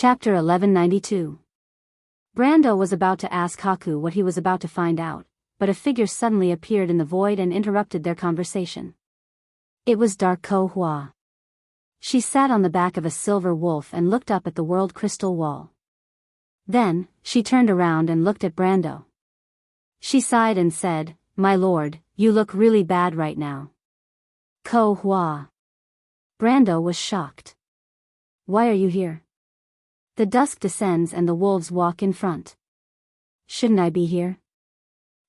Chapter 1192. Brando was about to ask Haku what he was about to find out, but a figure suddenly appeared in the void and interrupted their conversation. It was Dark Ko Hua. She sat on the back of a silver wolf and looked up at the world crystal wall. Then, she turned around and looked at Brando. She sighed and said, "My lord, you look really bad right now." Ko Hua. Brando was shocked. "Why are you here? The dusk descends and the wolves walk in front. Shouldn't I be here?"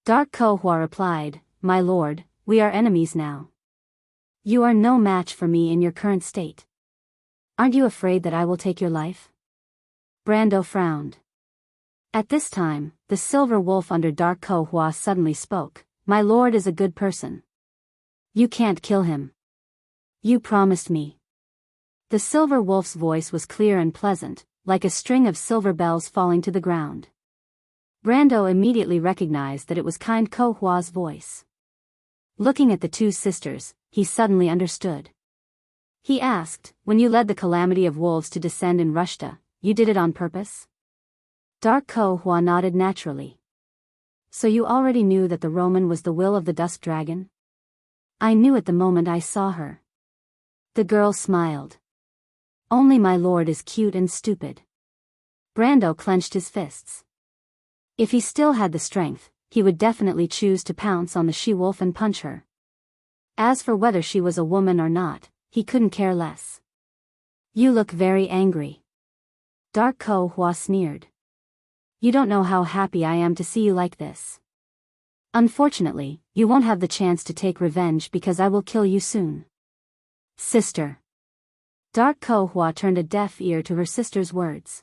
Dark Ko Hua replied, "My lord, we are enemies now. You are no match for me in your current state. Aren't you afraid that I will take your life?" Brando frowned. At this time, the silver wolf under Dark Ko Hua suddenly spoke, "My lord is a good person. You can't kill him. You promised me." The silver wolf's voice was clear and pleasant, like a string of silver bells falling to the ground. Brando immediately recognized that it was kind Ko Hua's voice. Looking at the two sisters, he suddenly understood. He asked, "When you led the calamity of wolves to descend in Rushta, you did it on purpose?" Dark Ko Hua nodded naturally. "So you already knew that the Roman was the will of the Dusk Dragon?" "I knew it the moment I saw her." The girl smiled. "Only my lord is cute and stupid." Brando clenched his fists. If he still had the strength, he would definitely choose to pounce on the she-wolf and punch her. As for whether she was a woman or not, he couldn't care less. "You look very angry." Dark Ko Hua sneered. "You don't know how happy I am to see you like this. Unfortunately, you won't have the chance to take revenge because I will kill you soon." "Sister." Dark Ko Hua turned a deaf ear to her sister's words.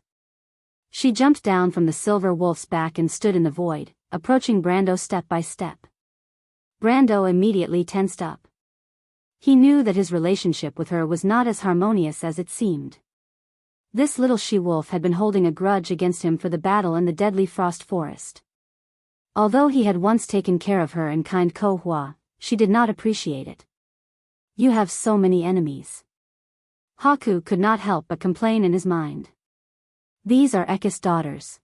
She jumped down from the silver wolf's back and stood in the void, approaching Brando step by step. Brando immediately tensed up. He knew that his relationship with her was not as harmonious as it seemed. This little she-wolf had been holding a grudge against him for the battle in the deadly frost forest. Although he had once taken care of her and kind Ko Hua, she did not appreciate it. "You have so many enemies." Haku could not help but complain in his mind. "These are Ekis' daughters.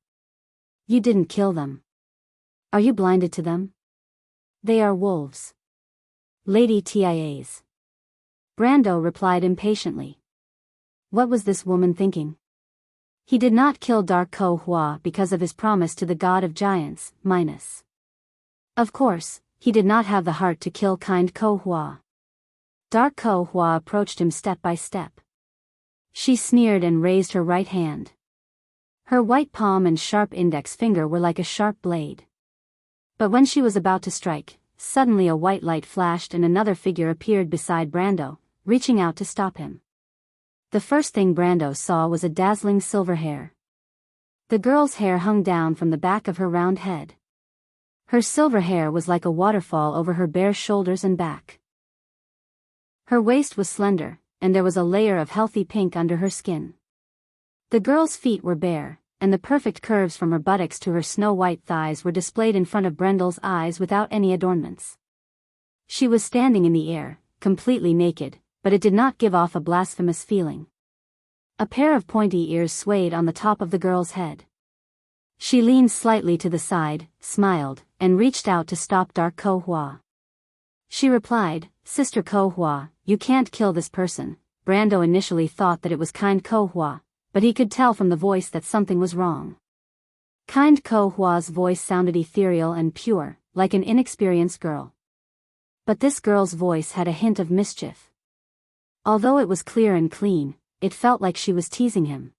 You didn't kill them. Are you blinded to them? They are wolves. Lady Tia's." Brando replied impatiently. What was this woman thinking? He did not kill Dark Ko Hua because of his promise to the god of giants, Minos. Of course, he did not have the heart to kill kind Ko Hua. Dark Ko Hua approached him step by step. She sneered and raised her right hand. Her white palm and sharp index finger were like a sharp blade. But when she was about to strike, suddenly a white light flashed and another figure appeared beside Brando, reaching out to stop him. The first thing Brando saw was a dazzling silver hair. The girl's hair hung down from the back of her round head. Her silver hair was like a waterfall over her bare shoulders and back. Her waist was slender, and there was a layer of healthy pink under her skin. The girl's feet were bare, and the perfect curves from her buttocks to her snow-white thighs were displayed in front of Brendel's eyes without any adornments. She was standing in the air, completely naked, but it did not give off a blasphemous feeling. A pair of pointy ears swayed on the top of the girl's head. She leaned slightly to the side, smiled, and reached out to stop Dark Ko Hua. She replied, "Sister Ko Hua, you can't kill this person." Brando initially thought that it was kind Ko Hua, but he could tell from the voice that something was wrong. Kind Ko Hua's voice sounded ethereal and pure, like an inexperienced girl. But this girl's voice had a hint of mischief. Although it was clear and clean, it felt like she was teasing him.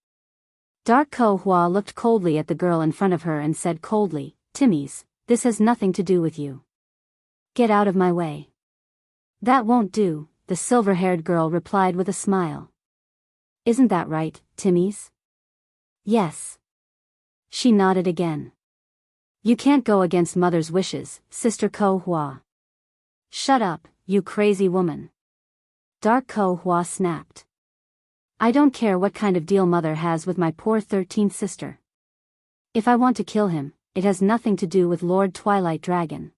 Dark Ko Hua looked coldly at the girl in front of her and said coldly, "Timmies, this has nothing to do with you. Get out of my way." "That won't do," the silver-haired girl replied with a smile. "Isn't that right, Timmies?" "Yes." She nodded again. "You can't go against mother's wishes, Sister Ko Hua." "Shut up, you crazy woman." Dark Ko Hua snapped. "I don't care what kind of deal mother has with my poor 13th sister. If I want to kill him, it has nothing to do with Lord Twilight Dragon.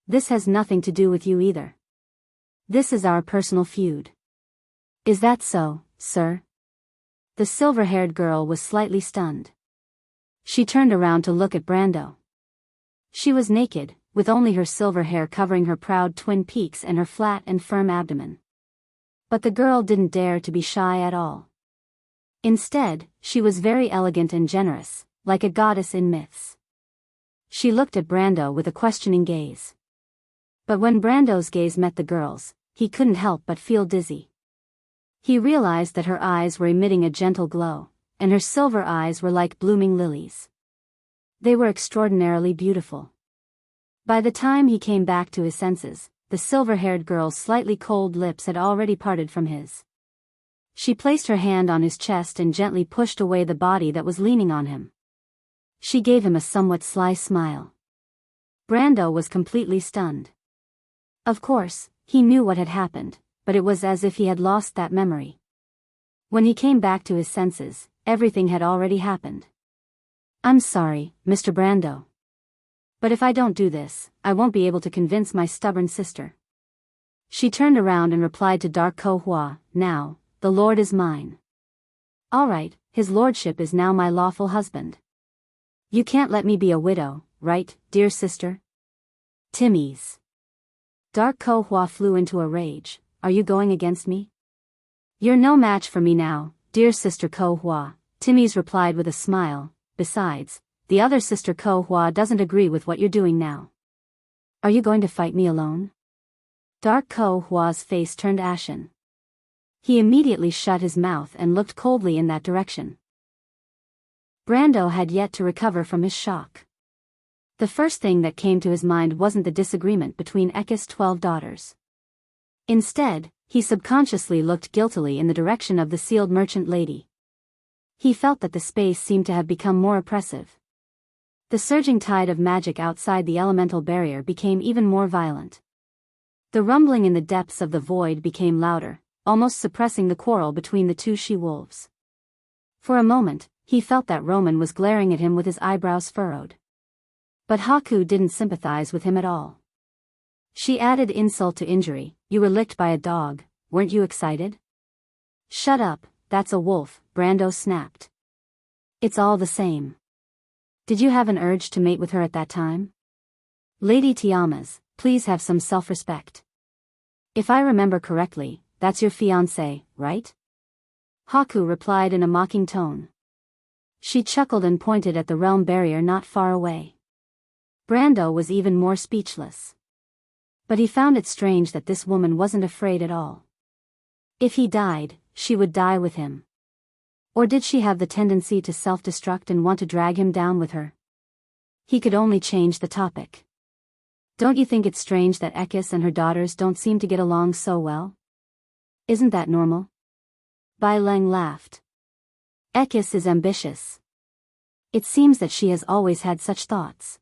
This has nothing to do with you either. This is our personal feud." "Is that so, sir?" The silver-haired girl was slightly stunned. She turned around to look at Brando. She was naked, with only her silver hair covering her proud twin peaks and her flat and firm abdomen. But the girl didn't dare to be shy at all. Instead, she was very elegant and generous, like a goddess in myths. She looked at Brando with a questioning gaze. But when Brando's gaze met the girl's, he couldn't help but feel dizzy. He realized that her eyes were emitting a gentle glow, and her silver eyes were like blooming lilies. They were extraordinarily beautiful. By the time he came back to his senses, the silver-haired girl's slightly cold lips had already parted from his. She placed her hand on his chest and gently pushed away the body that was leaning on him. She gave him a somewhat sly smile. Brando was completely stunned. Of course, he knew what had happened, but it was as if he had lost that memory. When he came back to his senses, everything had already happened. "I'm sorry, Mr. Brando. But if I don't do this, I won't be able to convince my stubborn sister." She turned around and replied to Dark Ko-Hua, "Now, the Lord is mine. All right, his lordship is now my lawful husband. You can't let me be a widow, right, dear sister?" "Timmy's." Dark Ko-Hua flew into a rage. "Are you going against me?" "You're no match for me now, dear sister Ko-Hua," Timmy's replied with a smile. "Besides, the other sister Ko-Hua doesn't agree with what you're doing now. Are you going to fight me alone?" Dark Ko-Hua's face turned ashen. He immediately shut his mouth and looked coldly in that direction. Brando had yet to recover from his shock. The first thing that came to his mind wasn't the disagreement between Ekka's 12 daughters. Instead, he subconsciously looked guiltily in the direction of the sealed merchant lady. He felt that the space seemed to have become more oppressive. The surging tide of magic outside the elemental barrier became even more violent. The rumbling in the depths of the void became louder, almost suppressing the quarrel between the two she-wolves. For a moment, he felt that Roman was glaring at him with his eyebrows furrowed. But Haku didn't sympathize with him at all. She added insult to injury. "You were licked by a dog, weren't you excited?" "Shut up, that's a wolf," Brando snapped. "It's all the same. Did you have an urge to mate with her at that time? Lady Tiamas, please have some self-respect. If I remember correctly, that's your fiancé, right?" Haku replied in a mocking tone. She chuckled and pointed at the realm barrier not far away. Brando was even more speechless. But he found it strange that this woman wasn't afraid at all. If he died, she would die with him. Or did she have the tendency to self-destruct and want to drag him down with her? He could only change the topic. "Don't you think it's strange that Ekis and her daughters don't seem to get along so well? Isn't that normal?" Bai Leng laughed. "Ekis is ambitious. It seems that she has always had such thoughts.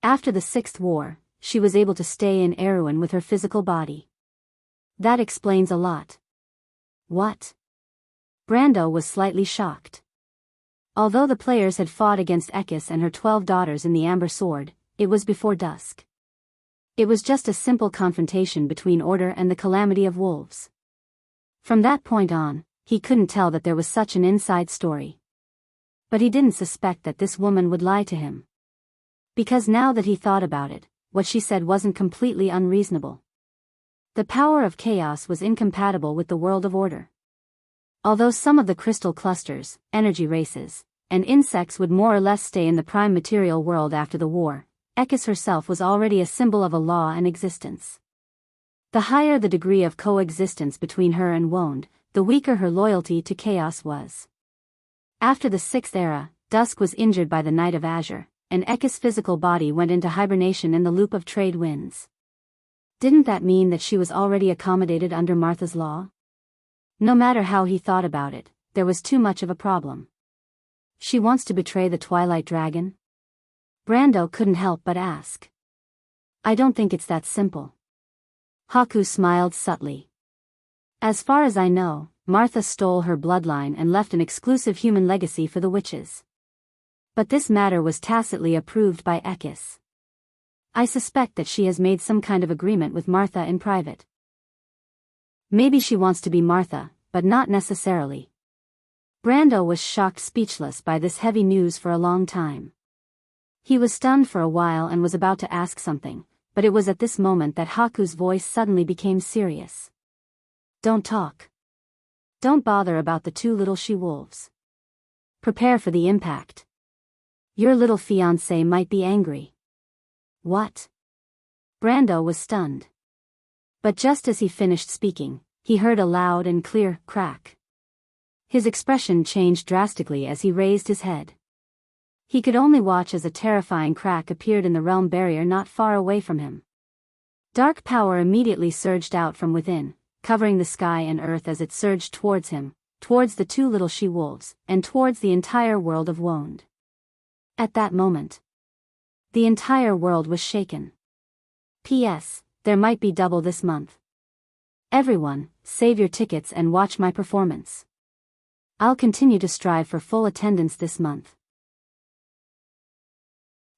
After the Sixth War, she was able to stay in Erewhon with her physical body. That explains a lot." "What?" Brando was slightly shocked. Although the players had fought against Ekis and her 12 daughters in the Amber Sword, it was before dusk. It was just a simple confrontation between Order and the Calamity of Wolves. From that point on, he couldn't tell that there was such an inside story. But he didn't suspect that this woman would lie to him. Because now that he thought about it, what she said wasn't completely unreasonable. The power of chaos was incompatible with the world of order. Although some of the crystal clusters, energy races, and insects would more or less stay in the prime material world after the war, Ekis herself was already a symbol of a law and existence. The higher the degree of coexistence between her and Wond, the weaker her loyalty to chaos was. After the Sixth Era, Dusk was injured by the Night of Azure, and Ekis' physical body went into hibernation in the loop of trade winds. Didn't that mean that she was already accommodated under Martha's law? No matter how he thought about it, there was too much of a problem. She wants to betray the Twilight Dragon? Brando couldn't help but ask. "I don't think it's that simple." Haku smiled subtly. "As far as I know, Martha stole her bloodline and left an exclusive human legacy for the witches. But this matter was tacitly approved by Ekis. I suspect that she has made some kind of agreement with Martha in private. Maybe she wants to be Martha, but not necessarily. Brando was shocked speechless by this heavy news for a long time. He was stunned for a while and was about to ask something, but it was at this moment that Haku's voice suddenly became serious. Don't talk. Don't bother about the two little she-wolves. Prepare for the impact. Your little fiancé might be angry. What? Brando was stunned. But just as he finished speaking, he heard a loud and clear crack. His expression changed drastically as he raised his head. He could only watch as a terrifying crack appeared in the realm barrier not far away from him. Dark power immediately surged out from within, covering the sky and earth as it surged towards him, towards the two little she-wolves, and towards the entire world of Woned. At that moment, the entire world was shaken. P.S. There might be double this month. Everyone, save your tickets and watch my performance. I'll continue to strive for full attendance this month.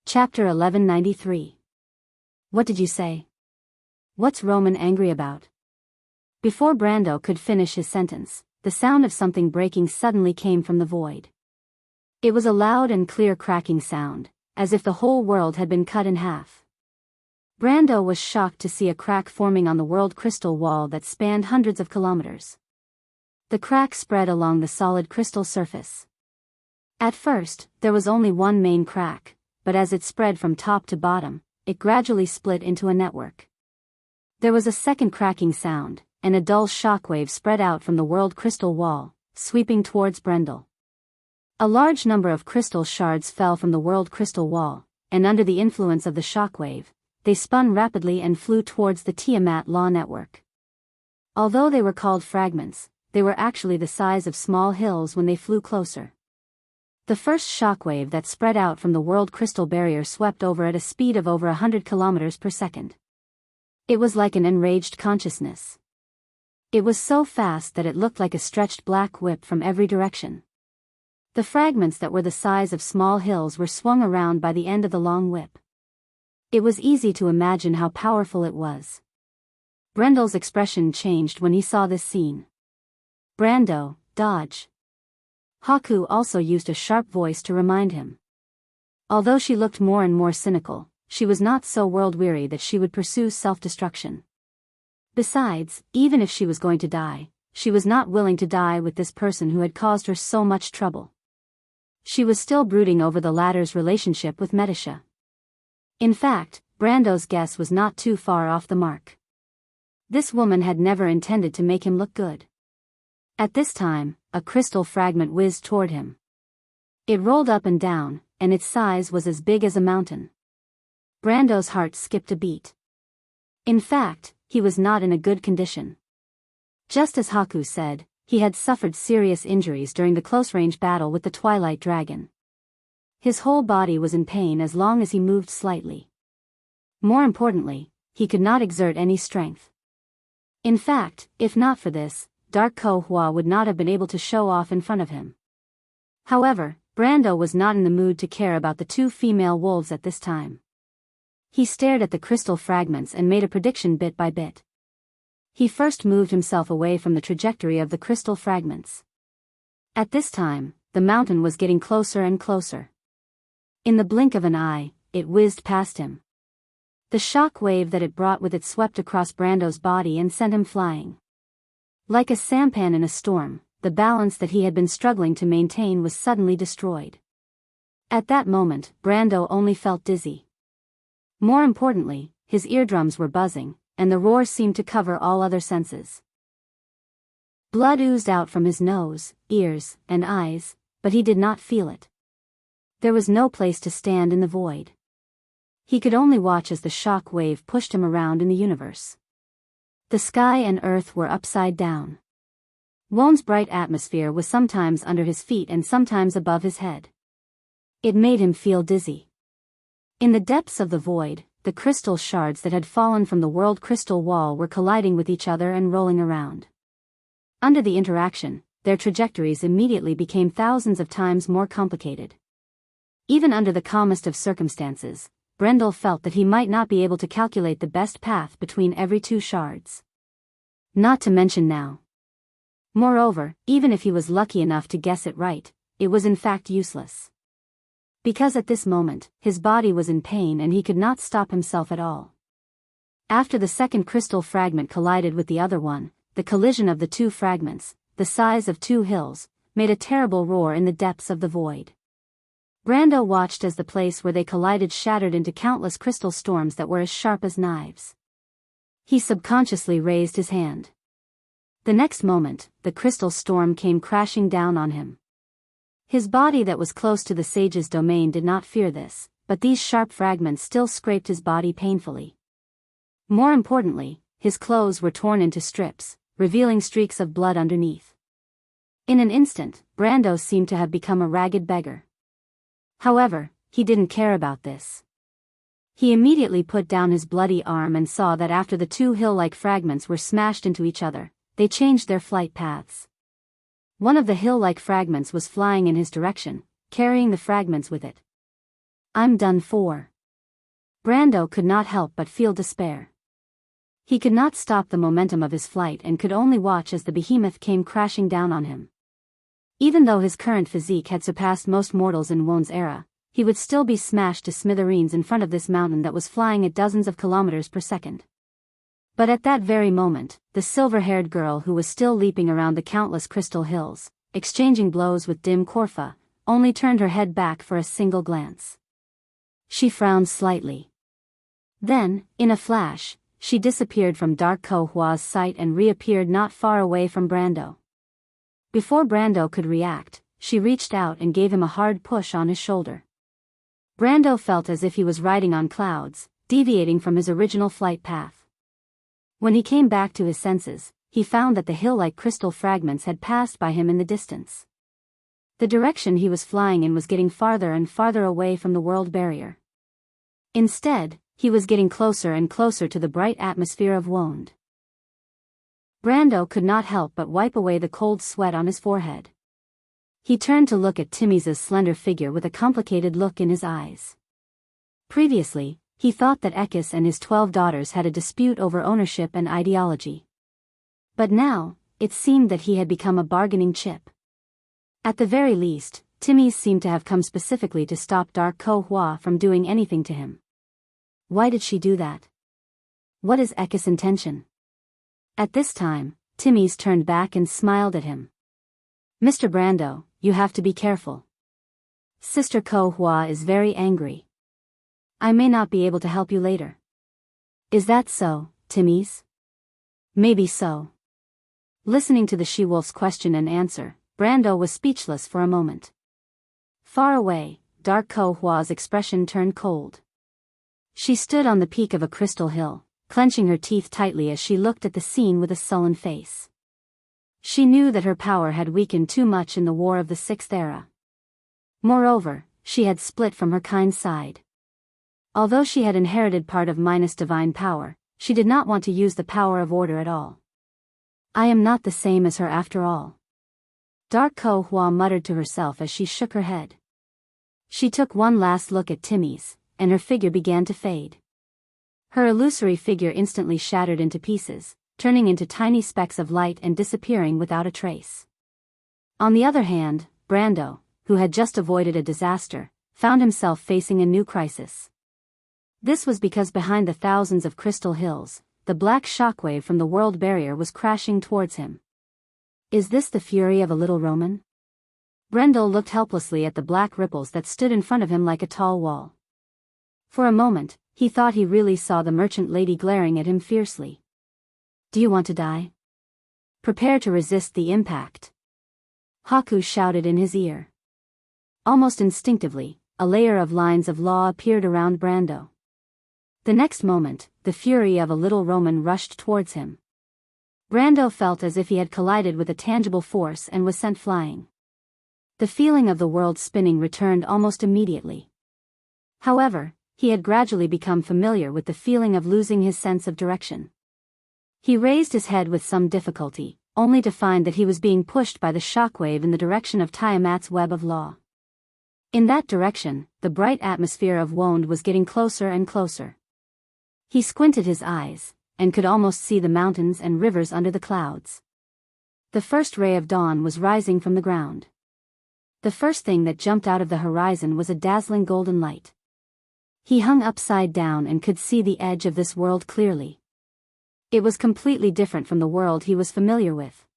Chapter 1193. What did you say? What's Roman angry about? Before Brando could finish his sentence, the sound of something breaking suddenly came from the void. It was a loud and clear cracking sound, as if the whole world had been cut in half. Brando was shocked to see a crack forming on the world crystal wall that spanned hundreds of kilometers. The crack spread along the solid crystal surface. At first, there was only one main crack, but as it spread from top to bottom, it gradually split into a network. There was a second cracking sound, and a dull shockwave spread out from the world crystal wall, sweeping towards Brendel. A large number of crystal shards fell from the world crystal wall, and under the influence of the shockwave, they spun rapidly and flew towards the Tiamat law network. Although they were called fragments, they were actually the size of small hills when they flew closer. The first shockwave that spread out from the world crystal barrier swept over at a speed of over 100 kilometers per second. It was like an enraged consciousness. It was so fast that it looked like a stretched black whip from every direction. The fragments that were the size of small hills were swung around by the end of the long whip. It was easy to imagine how powerful it was. Brendel's expression changed when he saw this scene. Brando, dodge. Haku also used a sharp voice to remind him. Although she looked more and more cynical, she was not so world-weary that she would pursue self-destruction. Besides, even if she was going to die, she was not willing to die with this person who had caused her so much trouble. She was still brooding over the latter's relationship with Medisha. In fact, Brando's guess was not too far off the mark. This woman had never intended to make him look good. At this time, a crystal fragment whizzed toward him. It rolled up and down, and its size was as big as a mountain. Brando's heart skipped a beat. In fact, he was not in a good condition. Just as Haku said, he had suffered serious injuries during the close-range battle with the Twilight Dragon. His whole body was in pain as long as he moved slightly. More importantly, he could not exert any strength. In fact, if not for this, Dark Ko Hua would not have been able to show off in front of him. However, Brando was not in the mood to care about the two female wolves at this time. He stared at the crystal fragments and made a prediction bit by bit. He first moved himself away from the trajectory of the crystal fragments. At this time, the mountain was getting closer and closer. In the blink of an eye, it whizzed past him. The shock wave that it brought with it swept across Brando's body and sent him flying. Like a sampan in a storm, the balance that he had been struggling to maintain was suddenly destroyed. At that moment, Brando only felt dizzy. More importantly, his eardrums were buzzing, and the roar seemed to cover all other senses. Blood oozed out from his nose, ears, and eyes, but he did not feel it. There was no place to stand in the void. He could only watch as the shock wave pushed him around in the universe. The sky and earth were upside down. Won's bright atmosphere was sometimes under his feet and sometimes above his head. It made him feel dizzy. In the depths of the void, the crystal shards that had fallen from the world crystal wall were colliding with each other and rolling around. Under the interaction, their trajectories immediately became thousands of times more complicated. Even under the calmest of circumstances, Brendel felt that he might not be able to calculate the best path between every two shards. Not to mention now. Moreover, even if he was lucky enough to guess it right, it was in fact useless. Because at this moment, his body was in pain and he could not stop himself at all. After the second crystal fragment collided with the other one, the collision of the two fragments, the size of two hills, made a terrible roar in the depths of the void. Brando watched as the place where they collided shattered into countless crystal storms that were as sharp as knives. He subconsciously raised his hand. The next moment, the crystal storm came crashing down on him. His body that was close to the sage's domain did not fear this, but these sharp fragments still scraped his body painfully. More importantly, his clothes were torn into strips, revealing streaks of blood underneath. In an instant, Brando seemed to have become a ragged beggar. However, he didn't care about this. He immediately put down his bloody arm and saw that after the two hill-like fragments were smashed into each other, they changed their flight paths. One of the hill-like fragments was flying in his direction, carrying the fragments with it. "I'm done for." Brando could not help but feel despair. He could not stop the momentum of his flight and could only watch as the behemoth came crashing down on him. Even though his current physique had surpassed most mortals in Won's era, he would still be smashed to smithereens in front of this mountain that was flying at dozens of kilometers per second. But at that very moment, the silver-haired girl who was still leaping around the countless crystal hills, exchanging blows with dim Corfa, only turned her head back for a single glance. She frowned slightly. Then, in a flash, she disappeared from Dark Ko Hua's sight and reappeared not far away from Brando. Before Brando could react, she reached out and gave him a hard push on his shoulder. Brando felt as if he was riding on clouds, deviating from his original flight path. When he came back to his senses, he found that the hill-like crystal fragments had passed by him in the distance. The direction he was flying in was getting farther and farther away from the world barrier. Instead, he was getting closer and closer to the bright atmosphere of Wond. Brando could not help but wipe away the cold sweat on his forehead. He turned to look at Timmy's slender figure with a complicated look in his eyes. Previously, he thought that Ekis and his 12 daughters had a dispute over ownership and ideology. But now, it seemed that he had become a bargaining chip. At the very least, Timmy's seemed to have come specifically to stop Dark Ko Hua from doing anything to him. Why did she do that? What is Ekis' intention? At this time, Timmy's turned back and smiled at him. "Mr. Brando, you have to be careful. Sister Ko Hua is very angry. I may not be able to help you later." "Is that so, Timmy's?" "Maybe so." Listening to the she-wolf's question and answer, Brando was speechless for a moment. Far away, Dark Ko Hua's expression turned cold. She stood on the peak of a crystal hill, clenching her teeth tightly as she looked at the scene with a sullen face. She knew that her power had weakened too much in the War of the Sixth Era. Moreover, she had split from her kind side. Although she had inherited part of Minus divine power, she did not want to use the power of order at all. "I am not the same as her after all." Dark Ko Hua muttered to herself as she shook her head. She took one last look at Timmy's, and her figure began to fade. Her illusory figure instantly shattered into pieces, turning into tiny specks of light and disappearing without a trace. On the other hand, Brando, who had just avoided a disaster, found himself facing a new crisis. This was because behind the thousands of crystal hills, the black shockwave from the world barrier was crashing towards him. Is this the fury of a little Roman? Brando looked helplessly at the black ripples that stood in front of him like a tall wall. For a moment, he thought he really saw the merchant lady glaring at him fiercely. "Do you want to die? Prepare to resist the impact." Haku shouted in his ear. Almost instinctively, a layer of lines of law appeared around Brando. The next moment, the fury of a little Roman rushed towards him. Brando felt as if he had collided with a tangible force and was sent flying. The feeling of the world spinning returned almost immediately. However, he had gradually become familiar with the feeling of losing his sense of direction. He raised his head with some difficulty, only to find that he was being pushed by the shockwave in the direction of Tiamat's web of law. In that direction, the bright atmosphere of Wond was getting closer and closer. He squinted his eyes, and could almost see the mountains and rivers under the clouds. The first ray of dawn was rising from the ground. The first thing that jumped out of the horizon was a dazzling golden light. He hung upside down and could see the edge of this world clearly. It was completely different from the world he was familiar with.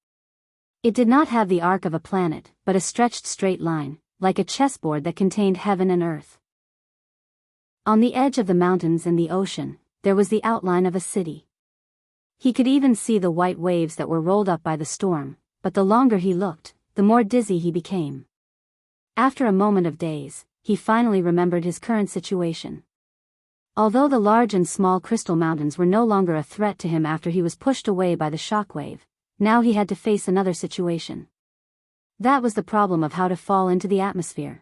It did not have the arc of a planet, but a stretched straight line, like a chessboard that contained heaven and earth. On the edge of the mountains and the ocean, there was the outline of a city. He could even see the white waves that were rolled up by the storm, but the longer he looked, the more dizzy he became. After a moment of daze, he finally remembered his current situation. Although the large and small crystal mountains were no longer a threat to him after he was pushed away by the shockwave, now he had to face another situation. That was the problem of how to fall into the atmosphere.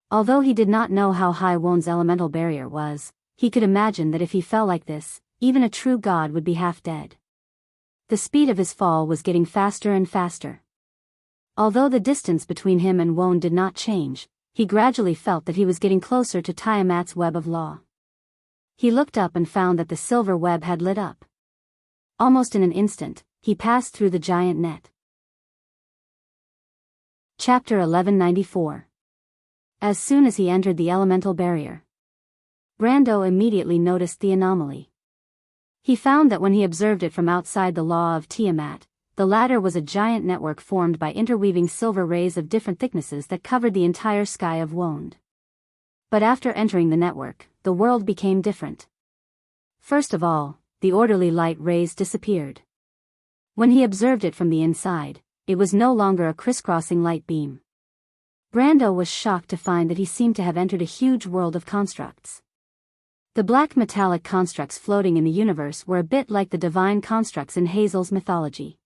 Although he did not know how high Won's elemental barrier was, he could imagine that if he fell like this, even a true god would be half dead. The speed of his fall was getting faster and faster. Although the distance between him and Won did not change, he gradually felt that he was getting closer to Tiamat's web of law. He looked up and found that the silver web had lit up. Almost in an instant, he passed through the giant net. Chapter 1194. As soon as he entered the elemental barrier, Brando immediately noticed the anomaly. He found that when he observed it from outside the law of Tiamat, the latter was a giant network formed by interweaving silver rays of different thicknesses that covered the entire sky of Wond. But after entering the network, the world became different. First of all, the orderly light rays disappeared. When he observed it from the inside, it was no longer a crisscrossing light beam. Brando was shocked to find that he seemed to have entered a huge world of constructs. The black metallic constructs floating in the universe were a bit like the divine constructs in Hazel's mythology.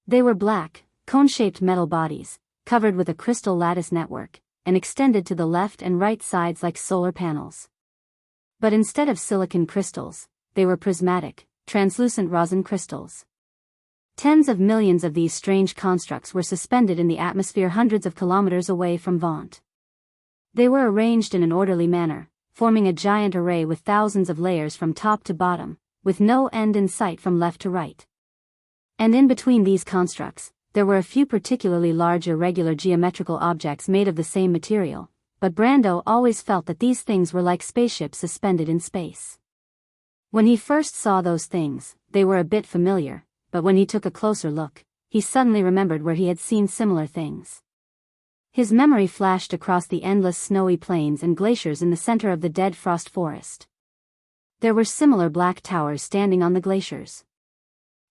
They were black, cone-shaped metal bodies, covered with a crystal lattice network, and extended to the left and right sides like solar panels. But instead of silicon crystals, they were prismatic, translucent rosin crystals. Tens of millions of these strange constructs were suspended in the atmosphere hundreds of kilometers away from Vont. They were arranged in an orderly manner, forming a giant array with thousands of layers from top to bottom, with no end in sight from left to right. And in between these constructs, there were a few particularly large irregular geometrical objects made of the same material, but Brando always felt that these things were like spaceships suspended in space. When he first saw those things, they were a bit familiar, but when he took a closer look, he suddenly remembered where he had seen similar things. His memory flashed across the endless snowy plains and glaciers in the center of the dead frost forest. There were similar black towers standing on the glaciers.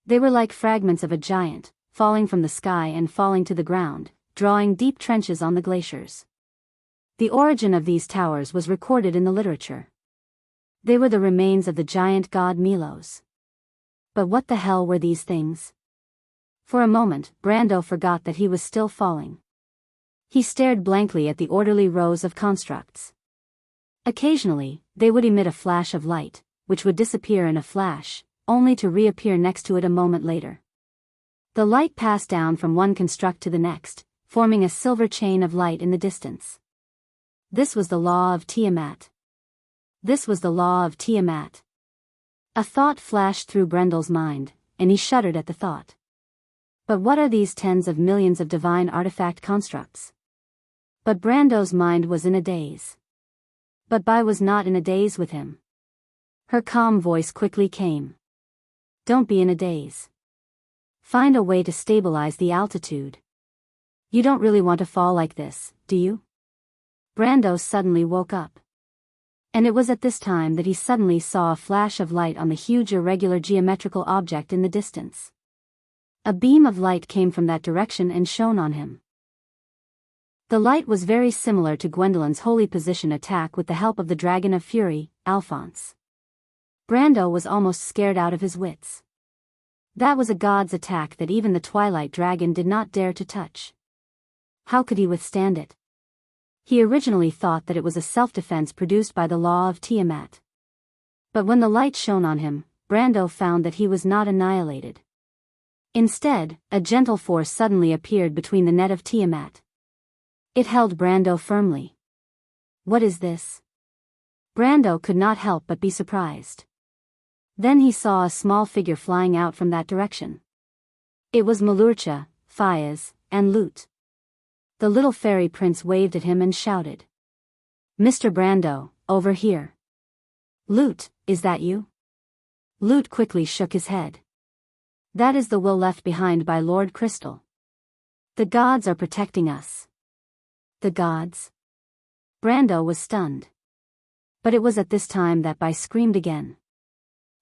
They were like fragments of a giant, falling from the sky and falling to the ground, drawing deep trenches on the glaciers. The origin of these towers was recorded in the literature. They were the remains of the giant god Milos. But what the hell were these things? For a moment, Brando forgot that he was still falling. He stared blankly at the orderly rows of constructs. Occasionally, they would emit a flash of light, which would disappear in a flash, only to reappear next to it a moment later. The light passed down from one construct to the next, forming a silver chain of light in the distance. This was the law of Tiamat. This was the law of Tiamat. A thought flashed through Brendel's mind, and he shuddered at the thought. But what are these tens of millions of divine artifact constructs? But Brando's mind was in a daze. But Bai was not in a daze with him. Her calm voice quickly came. Don't be in a daze. Find a way to stabilize the altitude. You don't really want to fall like this, do you? Brando suddenly woke up. And it was at this time that he suddenly saw a flash of light on the huge irregular geometrical object in the distance. A beam of light came from that direction and shone on him. The light was very similar to Gwendolyn's holy position attack with the help of the Dragon of Fury, Alphonse. Brando was almost scared out of his wits. That was a god's attack that even the Twilight Dragon did not dare to touch. How could he withstand it? He originally thought that it was a self-defense produced by the law of Tiamat. But when the light shone on him, Brando found that he was not annihilated. Instead, a gentle force suddenly appeared between the net of Tiamat. It held Brando firmly. What is this? Brando could not help but be surprised. Then he saw a small figure flying out from that direction. It was Malurcha, Fayez, and Lut. The little fairy prince waved at him and shouted. Mr. Brando, over here. Lut, is that you? Lut quickly shook his head. That is the will left behind by Lord Crystal. The gods are protecting us. The gods? Brando was stunned. But it was at this time that Bai screamed again.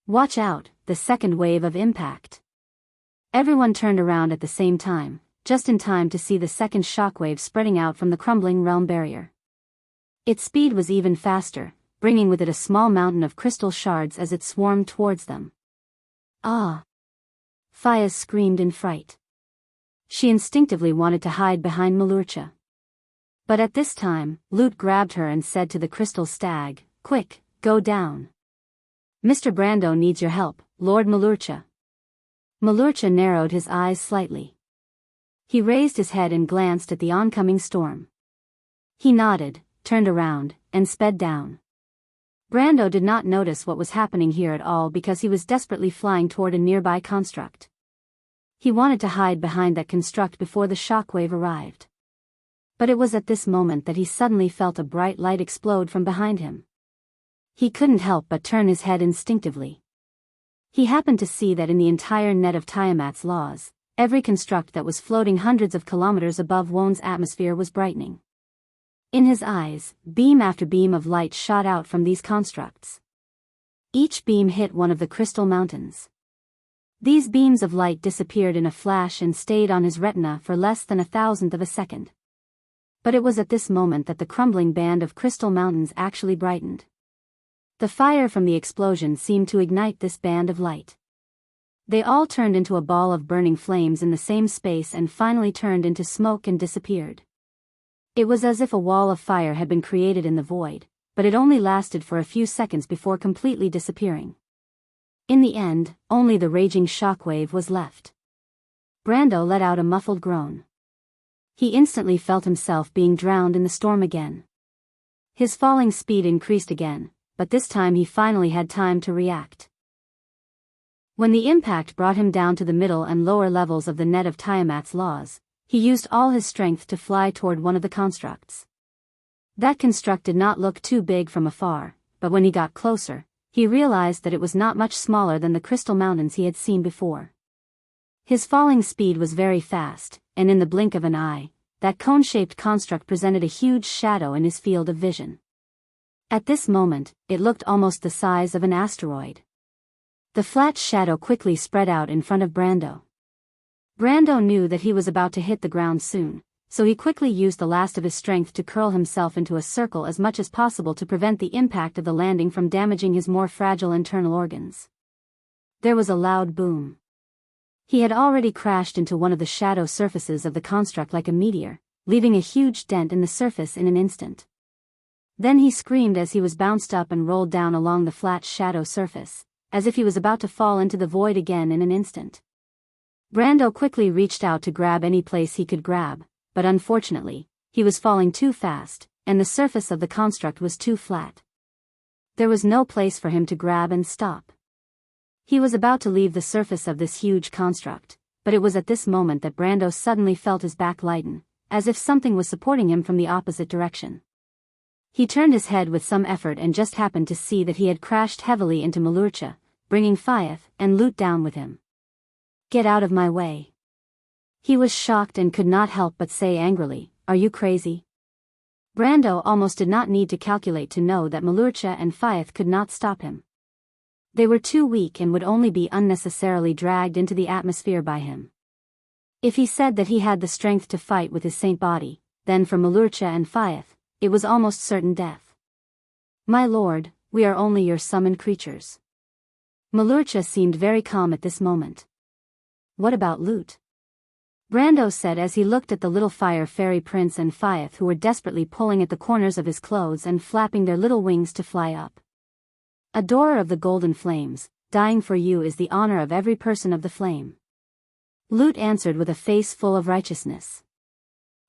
Watch out, the second wave of impact. Everyone turned around at the same time, just in time to see the second shockwave spreading out from the crumbling realm barrier. Its speed was even faster, bringing with it a small mountain of crystal shards as it swarmed towards them. Ah! Fayez screamed in fright. She instinctively wanted to hide behind Malurcha. But at this time, Lut grabbed her and said to the crystal stag, Quick, go down. Mr. Brando needs your help, Lord Malurcha. Malurcha narrowed his eyes slightly. He raised his head and glanced at the oncoming storm. He nodded, turned around, and sped down. Brando did not notice what was happening here at all because he was desperately flying toward a nearby construct. He wanted to hide behind that construct before the shockwave arrived. But it was at this moment that he suddenly felt a bright light explode from behind him. He couldn't help but turn his head instinctively. He happened to see that in the entire net of Tiamat's laws, every construct that was floating hundreds of kilometers above Won's atmosphere was brightening. In his eyes, beam after beam of light shot out from these constructs. Each beam hit one of the crystal mountains. These beams of light disappeared in a flash and stayed on his retina for less than 1,000th of a second. But it was at this moment that the crumbling band of crystal mountains actually brightened. The fire from the explosion seemed to ignite this band of light. They all turned into a ball of burning flames in the same space and finally turned into smoke and disappeared. It was as if a wall of fire had been created in the void, but it only lasted for a few seconds before completely disappearing. In the end, only the raging shockwave was left. Brando let out a muffled groan. He instantly felt himself being drowned in the storm again. His falling speed increased again, but this time he finally had time to react. When the impact brought him down to the middle and lower levels of the net of Tiamat's laws, he used all his strength to fly toward one of the constructs. That construct did not look too big from afar, but when he got closer, he realized that it was not much smaller than the crystal mountains he had seen before. His falling speed was very fast, and in the blink of an eye, that cone-shaped construct presented a huge shadow in his field of vision. At this moment, it looked almost the size of an asteroid. The flat shadow quickly spread out in front of Brando. Brando knew that he was about to hit the ground soon, so he quickly used the last of his strength to curl himself into a circle as much as possible to prevent the impact of the landing from damaging his more fragile internal organs. There was a loud boom. He had already crashed into one of the shadow surfaces of the construct like a meteor, leaving a huge dent in the surface in an instant. Then he screamed as he was bounced up and rolled down along the flat shadow surface, as if he was about to fall into the void again in an instant. Brando quickly reached out to grab any place he could grab, but unfortunately, he was falling too fast, and the surface of the construct was too flat. There was no place for him to grab and stop. He was about to leave the surface of this huge construct, but it was at this moment that Brando suddenly felt his back lighten, as if something was supporting him from the opposite direction. He turned his head with some effort and just happened to see that he had crashed heavily into Malurcha, bringing Fayez and Lut down with him. Get out of my way. He was shocked and could not help but say angrily, Are you crazy? Brando almost did not need to calculate to know that Malurcha and Fayez could not stop him. They were too weak and would only be unnecessarily dragged into the atmosphere by him. If he said that he had the strength to fight with his saint body, then for Malurcha and Fayez, it was almost certain death. My lord, we are only your summoned creatures. Malurcha seemed very calm at this moment. What about Lut? Brando said as he looked at the little fire fairy prince and Fayez who were desperately pulling at the corners of his clothes and flapping their little wings to fly up. Adorer of the golden flames, dying for you is the honor of every person of the flame. Lut answered with a face full of righteousness.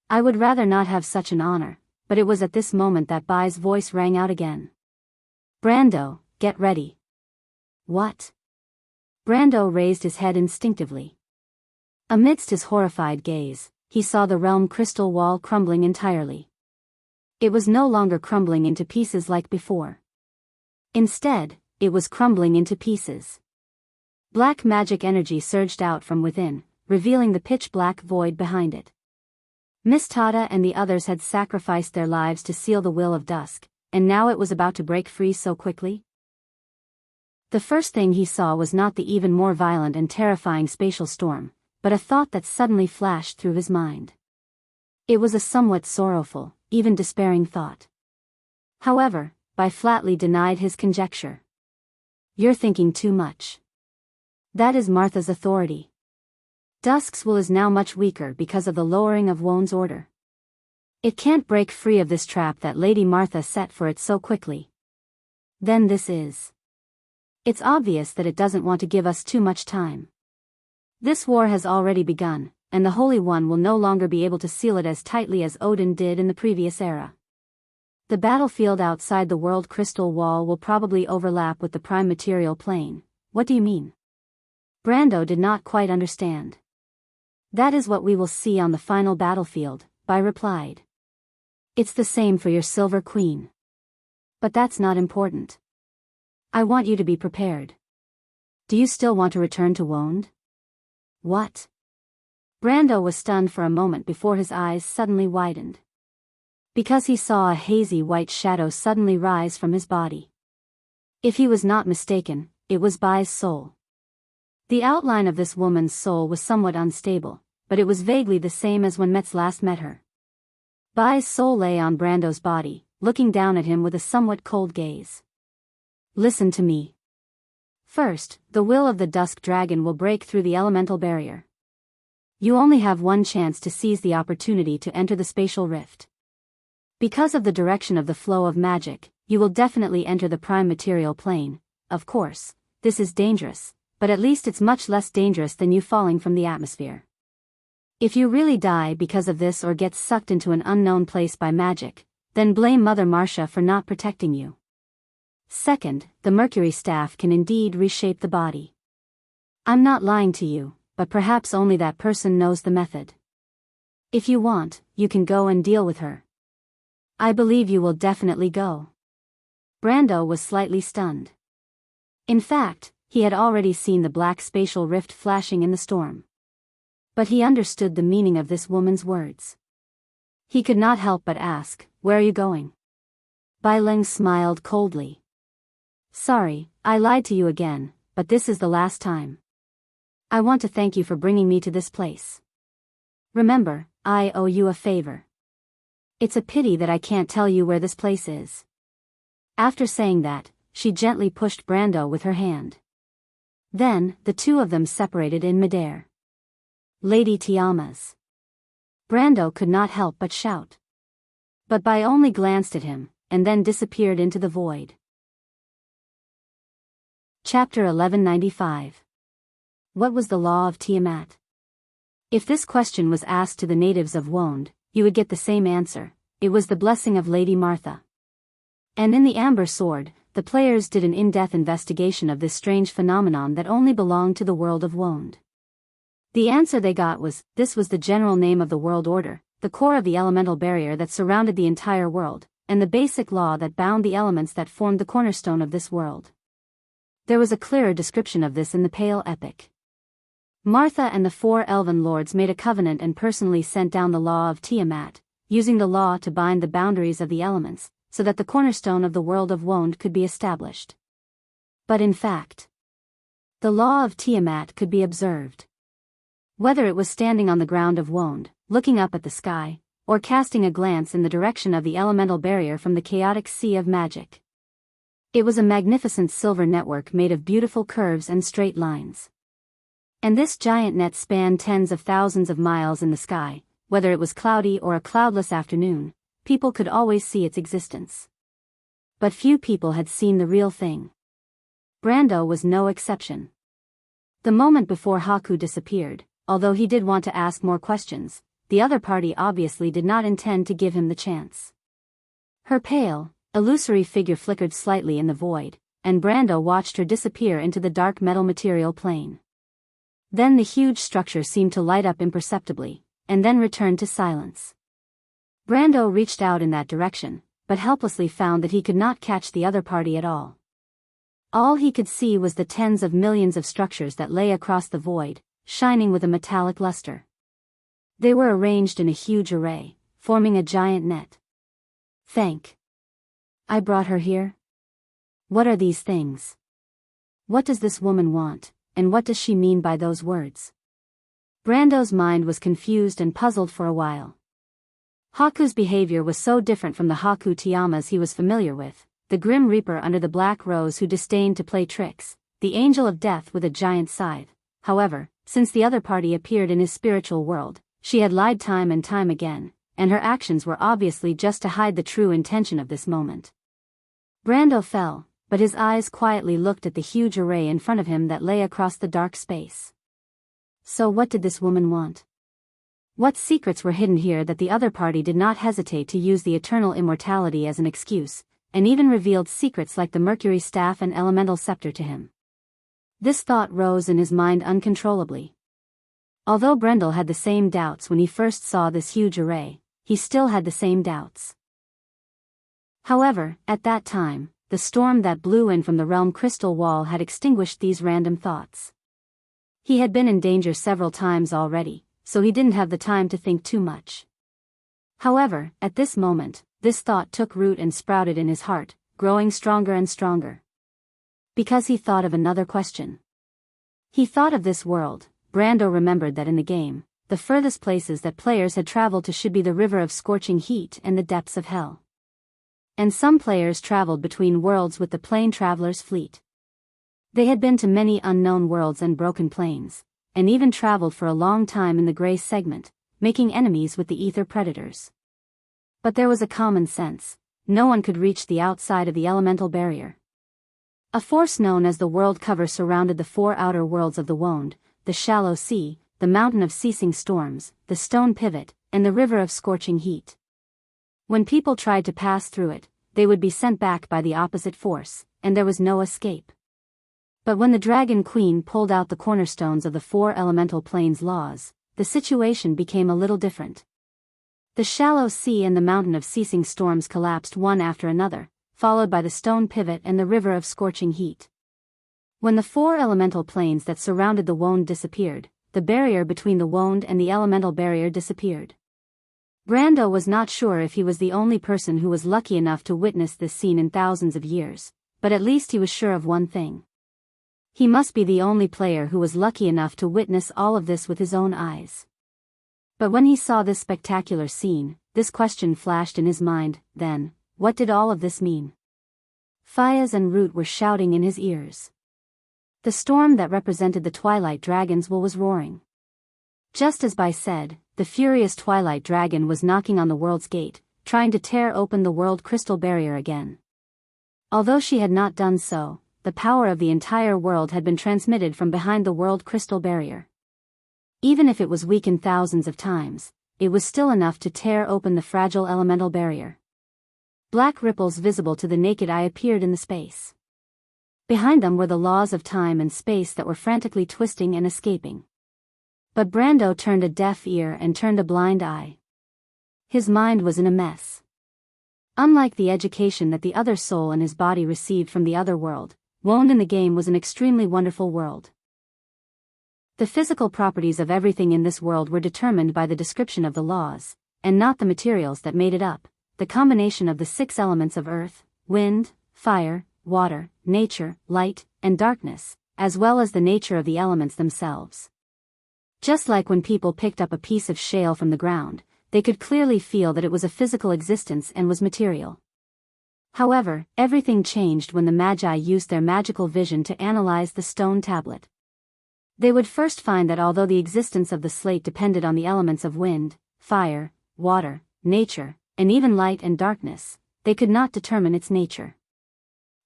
I would rather not have such an honor, but it was at this moment that Bai's voice rang out again. Brando, get ready. What? Brando raised his head instinctively. Amidst his horrified gaze, he saw the realm crystal wall crumbling entirely. It was no longer crumbling into pieces like before. Instead, it was crumbling into pieces. Black magic energy surged out from within, revealing the pitch-black void behind it. Miss Tada and the others had sacrificed their lives to seal the will of dusk, and now it was about to break free so quickly? The first thing he saw was not the even more violent and terrifying spatial storm, but a thought that suddenly flashed through his mind. It was a somewhat sorrowful, even despairing thought. However, Bai flatly denied his conjecture. "You're thinking too much. That is Martha's authority. Dusk's will is now much weaker because of the lowering of Won's order. It can't break free of this trap that Lady Martha set for it so quickly. Then this is. It's obvious that it doesn't want to give us too much time. This war has already begun, and the Holy One will no longer be able to seal it as tightly as Odin did in the previous era. The battlefield outside the world crystal wall will probably overlap with the prime material plane." "What do you mean?" Brando did not quite understand. "That is what we will see on the final battlefield," Bai replied. "It's the same for your Silver Queen. But that's not important. I want you to be prepared. Do you still want to return to Wond?" "What?" Brando was stunned for a moment before his eyes suddenly widened. Because he saw a hazy white shadow suddenly rise from his body. If he was not mistaken, it was Bai's soul. The outline of this woman's soul was somewhat unstable, but it was vaguely the same as when Metz last met her. Bai's soul lay on Brando's body, looking down at him with a somewhat cold gaze. "Listen to me. First, the will of the Dusk Dragon will break through the elemental barrier. You only have one chance to seize the opportunity to enter the spatial rift. Because of the direction of the flow of magic, you will definitely enter the prime material plane. Of course, this is dangerous, but at least it's much less dangerous than you falling from the atmosphere. If you really die because of this or get sucked into an unknown place by magic, then blame Mother Marcia for not protecting you. Second, the Mercury Staff can indeed reshape the body. I'm not lying to you, but perhaps only that person knows the method. If you want, you can go and deal with her. I believe you will definitely go." Brando was slightly stunned. In fact, he had already seen the black spatial rift flashing in the storm. But he understood the meaning of this woman's words. He could not help but ask, "Where are you going?" Bai Ling smiled coldly. "Sorry, I lied to you again, but this is the last time. I want to thank you for bringing me to this place. Remember, I owe you a favor. It's a pity that I can't tell you where this place is." After saying that, she gently pushed Brando with her hand. Then, the two of them separated in midair. "Lady Tiamas." Brando could not help but shout. But Bai only glanced at him, and then disappeared into the void. Chapter 1195. What was the law of Tiamat? If this question was asked to the natives of Wond, you would get the same answer. It was the blessing of Lady Martha. And in the Amber Sword, the players did an in-depth investigation of this strange phenomenon that only belonged to the world of Wond. The answer they got was, this was the general name of the world order, the core of the elemental barrier that surrounded the entire world, and the basic law that bound the elements that formed the cornerstone of this world. There was a clearer description of this in the Pale Epic. Martha and the 4 elven lords made a covenant and personally sent down the law of Tiamat, using the law to bind the boundaries of the elements, so that the cornerstone of the world of Wond could be established. But in fact, the law of Tiamat could be observed. Whether it was standing on the ground of Wond, looking up at the sky, or casting a glance in the direction of the elemental barrier from the chaotic sea of magic. It was a magnificent silver network made of beautiful curves and straight lines. And this giant net spanned tens of thousands of miles in the sky. Whether it was cloudy or a cloudless afternoon, people could always see its existence. But few people had seen the real thing. Brando was no exception. The moment before Haku disappeared, although he did want to ask more questions, the other party obviously did not intend to give him the chance. Her pale, illusory figure flickered slightly in the void, and Brando watched her disappear into the dark metal material plane. Then the huge structure seemed to light up imperceptibly, and then returned to silence. Brando reached out in that direction, but helplessly found that he could not catch the other party at all. All he could see was the tens of millions of structures that lay across the void, shining with a metallic luster. They were arranged in a huge array, forming a giant net. I brought her here? What are these things? What does this woman want, and what does she mean by those words? Brando's mind was confused and puzzled for a while. Haku's behavior was so different from the Haku Tiamas he was familiar with, the Grim Reaper under the Black Rose who disdained to play tricks, the Angel of Death with a giant scythe. However, since the other party appeared in his spiritual world, she had lied time and time again, and her actions were obviously just to hide the true intention of this moment. Brando fell, but his eyes quietly looked at the huge array in front of him that lay across the dark space. So what did this woman want? What secrets were hidden here that the other party did not hesitate to use the eternal immortality as an excuse, and even revealed secrets like the Mercury Staff and Elemental Scepter to him? This thought rose in his mind uncontrollably. Although Brendel had the same doubts when he first saw this huge array, he still had the same doubts. However, at that time, the storm that blew in from the realm crystal wall had extinguished these random thoughts. He had been in danger several times already, so he didn't have the time to think too much. However, at this moment, this thought took root and sprouted in his heart, growing stronger and stronger. Because he thought of another question. He thought of this world. Brando remembered that in the game, the furthest places that players had traveled to should be the river of scorching heat and the depths of hell. And some players traveled between worlds with the Plane Traveler's fleet. They had been to many unknown worlds and broken planes, and even traveled for a long time in the gray segment, making enemies with the ether predators. But there was a common sense: no one could reach the outside of the elemental barrier. A force known as the world cover surrounded the four outer worlds of the Wound, the shallow sea, the mountain of ceasing storms, the stone pivot, and the river of scorching heat. When people tried to pass through it, they would be sent back by the opposite force, and there was no escape. But when the Dragon Queen pulled out the cornerstones of the four elemental planes laws, the situation became a little different. The shallow sea and the mountain of ceasing storms collapsed one after another, followed by the stone pivot and the river of scorching heat. When the four elemental planes that surrounded the Wound disappeared, the barrier between the Wound and the elemental barrier disappeared. Brando was not sure if he was the only person who was lucky enough to witness this scene in thousands of years, but at least he was sure of one thing. He must be the only player who was lucky enough to witness all of this with his own eyes. But when he saw this spectacular scene, this question flashed in his mind: then, what did all of this mean? Fayez and Root were shouting in his ears. The storm that represented the Twilight Dragon's will was roaring. Just as Bai said, the furious Twilight Dragon was knocking on the world's gate, trying to tear open the world crystal barrier again. Although she had not done so, the power of the entire world had been transmitted from behind the world crystal barrier. Even if it was weakened thousands of times, it was still enough to tear open the fragile elemental barrier. Black ripples visible to the naked eye appeared in the space. Behind them were the laws of time and space that were frantically twisting and escaping. But Brando turned a deaf ear and turned a blind eye. His mind was in a mess. Unlike the education that the other soul in his body received from the other world, Wound in the game was an extremely wonderful world. The physical properties of everything in this world were determined by the description of the laws, and not the materials that made it up, the combination of the 6 elements of earth, wind, fire, water, nature, light, and darkness, as well as the nature of the elements themselves. Just like when people picked up a piece of shale from the ground, they could clearly feel that it was a physical existence and was material. However, everything changed when the Magi used their magical vision to analyze the stone tablet. They would first find that although the existence of the slate depended on the elements of wind, fire, water, nature, and even light and darkness, they could not determine its nature.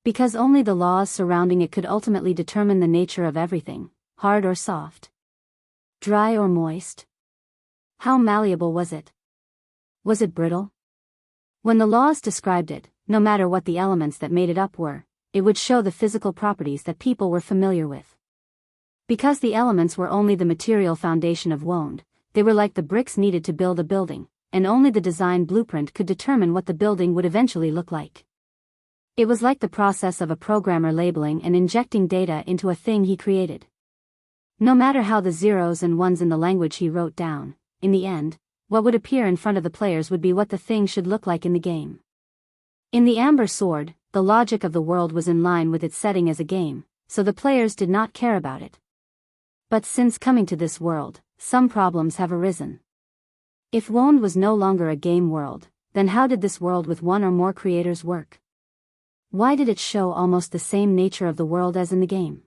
Because only the laws surrounding it could ultimately determine the nature of everything, hard or soft, dry or moist. How malleable was it? Was it brittle? When the laws described it, no matter what the elements that made it up were, it would show the physical properties that people were familiar with. Because the elements were only the material foundation of Wond, they were like the bricks needed to build a building, and only the design blueprint could determine what the building would eventually look like. It was like the process of a programmer labeling and injecting data into a thing he created. No matter how the zeros and ones in the language he wrote down, in the end, what would appear in front of the players would be what the thing should look like in the game. In the Amber Sword, the logic of the world was in line with its setting as a game, so the players did not care about it. But since coming to this world, some problems have arisen. If Wond was no longer a game world, then how did this world with one or more creators work? Why did it show almost the same nature of the world as in the game?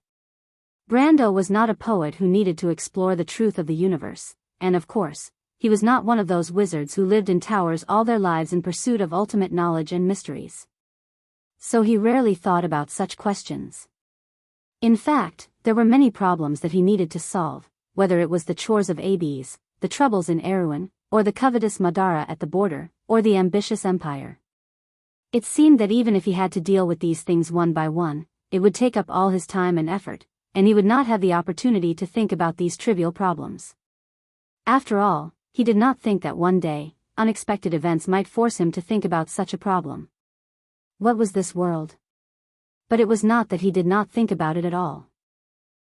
Brando was not a poet who needed to explore the truth of the universe, and of course, he was not one of those wizards who lived in towers all their lives in pursuit of ultimate knowledge and mysteries. So he rarely thought about such questions. In fact, there were many problems that he needed to solve, whether it was the chores of Abes, the troubles in Erewhon, or the covetous Madara at the border, or the ambitious empire. It seemed that even if he had to deal with these things one by one, it would take up all his time and effort, and he would not have the opportunity to think about these trivial problems. After all, he did not think that one day, unexpected events might force him to think about such a problem. What was this world? But it was not that he did not think about it at all.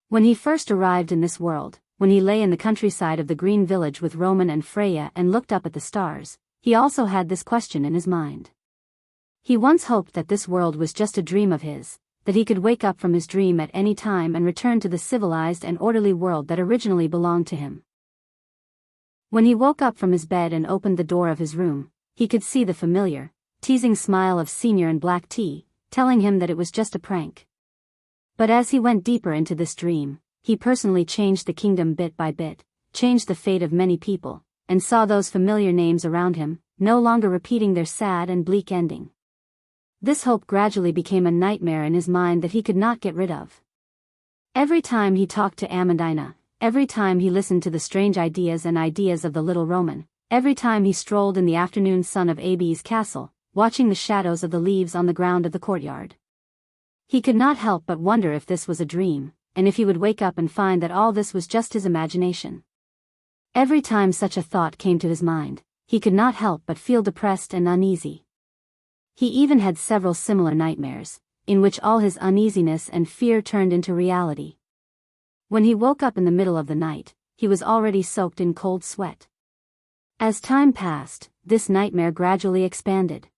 When he first arrived in this world, when he lay in the countryside of the Green Village with Roman and Freya and looked up at the stars, he also had this question in his mind. He once hoped that this world was just a dream of his, that he could wake up from his dream at any time and return to the civilized and orderly world that originally belonged to him. When he woke up from his bed and opened the door of his room, he could see the familiar, teasing smile of Senior in black tea, telling him that it was just a prank. But as he went deeper into this dream, he personally changed the kingdom bit by bit, changed the fate of many people, and saw those familiar names around him, no longer repeating their sad and bleak ending. This hope gradually became a nightmare in his mind that he could not get rid of. Every time he talked to Amandina, every time he listened to the strange ideas and ideas of the little Roman, every time he strolled in the afternoon sun of Abes castle, watching the shadows of the leaves on the ground of the courtyard, he could not help but wonder if this was a dream, and if he would wake up and find that all this was just his imagination. Every time such a thought came to his mind, he could not help but feel depressed and uneasy. He even had several similar nightmares, in which all his uneasiness and fear turned into reality. When he woke up in the middle of the night, he was already soaked in cold sweat. As time passed, this nightmare gradually expanded.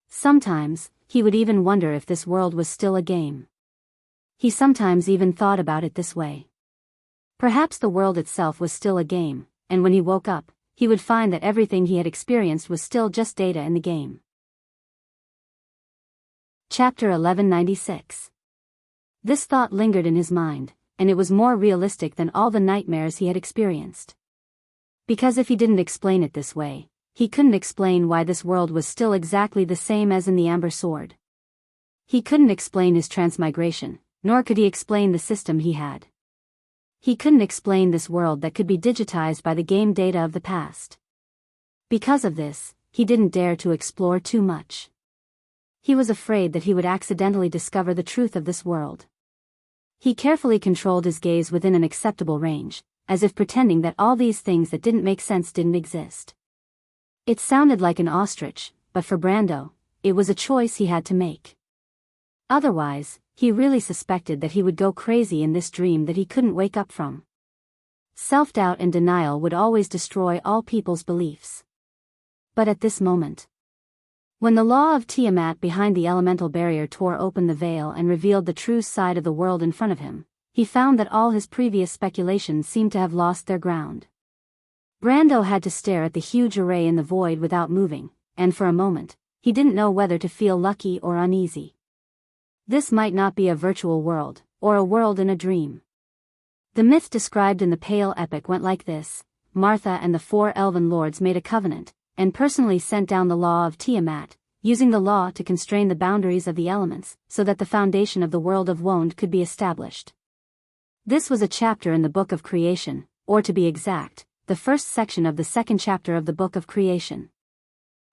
Sometimes, he would even wonder if this world was still a game. He sometimes even thought about it this way. Perhaps the world itself was still a game, and when he woke up, he would find that everything he had experienced was still just data in the game. Chapter 1196. This thought lingered in his mind, and it was more realistic than all the nightmares he had experienced. Because if he didn't explain it this way, he couldn't explain why this world was still exactly the same as in the Amber Sword. He couldn't explain his transmigration, nor could he explain the system he had. He couldn't explain this world that could be digitized by the game data of the past. Because of this, he didn't dare to explore too much. He was afraid that he would accidentally discover the truth of this world. He carefully controlled his gaze within an acceptable range, as if pretending that all these things that didn't make sense didn't exist. It sounded like an ostrich, but for Brando, it was a choice he had to make. Otherwise, he really suspected that he would go crazy in this dream that he couldn't wake up from. Self-doubt and denial would always destroy all people's beliefs. But at this moment, when the law of Tiamat behind the elemental barrier tore open the veil and revealed the true side of the world in front of him, he found that all his previous speculations seemed to have lost their ground. Brando had to stare at the huge array in the void without moving, and for a moment, he didn't know whether to feel lucky or uneasy. This might not be a virtual world, or a world in a dream. The myth described in the Pale Epic went like this: Martha and the 4 elven lords made a covenant, and personally sent down the law of Tiamat, using the law to constrain the boundaries of the elements, so that the foundation of the world of Wond could be established. This was a chapter in the Book of Creation, or to be exact, the first section of the second chapter of the Book of Creation.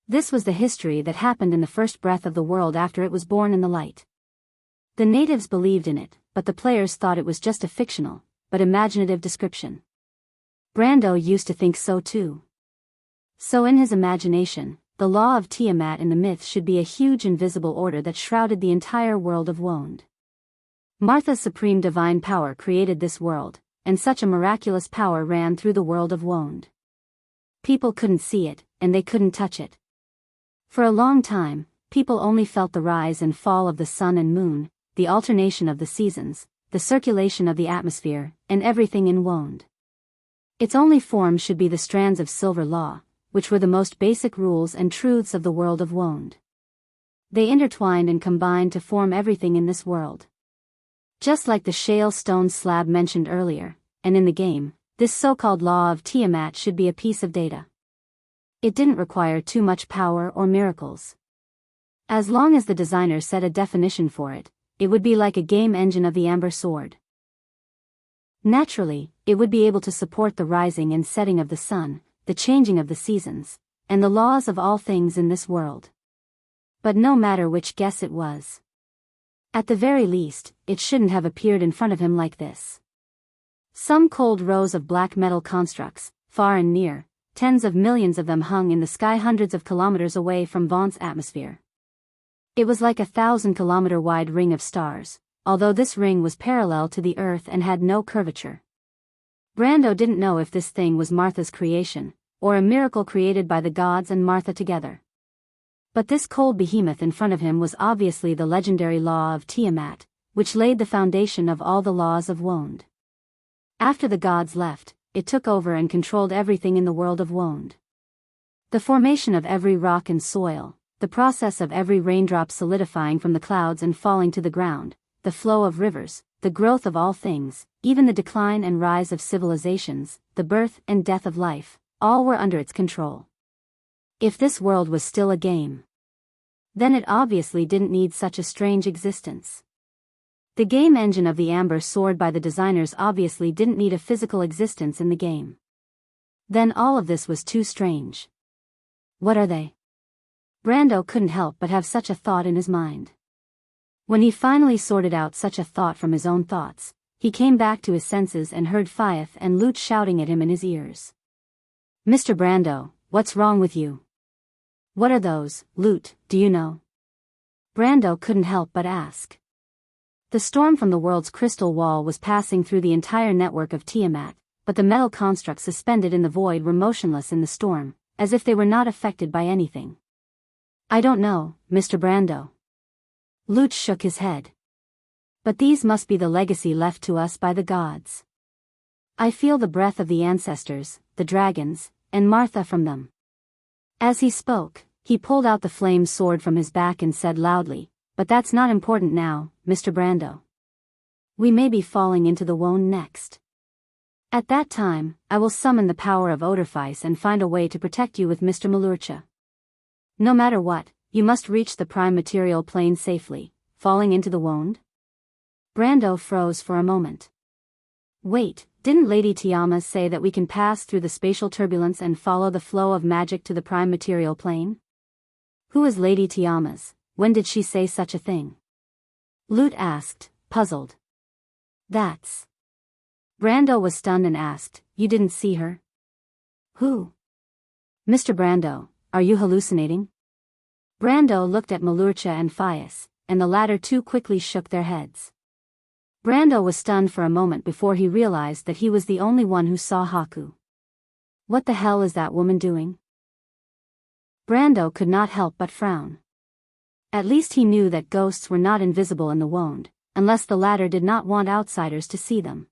This was the history that happened in the first breath of the world after it was born in the light. The natives believed in it, but the players thought it was just a fictional, but imaginative description. Brando used to think so too. So in his imagination, the law of Tiamat in the myth should be a huge invisible order that shrouded the entire world of Wonde. Martha's supreme divine power created this world, and such a miraculous power ran through the world of Wonde. People couldn't see it, and they couldn't touch it. For a long time, people only felt the rise and fall of the sun and moon, the alternation of the seasons, the circulation of the atmosphere, and everything in Wonde. Its only form should be the strands of silver law, which were the most basic rules and truths of the world of Wonde. They intertwined and combined to form everything in this world. Just like the shale stone slab mentioned earlier, and in the game, this so-called law of Tiamat should be a piece of data. It didn't require too much power or miracles. As long as the designer set a definition for it, it would be like a game engine of the Amber Sword. Naturally, it would be able to support the rising and setting of the sun, the changing of the seasons, and the laws of all things in this world. But no matter which guess it was, at the very least, it shouldn't have appeared in front of him like this. Some cold rows of black metal constructs, far and near, tens of millions of them hung in the sky hundreds of kilometers away from Wonde's atmosphere. It was like a 1,000-kilometer wide ring of stars, although this ring was parallel to the Earth and had no curvature. Brando didn't know if this thing was Martha's creation, or a miracle created by the gods and Martha together. But this cold behemoth in front of him was obviously the legendary law of Tiamat, which laid the foundation of all the laws of Wonde. After the gods left, it took over and controlled everything in the world of Wonde. The formation of every rock and soil, the process of every raindrop solidifying from the clouds and falling to the ground, the flow of rivers, the growth of all things, even the decline and rise of civilizations, the birth and death of life, all were under its control. If this world was still a game, then it obviously didn't need such a strange existence. The game engine of the Amber Sword by the designers obviously didn't need a physical existence in the game. Then all of this was too strange. What are they? Brando couldn't help but have such a thought in his mind. When he finally sorted out such a thought from his own thoughts, he came back to his senses and heard Fyeth and Lute shouting at him in his ears. "Mr. Brando, what's wrong with you?" "What are those, Lute, do you know?" Brando couldn't help but ask. The storm from the world's crystal wall was passing through the entire network of Tiamat, but the metal constructs suspended in the void were motionless in the storm, as if they were not affected by anything. "I don't know, Mr. Brando." Lute shook his head. "But these must be the legacy left to us by the gods. I feel the breath of the ancestors, the dragons, and Martha from them." As he spoke, he pulled out the flame sword from his back and said loudly, "But that's not important now, Mr. Brando. We may be falling into the Wonde next. At that time, I will summon the power of Odorfice and find a way to protect you with Mr. Malurcha. No matter what, you must reach the prime material plane safely. Falling into the Wonde?" Brando froze for a moment. "Wait, didn't Lady Tiamat say that we can pass through the spatial turbulence and follow the flow of magic to the prime material plane? Who is Lady Tiamat? When did she say such a thing?" Lute asked, puzzled. "That's..." Brando was stunned and asked, "You didn't see her?" "Who?" "Mr. Brando, are you hallucinating?" Brando looked at Malurcha and Fyeth, and the latter two quickly shook their heads. Brando was stunned for a moment before he realized that he was the only one who saw Haku. What the hell is that woman doing? Brando could not help but frown. At least he knew that ghosts were not invisible in the Wonde, unless the latter did not want outsiders to see them.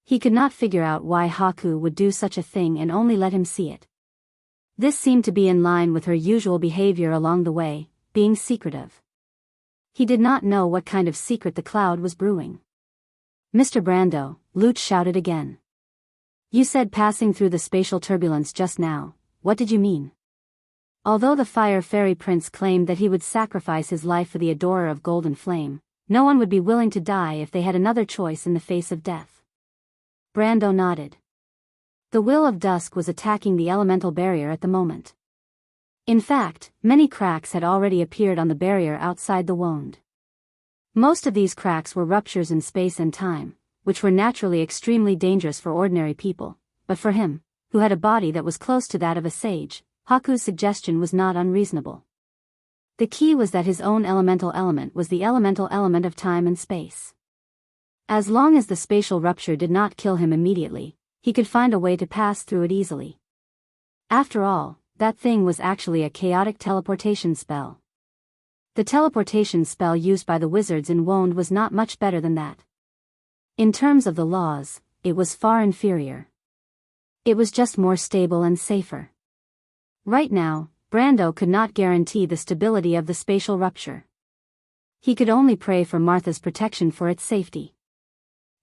He could not figure out why Haku would do such a thing and only let him see it. This seemed to be in line with her usual behavior along the way, being secretive. He did not know what kind of secret the cloud was brewing. "Mr. Brando," Lute shouted again. "You said passing through the spatial turbulence just now. What did you mean?" Although the Fire Fairy Prince claimed that he would sacrifice his life for the adorer of Golden Flame, no one would be willing to die if they had another choice in the face of death. Brando nodded. The Will of Dusk was attacking the elemental barrier at the moment. In fact, many cracks had already appeared on the barrier outside the Wonde. Most of these cracks were ruptures in space and time, which were naturally extremely dangerous for ordinary people, but for him, who had a body that was close to that of a sage, Haku's suggestion was not unreasonable. The key was that his own elemental element was the elemental element of time and space. As long as the spatial rupture did not kill him immediately, he could find a way to pass through it easily. After all, that thing was actually a chaotic teleportation spell. The teleportation spell used by the wizards in Wonde was not much better than that. In terms of the laws, it was far inferior. It was just more stable and safer. Right now, Brando could not guarantee the stability of the spatial rupture. He could only pray for Martha's protection for its safety.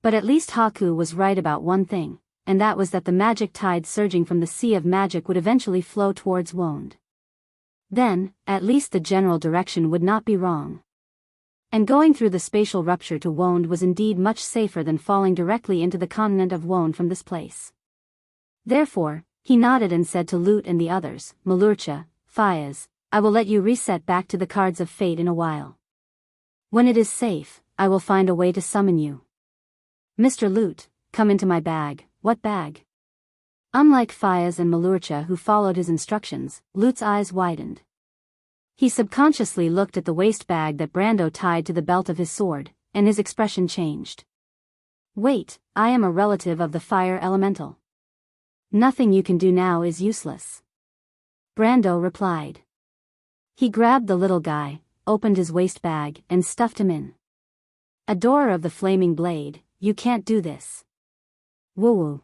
But at least Haku was right about one thing, and that was that the magic tide surging from the sea of magic would eventually flow towards Wonde. Then, at least the general direction would not be wrong. And going through the spatial rupture to Wonde was indeed much safer than falling directly into the continent of Wonde from this place. Therefore, he nodded and said to Lute and the others, Malurcha, Fayez, I will let you reset back to the cards of fate in a while. When it is safe, I will find a way to summon you. Mr. Lute, come into my bag. What bag? Unlike Fayez and Malurcha who followed his instructions, Lute's eyes widened. He subconsciously looked at the waist bag that Brando tied to the belt of his sword, and his expression changed. Wait, I am a relative of the fire elemental. Nothing you can do now is useless. Brando replied. He grabbed the little guy, opened his waist bag, and stuffed him in. Adorer of the flaming blade, you can't do this. Woo-woo.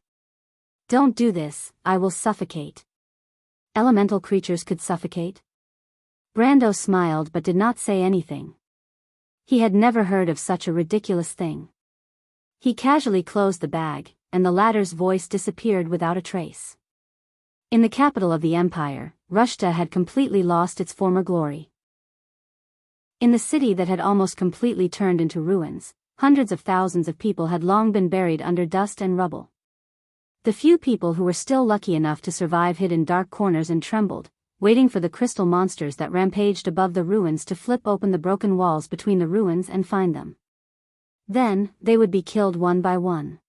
Don't do this, I will suffocate. Elemental creatures could suffocate? Brando smiled but did not say anything. He had never heard of such a ridiculous thing. He casually closed the bag, and the latter's voice disappeared without a trace. In the capital of the empire, Rushta had completely lost its former glory. In the city that had almost completely turned into ruins, hundreds of thousands of people had long been buried under dust and rubble. The few people who were still lucky enough to survive hid in dark corners and trembled, waiting for the crystal monsters that rampaged above the ruins to flip open the broken walls between the ruins and find them. Then, they would be killed one by one.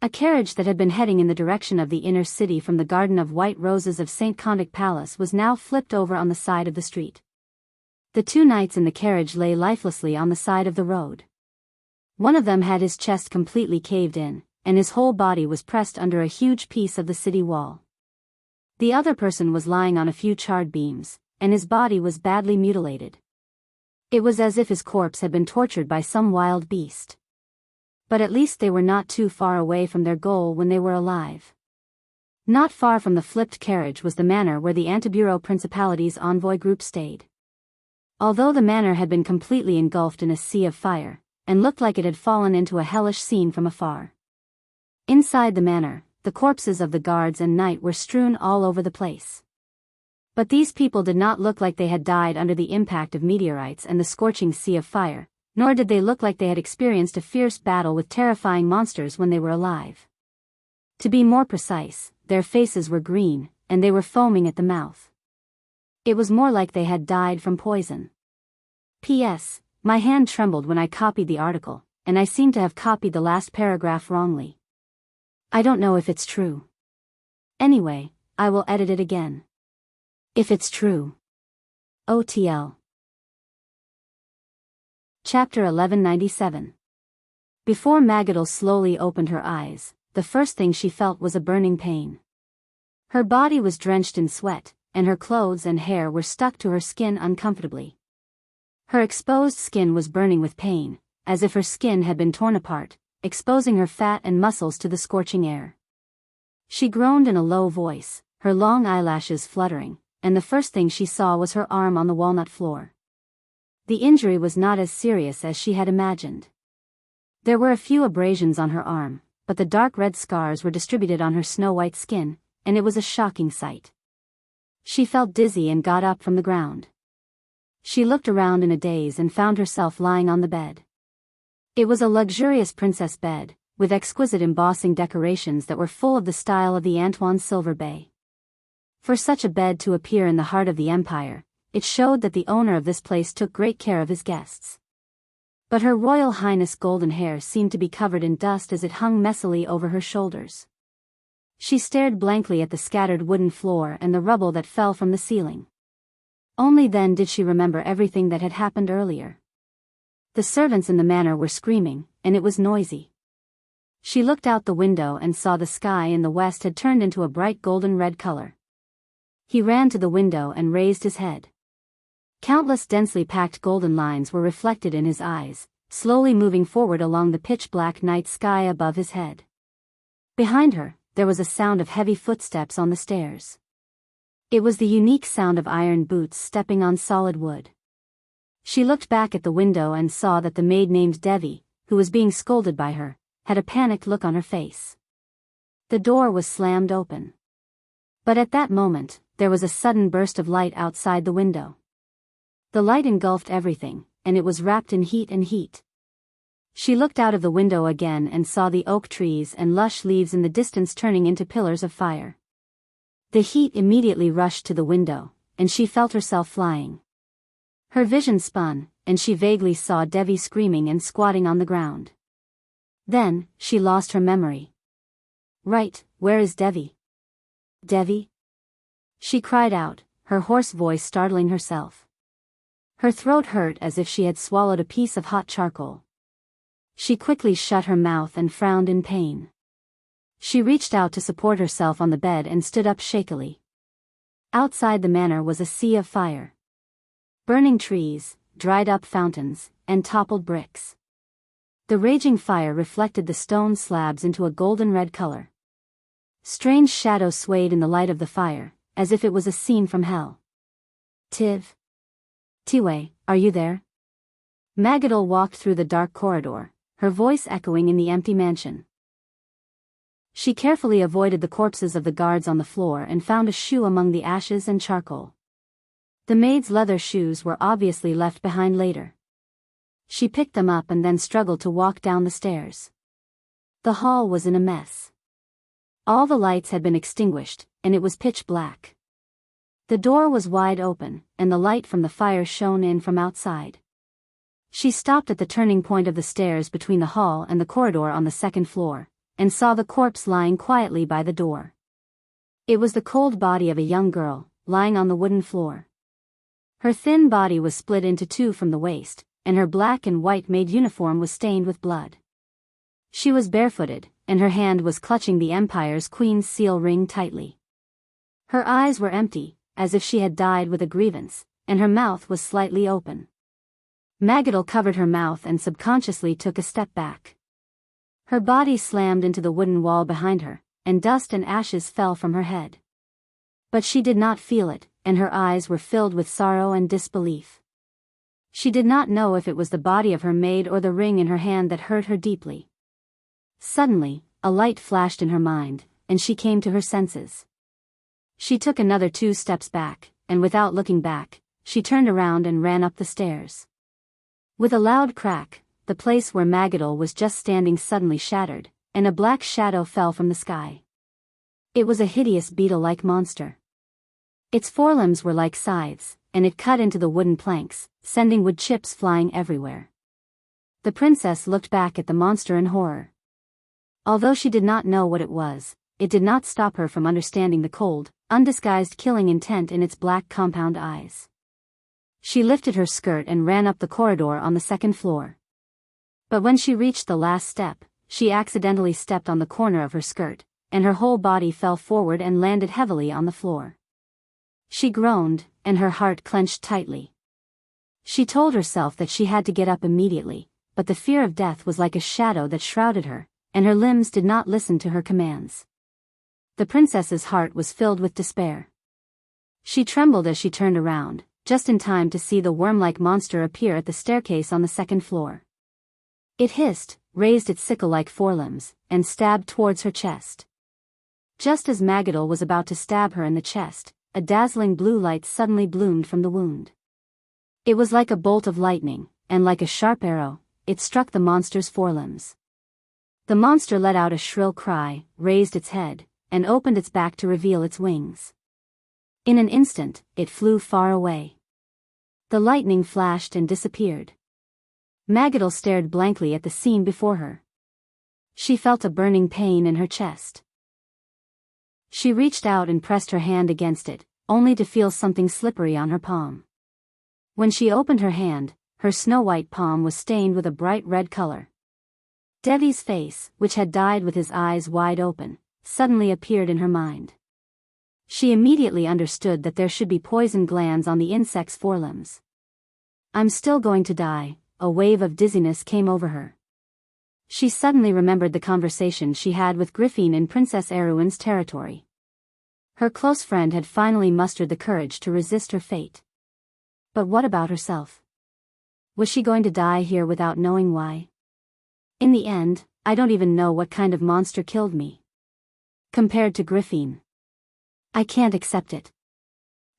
A carriage that had been heading in the direction of the inner city from the Garden of White Roses of St. Condic Palace was now flipped over on the side of the street. The two knights in the carriage lay lifelessly on the side of the road. One of them had his chest completely caved in, and his whole body was pressed under a huge piece of the city wall. The other person was lying on a few charred beams, and his body was badly mutilated. It was as if his corpse had been tortured by some wild beast. But at least they were not too far away from their goal when they were alive. Not far from the flipped carriage was the manor where the Antibureau Principality's envoy group stayed. Although the manor had been completely engulfed in a sea of fire, and looked like it had fallen into a hellish scene from afar. Inside the manor, the corpses of the guards and knight were strewn all over the place. But these people did not look like they had died under the impact of meteorites and the scorching sea of fire, nor did they look like they had experienced a fierce battle with terrifying monsters when they were alive. To be more precise, their faces were green, and they were foaming at the mouth. It was more like they had died from poison. P.S. My hand trembled when I copied the article, and I seem to have copied the last paragraph wrongly. I don't know if it's true. Anyway, I will edit it again. If it's true. OTL. Chapter 1197. Before Magadal slowly opened her eyes, the first thing she felt was a burning pain. Her body was drenched in sweat, and her clothes and hair were stuck to her skin uncomfortably. Her exposed skin was burning with pain, as if her skin had been torn apart, exposing her fat and muscles to the scorching air. She groaned in a low voice, her long eyelashes fluttering, and the first thing she saw was her arm on the walnut floor. The injury was not as serious as she had imagined. There were a few abrasions on her arm, but the dark red scars were distributed on her snow-white skin, and it was a shocking sight. She felt dizzy and got up from the ground. She looked around in a daze and found herself lying on the bed. It was a luxurious princess bed, with exquisite embossing decorations that were full of the style of the Antoine Silver Bay. For such a bed to appear in the heart of the empire, it showed that the owner of this place took great care of his guests. But her Royal Highness' golden hair seemed to be covered in dust as it hung messily over her shoulders. She stared blankly at the scattered wooden floor and the rubble that fell from the ceiling. Only then did she remember everything that had happened earlier. The servants in the manor were screaming, and it was noisy. She looked out the window and saw the sky in the west had turned into a bright golden red color. He ran to the window and raised his head. Countless densely packed golden lines were reflected in his eyes, slowly moving forward along the pitch-black night sky above his head. Behind her, there was a sound of heavy footsteps on the stairs. It was the unique sound of iron boots stepping on solid wood. She looked back at the window and saw that the maid named Devi, who was being scolded by her, had a panicked look on her face. The door was slammed open. But at that moment, there was a sudden burst of light outside the window. The light engulfed everything, and it was wrapped in heat and heat. She looked out of the window again and saw the oak trees and lush leaves in the distance turning into pillars of fire. The heat immediately rushed to the window, and she felt herself flying. Her vision spun, and she vaguely saw Devi screaming and squatting on the ground. Then, she lost her memory. Right, where is Devi? Devi? She cried out, her hoarse voice startling herself. Her throat hurt as if she had swallowed a piece of hot charcoal. She quickly shut her mouth and frowned in pain. She reached out to support herself on the bed and stood up shakily. Outside the manor was a sea of fire. Burning trees, dried-up fountains, and toppled bricks. The raging fire reflected the stone slabs into a golden red color. Strange shadows swayed in the light of the fire, as if it was a scene from hell. Tiv. Tiwei, are you there? Magadol walked through the dark corridor, her voice echoing in the empty mansion. She carefully avoided the corpses of the guards on the floor and found a shoe among the ashes and charcoal. The maid's leather shoes were obviously left behind later. She picked them up and then struggled to walk down the stairs. The hall was in a mess. All the lights had been extinguished, and it was pitch black. The door was wide open, and the light from the fire shone in from outside. She stopped at the turning point of the stairs between the hall and the corridor on the second floor, and saw the corpse lying quietly by the door. It was the cold body of a young girl, lying on the wooden floor. Her thin body was split into two from the waist, and her black and white maid uniform was stained with blood. She was barefooted, and her hand was clutching the Empire's Queen's seal ring tightly. Her eyes were empty, as if she had died with a grievance, and her mouth was slightly open. Magadol covered her mouth and subconsciously took a step back. Her body slammed into the wooden wall behind her, and dust and ashes fell from her head. But she did not feel it, and her eyes were filled with sorrow and disbelief. She did not know if it was the body of her maid or the ring in her hand that hurt her deeply. Suddenly, a light flashed in her mind, and she came to her senses. She took another 2 steps back, and without looking back, she turned around and ran up the stairs. With a loud crack, the place where Magadol was just standing suddenly shattered, and a black shadow fell from the sky. It was a hideous beetle-like monster. Its forelimbs were like scythes, and it cut into the wooden planks, sending wood chips flying everywhere. The princess looked back at the monster in horror. Although she did not know what it was, it did not stop her from understanding the cold, undisguised killing intent in its black compound eyes. She lifted her skirt and ran up the corridor on the second floor. But when she reached the last step, she accidentally stepped on the corner of her skirt, and her whole body fell forward and landed heavily on the floor. She groaned, and her heart clenched tightly. She told herself that she had to get up immediately, but the fear of death was like a shadow that shrouded her, and her limbs did not listen to her commands. The princess's heart was filled with despair. She trembled as she turned around, just in time to see the worm-like monster appear at the staircase on the second floor. It hissed, raised its sickle-like forelimbs, and stabbed towards her chest. Just as Magadol was about to stab her in the chest, a dazzling blue light suddenly bloomed from the wound. It was like a bolt of lightning, and like a sharp arrow, it struck the monster's forelimbs. The monster let out a shrill cry, raised its head, and opened its back to reveal its wings. In an instant, it flew far away. The lightning flashed and disappeared. Magadal stared blankly at the scene before her. She felt a burning pain in her chest. She reached out and pressed her hand against it, only to feel something slippery on her palm. When she opened her hand, her snow-white palm was stained with a bright red color. Devi's face, which had died with his eyes wide open, suddenly appeared in her mind. She immediately understood that there should be poison glands on the insect's forelimbs. "I'm still going to die," a wave of dizziness came over her. She suddenly remembered the conversation she had with Griffin in Princess Erwin's territory. Her close friend had finally mustered the courage to resist her fate. But what about herself? Was she going to die here without knowing why? "In the end, I don't even know what kind of monster killed me. Compared to Griffin, I can't accept it."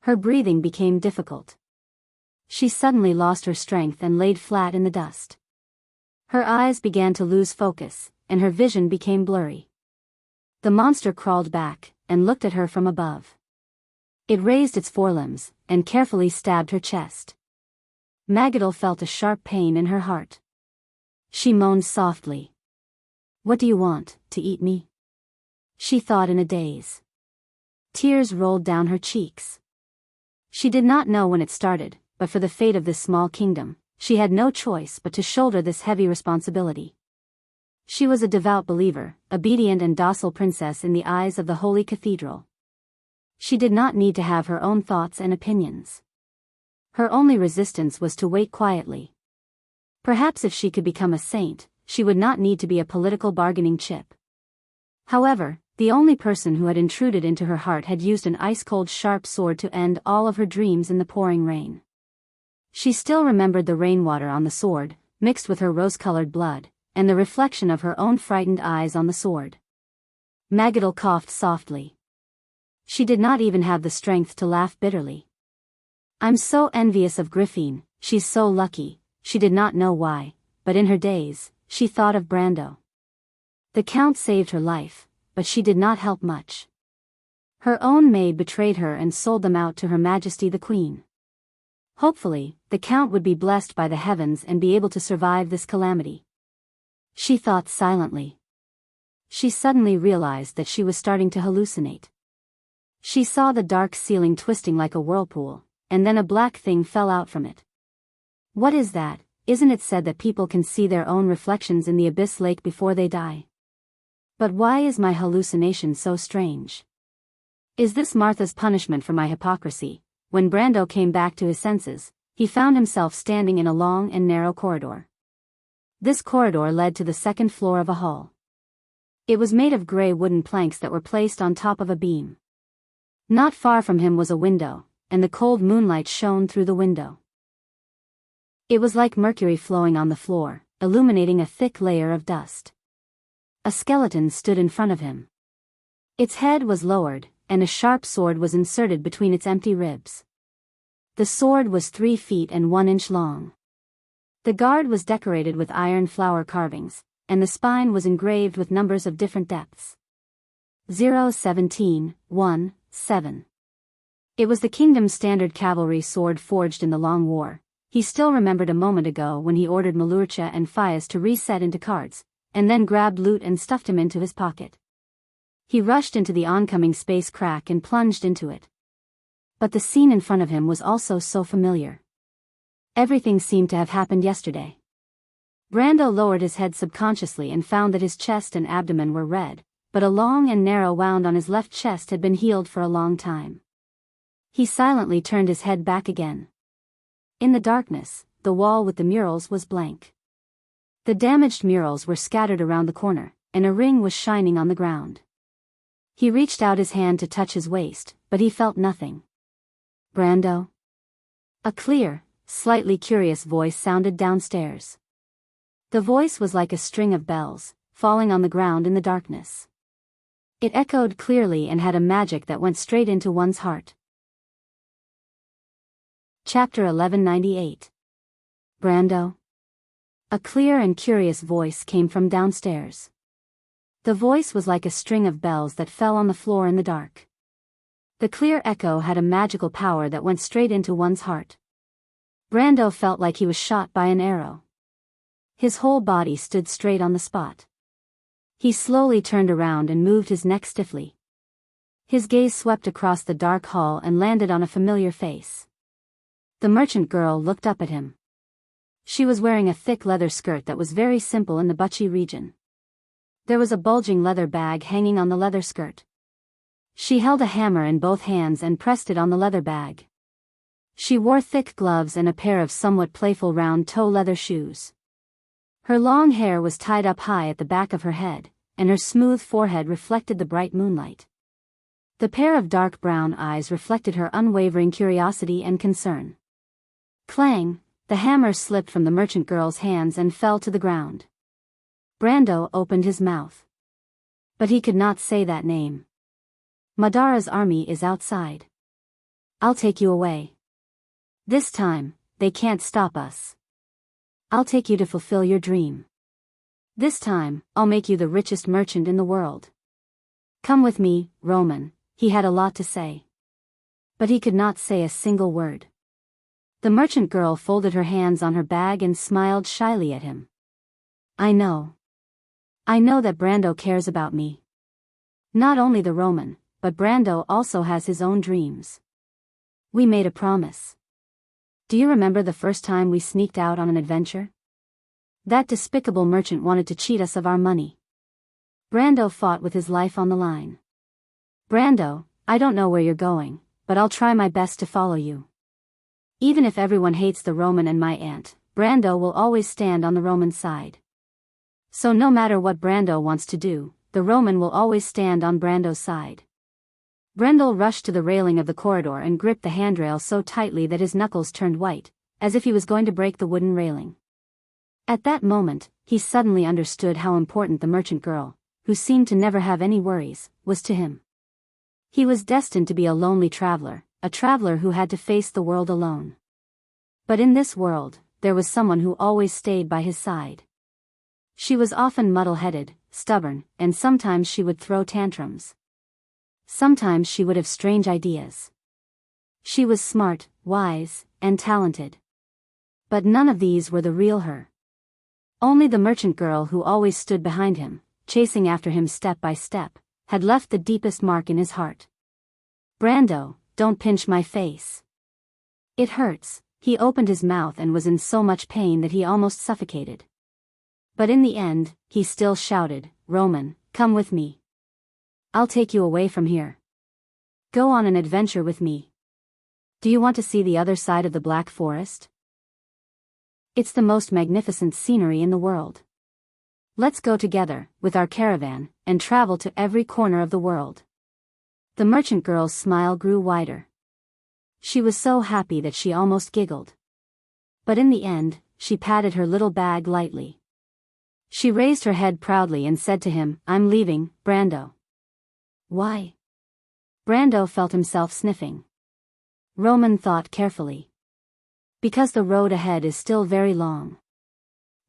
Her breathing became difficult. She suddenly lost her strength and laid flat in the dust. Her eyes began to lose focus, and her vision became blurry. The monster crawled back and looked at her from above. It raised its forelimbs and carefully stabbed her chest. Magadal felt a sharp pain in her heart. She moaned softly. "What do you want, to eat me?" she thought in a daze. Tears rolled down her cheeks. She did not know when it started, but for the fate of this small kingdom, she had no choice but to shoulder this heavy responsibility. She was a devout believer, obedient and docile princess in the eyes of the holy cathedral. She did not need to have her own thoughts and opinions. Her only resistance was to wait quietly. Perhaps if she could become a saint, she would not need to be a political bargaining chip. However, the only person who had intruded into her heart had used an ice-cold sharp sword to end all of her dreams in the pouring rain. She still remembered the rainwater on the sword, mixed with her rose-colored blood, and the reflection of her own frightened eyes on the sword. Magadal coughed softly. She did not even have the strength to laugh bitterly. "I'm so envious of Griffin, she's so lucky," she did not know why, but in her daze, she thought of Brando. The Count saved her life, but she did not help much. Her own maid betrayed her and sold them out to Her Majesty the Queen. Hopefully, the Count would be blessed by the heavens and be able to survive this calamity. She thought silently. She suddenly realized that she was starting to hallucinate. She saw the dark ceiling twisting like a whirlpool, and then a black thing fell out from it. "What is that? Isn't it said that people can see their own reflections in the abyss lake before they die? But why is my hallucination so strange? Is this Martha's punishment for my hypocrisy?" When Brando came back to his senses, he found himself standing in a long and narrow corridor. This corridor led to the second floor of a hall. It was made of gray wooden planks that were placed on top of a beam. Not far from him was a window, and the cold moonlight shone through the window. It was like mercury flowing on the floor, illuminating a thick layer of dust. A skeleton stood in front of him. Its head was lowered, and a sharp sword was inserted between its empty ribs. The sword was 3 feet and 1 inch long. The guard was decorated with iron flower carvings, and the spine was engraved with numbers of different depths. 017, 1, 7. It was the kingdom's standard cavalry sword forged in the Long War. He still remembered a moment ago when he ordered Malurcha and Fias to reset into cards, and then grabbed loot and stuffed him into his pocket. He rushed into the oncoming space crack and plunged into it. But the scene in front of him was also so familiar. Everything seemed to have happened yesterday. Brando lowered his head subconsciously and found that his chest and abdomen were red, but a long and narrow wound on his left chest had been healed for a long time. He silently turned his head back again. In the darkness, the wall with the murals was blank. The damaged murals were scattered around the corner, and a ring was shining on the ground. He reached out his hand to touch his waist, but he felt nothing. "Brando?" A clear, slightly curious voice sounded downstairs. The voice was like a string of bells, falling on the ground in the darkness. It echoed clearly and had a magic that went straight into one's heart. Chapter 1198. Brando? A clear and curious voice came from downstairs. The voice was like a string of bells that fell on the floor in the dark. The clear echo had a magical power that went straight into one's heart. Brando felt like he was shot by an arrow. His whole body stood straight on the spot. He slowly turned around and moved his neck stiffly. His gaze swept across the dark hall and landed on a familiar face. The merchant girl looked up at him. She was wearing a thick leather skirt that was very simple in the Wuxia region. There was a bulging leather bag hanging on the leather skirt. She held a hammer in both hands and pressed it on the leather bag. She wore thick gloves and a pair of somewhat playful round-toe leather shoes. Her long hair was tied up high at the back of her head, and her smooth forehead reflected the bright moonlight. The pair of dark brown eyes reflected her unwavering curiosity and concern. Clang! The hammer slipped from the merchant girl's hands and fell to the ground. Brando opened his mouth. But he could not say that name. Madara's army is outside. I'll take you away. This time, they can't stop us. I'll take you to fulfill your dream. This time, I'll make you the richest merchant in the world. Come with me, Roman. He had a lot to say. But he could not say a single word. The merchant girl folded her hands on her bag and smiled shyly at him. I know. I know that Brando cares about me. Not only the Roman, but Brando also has his own dreams. We made a promise. Do you remember the first time we sneaked out on an adventure? That despicable merchant wanted to cheat us of our money. Brando fought with his life on the line. Brando, I don't know where you're going, but I'll try my best to follow you. Even if everyone hates the Roman and my aunt, Brando will always stand on the Roman side. So no matter what Brando wants to do, the Roman will always stand on Brando's side. Brendel rushed to the railing of the corridor and gripped the handrail so tightly that his knuckles turned white, as if he was going to break the wooden railing. At that moment, he suddenly understood how important the merchant girl, who seemed to never have any worries, was to him. He was destined to be a lonely traveler, a traveler who had to face the world alone. But in this world, there was someone who always stayed by his side. She was often muddle-headed, stubborn, and sometimes she would throw tantrums. Sometimes she would have strange ideas. She was smart, wise, and talented. But none of these were the real her. Only the merchant girl who always stood behind him, chasing after him step by step, had left the deepest mark in his heart. Brando, don't pinch my face. It hurts. He opened his mouth and was in so much pain that he almost suffocated. But in the end, he still shouted, Roman, come with me. I'll take you away from here. Go on an adventure with me. Do you want to see the other side of the Black Forest? It's the most magnificent scenery in the world. Let's go together, with our caravan, and travel to every corner of the world. The merchant girl's smile grew wider. She was so happy that she almost giggled. But in the end, she patted her little bag lightly. She raised her head proudly and said to him, I'm leaving, Brando. Why? Brando felt himself sniffing. Roman thought carefully. Because the road ahead is still very long.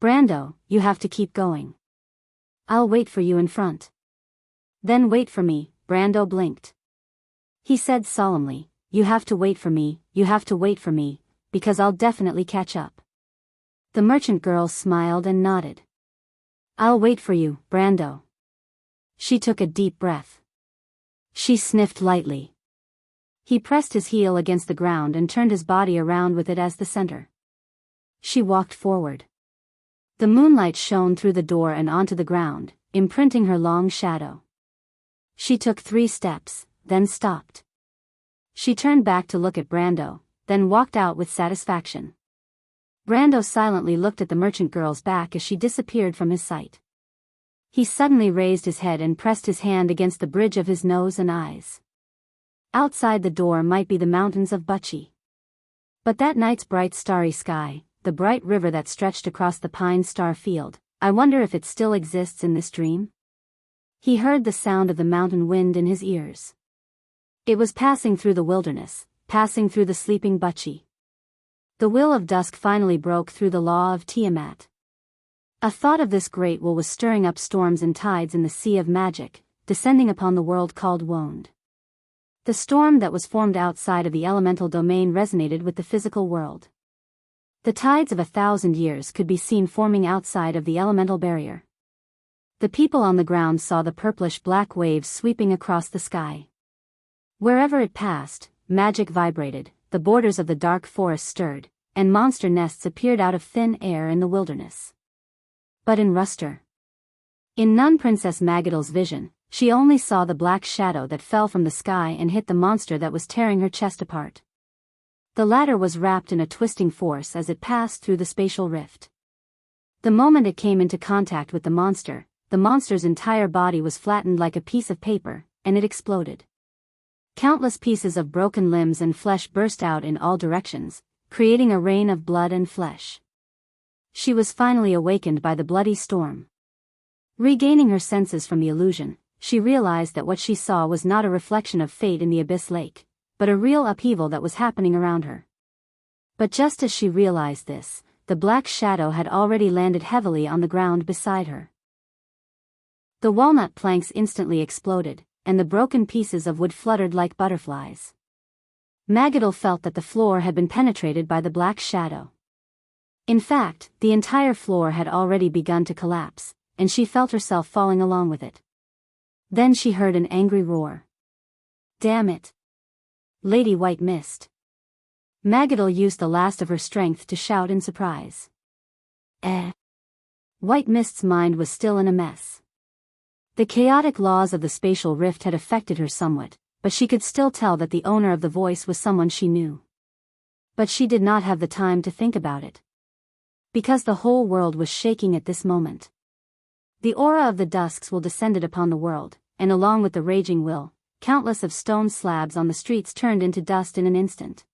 Brando, you have to keep going. I'll wait for you in front. Then wait for me, Brando blinked. He said solemnly, you have to wait for me, you have to wait for me, because I'll definitely catch up. The merchant girl smiled and nodded. I'll wait for you, Brando. She took a deep breath. She sniffed lightly. He pressed his heel against the ground and turned his body around with it as the center. She walked forward. The moonlight shone through the door and onto the ground, imprinting her long shadow. She took 3 steps, then stopped. She turned back to look at Brando, then walked out with satisfaction. Brando silently looked at the merchant girl's back as she disappeared from his sight. He suddenly raised his head and pressed his hand against the bridge of his nose and eyes. Outside the door might be the mountains of Wuxia. But that night's bright starry sky, the bright river that stretched across the pine star field, I wonder if it still exists in this dream? He heard the sound of the mountain wind in his ears. It was passing through the wilderness, passing through the sleeping Wuxia. The will of dusk finally broke through the law of Tiamat. A thought of this great will was stirring up storms and tides in the sea of magic, descending upon the world called Wond. The storm that was formed outside of the elemental domain resonated with the physical world. The tides of 1,000 years could be seen forming outside of the elemental barrier. The people on the ground saw the purplish-black waves sweeping across the sky. Wherever it passed, magic vibrated, the borders of the dark forest stirred, and monster nests appeared out of thin air in the wilderness. But in Nun Princess Magadal's vision, she only saw the black shadow that fell from the sky and hit the monster that was tearing her chest apart. The latter was wrapped in a twisting force as it passed through the spatial rift. The moment it came into contact with the monster's entire body was flattened like a piece of paper, and it exploded. Countless pieces of broken limbs and flesh burst out in all directions, creating a rain of blood and flesh. She was finally awakened by the bloody storm. Regaining her senses from the illusion, she realized that what she saw was not a reflection of fate in the abyss lake, but a real upheaval that was happening around her. But just as she realized this, the black shadow had already landed heavily on the ground beside her. The walnut planks instantly exploded, and the broken pieces of wood fluttered like butterflies. Magadal felt that the floor had been penetrated by the black shadow. In fact, the entire floor had already begun to collapse, and she felt herself falling along with it. Then she heard an angry roar. "Damn it! Lady White Mist!" Magadal used the last of her strength to shout in surprise. White Mist's mind was still in a mess. The chaotic laws of the spatial rift had affected her somewhat, but she could still tell that the owner of the voice was someone she knew. But she did not have the time to think about it. Because the whole world was shaking at this moment. The aura of the dusks will descended upon the world, and along with the raging will, countless of stone slabs on the streets turned into dust in an instant.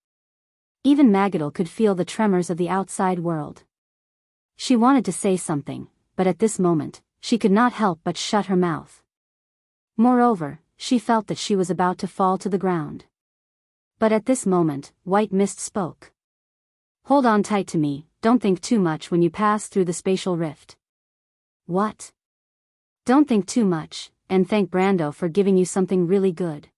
Even Magadal could feel the tremors of the outside world. She wanted to say something, but at this moment, she could not help but shut her mouth. Moreover, she felt that she was about to fall to the ground. But at this moment, White Mist spoke. "Hold on tight to me, don't think too much when you pass through the spatial rift." "What?" "Don't think too much, and thank Brando for giving you something really good."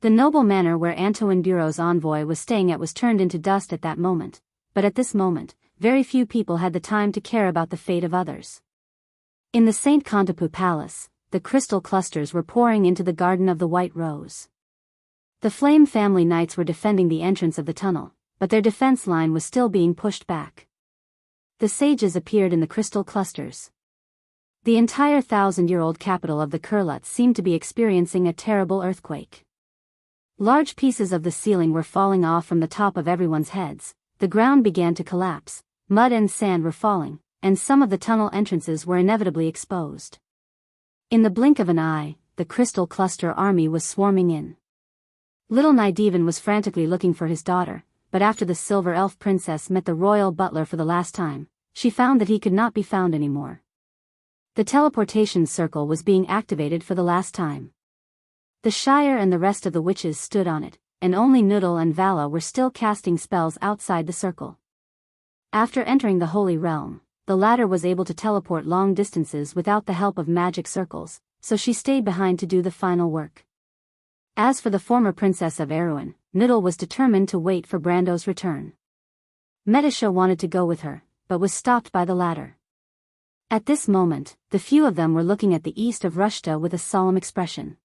The noble manor where Antoine Bureau's envoy was staying at was turned into dust at that moment, but at this moment, very few people had the time to care about the fate of others. In the Saint Contapu Palace, the crystal clusters were pouring into the Garden of the White Rose. The Flame family knights were defending the entrance of the tunnel, but their defense line was still being pushed back. The sages appeared in the crystal clusters. The entire 1,000-year-old capital of the Kurlutz seemed to be experiencing a terrible earthquake. Large pieces of the ceiling were falling off from the top of everyone's heads, the ground began to collapse, mud and sand were falling, and some of the tunnel entrances were inevitably exposed. In the blink of an eye, the crystal cluster army was swarming in. Little Nydivan was frantically looking for his daughter, but after the silver elf princess met the royal butler for the last time, she found that he could not be found anymore. The teleportation circle was being activated for the last time. The Shire and the rest of the witches stood on it, and only Noodle and Vala were still casting spells outside the circle. After entering the Holy Realm, the latter was able to teleport long distances without the help of magic circles, so she stayed behind to do the final work. As for the former princess of Erewhon, Noodle was determined to wait for Brando's return. Medisha wanted to go with her, but was stopped by the latter. At this moment, the few of them were looking at the east of Rushta with a solemn expression.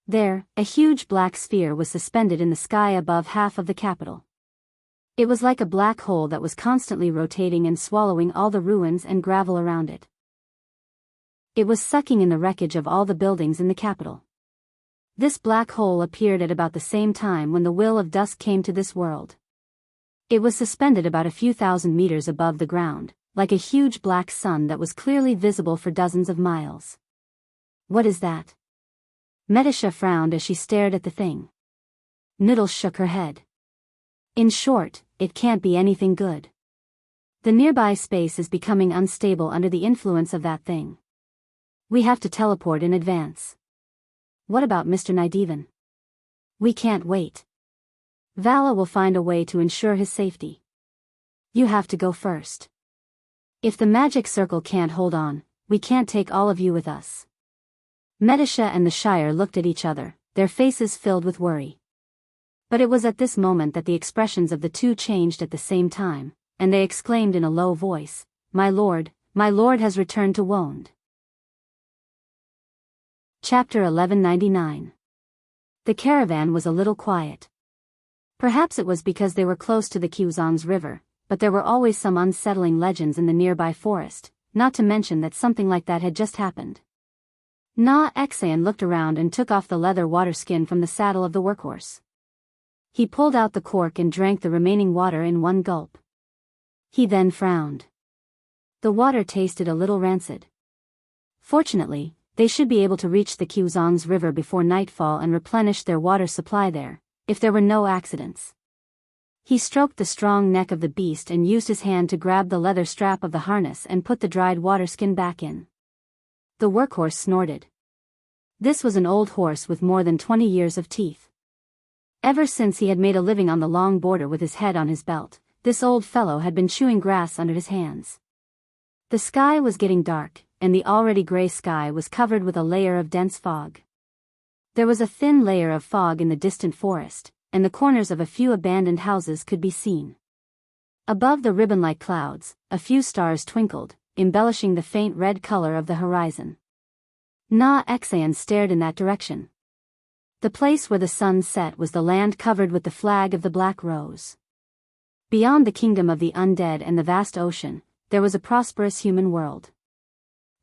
There, a huge black sphere was suspended in the sky above half of the capital. It was like a black hole that was constantly rotating and swallowing all the ruins and gravel around it. It was sucking in the wreckage of all the buildings in the capital. This black hole appeared at about the same time when the Will of Dusk came to this world. It was suspended about a few thousand meters above the ground, like a huge black sun that was clearly visible for dozens of miles. "What is that?" Medisha frowned as she stared at the thing. Noodle shook her head. "In short, it can't be anything good. The nearby space is becoming unstable under the influence of that thing. We have to teleport in advance." "What about Mr. Nydivan?" "We can't wait. Vala will find a way to ensure his safety. You have to go first. If the magic circle can't hold on, we can't take all of you with us." Medisha and the Shire looked at each other, their faces filled with worry. But it was at this moment that the expressions of the two changed at the same time, and they exclaimed in a low voice, my lord has returned to Wonde." Chapter 1199. The caravan was a little quiet. Perhaps it was because they were close to the Quzong's river, but there were always some unsettling legends in the nearby forest, not to mention that something like that had just happened. Na Xian looked around and took off the leather water skin from the saddle of the workhorse. He pulled out the cork and drank the remaining water in one gulp. He then frowned. The water tasted a little rancid. Fortunately, they should be able to reach the Quzong's river before nightfall and replenish their water supply there, if there were no accidents. He stroked the strong neck of the beast and used his hand to grab the leather strap of the harness and put the dried water skin back in. The workhorse snorted. This was an old horse with more than 20 years of teeth. Ever since he had made a living on the long border with his head on his belt, this old fellow had been chewing grass under his hands. The sky was getting dark, and the already gray sky was covered with a layer of dense fog. There was a thin layer of fog in the distant forest, and the corners of a few abandoned houses could be seen. Above the ribbon-like clouds, a few stars twinkled, embellishing the faint red color of the horizon. Na Xian stared in that direction. The place where the sun set was the land covered with the flag of the Black Rose. Beyond the kingdom of the undead and the vast ocean, there was a prosperous human world.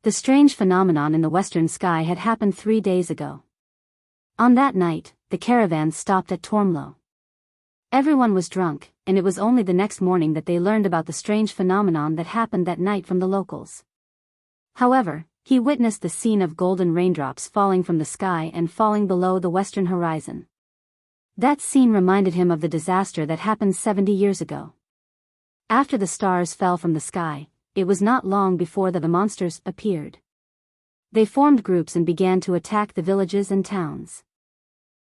The strange phenomenon in the western sky had happened 3 days ago. On that night, the caravan stopped at Tormlo. Everyone was drunk, and it was only the next morning that they learned about the strange phenomenon that happened that night from the locals. However, he witnessed the scene of golden raindrops falling from the sky and falling below the western horizon. That scene reminded him of the disaster that happened 70 years ago. After the stars fell from the sky, it was not long before the monsters appeared. They formed groups and began to attack the villages and towns.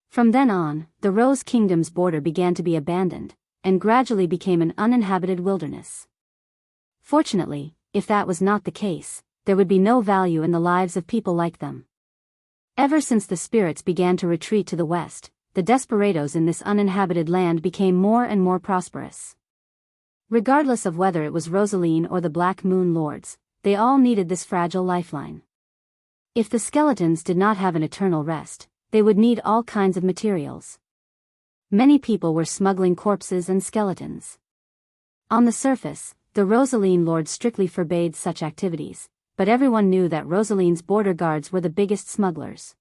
From then on, the Rose Kingdom's border began to be abandoned, and gradually became an uninhabited wilderness. Fortunately, if that was not the case, there would be no value in the lives of people like them. Ever since the spirits began to retreat to the west, the desperados in this uninhabited land became more and more prosperous. Regardless of whether it was Rosaline or the Black Moon Lords, they all needed this fragile lifeline. If the skeletons did not have an eternal rest, they would need all kinds of materials. Many people were smuggling corpses and skeletons. On the surface, the Rosaline Lords strictly forbade such activities, but everyone knew that Rosaline's border guards were the biggest smugglers.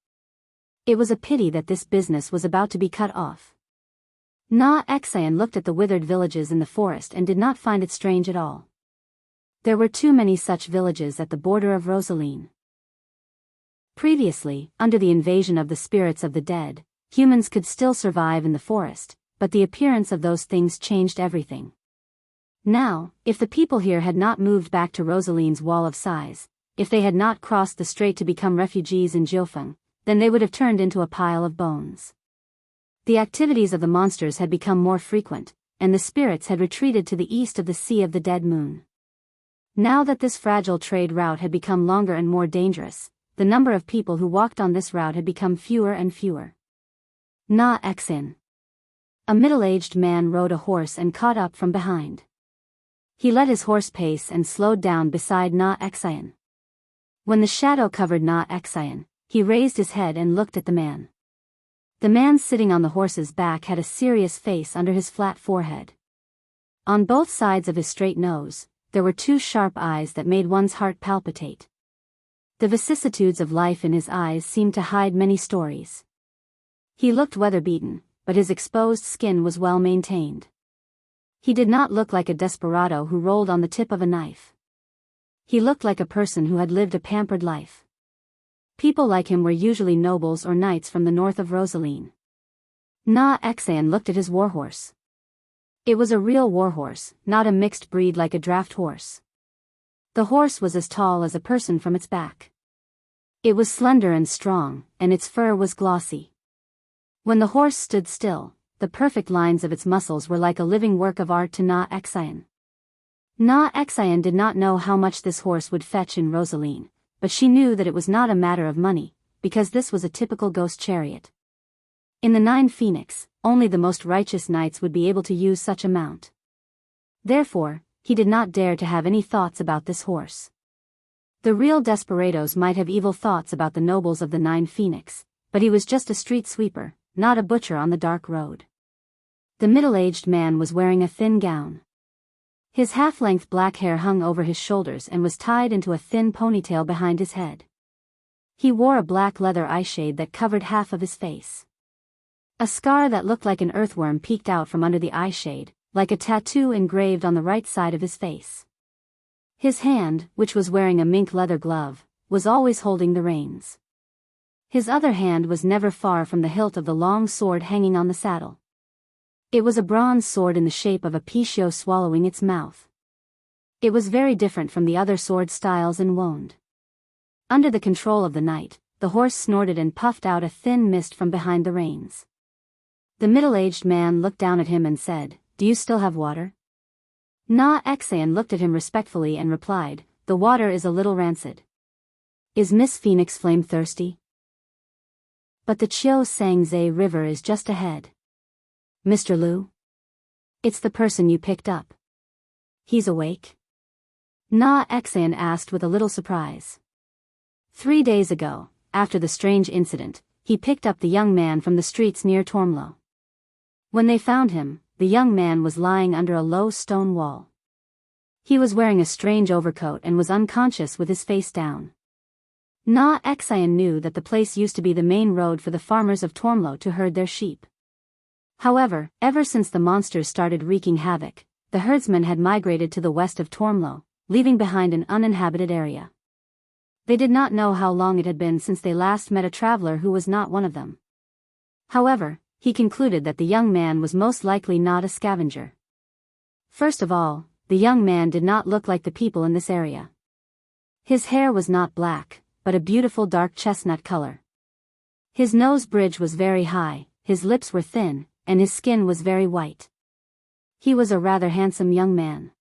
It was a pity that this business was about to be cut off. Na Xian looked at the withered villages in the forest and did not find it strange at all. There were too many such villages at the border of Rosaline. Previously, under the invasion of the spirits of the dead, humans could still survive in the forest, but the appearance of those things changed everything. Now, if the people here had not moved back to Rosaline's Wall of Sighs, if they had not crossed the strait to become refugees in Jiufeng, then they would have turned into a pile of bones. The activities of the monsters had become more frequent, and the spirits had retreated to the east of the Sea of the Dead Moon. Now that this fragile trade route had become longer and more dangerous, the number of people who walked on this route had become fewer and fewer. Na Xian. A middle-aged man rode a horse and caught up from behind. He let his horse pace and slowed down beside Na Xian. When the shadow covered Na Xian, he raised his head and looked at the man. The man sitting on the horse's back had a serious face under his flat forehead. On both sides of his straight nose, there were 2 sharp eyes that made one's heart palpitate. The vicissitudes of life in his eyes seemed to hide many stories. He looked weather-beaten, but his exposed skin was well maintained. He did not look like a desperado who rolled on the tip of a knife. He looked like a person who had lived a pampered life. People like him were usually nobles or knights from the north of Rosaline. Na Xian looked at his warhorse. It was a real warhorse, not a mixed breed like a draft horse. The horse was as tall as a person from its back. It was slender and strong, and its fur was glossy. When the horse stood still, the perfect lines of its muscles were like a living work of art to Na Xian. Na Xian did not know how much this horse would fetch in Rosaline, but she knew that it was not a matter of money, because this was a typical ghost chariot. In the 9 Phoenix, only the most righteous knights would be able to use such a mount. Therefore, he did not dare to have any thoughts about this horse. The real desperados might have evil thoughts about the nobles of the Nine Phoenix, but he was just a street sweeper, not a butcher on the dark road. The middle-aged man was wearing a thin gown. His half-length black hair hung over his shoulders and was tied into a thin ponytail behind his head. He wore a black leather eyeshade that covered half of his face. A scar that looked like an earthworm peeked out from under the eyeshade, like a tattoo engraved on the right side of his face. His hand, which was wearing a mink leather glove, was always holding the reins. His other hand was never far from the hilt of the long sword hanging on the saddle. It was a bronze sword in the shape of a pishio swallowing its mouth. It was very different from the other sword styles in Wonde. Under the control of the knight, the horse snorted and puffed out a thin mist from behind the reins. The middle-aged man looked down at him and said, "Do you still have water?" Na Exayan looked at him respectfully and replied, "The water is a little rancid." "Is Miss Phoenix Flame thirsty?" "But the Chiu Sang Zhe River is just ahead." "Mr. Liu?" "It's the person you picked up. He's awake?" Na Exayan asked with a little surprise. 3 days ago, after the strange incident, he picked up the young man from the streets near Tormlo. When they found him, the young man was lying under a low stone wall. He was wearing a strange overcoat and was unconscious with his face down. Na Exayan knew that the place used to be the main road for the farmers of Tormlo to herd their sheep. However, ever since the monsters started wreaking havoc, the herdsmen had migrated to the west of Tormlo, leaving behind an uninhabited area. They did not know how long it had been since they last met a traveler who was not one of them. However, he concluded that the young man was most likely not a scavenger. First of all, the young man did not look like the people in this area. His hair was not black, but a beautiful dark chestnut color. His nose bridge was very high, his lips were thin, and his skin was very white. He was a rather handsome young man.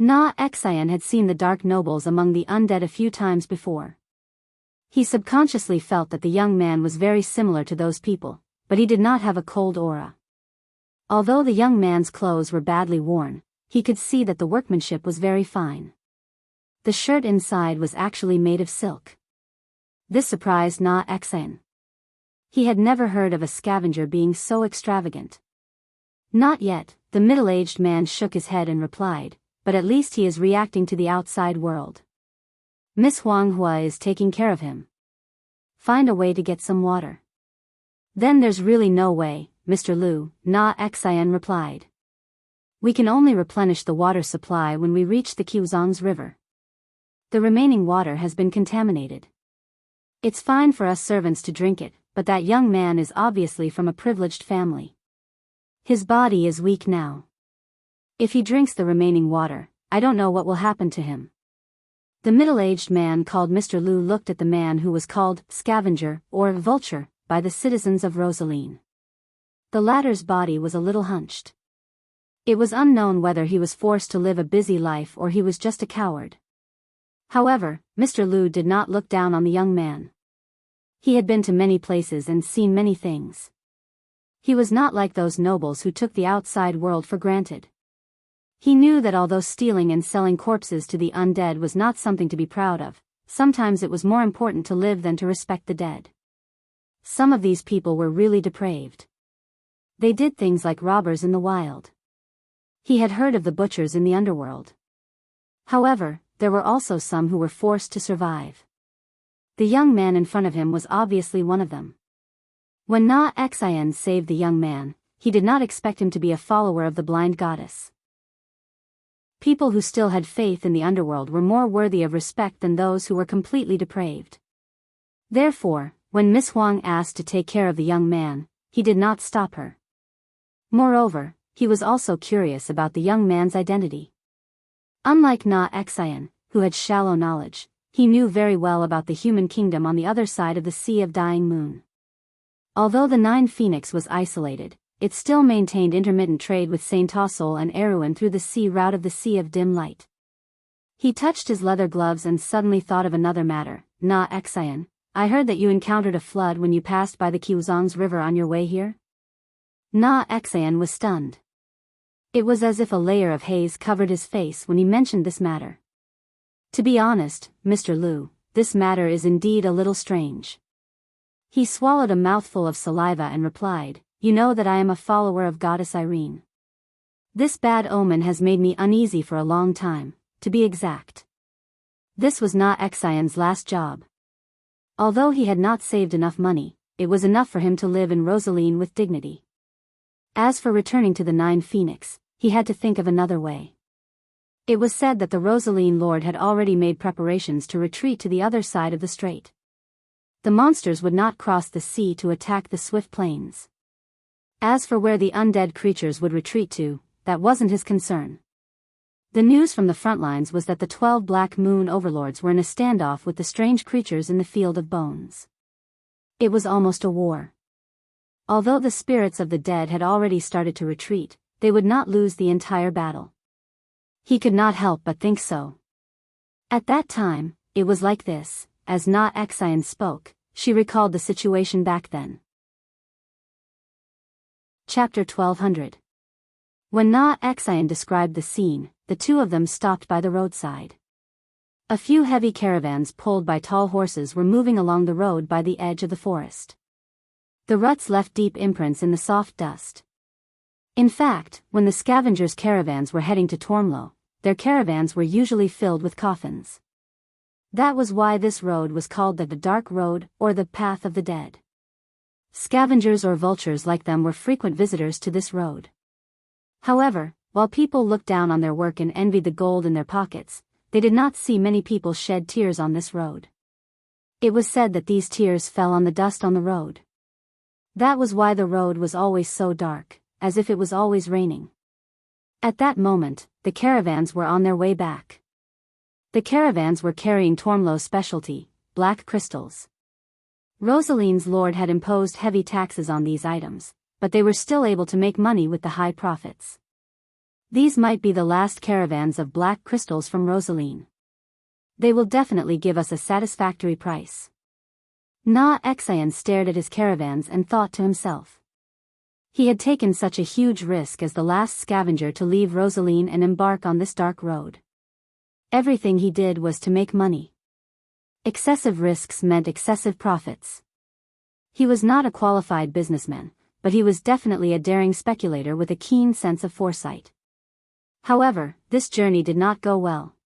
Na Exayan had seen the dark nobles among the undead a few times before. He subconsciously felt that the young man was very similar to those people, but he did not have a cold aura. Although the young man's clothes were badly worn, he could see that the workmanship was very fine. The shirt inside was actually made of silk. This surprised Na Exayan. He had never heard of a scavenger being so extravagant. "Not yet," the middle-aged man shook his head and replied, "but at least he is reacting to the outside world. Miss Huanghua is taking care of him. Find a way to get some water." "Then there's really no way, Mr. Liu," Na Exayan replied. "We can only replenish the water supply when we reach the Qiuzhang's river. The remaining water has been contaminated. It's fine for us servants to drink it, but that young man is obviously from a privileged family. His body is weak now. If he drinks the remaining water, I don't know what will happen to him." The middle-aged man called Mr. Liu looked at the man who was called scavenger or vulture by the citizens of Rosaline. The latter's body was a little hunched. It was unknown whether he was forced to live a busy life or he was just a coward. However, Mr. Liu did not look down on the young man. He had been to many places and seen many things. He was not like those nobles who took the outside world for granted. He knew that although stealing and selling corpses to the undead was not something to be proud of, sometimes it was more important to live than to respect the dead. Some of these people were really depraved. They did things like robbers in the wild. He had heard of the butchers in the underworld. However, there were also some who were forced to survive. The young man in front of him was obviously one of them. When Na Exayan saved the young man, he did not expect him to be a follower of the blind goddess. People who still had faith in the underworld were more worthy of respect than those who were completely depraved. Therefore, when Miss Huang asked to take care of the young man, he did not stop her. Moreover, he was also curious about the young man's identity. Unlike Na Exayan, who had shallow knowledge, he knew very well about the human kingdom on the other side of the Sea of Dying Moon. Although the Nine Phoenix was isolated, it still maintained intermittent trade with Saint Tossol and Erewhon through the sea route of the Sea of Dim Light. He touched his leather gloves and suddenly thought of another matter. "Na Exayan, I heard that you encountered a flood when you passed by the Qiuzhang's river on your way here?" Na Exayan was stunned. It was as if a layer of haze covered his face when he mentioned this matter. To be honest, Mr. Liu, this matter is indeed a little strange. He swallowed a mouthful of saliva and replied, you know that I am a follower of Goddess Irene. This bad omen has made me uneasy for a long time, to be exact. This was Na Xian's last job. Although he had not saved enough money, it was enough for him to live in Rosaline with dignity. As for returning to the Nine Phoenix, he had to think of another way. It was said that the Rosaline Lord had already made preparations to retreat to the other side of the strait. The monsters would not cross the sea to attack the swift plains. As for where the undead creatures would retreat to, that wasn't his concern. The news from the front lines was that the 12 Black Moon overlords were in a standoff with the strange creatures in the Field of Bones. It was almost a war. Although the spirits of the dead had already started to retreat, they would not lose the entire battle. He could not help but think so. At that time, it was like this. As Na Xian spoke, she recalled the situation back then. Chapter 1200. When Na Xian described the scene, the two of them stopped by the roadside. A few heavy caravans pulled by tall horses were moving along the road by the edge of the forest. The ruts left deep imprints in the soft dust. In fact, when the scavengers' caravans were heading to Tormlo, their caravans were usually filled with coffins. That was why this road was called the Dark Road or the Path of the Dead. Scavengers or vultures like them were frequent visitors to this road. However, while people looked down on their work and envied the gold in their pockets, they did not see many people shed tears on this road. It was said that these tears fell on the dust on the road. That was why the road was always so dark, as if it was always raining. At that moment, the caravans were on their way back. The caravans were carrying Tormlo's specialty, black crystals. Rosaline's lord had imposed heavy taxes on these items, but they were still able to make money with the high profits. These might be the last caravans of black crystals from Rosaline. They will definitely give us a satisfactory price. Na Xian stared at his caravans and thought to himself. He had taken such a huge risk as the last scavenger to leave Rosaline and embark on this dark road. Everything he did was to make money. Excessive risks meant excessive profits. He was not a qualified businessman, but he was definitely a daring speculator with a keen sense of foresight. However, this journey did not go well.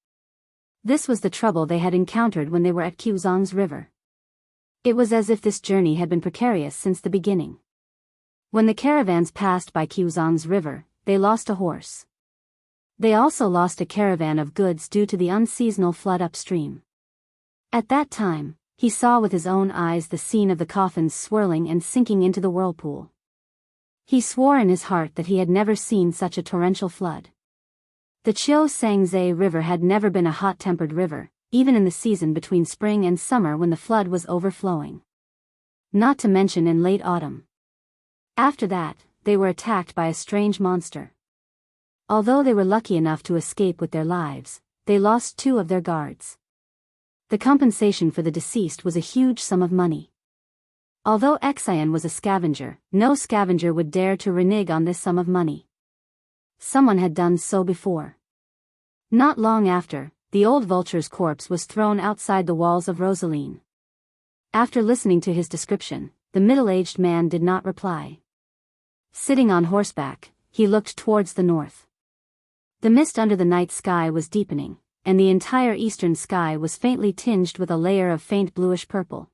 This was the trouble they had encountered when they were at Quzong's river. It was as if this journey had been precarious since the beginning. When the caravans passed by Quzong's river, they lost a horse. They also lost a caravan of goods due to the unseasonal flood upstream. At that time, he saw with his own eyes the scene of the coffins swirling and sinking into the whirlpool. He swore in his heart that he had never seen such a torrential flood. The Xiangzhe River had never been a hot-tempered river, even in the season between spring and summer when the flood was overflowing. Not to mention in late autumn. After that, they were attacked by a strange monster. Although they were lucky enough to escape with their lives, they lost 2 of their guards. The compensation for the deceased was a huge sum of money. Although Xian was a scavenger, no scavenger would dare to renege on this sum of money. Someone had done so before. Not long after, the old vulture's corpse was thrown outside the walls of Rosaline. After listening to his description, the middle-aged man did not reply. Sitting on horseback, he looked towards the north. The mist under the night sky was deepening, and the entire eastern sky was faintly tinged with a layer of faint bluish purple.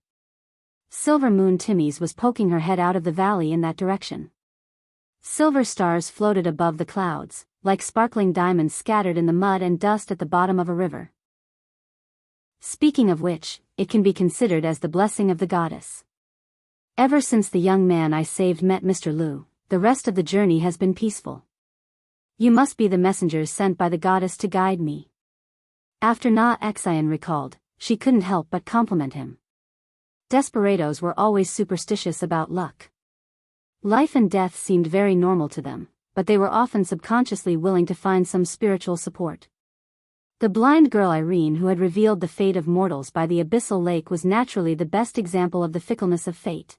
Silver Moon Timmies was poking her head out of the valley in that direction. Silver stars floated above the clouds, like sparkling diamonds scattered in the mud and dust at the bottom of a river. Speaking of which, it can be considered as the blessing of the goddess. Ever since the young man I saved met Mr. Liu, the rest of the journey has been peaceful. You must be the messengers sent by the goddess to guide me. After Na Xian recalled, she couldn't help but compliment him. Desperados were always superstitious about luck. Life and death seemed very normal to them, but they were often subconsciously willing to find some spiritual support. The blind girl Irene who had revealed the fate of mortals by the abyssal lake was naturally the best example of the fickleness of fate.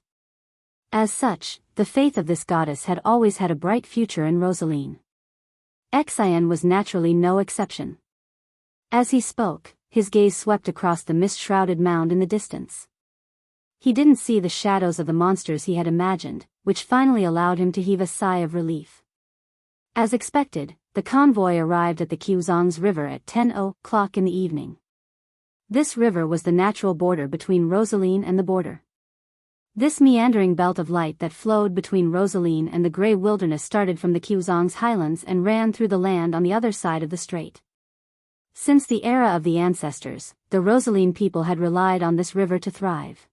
As such, the faith of this goddess had always had a bright future in Rosaline. Xian was naturally no exception. As he spoke, his gaze swept across the mist-shrouded mound in the distance. He didn't see the shadows of the monsters he had imagined, which finally allowed him to heave a sigh of relief. As expected, the convoy arrived at the Quzhong's river at 10:00 in the evening. This river was the natural border between Rosaline and the border. This meandering belt of light that flowed between Rosaline and the grey wilderness started from the Quzhong's highlands and ran through the land on the other side of the strait. Since the era of the ancestors, the Rosaline people had relied on this river to thrive.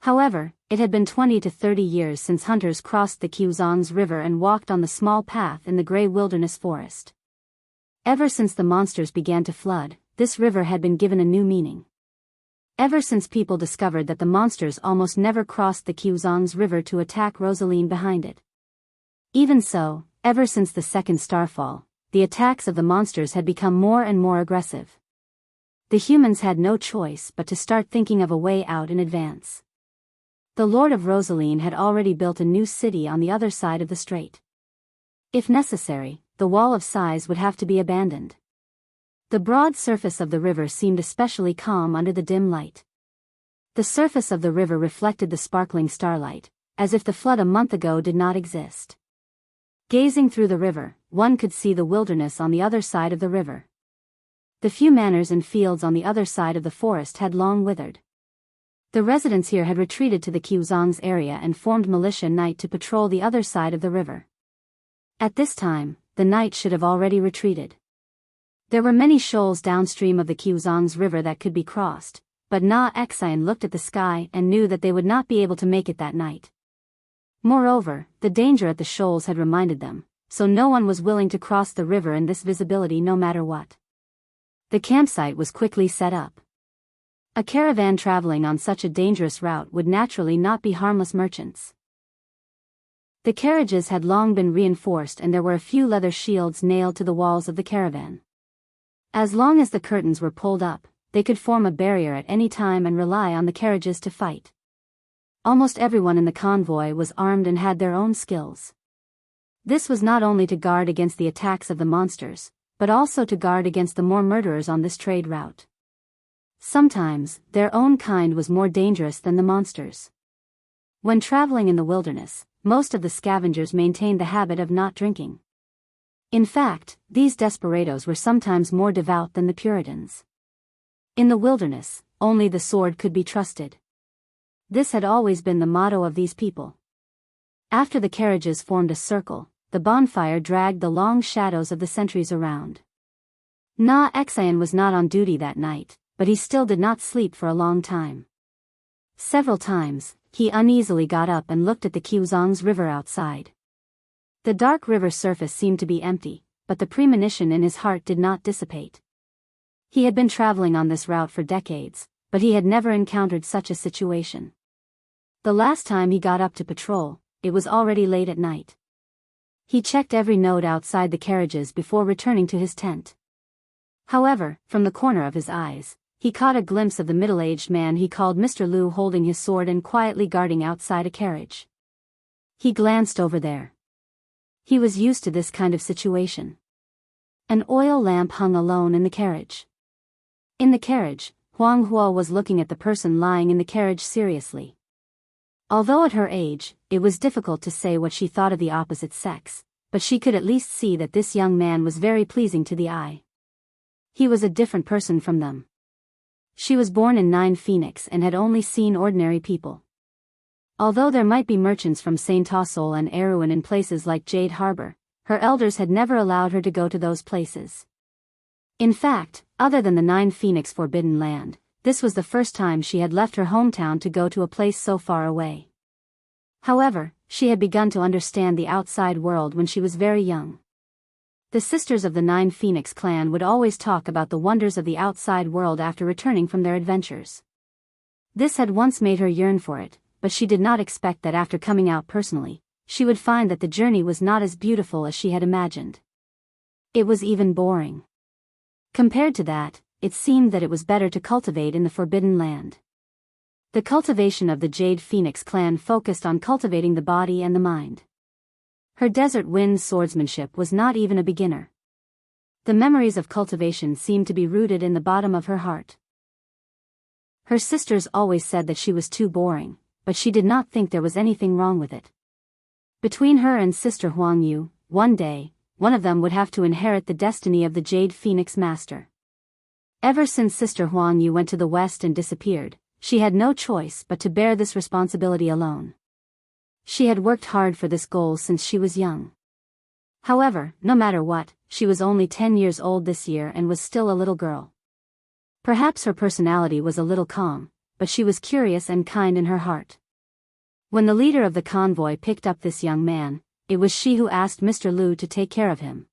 However, it had been 20 to 30 years since hunters crossed the Quzhong's river and walked on the small path in the grey wilderness forest. Ever since the monsters began to flood, this river had been given a new meaning. Ever since people discovered that the monsters almost never crossed the Quzhong's river to attack Rosaline behind it. Even so, ever since the second starfall, the attacks of the monsters had become more and more aggressive. The humans had no choice but to start thinking of a way out in advance. The Lord of Rosaline had already built a new city on the other side of the strait. If necessary, the Wall of Sighs would have to be abandoned. The broad surface of the river seemed especially calm under the dim light. The surface of the river reflected the sparkling starlight, as if the flood a month ago did not exist. Gazing through the river, one could see the wilderness on the other side of the river. The few manors and fields on the other side of the forest had long withered. The residents here had retreated to the Quzhong's area and formed militia night to patrol the other side of the river. At this time, the knight should have already retreated. There were many shoals downstream of the Quzhong's river that could be crossed, but Xian looked at the sky and knew that they would not be able to make it that night. Moreover, the danger at the shoals had reminded them, so no one was willing to cross the river in this visibility no matter what. The campsite was quickly set up. A caravan traveling on such a dangerous route would naturally not be harmless merchants. The carriages had long been reinforced and there were a few leather shields nailed to the walls of the caravan. As long as the curtains were pulled up, they could form a barrier at any time and rely on the carriages to fight. Almost everyone in the convoy was armed and had their own skills. This was not only to guard against the attacks of the monsters, but also to guard against the more murderers on this trade route. Sometimes, their own kind was more dangerous than the monsters. When traveling in the wilderness, most of the scavengers maintained the habit of not drinking. In fact, these desperados were sometimes more devout than the Puritans. In the wilderness, only the sword could be trusted. This had always been the motto of these people. After the carriages formed a circle, the bonfire dragged the long shadows of the sentries around. Xian was not on duty that night, but he still did not sleep for a long time. Several times, he uneasily got up and looked at the Quzhong's river outside. The dark river surface seemed to be empty, but the premonition in his heart did not dissipate. He had been traveling on this route for decades, but he had never encountered such a situation. The last time he got up to patrol, it was already late at night. He checked every note outside the carriages before returning to his tent. However, from the corner of his eyes, he caught a glimpse of the middle-aged man he called Mr. Liu holding his sword and quietly guarding outside a carriage. He glanced over there. He was used to this kind of situation. An oil lamp hung alone in the carriage. In the carriage, Huang Huo was looking at the person lying in the carriage seriously. Although at her age, it was difficult to say what she thought of the opposite sex, but she could at least see that this young man was very pleasing to the eye. He was a different person from them. She was born in 9 Phoenix and had only seen ordinary people. Although there might be merchants from Saint Tossol and Erewhon in places like Jade Harbor, her elders had never allowed her to go to those places. In fact, other than the 9 Phoenix Forbidden Land, this was the first time she had left her hometown to go to a place so far away. However, she had begun to understand the outside world when she was very young. The sisters of the 9 Phoenix clan would always talk about the wonders of the outside world after returning from their adventures. This had once made her yearn for it, but she did not expect that after coming out personally, she would find that the journey was not as beautiful as she had imagined. It was even boring. Compared to that, it seemed that it was better to cultivate in the Forbidden Land. The cultivation of the Jade Phoenix clan focused on cultivating the body and the mind. Her desert wind swordsmanship was not even a beginner. The memories of cultivation seemed to be rooted in the bottom of her heart. Her sisters always said that she was too boring, but she did not think there was anything wrong with it. Between her and Sister Huang Yu, one day, one of them would have to inherit the destiny of the Jade Phoenix Master. Ever since Sister Huang Yu went to the west and disappeared, she had no choice but to bear this responsibility alone. She had worked hard for this goal since she was young. However, no matter what, she was only 10 years old this year and was still a little girl. Perhaps her personality was a little calm, but she was curious and kind in her heart. When the leader of the convoy picked up this young man, it was she who asked Mr. Lu to take care of him.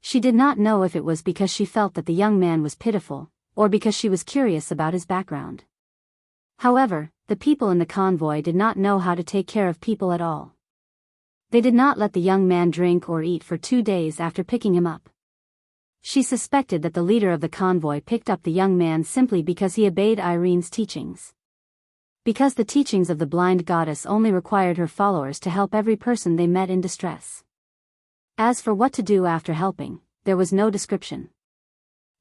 She did not know if it was because she felt that the young man was pitiful, or because she was curious about his background. However, the people in the convoy did not know how to take care of people at all. They did not let the young man drink or eat for 2 days after picking him up. She suspected that the leader of the convoy picked up the young man simply because he obeyed Irene's teachings. Because the teachings of the blind goddess only required her followers to help every person they met in distress. As for what to do after helping, there was no description.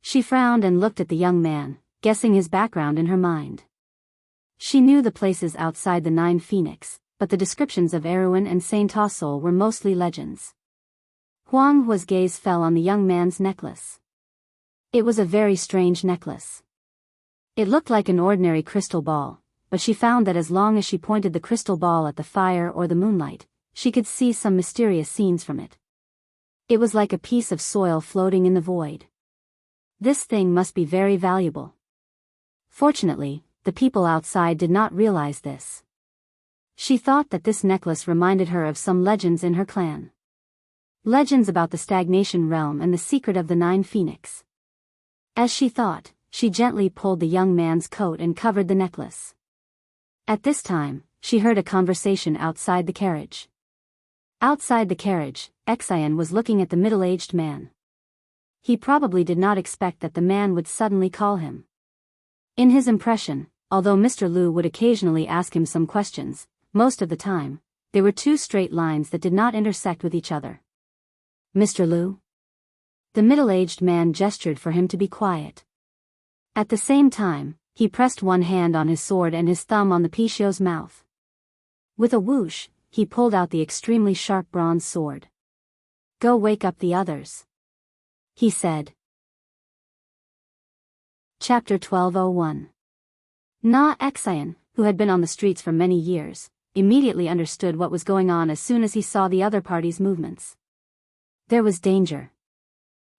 She frowned and looked at the young man, guessing his background in her mind. She knew the places outside the Nine Phoenix, but the descriptions of Erewhon and Saint Tossol were mostly legends. Huang Hua's gaze fell on the young man's necklace. It was a very strange necklace. It looked like an ordinary crystal ball, but she found that as long as she pointed the crystal ball at the fire or the moonlight, she could see some mysterious scenes from it. It was like a piece of soil floating in the void. This thing must be very valuable. Fortunately, the people outside did not realize this. She thought that this necklace reminded her of some legends in her clan. Legends about the stagnation realm and the secret of the Nine Phoenix. As she thought, she gently pulled the young man's coat and covered the necklace. At this time, she heard a conversation outside the carriage. Outside the carriage, Xian was looking at the middle-aged man. He probably did not expect that the man would suddenly call him. In his impression, although Mr. Lu would occasionally ask him some questions, most of the time, they were 2 straight lines that did not intersect with each other. Mr. Lu? The middle-aged man gestured for him to be quiet. At the same time, he pressed one hand on his sword and his thumb on the Pishio's mouth. With a whoosh, he pulled out the extremely sharp bronze sword. Go wake up the others, he said. Chapter 1201. Xian, who had been on the streets for many years, immediately understood what was going on as soon as he saw the other party's movements. There was danger.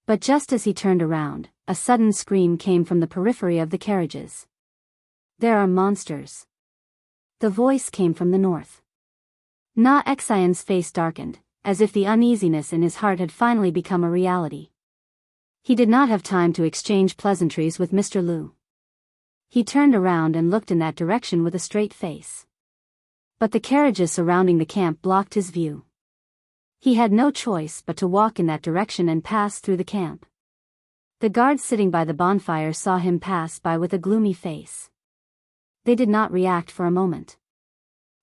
But just as he turned around, a sudden scream came from the periphery of the carriages. There are monsters. The voice came from the north. Xian's face darkened, as if the uneasiness in his heart had finally become a reality. He did not have time to exchange pleasantries with Mr. Lu. He turned around and looked in that direction with a straight face. But the carriages surrounding the camp blocked his view. He had no choice but to walk in that direction and pass through the camp. The guards sitting by the bonfire saw him pass by with a gloomy face. They did not react for a moment.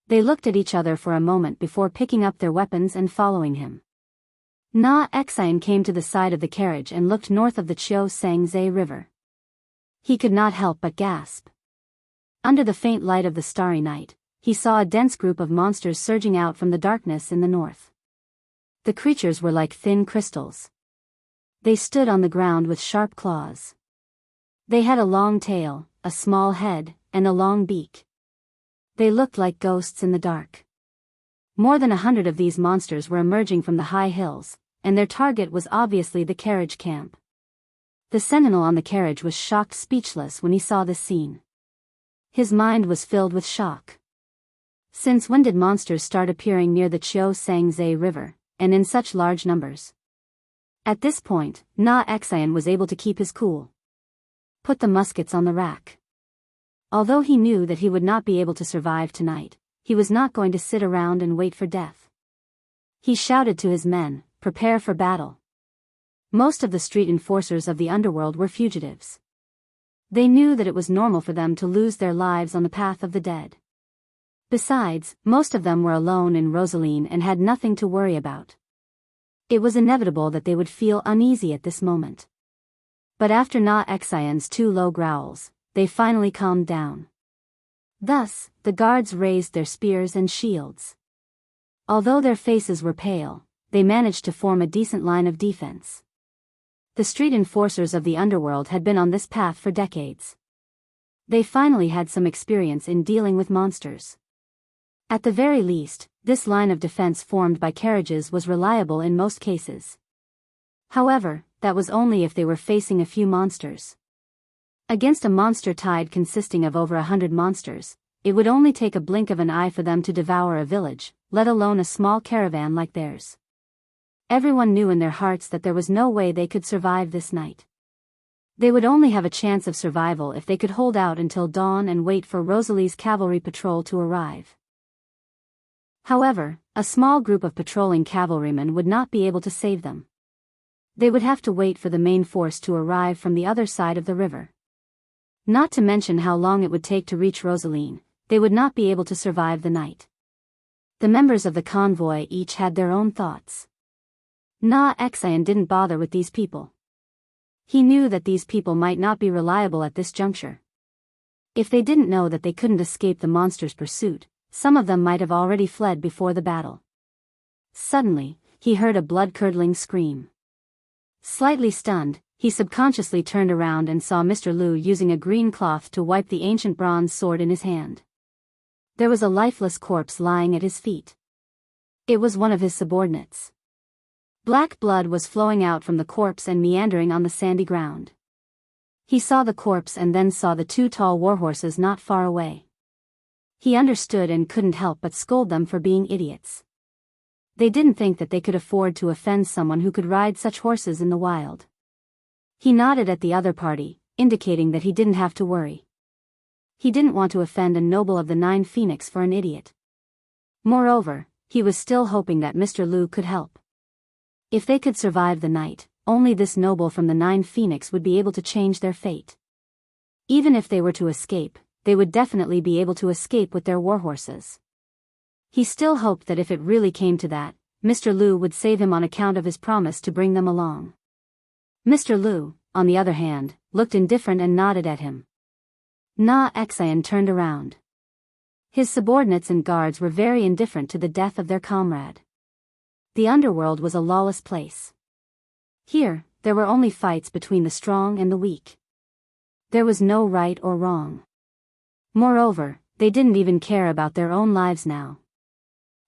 They looked at each other for a moment before picking up their weapons and following him. Xian came to the side of the carriage and looked north of the Xianxia River. He could not help but gasp. Under the faint light of the starry night, he saw a dense group of monsters surging out from the darkness in the north. The creatures were like thin crystals. They stood on the ground with sharp claws. They had a long tail, a small head, and a long beak. They looked like ghosts in the dark. More than 100 of these monsters were emerging from the high hills, and their target was obviously the carriage camp. The sentinel on the carriage was shocked speechless when he saw this scene. His mind was filled with shock. Since when did monsters start appearing near the Xianxia River, and in such large numbers? At this point, Xian was able to keep his cool. Put the muskets on the rack. Although he knew that he would not be able to survive tonight, he was not going to sit around and wait for death. He shouted to his men, "Prepare for battle." Most of the street enforcers of the underworld were fugitives. They knew that it was normal for them to lose their lives on the path of the dead. Besides, most of them were alone in Rosaline and had nothing to worry about. It was inevitable that they would feel uneasy at this moment. But after Na Xian's 2 low growls, they finally calmed down. Thus, the guards raised their spears and shields. Although their faces were pale, they managed to form a decent line of defense. The street enforcers of the underworld had been on this path for decades. They finally had some experience in dealing with monsters. At the very least, this line of defense formed by carriages was reliable in most cases. However, that was only if they were facing a few monsters. Against a monster tide consisting of over 100 monsters, it would only take a blink of an eye for them to devour a village, let alone a small caravan like theirs. Everyone knew in their hearts that there was no way they could survive this night. They would only have a chance of survival if they could hold out until dawn and wait for Rosalie's cavalry patrol to arrive. However, a small group of patrolling cavalrymen would not be able to save them. They would have to wait for the main force to arrive from the other side of the river. Not to mention how long it would take to reach Rosaline, they would not be able to survive the night. The members of the convoy each had their own thoughts. Na Xian didn't bother with these people. He knew that these people might not be reliable at this juncture. If they didn't know that they couldn't escape the monster's pursuit, some of them might have already fled before the battle. Suddenly, he heard a blood-curdling scream. Slightly stunned, he subconsciously turned around and saw Mr. Liu using a green cloth to wipe the ancient bronze sword in his hand. There was a lifeless corpse lying at his feet. It was one of his subordinates. Black blood was flowing out from the corpse and meandering on the sandy ground. He saw the corpse and then saw the 2 tall warhorses not far away. He understood and couldn't help but scold them for being idiots. They didn't think that they could afford to offend someone who could ride such horses in the wild. He nodded at the other party, indicating that he didn't have to worry. He didn't want to offend a noble of the 9 Phoenix for an idiot. Moreover, he was still hoping that Mr. Liu could help. If they could survive the night, only this noble from the 9 Phoenix would be able to change their fate. Even if they were to escape, they would definitely be able to escape with their warhorses. He still hoped that if it really came to that, Mr. Liu would save him on account of his promise to bring them along. Mr. Liu, on the other hand, looked indifferent and nodded at him. Na Xian turned around. His subordinates and guards were very indifferent to the death of their comrade. The underworld was a lawless place. Here, there were only fights between the strong and the weak. There was no right or wrong. Moreover, they didn't even care about their own lives now.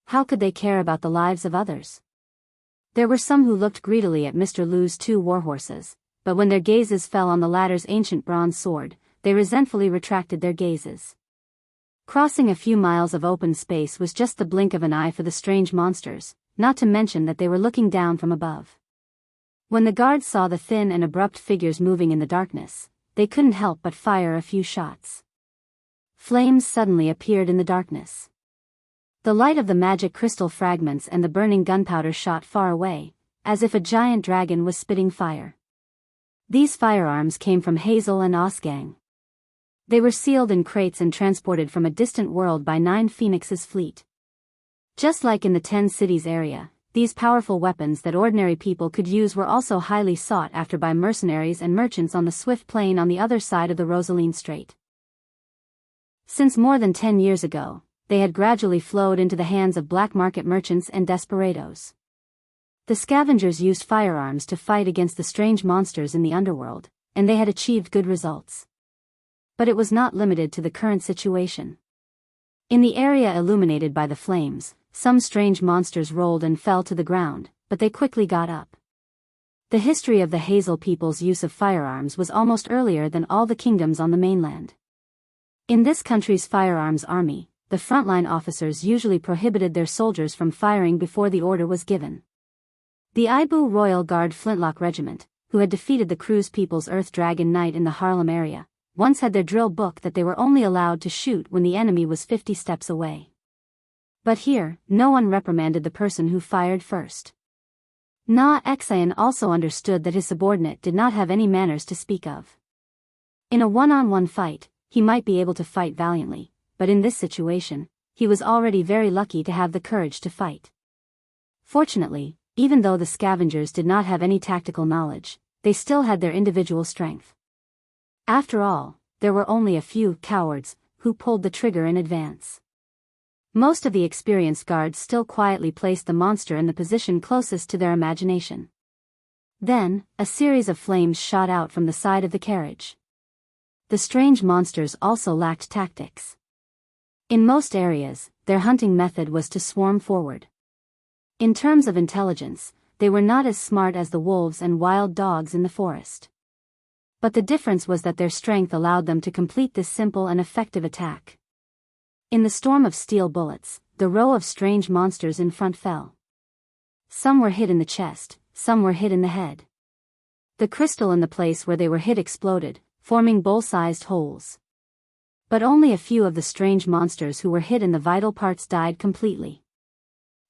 How could they care about the lives of others? There were some who looked greedily at Mr. Liu's 2 warhorses, but when their gazes fell on the latter's ancient bronze sword, they resentfully retracted their gazes. Crossing a few miles of open space was just the blink of an eye for the strange monsters, not to mention that they were looking down from above. When the guards saw the thin and abrupt figures moving in the darkness, they couldn't help but fire a few shots. Flames suddenly appeared in the darkness. The light of the magic crystal fragments and the burning gunpowder shot far away, as if a giant dragon was spitting fire. These firearms came from Hazel and Osgang. They were sealed in crates and transported from a distant world by 9 Phoenix's fleet. Just like in the 10 cities area, these powerful weapons that ordinary people could use were also highly sought after by mercenaries and merchants on the swift plain on the other side of the Rosaline Strait. Since more than 10 years ago, they had gradually flowed into the hands of black market merchants and desperados. The scavengers used firearms to fight against the strange monsters in the underworld, and they had achieved good results. But it was not limited to the current situation. In the area illuminated by the flames, some strange monsters rolled and fell to the ground, but they quickly got up. The history of the Hazel people's use of firearms was almost earlier than all the kingdoms on the mainland. In this country's firearms army, the frontline officers usually prohibited their soldiers from firing before the order was given. The Ibu Royal Guard Flintlock Regiment, who had defeated the Cruz People's Earth Dragon Knight in the Harlem area, once had their drill book that they were only allowed to shoot when the enemy was 50 steps away. But here, no one reprimanded the person who fired first. Na Xian also understood that his subordinate did not have any manners to speak of. In a one-on-one fight, he might be able to fight valiantly, but in this situation, he was already very lucky to have the courage to fight. Fortunately, even though the scavengers did not have any tactical knowledge, they still had their individual strength. After all, there were only a few cowards who pulled the trigger in advance. Most of the experienced guards still quietly placed the monster in the position closest to their imagination. Then, a series of flames shot out from the side of the carriage. The strange monsters also lacked tactics. In most areas, their hunting method was to swarm forward. In terms of intelligence, they were not as smart as the wolves and wild dogs in the forest. But the difference was that their strength allowed them to complete this simple and effective attack. In the storm of steel bullets, the row of strange monsters in front fell. Some were hit in the chest, some were hit in the head. The crystal in the place where they were hit exploded, forming bowl-sized holes. But only a few of the strange monsters who were hit in the vital parts died completely.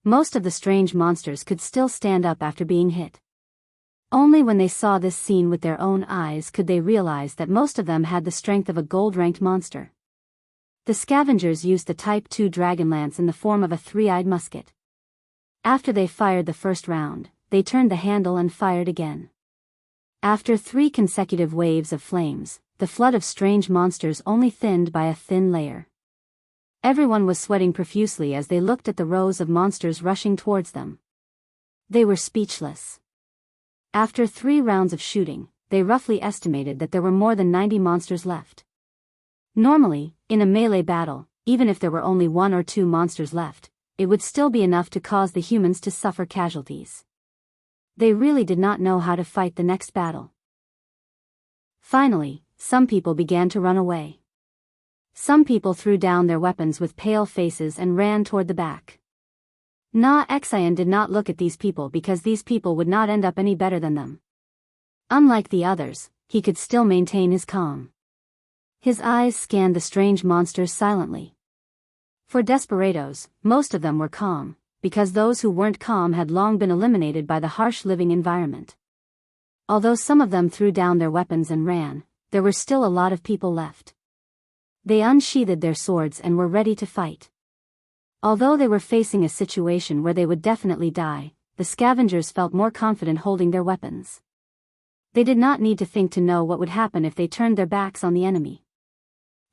Most of the strange monsters could still stand up after being hit. Only when they saw this scene with their own eyes could they realize that most of them had the strength of a gold-ranked monster. The scavengers used the Type 2 dragon lance in the form of a three-eyed musket. After they fired the first round, they turned the handle and fired again. After 3 consecutive waves of flames, the flood of strange monsters only thinned by a thin layer. Everyone was sweating profusely as they looked at the rows of monsters rushing towards them. They were speechless. After 3 rounds of shooting, they roughly estimated that there were more than 90 monsters left. Normally, in a melee battle, even if there were only 1 or 2 monsters left, it would still be enough to cause the humans to suffer casualties. They really did not know how to fight the next battle. Finally, some people began to run away. Some people threw down their weapons with pale faces and ran toward the back. Na Xian did not look at these people because these people would not end up any better than them. Unlike the others, he could still maintain his calm. His eyes scanned the strange monsters silently. For desperados, most of them were calm, because those who weren't calm had long been eliminated by the harsh living environment. Although some of them threw down their weapons and ran, there were still a lot of people left. They unsheathed their swords and were ready to fight. Although they were facing a situation where they would definitely die, the scavengers felt more confident holding their weapons. They did not need to think to know what would happen if they turned their backs on the enemy.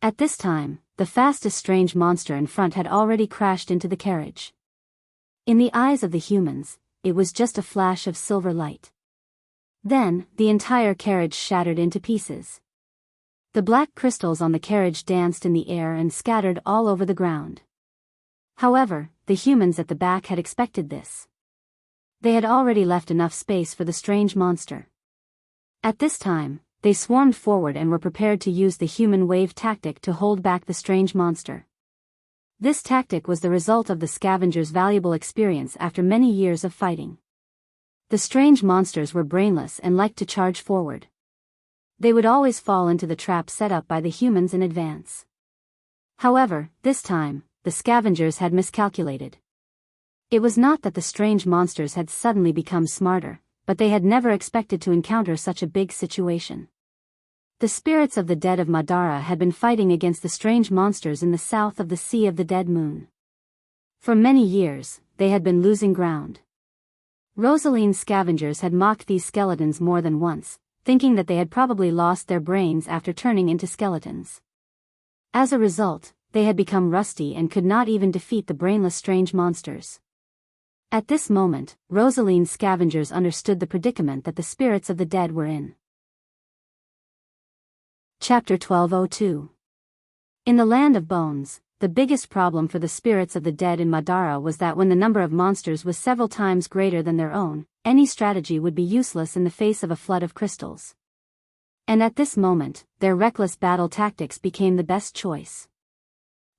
At this time, the fastest strange monster in front had already crashed into the carriage. In the eyes of the humans, it was just a flash of silver light. Then, the entire carriage shattered into pieces. The black crystals on the carriage danced in the air and scattered all over the ground. However, the humans at the back had expected this. They had already left enough space for the strange monster. At this time, they swarmed forward and were prepared to use the human wave tactic to hold back the strange monster. This tactic was the result of the scavengers' valuable experience after many years of fighting. The strange monsters were brainless and liked to charge forward. They would always fall into the trap set up by the humans in advance. However, this time, the scavengers had miscalculated. It was not that the strange monsters had suddenly become smarter, but they had never expected to encounter such a big situation. The spirits of the dead of Madara had been fighting against the strange monsters in the south of the Sea of the Dead Moon. For many years, they had been losing ground. Rosaline's scavengers had mocked these skeletons more than once, thinking that they had probably lost their brains after turning into skeletons. As a result, they had become rusty and could not even defeat the brainless strange monsters. At this moment, Rosaline's scavengers understood the predicament that the spirits of the dead were in. Chapter 1202. In the Land of Bones, the biggest problem for the spirits of the dead in Madara was that when the number of monsters was several times greater than their own, any strategy would be useless in the face of a flood of crystals. And at this moment, their reckless battle tactics became the best choice.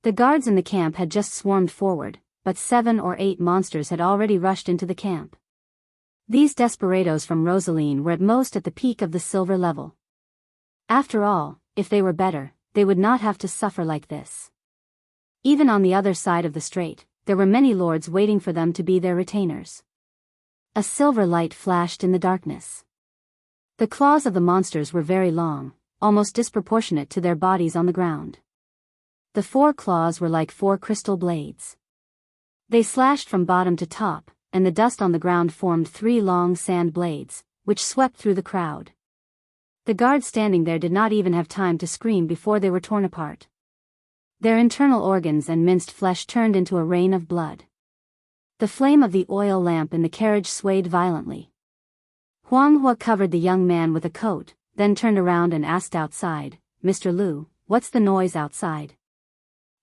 The guards in the camp had just swarmed forward, but 7 or 8 monsters had already rushed into the camp. These desperados from Rosaline were at most at the peak of the silver level. After all, if they were better, they would not have to suffer like this. Even on the other side of the strait, there were many lords waiting for them to be their retainers. A silver light flashed in the darkness. The claws of the monsters were very long, almost disproportionate to their bodies on the ground. The 4 claws were like 4 crystal blades. They slashed from bottom to top, and the dust on the ground formed 3 long sand blades, which swept through the crowd. The guards standing there did not even have time to scream before they were torn apart. Their internal organs and minced flesh turned into a rain of blood. The flame of the oil lamp in the carriage swayed violently. Huang Hua covered the young man with a coat, then turned around and asked outside, "Mr. Lu, what's the noise outside?"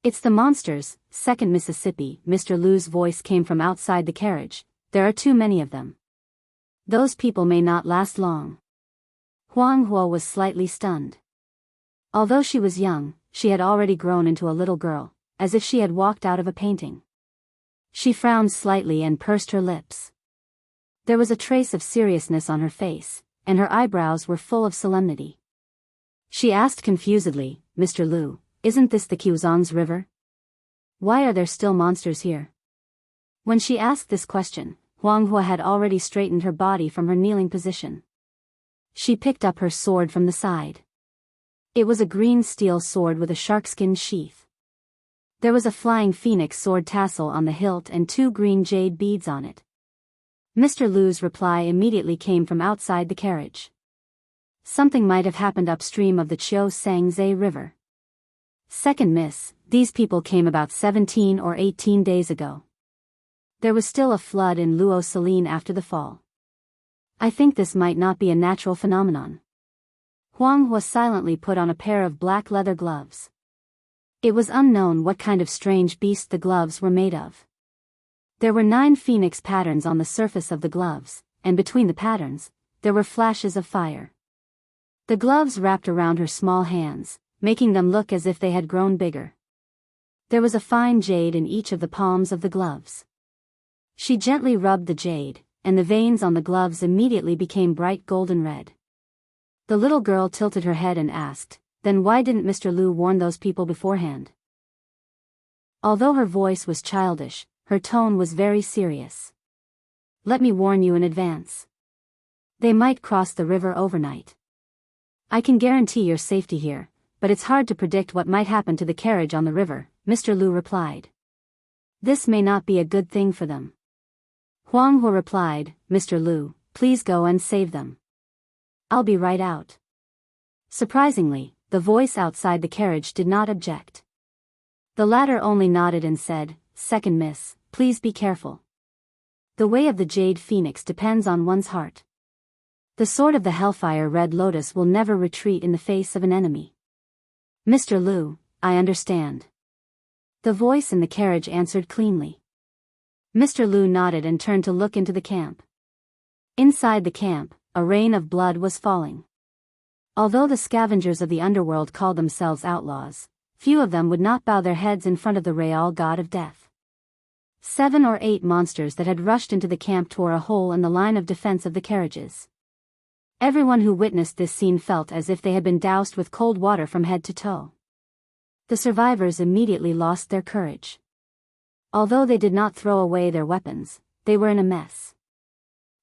"It's the monsters, 2nd Mississippi." Mr. Lu's voice came from outside the carriage. "There are too many of them. Those people may not last long." Huang Hua was slightly stunned. Although she was young, she had already grown into a little girl, as if she had walked out of a painting. She frowned slightly and pursed her lips. There was a trace of seriousness on her face, and her eyebrows were full of solemnity. She asked confusedly, "Mr. Lu, isn't this the Quzong's river? Why are there still monsters here?" When she asked this question, Huang Hua had already straightened her body from her kneeling position. She picked up her sword from the side. It was a green steel sword with a sharkskin sheath. There was a flying phoenix sword tassel on the hilt and 2 green jade beads on it. Mr. Lu's reply immediately came from outside the carriage. Something might have happened upstream of the Xianxia River. "2nd Miss, these people came about 17 or 18 days ago. There was still a flood in Luo Saline after the fall. I think this might not be a natural phenomenon." Huang Hua silently put on a pair of black leather gloves. It was unknown what kind of strange beast the gloves were made of. There were 9 phoenix patterns on the surface of the gloves, and between the patterns, there were flashes of fire. The gloves wrapped around her small hands, making them look as if they had grown bigger. There was a fine jade in each of the palms of the gloves. She gently rubbed the jade, and the veins on the gloves immediately became bright golden red. The little girl tilted her head and asked, "Then why didn't Mr. Lu warn those people beforehand?" Although her voice was childish, her tone was very serious. "Let me warn you in advance. They might cross the river overnight. I can guarantee your safety here, but it's hard to predict what might happen to the carriage on the river," Mr. Lu replied. "This may not be a good thing for them." Huang Hua replied, "Mr. Lu, please go and save them. I'll be right out." Surprisingly, the voice outside the carriage did not object. The latter only nodded and said, "2nd Miss, please be careful. The way of the Jade Phoenix depends on one's heart. The sword of the Hellfire Red Lotus will never retreat in the face of an enemy." "Mr. Lu, I understand." The voice in the carriage answered cleanly. Mr. Lu nodded and turned to look into the camp. Inside the camp, a rain of blood was falling. Although the scavengers of the underworld called themselves outlaws, few of them would not bow their heads in front of the Real God of Death. 7 or 8 monsters that had rushed into the camp tore a hole in the line of defense of the carriages. Everyone who witnessed this scene felt as if they had been doused with cold water from head to toe. The survivors immediately lost their courage. Although they did not throw away their weapons, they were in a mess.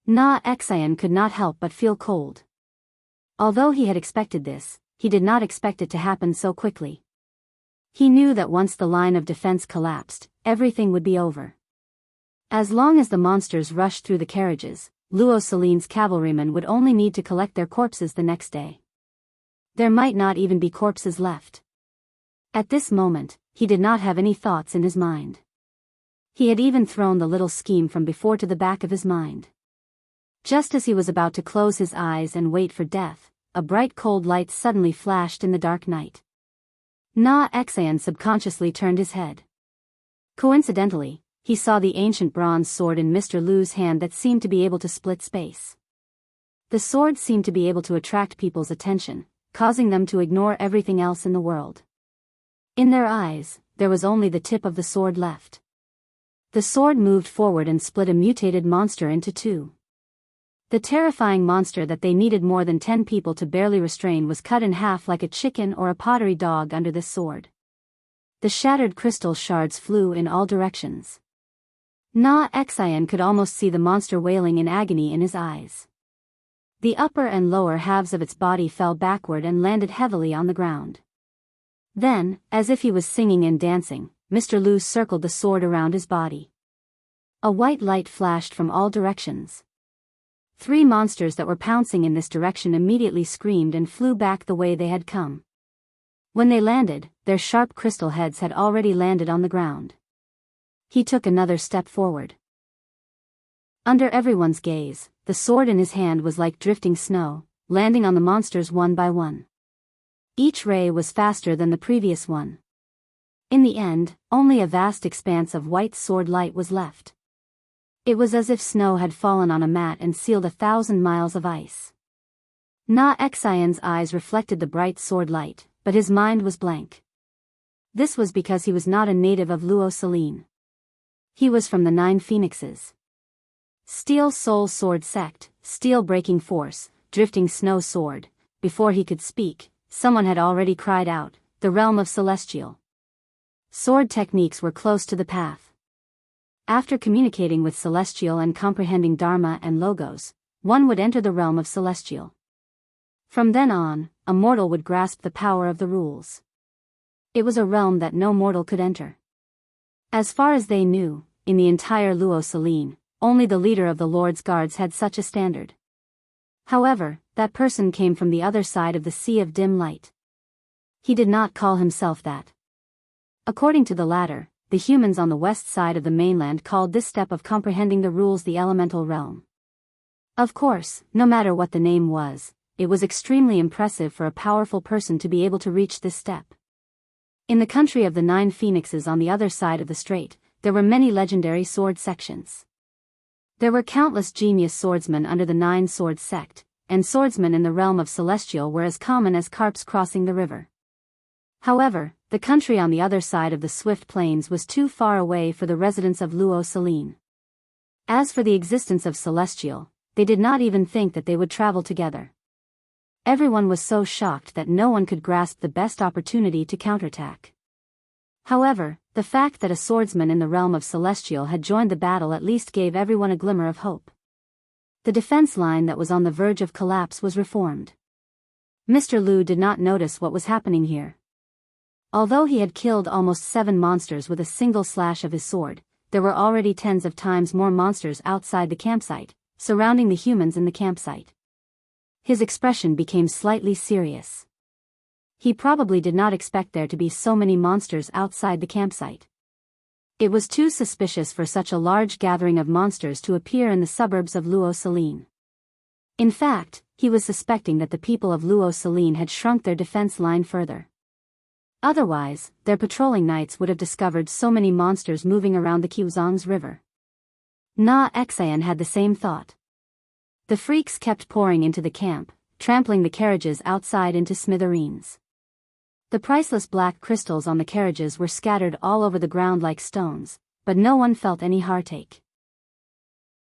Na Xian could not help but feel cold. Although he had expected this, he did not expect it to happen so quickly. He knew that once the line of defense collapsed, everything would be over. As long as the monsters rushed through the carriages, Luo Saline's cavalrymen would only need to collect their corpses the next day. There might not even be corpses left. At this moment, he did not have any thoughts in his mind. He had even thrown the little scheme from before to the back of his mind. Just as he was about to close his eyes and wait for death, a bright cold light suddenly flashed in the dark night. Na Xian subconsciously turned his head. Coincidentally, he saw the ancient bronze sword in Mr. Lu's hand that seemed to be able to split space. The sword seemed to be able to attract people's attention, causing them to ignore everything else in the world. In their eyes, there was only the tip of the sword left. The sword moved forward and split a mutated monster into 2. The terrifying monster that they needed more than 10 people to barely restrain was cut in half like a chicken or a pottery dog under this sword. The shattered crystal shards flew in all directions. Na Xian could almost see the monster wailing in agony in his eyes. The upper and lower halves of its body fell backward and landed heavily on the ground. Then, as if he was singing and dancing, Mr. Lu circled the sword around his body. A white light flashed from all directions. 3 monsters that were pouncing in this direction immediately screamed and flew back the way they had come. When they landed, their sharp crystal heads had already landed on the ground. He took another step forward. Under everyone's gaze, the sword in his hand was like drifting snow, landing on the monsters one by one. Each ray was faster than the previous one. In the end, only a vast expanse of white sword light was left. It was as if snow had fallen on a mat and sealed 1,000 miles of ice. Na Xian's eyes reflected the bright sword light, but his mind was blank. This was because he was not a native of Luo Saline. He was from the 9 Phoenixes. Steel Soul Sword Sect, Steel Breaking Force, Drifting Snow Sword. Before he could speak, someone had already cried out, the realm of Celestial. Sword techniques were close to the path. After communicating with Celestial and comprehending Dharma and Logos, one would enter the realm of Celestial. From then on, a mortal would grasp the power of the rules. It was a realm that no mortal could enter. As far as they knew, in the entire Luo Saline, only the leader of the Lord's Guards had such a standard. However, that person came from the other side of the Sea of Dim Light. He did not call himself that. According to the latter, the humans on the west side of the mainland called this step of comprehending the rules the elemental realm. Of course, no matter what the name was, it was extremely impressive for a powerful person to be able to reach this step. In the country of the 9 Phoenixes on the other side of the strait, there were many legendary sword sections. There were countless genius swordsmen under the 9 Swords sect, and swordsmen in the realm of Celestial were as common as carps crossing the river. However, the country on the other side of the swift plains was too far away for the residents of Luo Saline. As for the existence of Celestial, they did not even think that they would travel together. Everyone was so shocked that no one could grasp the best opportunity to counterattack. However, the fact that a swordsman in the realm of Celestial had joined the battle at least gave everyone a glimmer of hope. The defense line that was on the verge of collapse was reformed. Mr. Lu did not notice what was happening here. Although he had killed almost 7 monsters with a single slash of his sword, there were already tens of times more monsters outside the campsite, surrounding the humans in the campsite. His expression became slightly serious. He probably did not expect there to be so many monsters outside the campsite. It was too suspicious for such a large gathering of monsters to appear in the suburbs of Luo Saline. In fact, he was suspecting that the people of Luo Saline had shrunk their defense line further. Otherwise, their patrolling knights would have discovered so many monsters moving around the Quzhang's river. Na Xian had the same thought. The freaks kept pouring into the camp, trampling the carriages outside into smithereens. The priceless black crystals on the carriages were scattered all over the ground like stones, but no one felt any heartache.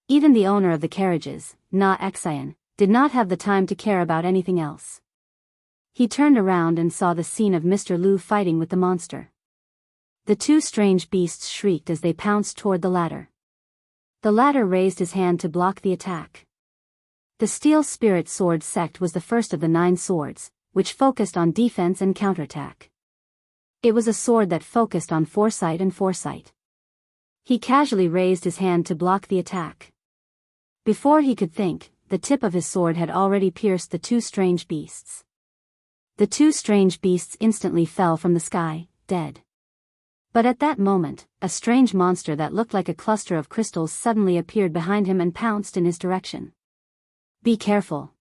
Even the owner of the carriages, Na Xian, did not have the time to care about anything else. He turned around and saw the scene of Mr. Lu fighting with the monster. The 2 strange beasts shrieked as they pounced toward the latter. The latter raised his hand to block the attack. The Steel Spirit Sword sect was the first of the 9 swords, which focused on defense and counterattack. It was a sword that focused on foresight and foresight. He casually raised his hand to block the attack. Before he could think, the tip of his sword had already pierced the 2 strange beasts. The 2 strange beasts instantly fell from the sky, dead. But at that moment, a strange monster that looked like a cluster of crystals suddenly appeared behind him and pounced in his direction. "Be careful."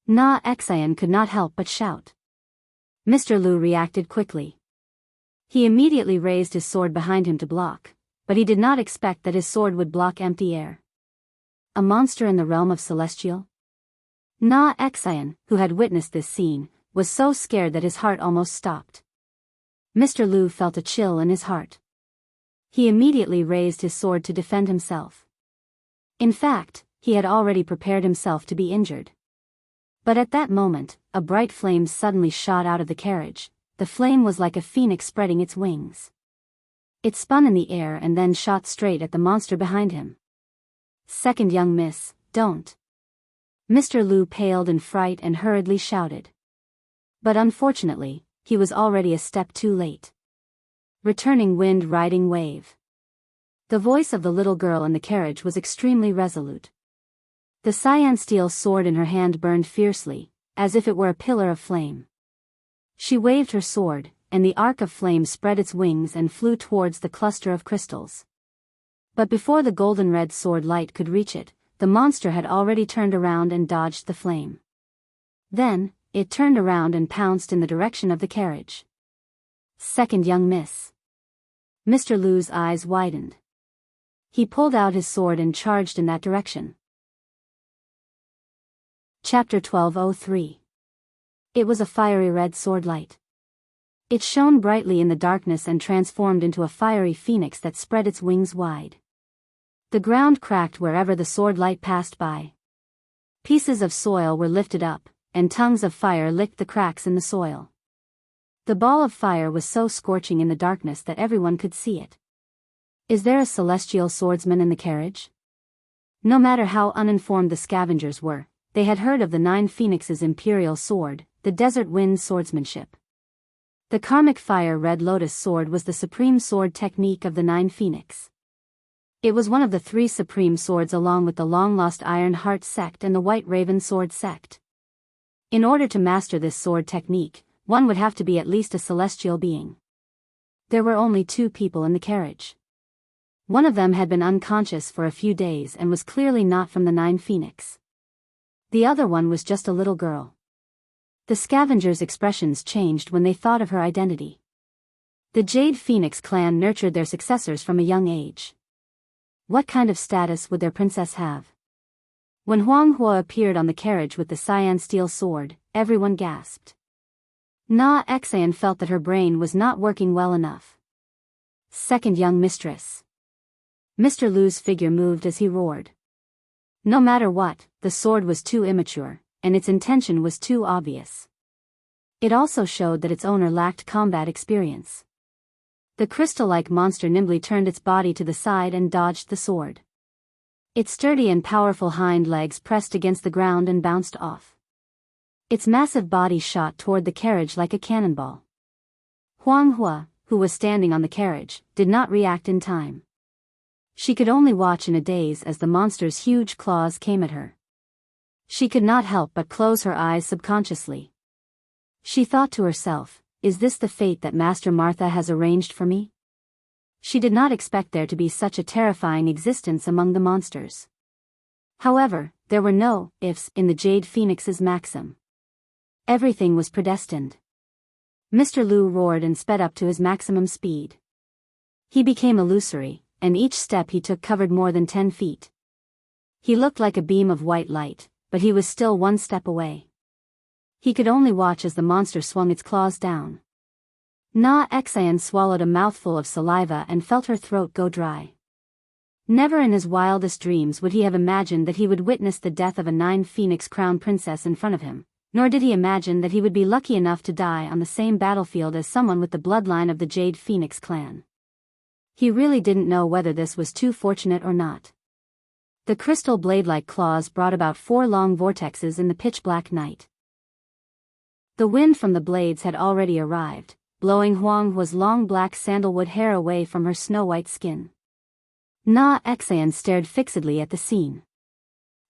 Na Xian could not help but shout. Mr. Lu reacted quickly. He immediately raised his sword behind him to block, but he did not expect that his sword would block empty air. A monster in the realm of Celestial? Na Xian, who had witnessed this scene, was so scared that his heart almost stopped. Mr. Lu felt a chill in his heart. He immediately raised his sword to defend himself. In fact, he had already prepared himself to be injured. But at that moment, a bright flame suddenly shot out of the carriage. The flame was like a phoenix spreading its wings. It spun in the air and then shot straight at the monster behind him. "Second, young miss, don't." Mr. Lu paled in fright and hurriedly shouted. But unfortunately, he was already a step too late. Returning wind riding wave. The voice of the little girl in the carriage was extremely resolute. The cyan steel sword in her hand burned fiercely, as if it were a pillar of flame. She waved her sword, and the arc of flame spread its wings and flew towards the cluster of crystals. But before the golden-red sword light could reach it, the monster had already turned around and dodged the flame. Then, it turned around and pounced in the direction of the carriage. Second young miss. Mr. Lu's eyes widened. He pulled out his sword and charged in that direction. Chapter 1203. It was a fiery red sword light. It shone brightly in the darkness and transformed into a fiery phoenix that spread its wings wide. The ground cracked wherever the sword light passed by. Pieces of soil were lifted up, and tongues of fire licked the cracks in the soil. The ball of fire was so scorching in the darkness that everyone could see it. Is there a celestial swordsman in the carriage? No matter how uninformed the scavengers were, they had heard of the 9 Phoenixes' imperial sword, the desert wind swordsmanship. The karmic fire red lotus sword was the supreme sword technique of the 9 Phoenix. It was one of the 3 supreme swords along with the long-lost Iron Heart sect and the White Raven sword sect. In order to master this sword technique, one would have to be at least a celestial being. There were only 2 people in the carriage. One of them had been unconscious for a few days and was clearly not from the 9 Phoenix. The other one was just a little girl. The scavengers' expressions changed when they thought of her identity. The Jade Phoenix clan nurtured their successors from a young age. What kind of status would their princess have? When Huang Hua appeared on the carriage with the cyan steel sword, everyone gasped. Na Exan felt that her brain was not working well enough. Second young mistress. Mr. Lu's figure moved as he roared. No matter what, the sword was too immature, and its intention was too obvious. It also showed that its owner lacked combat experience. The crystal-like monster nimbly turned its body to the side and dodged the sword. Its sturdy and powerful hind legs pressed against the ground and bounced off. Its massive body shot toward the carriage like a cannonball. Huang Hua, who was standing on the carriage, did not react in time. She could only watch in a daze as the monster's huge claws came at her. She could not help but close her eyes subconsciously. She thought to herself, is this the fate that Master Martha has arranged for me? She did not expect there to be such a terrifying existence among the monsters. However, there were no ifs in the Jade Phoenix's maxim. Everything was predestined. Mr. Lu roared and sped up to his maximum speed. He became illusory, and each step he took covered more than 10 feet. He looked like a beam of white light, but he was still 1 step away. He could only watch as the monster swung its claws down. Na Exan swallowed a mouthful of saliva and felt her throat go dry. Never in his wildest dreams would he have imagined that he would witness the death of a 9 Phoenix crown princess in front of him, nor did he imagine that he would be lucky enough to die on the same battlefield as someone with the bloodline of the Jade Phoenix clan. He really didn't know whether this was too fortunate or not. The crystal blade-like claws brought about 4 long vortexes in the pitch-black night. The wind from the blades had already arrived, blowing Huang Hua's long black sandalwood hair away from her snow-white skin. Na Exan stared fixedly at the scene.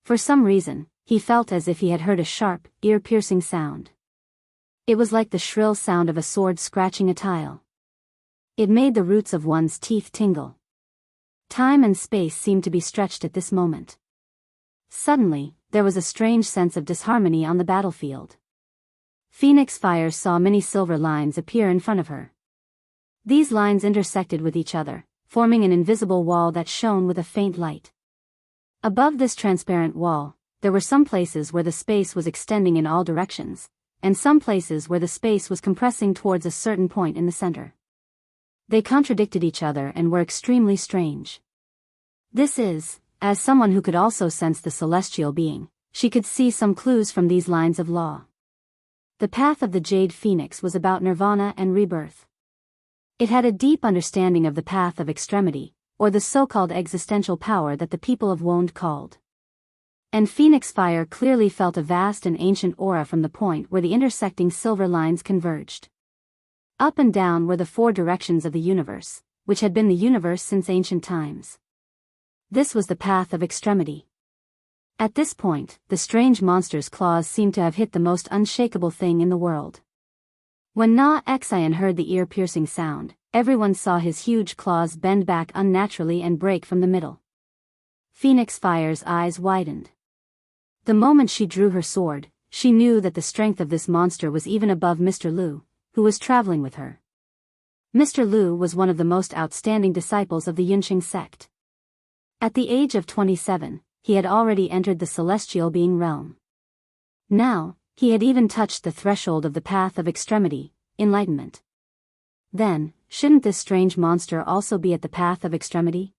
For some reason, he felt as if he had heard a sharp, ear-piercing sound. It was like the shrill sound of a sword scratching a tile. It made the roots of one's teeth tingle. Time and space seemed to be stretched at this moment. Suddenly, there was a strange sense of disharmony on the battlefield. Phoenix Fire saw many silver lines appear in front of her. These lines intersected with each other, forming an invisible wall that shone with a faint light. Above this transparent wall, there were some places where the space was extending in all directions, and some places where the space was compressing towards a certain point in the center. They contradicted each other and were extremely strange. This is, as someone who could also sense the celestial being, she could see some clues from these lines of law. The path of the Jade Phoenix was about nirvana and rebirth. It had a deep understanding of the path of extremity, or the so-called existential power that the people of Wonde called. And Phoenix Fire clearly felt a vast and ancient aura from the point where the intersecting silver lines converged. Up and down were the four directions of the universe, which had been the universe since ancient times. This was the path of extremity. At this point, the strange monster's claws seemed to have hit the most unshakable thing in the world. When Na Xian heard the ear-piercing sound, everyone saw his huge claws bend back unnaturally and break from the middle. Phoenix Fire's eyes widened. The moment she drew her sword, she knew that the strength of this monster was even above Mr. Lu, who was traveling with her. Mr. Lu was one of the most outstanding disciples of the Yunqing sect. At the age of 27, he had already entered the celestial being realm. Now, he had even touched the threshold of the path of extremity, enlightenment. Then, shouldn't this strange monster also be at the path of extremity?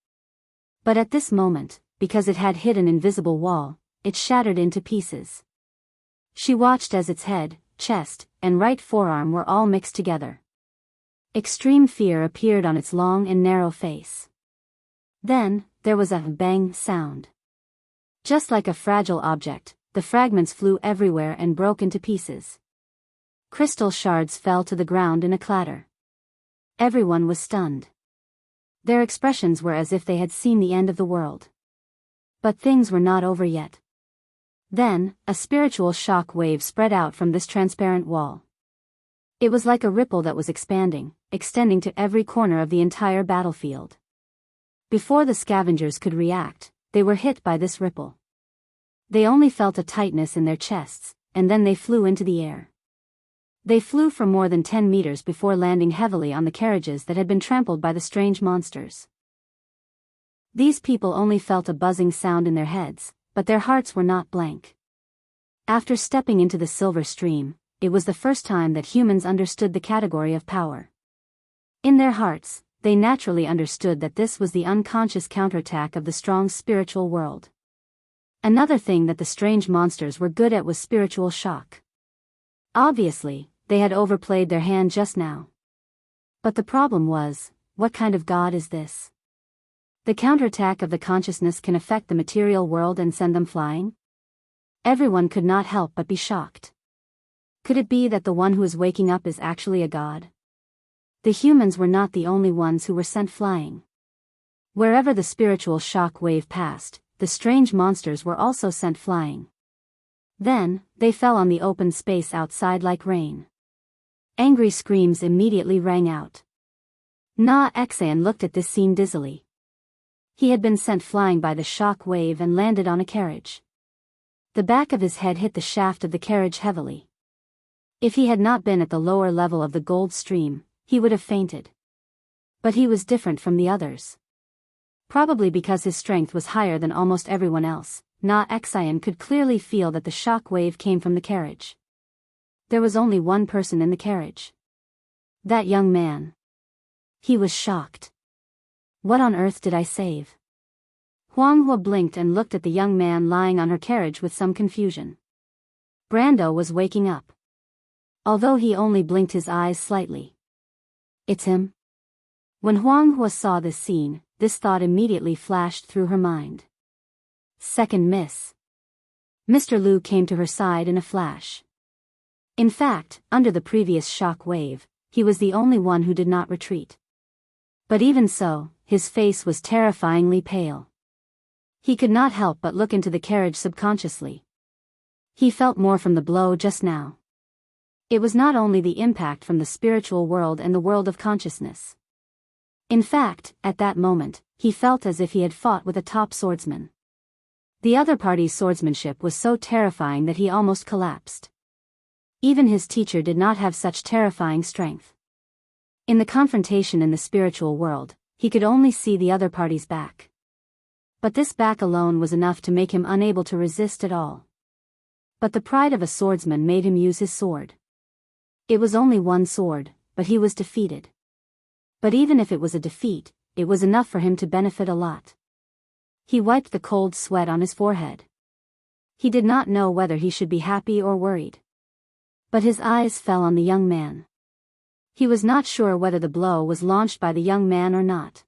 But at this moment, because it had hit an invisible wall, it shattered into pieces. She watched as its head, chest, and right forearm were all mixed together. Extreme fear appeared on its long and narrow face. Then, there was a bang sound. Just like a fragile object, the fragments flew everywhere and broke into pieces. Crystal shards fell to the ground in a clatter. Everyone was stunned. Their expressions were as if they had seen the end of the world. But things were not over yet. Then, a spiritual shock wave spread out from this transparent wall. It was like a ripple that was expanding, extending to every corner of the entire battlefield. Before the scavengers could react, they were hit by this ripple. They only felt a tightness in their chests, and then they flew into the air. They flew for more than 10 meters before landing heavily on the carriages that had been trampled by the strange monsters. These people only felt a buzzing sound in their heads, but their hearts were not blank. After stepping into the silver stream, it was the first time that humans understood the category of power. In their hearts, they naturally understood that this was the unconscious counterattack of the strong spiritual world. Another thing that the strange monsters were good at was spiritual shock. Obviously, they had overplayed their hand just now. But the problem was, what kind of god is this? The counterattack of the consciousness can affect the material world and send them flying? Everyone could not help but be shocked. Could it be that the one who is waking up is actually a god? The humans were not the only ones who were sent flying. Wherever the spiritual shock wave passed, the strange monsters were also sent flying. Then, they fell on the open space outside like rain. Angry screams immediately rang out. Na Xian looked at this scene dizzily. He had been sent flying by the shock wave and landed on a carriage. The back of his head hit the shaft of the carriage heavily. If he had not been at the lower level of the gold stream, he would have fainted. But he was different from the others. Probably because his strength was higher than almost everyone else, Na Xian could clearly feel that the shock wave came from the carriage. There was only one person in the carriage. That young man. He was shocked. What on earth did I save? Huang Hua blinked and looked at the young man lying on her carriage with some confusion. Brando was waking up. Although he only blinked his eyes slightly. It's him? When Huang Hua saw this scene, this thought immediately flashed through her mind. Second miss. Mr. Lu came to her side in a flash. In fact, under the previous shock wave, he was the only one who did not retreat. But even so, his face was terrifyingly pale. He could not help but look into the carriage subconsciously. He felt more from the blow just now. It was not only the impact from the spiritual world and the world of consciousness. In fact, at that moment, he felt as if he had fought with a top swordsman. The other party's swordsmanship was so terrifying that he almost collapsed. Even his teacher did not have such terrifying strength. In the confrontation in the spiritual world, he could only see the other party's back. But this back alone was enough to make him unable to resist at all. But the pride of a swordsman made him use his sword. It was only one sword, but he was defeated. But even if it was a defeat, it was enough for him to benefit a lot. He wiped the cold sweat on his forehead. He did not know whether he should be happy or worried. But his eyes fell on the young man. He was not sure whether the blow was launched by the young man or not.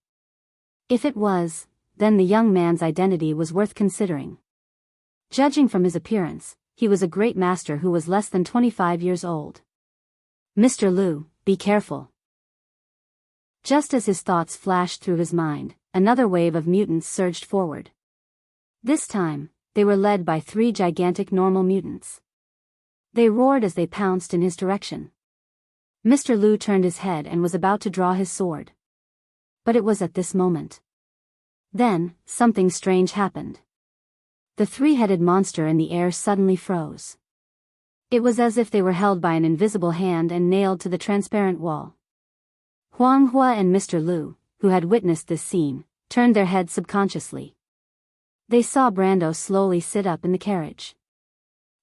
If it was, then the young man's identity was worth considering. Judging from his appearance, he was a great master who was less than 25 years old. Mr. Lu, be careful." Just as his thoughts flashed through his mind, another wave of mutants surged forward. This time, they were led by 3 gigantic normal mutants. They roared as they pounced in his direction. Mr. Lu turned his head and was about to draw his sword. But it was at this moment. Then, something strange happened. The 3-headed monster in the air suddenly froze. It was as if they were held by an invisible hand and nailed to the transparent wall. Huang Hua and Mr. Lu, who had witnessed this scene, turned their heads subconsciously. They saw Brando slowly sit up in the carriage.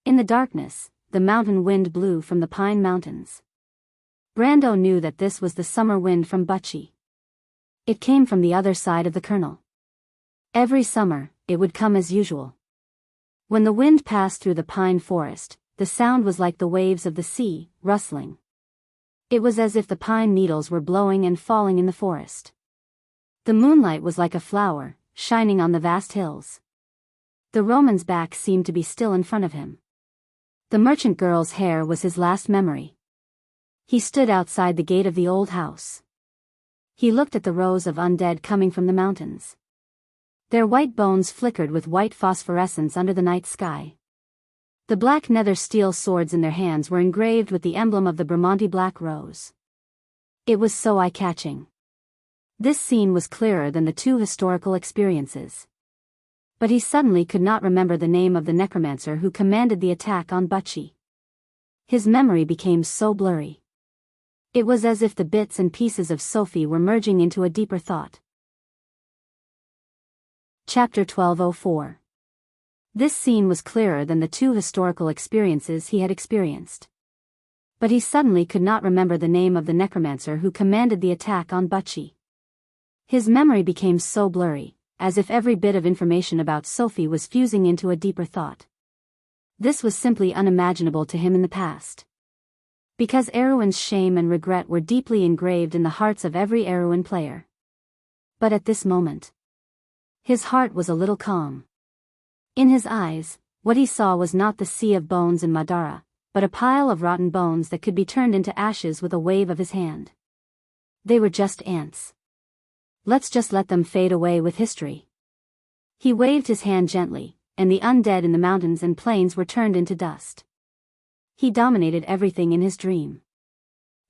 In the darkness, the mountain wind blew from the pine mountains. Brando knew that this was the summer wind from Buchi. It came from the other side of the kernel. Every summer, it would come as usual. When the wind passed through the pine forest, the sound was like the waves of the sea, rustling. It was as if the pine needles were blowing and falling in the forest. The moonlight was like a flower, shining on the vast hills. The Roman's back seemed to be still in front of him. The merchant girl's hair was his last memory. He stood outside the gate of the old house. He looked at the rows of undead coming from the mountains. Their white bones flickered with white phosphorescence under the night sky. The black nether steel swords in their hands were engraved with the emblem of the Bramante Black Rose. It was so eye-catching. This scene was clearer than the 2 historical experiences. But he suddenly could not remember the name of the necromancer who commanded the attack on Buchi. His memory became so blurry. It was as if the bits and pieces of Sophie were merging into a deeper thought. Chapter 1204. This scene was clearer than the 2 historical experiences he had experienced. But he suddenly could not remember the name of the necromancer who commanded the attack on Buchi. His memory became so blurry, as if every bit of information about Sophie was fusing into a deeper thought. This was simply unimaginable to him in the past. Because Erewhon's shame and regret were deeply engraved in the hearts of every Erewhon player. But at this moment, his heart was a little calm. In his eyes, what he saw was not the sea of bones in Madara, but a pile of rotten bones that could be turned into ashes with a wave of his hand. They were just ants. Let's just let them fade away with history. He waved his hand gently, and the undead in the mountains and plains were turned into dust. He dominated everything in his dream.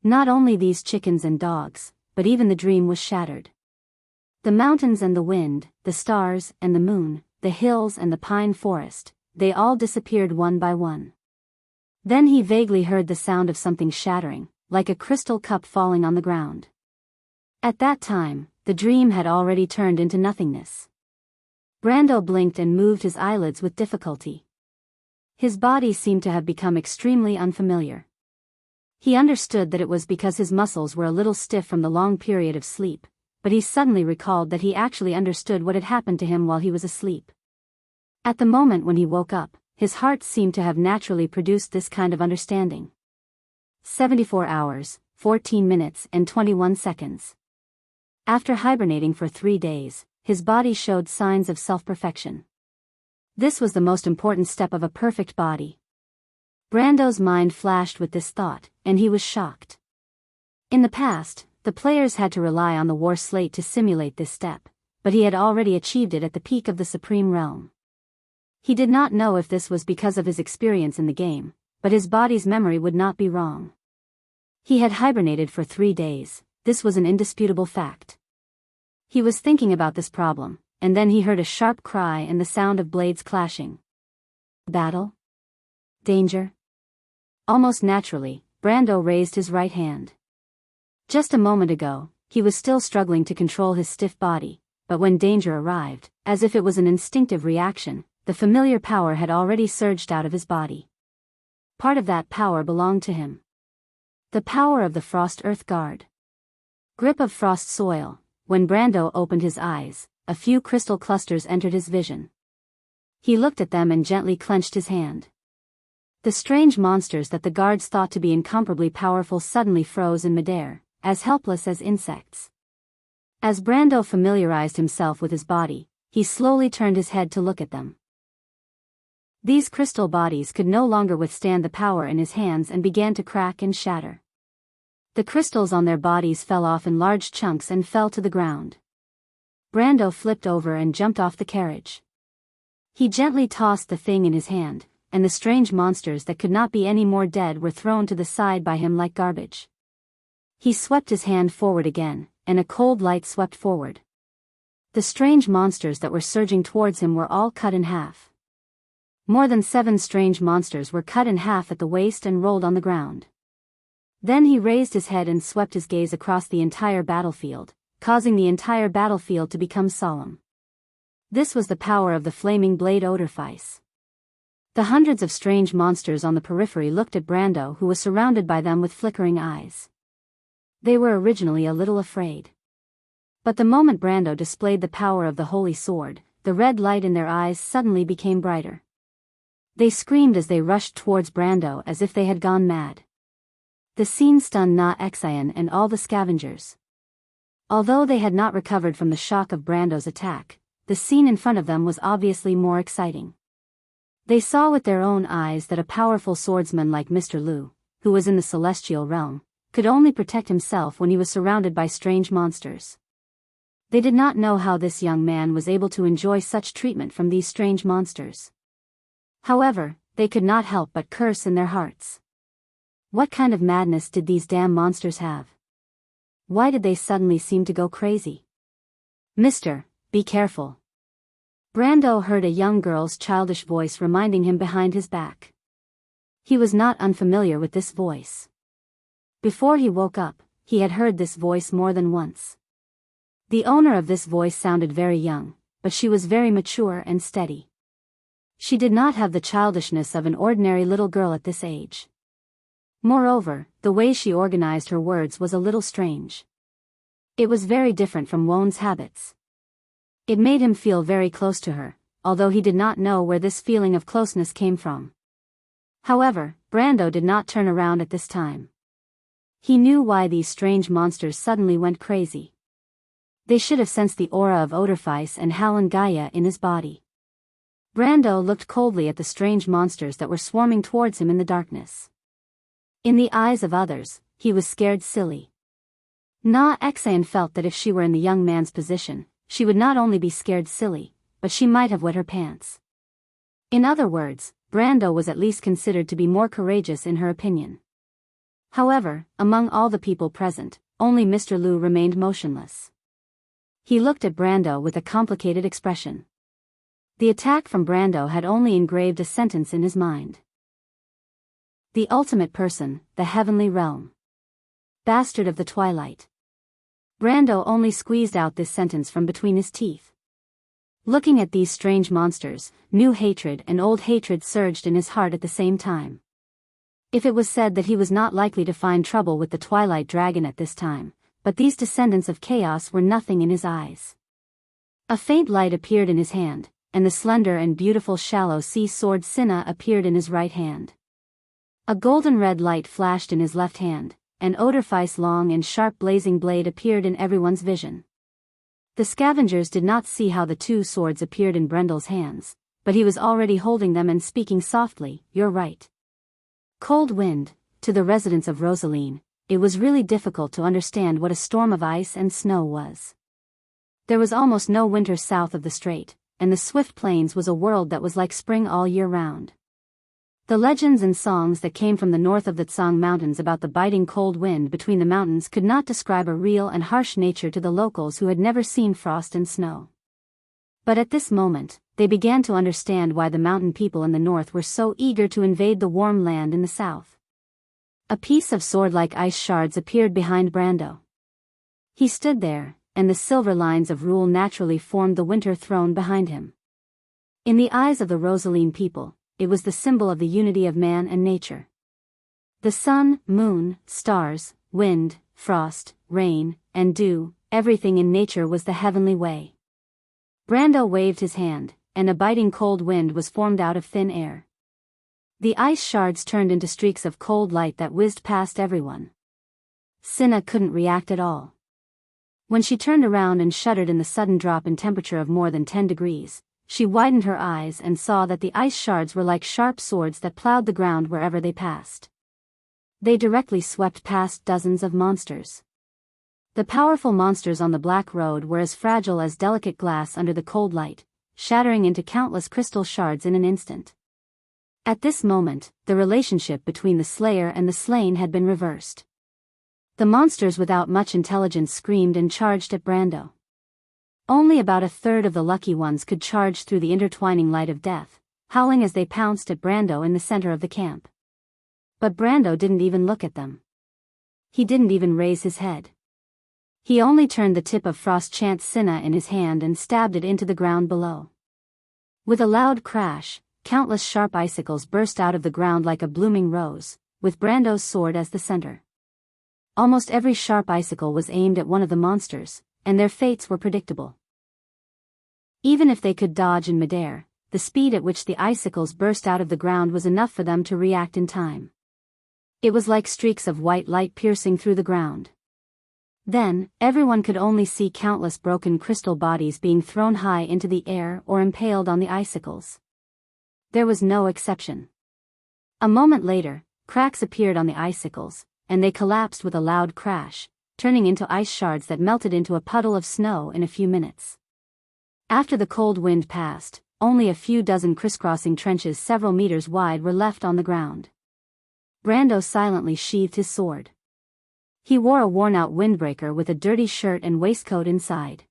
Not only these chickens and dogs, but even the dream was shattered. The mountains and the wind, the stars and the moon, the hills and the pine forest, they all disappeared one by one. Then he vaguely heard the sound of something shattering, like a crystal cup falling on the ground. At that time, the dream had already turned into nothingness. Brando blinked and moved his eyelids with difficulty. His body seemed to have become extremely unfamiliar. He understood that it was because his muscles were a little stiff from the long period of sleep, but he suddenly recalled that he actually understood what had happened to him while he was asleep. At the moment when he woke up, his heart seemed to have naturally produced this kind of understanding. 74 hours, 14 minutes and 21 seconds. After hibernating for 3 days, his body showed signs of self-perfection. This was the most important step of a perfect body. Brando's mind flashed with this thought, and he was shocked. In the past, the players had to rely on the war slate to simulate this step, but he had already achieved it at the peak of the Supreme Realm. He did not know if this was because of his experience in the game, but his body's memory would not be wrong. He had hibernated for 3 days, this was an indisputable fact. He was thinking about this problem, and then he heard a sharp cry and the sound of blades clashing. Battle? Danger? Almost naturally, Brando raised his right hand. Just a moment ago, he was still struggling to control his stiff body, but when danger arrived, as if it was an instinctive reaction, the familiar power had already surged out of his body. Part of that power belonged to him. The power of the Frost Earth Guard. Grip of Frost Soil. When Brando opened his eyes, a few crystal clusters entered his vision. He looked at them and gently clenched his hand. The strange monsters that the guards thought to be incomparably powerful suddenly froze in midair, as helpless as insects. As Brando familiarized himself with his body, he slowly turned his head to look at them. These crystal bodies could no longer withstand the power in his hands and began to crack and shatter. The crystals on their bodies fell off in large chunks and fell to the ground. Brando flipped over and jumped off the carriage. He gently tossed the thing in his hand, and the strange monsters that could not be any more dead were thrown to the side by him like garbage. He swept his hand forward again, and a cold light swept forward. The strange monsters that were surging towards him were all cut in half. More than 7 strange monsters were cut in half at the waist and rolled on the ground. Then he raised his head and swept his gaze across the entire battlefield, causing the entire battlefield to become solemn. This was the power of the flaming blade Oderfice. The hundreds of strange monsters on the periphery looked at Brando, who was surrounded by them with flickering eyes. They were originally a little afraid. But the moment Brando displayed the power of the holy sword, the red light in their eyes suddenly became brighter. They screamed as they rushed towards Brando as if they had gone mad. The scene stunned Na Xian and all the scavengers. Although they had not recovered from the shock of Brando's attack, the scene in front of them was obviously more exciting. They saw with their own eyes that a powerful swordsman like Mr. Liu, who was in the celestial realm, could only protect himself when he was surrounded by strange monsters. They did not know how this young man was able to enjoy such treatment from these strange monsters. However, they could not help but curse in their hearts. What kind of madness did these damn monsters have? Why did they suddenly seem to go crazy? Mister, be careful. Brando heard a young girl's childish voice reminding him behind his back. He was not unfamiliar with this voice. Before he woke up, he had heard this voice more than once. The owner of this voice sounded very young, but she was very mature and steady. She did not have the childishness of an ordinary little girl at this age. Moreover, the way she organized her words was a little strange. It was very different from Won's habits. It made him feel very close to her, although he did not know where this feeling of closeness came from. However, Brando did not turn around at this time. He knew why these strange monsters suddenly went crazy. They should have sensed the aura of Oderfice and Howlin' Gaia in his body. Brando looked coldly at the strange monsters that were swarming towards him in the darkness. In the eyes of others, he was scared silly. Na Xian felt that if she were in the young man's position, she would not only be scared silly, but she might have wet her pants. In other words, Brando was at least considered to be more courageous in her opinion. However, among all the people present, only Mr. Liu remained motionless. He looked at Brando with a complicated expression. The attack from Brando had only engraved a sentence in his mind. The ultimate person, the heavenly realm. Bastard of the twilight. Brando only squeezed out this sentence from between his teeth. Looking at these strange monsters, new hatred and old hatred surged in his heart at the same time. If it was said that he was not likely to find trouble with the Twilight Dragon at this time, but these descendants of chaos were nothing in his eyes. A faint light appeared in his hand, and the slender and beautiful shallow sea sword Sinna appeared in his right hand. A golden red light flashed in his left hand, and Oderfice's long and sharp blazing blade appeared in everyone's vision. The scavengers did not see how the 2 swords appeared in Brendel's hands, but he was already holding them and speaking softly, "You're right." Cold wind, to the residents of Rosaline, it was really difficult to understand what a storm of ice and snow was. There was almost no winter south of the strait, and the swift plains was a world that was like spring all year round. The legends and songs that came from the north of the Tsang Mountains about the biting cold wind between the mountains could not describe a real and harsh nature to the locals who had never seen frost and snow. But at this moment, they began to understand why the mountain people in the north were so eager to invade the warm land in the south. A piece of sword-like ice shards appeared behind Brando. He stood there, and the silver lines of rule naturally formed the winter throne behind him. In the eyes of the Rosaline people, it was the symbol of the unity of man and nature. The sun, moon, stars, wind, frost, rain, and dew, everything in nature was the heavenly way. Brando waved his hand, and a biting cold wind was formed out of thin air. The ice shards turned into streaks of cold light that whizzed past everyone. Sinna couldn't react at all. When she turned around and shuddered in the sudden drop in temperature of more than 10 degrees, she widened her eyes and saw that the ice shards were like sharp swords that plowed the ground wherever they passed. They directly swept past dozens of monsters. The powerful monsters on the Black Road were as fragile as delicate glass under the cold light, shattering into countless crystal shards in an instant. At this moment, the relationship between the slayer and the slain had been reversed. The monsters without much intelligence screamed and charged at Brando. Only about a third of the lucky ones could charge through the intertwining light of death, howling as they pounced at Brando in the center of the camp. But Brando didn't even look at them. He didn't even raise his head. He only turned the tip of Frost Xianxia in his hand and stabbed it into the ground below. With a loud crash, countless sharp icicles burst out of the ground like a blooming rose, with Brando's sword as the center. Almost every sharp icicle was aimed at one of the monsters, and their fates were predictable. Even if they could dodge in midair, the speed at which the icicles burst out of the ground was enough for them to react in time. It was like streaks of white light piercing through the ground. Then, everyone could only see countless broken crystal bodies being thrown high into the air or impaled on the icicles. There was no exception. A moment later, cracks appeared on the icicles, and they collapsed with a loud crash, turning into ice shards that melted into a puddle of snow in a few minutes. After the cold wind passed, only a few dozen crisscrossing trenches several meters wide were left on the ground. Brando silently sheathed his sword. He wore a worn-out windbreaker with a dirty shirt and waistcoat inside.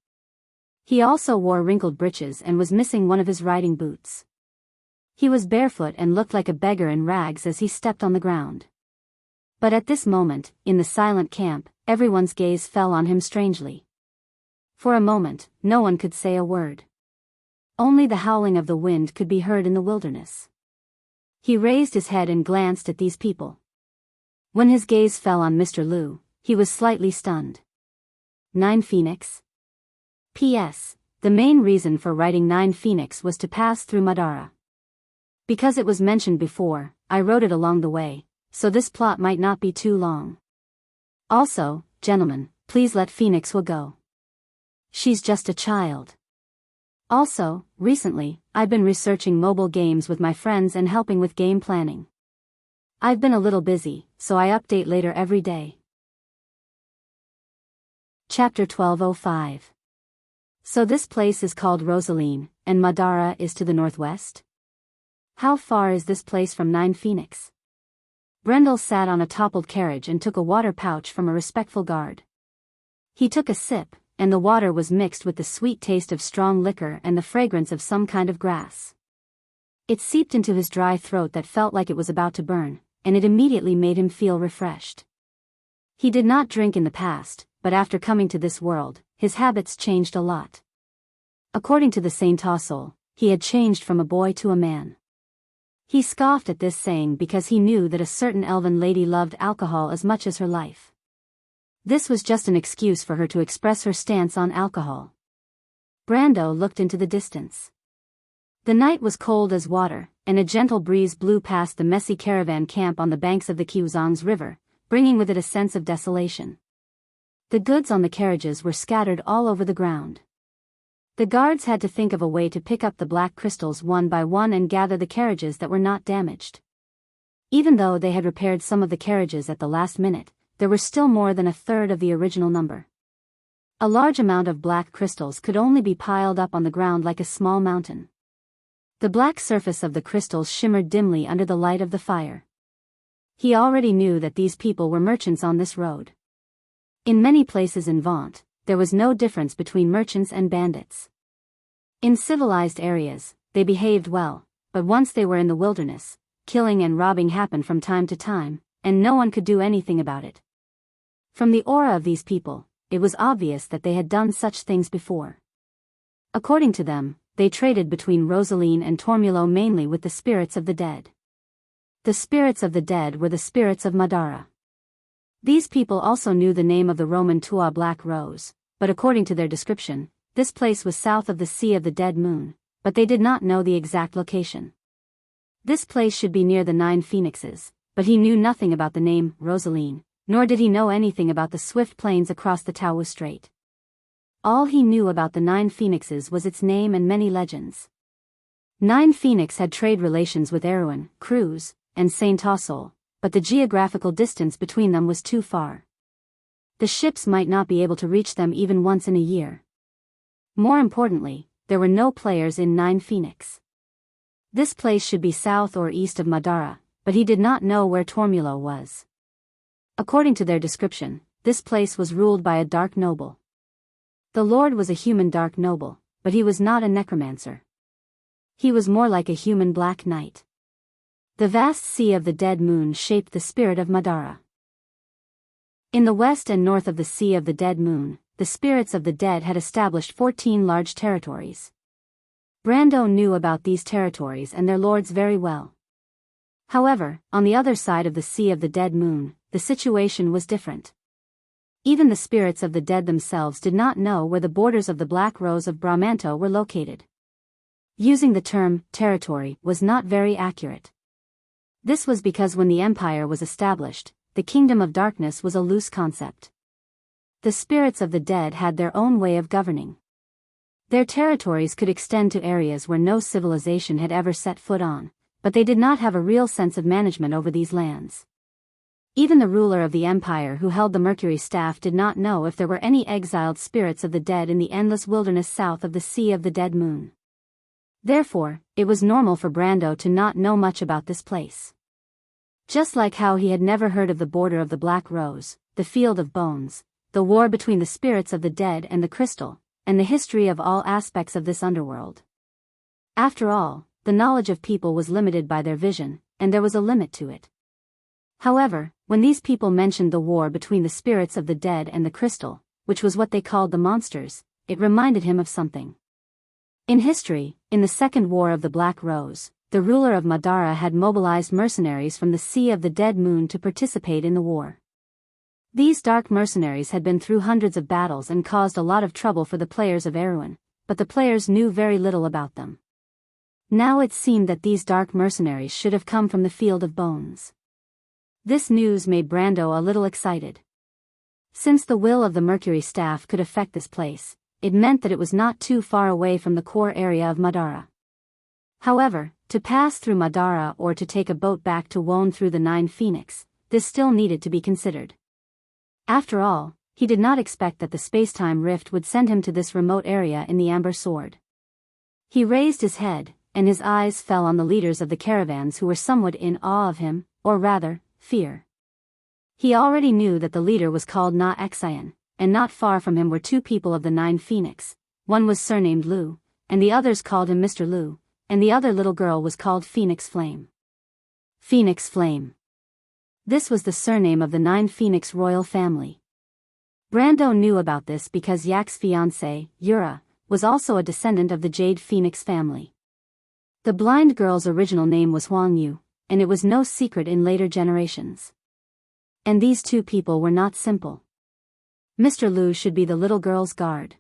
He also wore wrinkled breeches and was missing one of his riding boots. He was barefoot and looked like a beggar in rags as he stepped on the ground. But at this moment, in the silent camp, everyone's gaze fell on him strangely. For a moment, no one could say a word. Only the howling of the wind could be heard in the wilderness. He raised his head and glanced at these people. When his gaze fell on Mr. Liu, he was slightly stunned. 9 Phoenix? P.S. The main reason for writing 9 Phoenix was to pass through Madara. Because it was mentioned before, I wrote it along the way, so this plot might not be too long. Also, gentlemen, please let Phoenix go. She's just a child. Also, recently, I've been researching mobile games with my friends and helping with game planning. I've been a little busy, so I update later every day. Chapter 1205. So this place is called Rosaline, and Madara is to the northwest? How far is this place from 9 Phoenix? Brendel sat on a toppled carriage and took a water pouch from a respectful guard. He took a sip, and the water was mixed with the sweet taste of strong liquor and the fragrance of some kind of grass. It seeped into his dry throat that felt like it was about to burn, and it immediately made him feel refreshed. He did not drink in the past, but after coming to this world, his habits changed a lot. According to the Saint Soul, he had changed from a boy to a man. He scoffed at this saying because he knew that a certain elven lady loved alcohol as much as her life. This was just an excuse for her to express her stance on alcohol. Brando looked into the distance. The night was cold as water, and a gentle breeze blew past the messy caravan camp on the banks of the Qiuzhang's river, bringing with it a sense of desolation. The goods on the carriages were scattered all over the ground. The guards had to think of a way to pick up the black crystals one by one and gather the carriages that were not damaged. Even though they had repaired some of the carriages at the last minute, there were still more than a third of the original number. A large amount of black crystals could only be piled up on the ground like a small mountain. The black surface of the crystals shimmered dimly under the light of the fire. He already knew that these people were merchants on this road. In many places in Vaunt, there was no difference between merchants and bandits. In civilized areas, they behaved well, but once they were in the wilderness, killing and robbing happened from time to time, and no one could do anything about it. From the aura of these people, it was obvious that they had done such things before. According to them, they traded between Rosaline and Tormulo mainly with the spirits of the dead. The spirits of the dead were the spirits of Madara. These people also knew the name of the Roman Tua Black Rose, but according to their description, this place was south of the Sea of the Dead Moon, but they did not know the exact location. This place should be near the 9 Phoenixes, but he knew nothing about the name Rosaline, nor did he know anything about the swift plains across the Taoist Strait. All he knew about the 9 Phoenixes was its name and many legends. 9 Phoenix had trade relations with Erewhon, Cruz, and Saint Soul, but the geographical distance between them was too far. The ships might not be able to reach them even once in a year. More importantly, there were no players in Nine Phoenix. This place should be south or east of Madara, but he did not know where Tormulo was. According to their description, this place was ruled by a dark noble. The lord was a human dark noble, but he was not a necromancer. He was more like a human black knight. The vast sea of the dead moon shaped the spirit of Madara. In the west and north of the sea of the dead moon, the spirits of the dead had established 14 large territories. Brando knew about these territories and their lords very well. However, on the other side of the sea of the dead moon, the situation was different. Even the spirits of the dead themselves did not know where the borders of the Black Rose of Bramanto were located. Using the term territory was not very accurate. This was because when the empire was established, the kingdom of darkness was a loose concept. The spirits of the dead had their own way of governing. Their territories could extend to areas where no civilization had ever set foot on, but they did not have a real sense of management over these lands. Even the ruler of the empire who held the Mercury staff did not know if there were any exiled spirits of the dead in the endless wilderness south of the Sea of the Dead Moon. Therefore, it was normal for Brando to not know much about this place. Just like how he had never heard of the border of the Black Rose, the Field of Bones, the war between the spirits of the dead and the crystal, and the history of all aspects of this underworld. After all, the knowledge of people was limited by their vision, and there was a limit to it. However, when these people mentioned the war between the spirits of the dead and the crystal, which was what they called the monsters, it reminded him of something. In history, in the Second War of the Black Rose, the ruler of Madara had mobilized mercenaries from the Sea of the Dead Moon to participate in the war. These dark mercenaries had been through hundreds of battles and caused a lot of trouble for the players of Erewhon, but the players knew very little about them. Now it seemed that these dark mercenaries should have come from the Field of Bones. This news made Brando a little excited. Since the will of the Mercury staff could affect this place, it meant that it was not too far away from the core area of Madara. However, to pass through Madara or to take a boat back to Wone through the Nine Phoenix, this still needed to be considered. After all, he did not expect that the space-time rift would send him to this remote area in the Amber Sword. He raised his head, and his eyes fell on the leaders of the caravans who were somewhat in awe of him, or rather, fear. He already knew that the leader was called Na Xian, and not far from him were two people of the Nine Phoenix. One was surnamed Lu, and the others called him Mr. Lu, and the other little girl was called Phoenix Flame. Phoenix Flame. This was the surname of the Nine Phoenix royal family. Brando knew about this because Yak's fiancée, Yura, was also a descendant of the Jade Phoenix family. The blind girl's original name was Huang Yu, and it was no secret in later generations. And these two people were not simple. Mr. Lu should be the little girl's guard.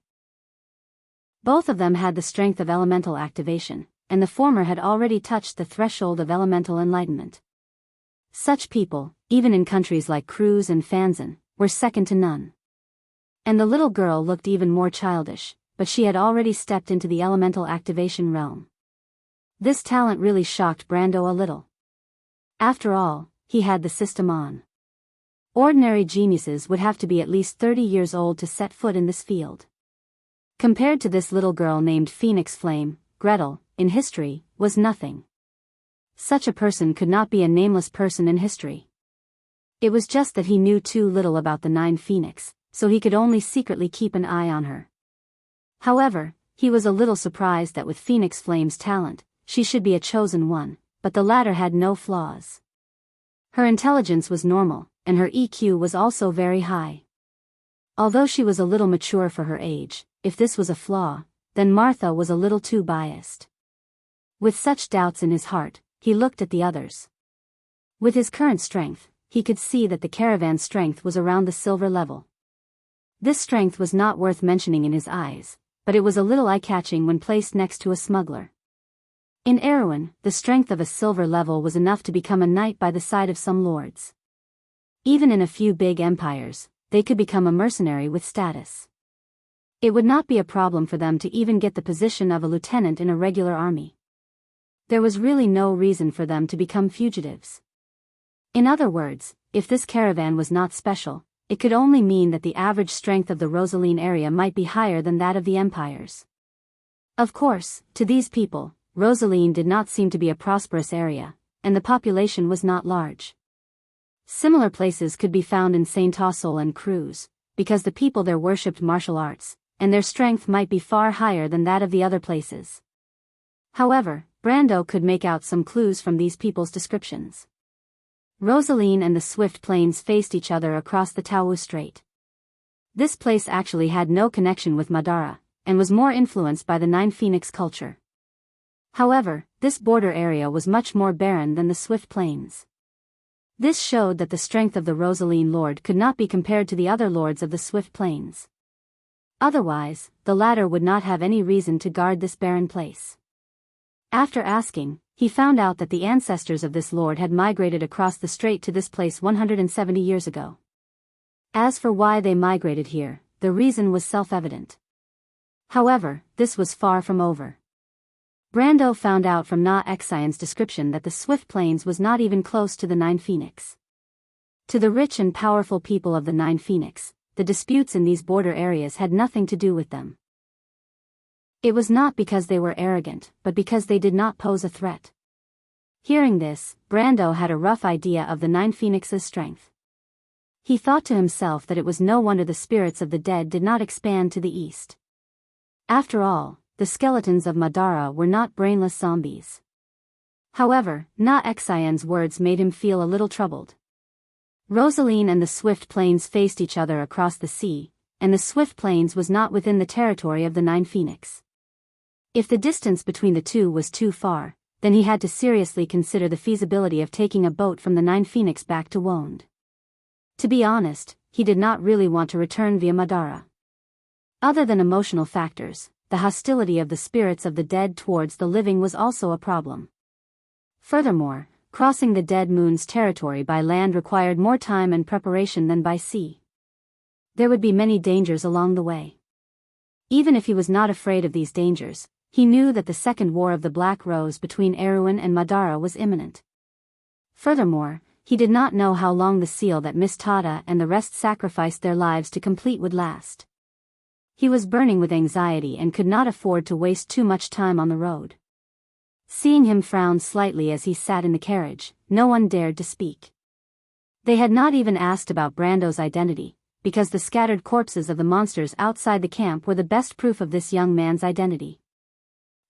Both of them had the strength of elemental activation, and the former had already touched the threshold of elemental enlightenment. Such people, even in countries like Cruz and Fanzan, were second to none. And the little girl looked even more childish, but she had already stepped into the elemental activation realm. This talent really shocked Brando a little. After all, he had the system on. Ordinary geniuses would have to be at least 30 years old to set foot in this field. Compared to this little girl named Phoenix Flame, Gretel, in history, was nothing. Such a person could not be a nameless person in history. It was just that he knew too little about the Nine Phoenix, so he could only secretly keep an eye on her. However, he was a little surprised that with Phoenix Flame's talent, she should be a chosen one, but the latter had no flaws. Her intelligence was normal, and her EQ was also very high. Although she was a little mature for her age, if this was a flaw, then Martha was a little too biased. With such doubts in his heart, he looked at the others. With his current strength, he could see that the caravan's strength was around the silver level. This strength was not worth mentioning in his eyes, but it was a little eye-catching when placed next to a smuggler. In Erewhon, the strength of a silver level was enough to become a knight by the side of some lords. Even in a few big empires, they could become a mercenary with status. It would not be a problem for them to even get the position of a lieutenant in a regular army. There was really no reason for them to become fugitives. In other words, if this caravan was not special, it could only mean that the average strength of the Rosaline area might be higher than that of the empires. Of course, to these people, Rosaline did not seem to be a prosperous area, and the population was not large. Similar places could be found in Saint-Ossol and Cruz, because the people there worshipped martial arts, and their strength might be far higher than that of the other places. However, Brando could make out some clues from these people's descriptions. Rosaline and the Swift Plains faced each other across the Tao Strait. This place actually had no connection with Madara, and was more influenced by the Nine Phoenix culture. However, this border area was much more barren than the Swift Plains. This showed that the strength of the Rosaline Lord could not be compared to the other lords of the Swift Plains. Otherwise, the latter would not have any reason to guard this barren place. After asking, he found out that the ancestors of this lord had migrated across the strait to this place 170 years ago. As for why they migrated here, the reason was self-evident. However, this was far from over. Brando found out from Na Xian's description that the Swift Plains was not even close to the Nine Phoenix. To the rich and powerful people of the Nine Phoenix, the disputes in these border areas had nothing to do with them. It was not because they were arrogant, but because they did not pose a threat. Hearing this, Brando had a rough idea of the Nine Phoenix's strength. He thought to himself that it was no wonder the spirits of the dead did not expand to the east. After all, the skeletons of Madara were not brainless zombies. However, Na Xian's words made him feel a little troubled. Rosaline and the Swift Plains faced each other across the sea, and the Swift Plains was not within the territory of the Nine Phoenix. If the distance between the two was too far, then he had to seriously consider the feasibility of taking a boat from the Nine Phoenix back to Wonde. To be honest, he did not really want to return via Madara. Other than emotional factors, the hostility of the spirits of the dead towards the living was also a problem. Furthermore, crossing the Dead Moon's territory by land required more time and preparation than by sea. There would be many dangers along the way. Even if he was not afraid of these dangers, he knew that the Second War of the Black Rose between Erwin and Madara was imminent. Furthermore, he did not know how long the seal that Miss Tada and the rest sacrificed their lives to complete would last. He was burning with anxiety and could not afford to waste too much time on the road. Seeing him frown slightly as he sat in the carriage, no one dared to speak. They had not even asked about Brando's identity, because the scattered corpses of the monsters outside the camp were the best proof of this young man's identity.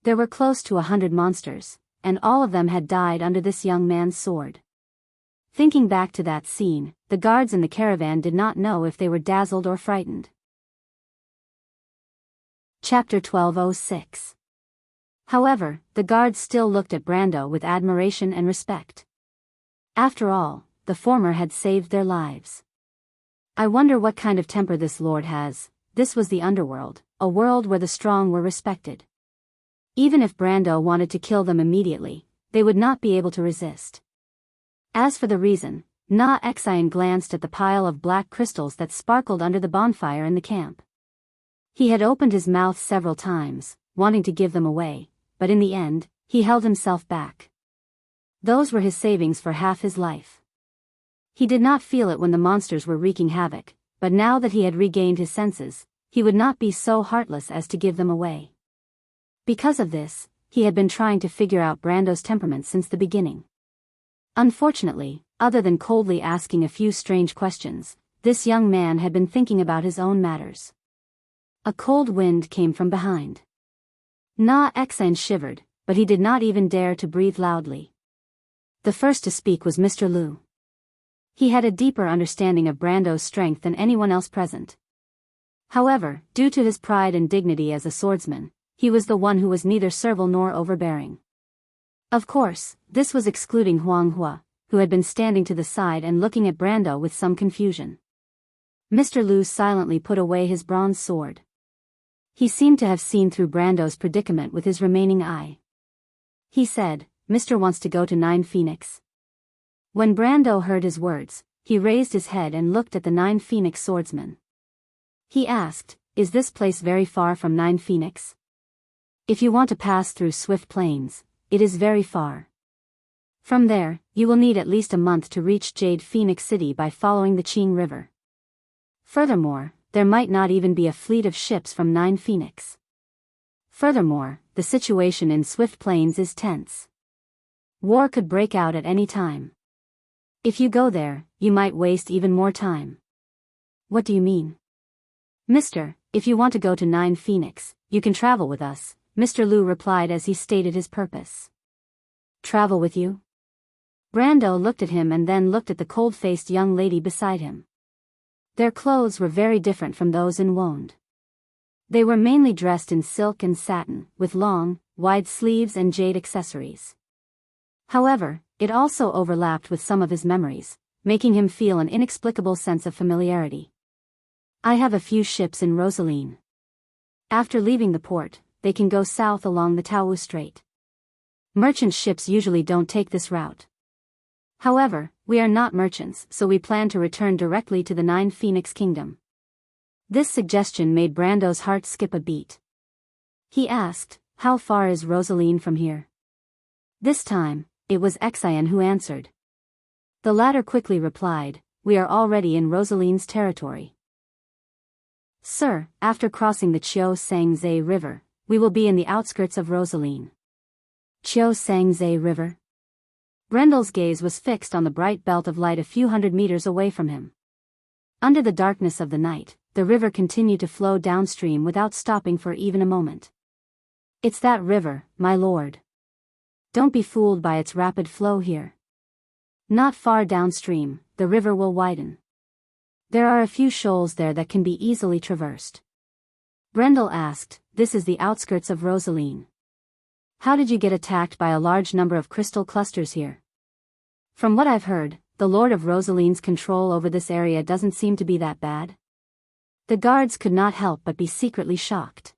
There were close to 100 monsters, and all of them had died under this young man's sword. Thinking back to that scene, the guards in the caravan did not know if they were dazzled or frightened. Chapter 1206. However, the guards still looked at Brando with admiration and respect. After all, the former had saved their lives. I wonder what kind of temper this lord has. This was the underworld, a world where the strong were respected. Even if Brando wanted to kill them immediately, they would not be able to resist. As for the reason, Na Xian glanced at the pile of black crystals that sparkled under the bonfire in the camp. He had opened his mouth several times, wanting to give them away, but in the end, he held himself back. Those were his savings for half his life. He did not feel it when the monsters were wreaking havoc, but now that he had regained his senses, he would not be so heartless as to give them away. Because of this, he had been trying to figure out Brando's temperament since the beginning. Unfortunately, other than coldly asking a few strange questions, this young man had been thinking about his own matters. A cold wind came from behind. Na Xian shivered, but he did not even dare to breathe loudly. The first to speak was Mr. Liu. He had a deeper understanding of Brando's strength than anyone else present. However, due to his pride and dignity as a swordsman, he was the one who was neither servile nor overbearing. Of course, this was excluding Huang Hua, who had been standing to the side and looking at Brando with some confusion. Mr. Liu silently put away his bronze sword. He seemed to have seen through Brando's predicament with his remaining eye. He said, "Mr. wants to go to Nine Phoenix." When Brando heard his words, he raised his head and looked at the Nine Phoenix swordsman. He asked, "Is this place very far from Nine Phoenix?" "If you want to pass through Swift Plains, it is very far." From there, you will need at least a month to reach Jade Phoenix City by following the Qing River. Furthermore, there might not even be a fleet of ships from Nine Phoenix. Furthermore, the situation in Swift Plains is tense. War could break out at any time. If you go there, you might waste even more time. What do you mean? Mister, if you want to go to Nine Phoenix, you can travel with us, Mr. Liu replied as he stated his purpose. Travel with you? Brando looked at him and then looked at the cold-faced young lady beside him. Their clothes were very different from those in Wonde. They were mainly dressed in silk and satin, with long, wide sleeves and jade accessories. However, it also overlapped with some of his memories, making him feel an inexplicable sense of familiarity. I have a few ships in Rosaline. After leaving the port, they can go south along the Tao Strait. Merchant ships usually don't take this route. However, we are not merchants, so we plan to return directly to the Nine Phoenix Kingdom. This suggestion made Brando's heart skip a beat. He asked, how far is Rosaline from here? This time, it was Xian who answered. The latter quickly replied, we are already in Rosaline's territory. Sir, after crossing the Xianxia River, we will be in the outskirts of Rosaline. Xianxia River? Brendel's gaze was fixed on the bright belt of light a few hundred meters away from him. Under the darkness of the night, the river continued to flow downstream without stopping for even a moment. It's that river, my lord. Don't be fooled by its rapid flow here. Not far downstream, the river will widen. There are a few shoals there that can be easily traversed. Brendel asked, this is the outskirts of Rosaline. How did you get attacked by a large number of crystal clusters here? From what I've heard, the Lord of Rosaline's control over this area doesn't seem to be that bad. The guards could not help but be secretly shocked.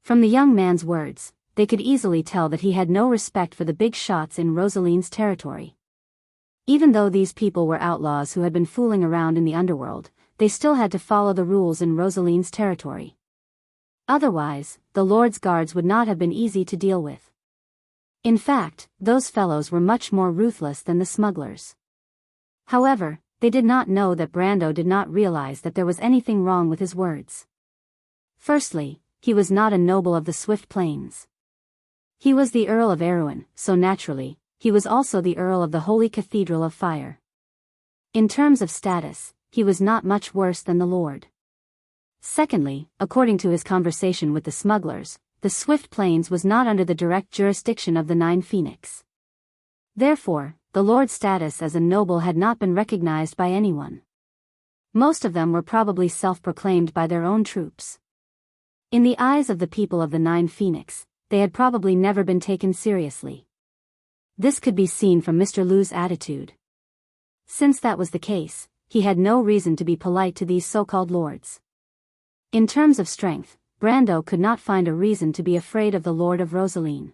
From the young man's words, they could easily tell that he had no respect for the big shots in Rosaline's territory. Even though these people were outlaws who had been fooling around in the underworld, they still had to follow the rules in Rosaline's territory. Otherwise, the Lord's guards would not have been easy to deal with. In fact, those fellows were much more ruthless than the smugglers. However, they did not know that Brando did not realize that there was anything wrong with his words. Firstly, he was not a noble of the Swift Plains. He was the Earl of Erewhon, so naturally, he was also the Earl of the Holy Cathedral of Fire. In terms of status, he was not much worse than the Lord. Secondly, according to his conversation with the smugglers, the Swift Plains was not under the direct jurisdiction of the Nine Phoenix. Therefore, the Lord's status as a noble had not been recognized by anyone. Most of them were probably self-proclaimed by their own troops. In the eyes of the people of the Nine Phoenix, they had probably never been taken seriously. This could be seen from Mr. Liu's attitude. Since that was the case, he had no reason to be polite to these so-called lords. In terms of strength, Brando could not find a reason to be afraid of the Lord of Rosaline.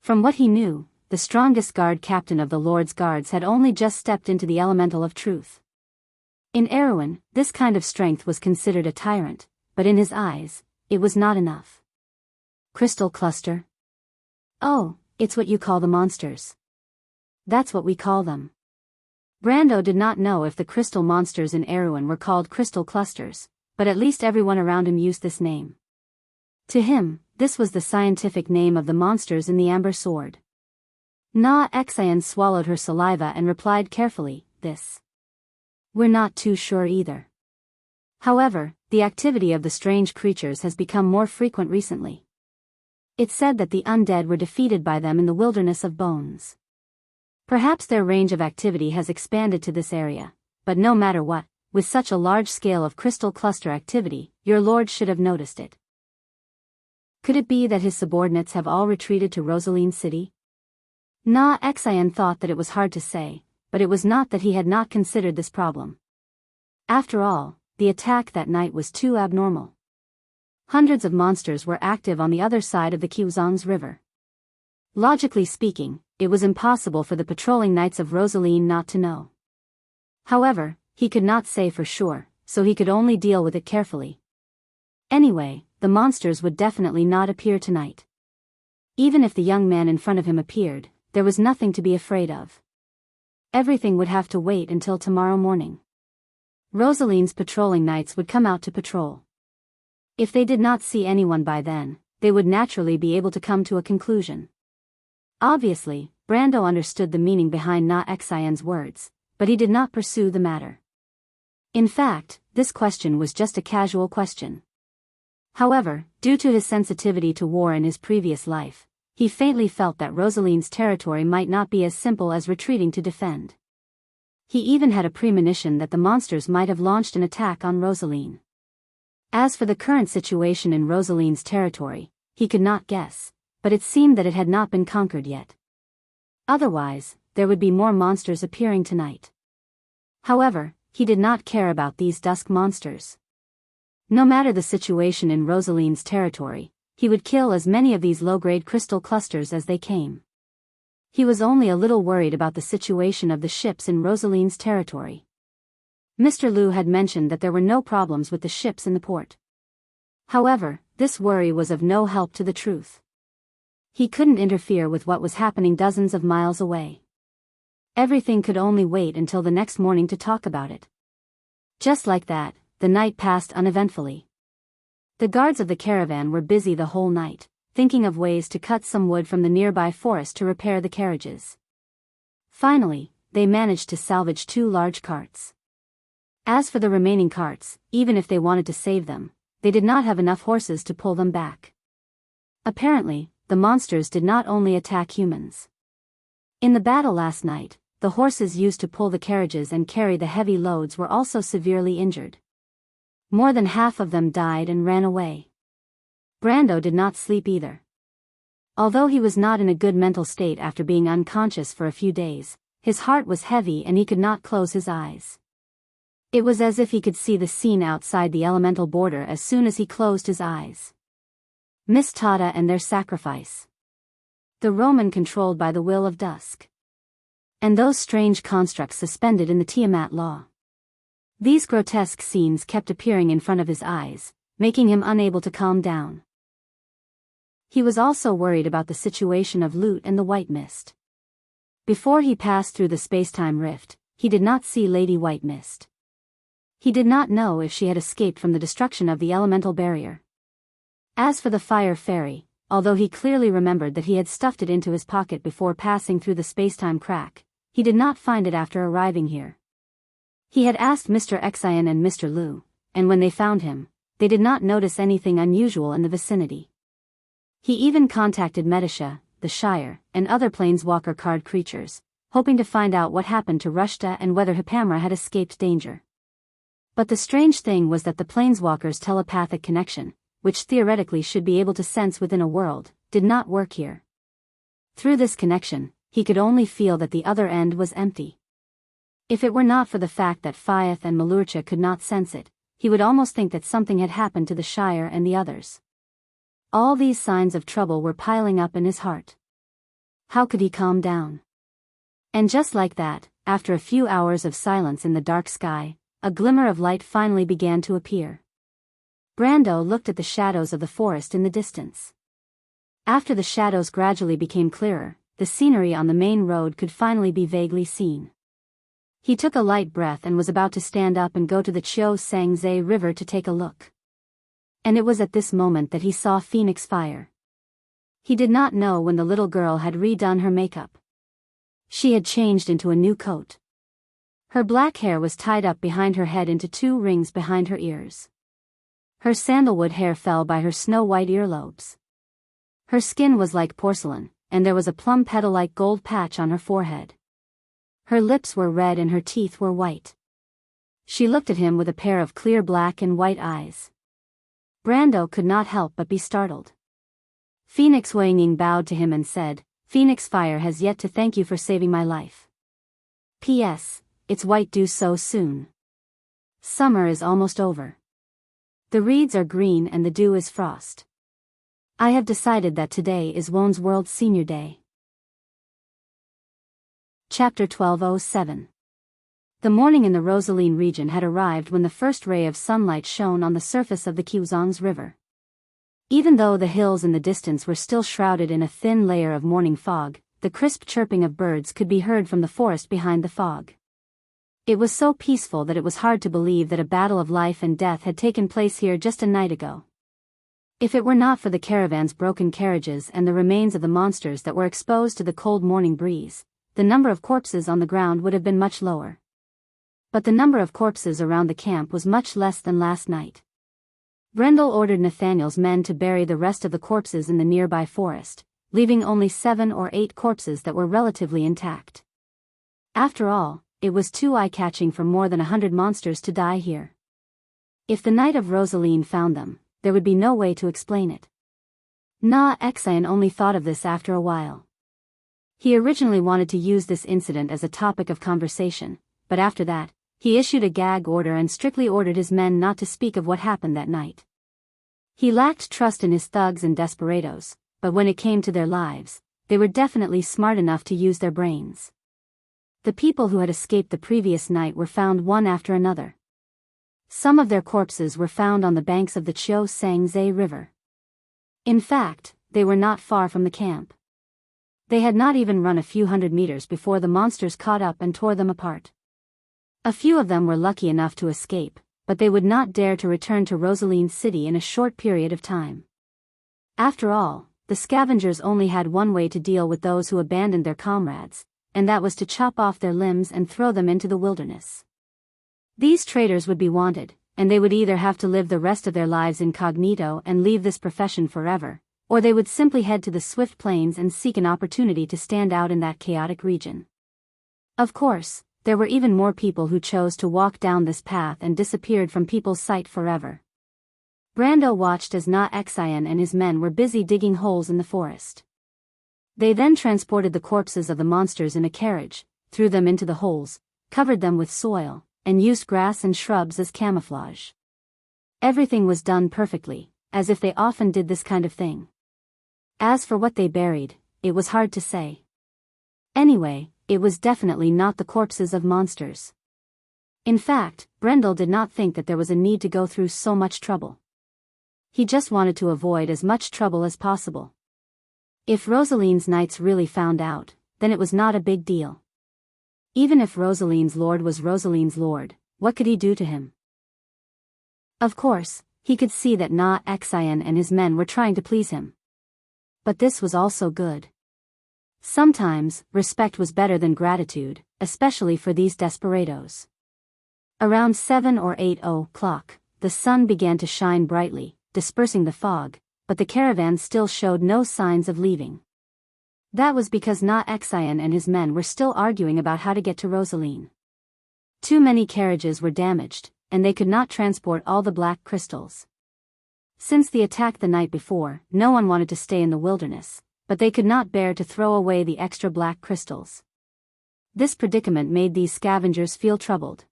From what he knew, the strongest guard captain of the Lord's guards had only just stepped into the elemental of truth. In Erewhon, this kind of strength was considered a tyrant, but in his eyes, it was not enough. Crystal cluster? Oh, it's what you call the monsters. That's what we call them. Brando did not know if the crystal monsters in Erewhon were called crystal clusters, but at least everyone around him used this name. To him, this was the scientific name of the monsters in the Amber Sword. Xian swallowed her saliva and replied carefully, this. We're not too sure either. However, the activity of the strange creatures has become more frequent recently. It's said that the undead were defeated by them in the wilderness of bones. Perhaps their range of activity has expanded to this area, but no matter what, with such a large scale of crystal cluster activity, your lord should have noticed it. Could it be that his subordinates have all retreated to Rosaline City? Xian thought that it was hard to say, but it was not that he had not considered this problem. After all, the attack that night was too abnormal. Hundreds of monsters were active on the other side of the Quzhang's river. Logically speaking, it was impossible for the patrolling knights of Rosaline not to know. However, he could not say for sure, so he could only deal with it carefully. Anyway, the monsters would definitely not appear tonight. Even if the young man in front of him appeared, there was nothing to be afraid of. Everything would have to wait until tomorrow morning. Rosaline's patrolling knights would come out to patrol. If they did not see anyone by then, they would naturally be able to come to a conclusion. Obviously, Brando understood the meaning behind Na Xian's words, but he did not pursue the matter. In fact, this question was just a casual question. However, due to his sensitivity to war in his previous life, he faintly felt that Rosaline's territory might not be as simple as retreating to defend. He even had a premonition that the monsters might have launched an attack on Rosaline. As for the current situation in Rosaline's territory, he could not guess, but it seemed that it had not been conquered yet. Otherwise, there would be more monsters appearing tonight. However, he did not care about these dusk monsters. No matter the situation in Rosaline's territory, he would kill as many of these low-grade crystal clusters as they came. He was only a little worried about the situation of the ships in Rosaline's territory. Mr. Liu had mentioned that there were no problems with the ships in the port. However, this worry was of no help to the truth. He couldn't interfere with what was happening dozens of miles away. Everything could only wait until the next morning to talk about it. Just like that, the night passed uneventfully. The guards of the caravan were busy the whole night, thinking of ways to cut some wood from the nearby forest to repair the carriages. Finally, they managed to salvage 2 large carts. As for the remaining carts, even if they wanted to save them, they did not have enough horses to pull them back. Apparently, the monsters did not only attack humans. In the battle last night, the horses used to pull the carriages and carry the heavy loads were also severely injured. More than half of them died and ran away. Brando did not sleep either. Although he was not in a good mental state after being unconscious for a few days, his heart was heavy and he could not close his eyes. It was as if he could see the scene outside the elemental border as soon as he closed his eyes. Miss Tada and their sacrifice. The Roman controlled by the will of dusk. And those strange constructs suspended in the Tiamat law. These grotesque scenes kept appearing in front of his eyes, making him unable to calm down. He was also worried about the situation of Loot and the White Mist. Before he passed through the space-time rift, he did not see Lady White Mist. He did not know if she had escaped from the destruction of the elemental barrier. As for the Fire Fairy, although he clearly remembered that he had stuffed it into his pocket before passing through the space-time crack, he did not find it after arriving here. He had asked Mr. Xian and Mr. Liu, and when they found him, they did not notice anything unusual in the vicinity. He even contacted Medisha, the Shire, and other planeswalker card creatures, hoping to find out what happened to Rushta and whether Hipamra had escaped danger. But the strange thing was that the planeswalker's telepathic connection, which theoretically should be able to sense within a world, did not work here. Through this connection, he could only feel that the other end was empty. If it were not for the fact that Fyeth and Malurcha could not sense it, he would almost think that something had happened to the Shire and the others. All these signs of trouble were piling up in his heart. How could he calm down? And just like that, after a few hours of silence in the dark sky, a glimmer of light finally began to appear. Brando looked at the shadows of the forest in the distance. After the shadows gradually became clearer, the scenery on the main road could finally be vaguely seen. He took a light breath and was about to stand up and go to the Chiu Sangze River to take a look. And it was at this moment that he saw Phoenix Fire. He did not know when the little girl had redone her makeup. She had changed into a new coat. Her black hair was tied up behind her head into 2 rings behind her ears. Her sandalwood hair fell by her snow-white earlobes. Her skin was like porcelain, and there was a plum petal-like gold patch on her forehead. Her lips were red and her teeth were white. She looked at him with a pair of clear black and white eyes. Brando could not help but be startled. Phoenix Huaying bowed to him and said, "Phoenix Fire has yet to thank you for saving my life. P.S. It's white dew so soon. Summer is almost over. The reeds are green and the dew is frost. I have decided that today is Won's World Senior Day." Chapter 1207. The morning in the Rosaline region had arrived when the first ray of sunlight shone on the surface of the Qiuzongs River. Even though the hills in the distance were still shrouded in a thin layer of morning fog, the crisp chirping of birds could be heard from the forest behind the fog. It was so peaceful that it was hard to believe that a battle of life and death had taken place here just a night ago. If it were not for the caravan's broken carriages and the remains of the monsters that were exposed to the cold morning breeze, the number of corpses on the ground would have been much lower. But the number of corpses around the camp was much less than last night. Brendel ordered Nathaniel's men to bury the rest of the corpses in the nearby forest, leaving only 7 or 8 corpses that were relatively intact. After all, it was too eye-catching for more than 100 monsters to die here. If the Knight of Rosaline found them, there would be no way to explain it. Na Xian only thought of this after a while. He originally wanted to use this incident as a topic of conversation, but after that, he issued a gag order and strictly ordered his men not to speak of what happened that night. He lacked trust in his thugs and desperados, but when it came to their lives, they were definitely smart enough to use their brains. The people who had escaped the previous night were found one after another. Some of their corpses were found on the banks of the Xianxia River. In fact, they were not far from the camp. They had not even run a few hundred meters before the monsters caught up and tore them apart. A few of them were lucky enough to escape, but they would not dare to return to Rosaline City in a short period of time. After all, the scavengers only had one way to deal with those who abandoned their comrades, and that was to chop off their limbs and throw them into the wilderness. These traitors would be wanted, and they would either have to live the rest of their lives incognito and leave this profession forever, or they would simply head to the swift plains and seek an opportunity to stand out in that chaotic region. Of course, there were even more people who chose to walk down this path and disappeared from people's sight forever. Brando watched as Na Xian and his men were busy digging holes in the forest. They then transported the corpses of the monsters in a carriage, threw them into the holes, covered them with soil, and used grass and shrubs as camouflage. Everything was done perfectly, as if they often did this kind of thing. As for what they buried, it was hard to say. Anyway, it was definitely not the corpses of monsters. In fact, Brendel did not think that there was a need to go through so much trouble. He just wanted to avoid as much trouble as possible. If Rosaline's knights really found out, then it was not a big deal. Even if Rosaline's lord was Rosaline's lord, what could he do to him? Of course, he could see that Na Xian and his men were trying to please him. But this was also good. Sometimes, respect was better than gratitude, especially for these desperados. Around 7 or 8 o'clock, the sun began to shine brightly, dispersing the fog, but the caravan still showed no signs of leaving. That was because Na Xian and his men were still arguing about how to get to Rosaline. Too many carriages were damaged, and they could not transport all the black crystals. Since the attack the night before, no one wanted to stay in the wilderness, but they could not bear to throw away the extra black crystals. This predicament made these scavengers feel troubled.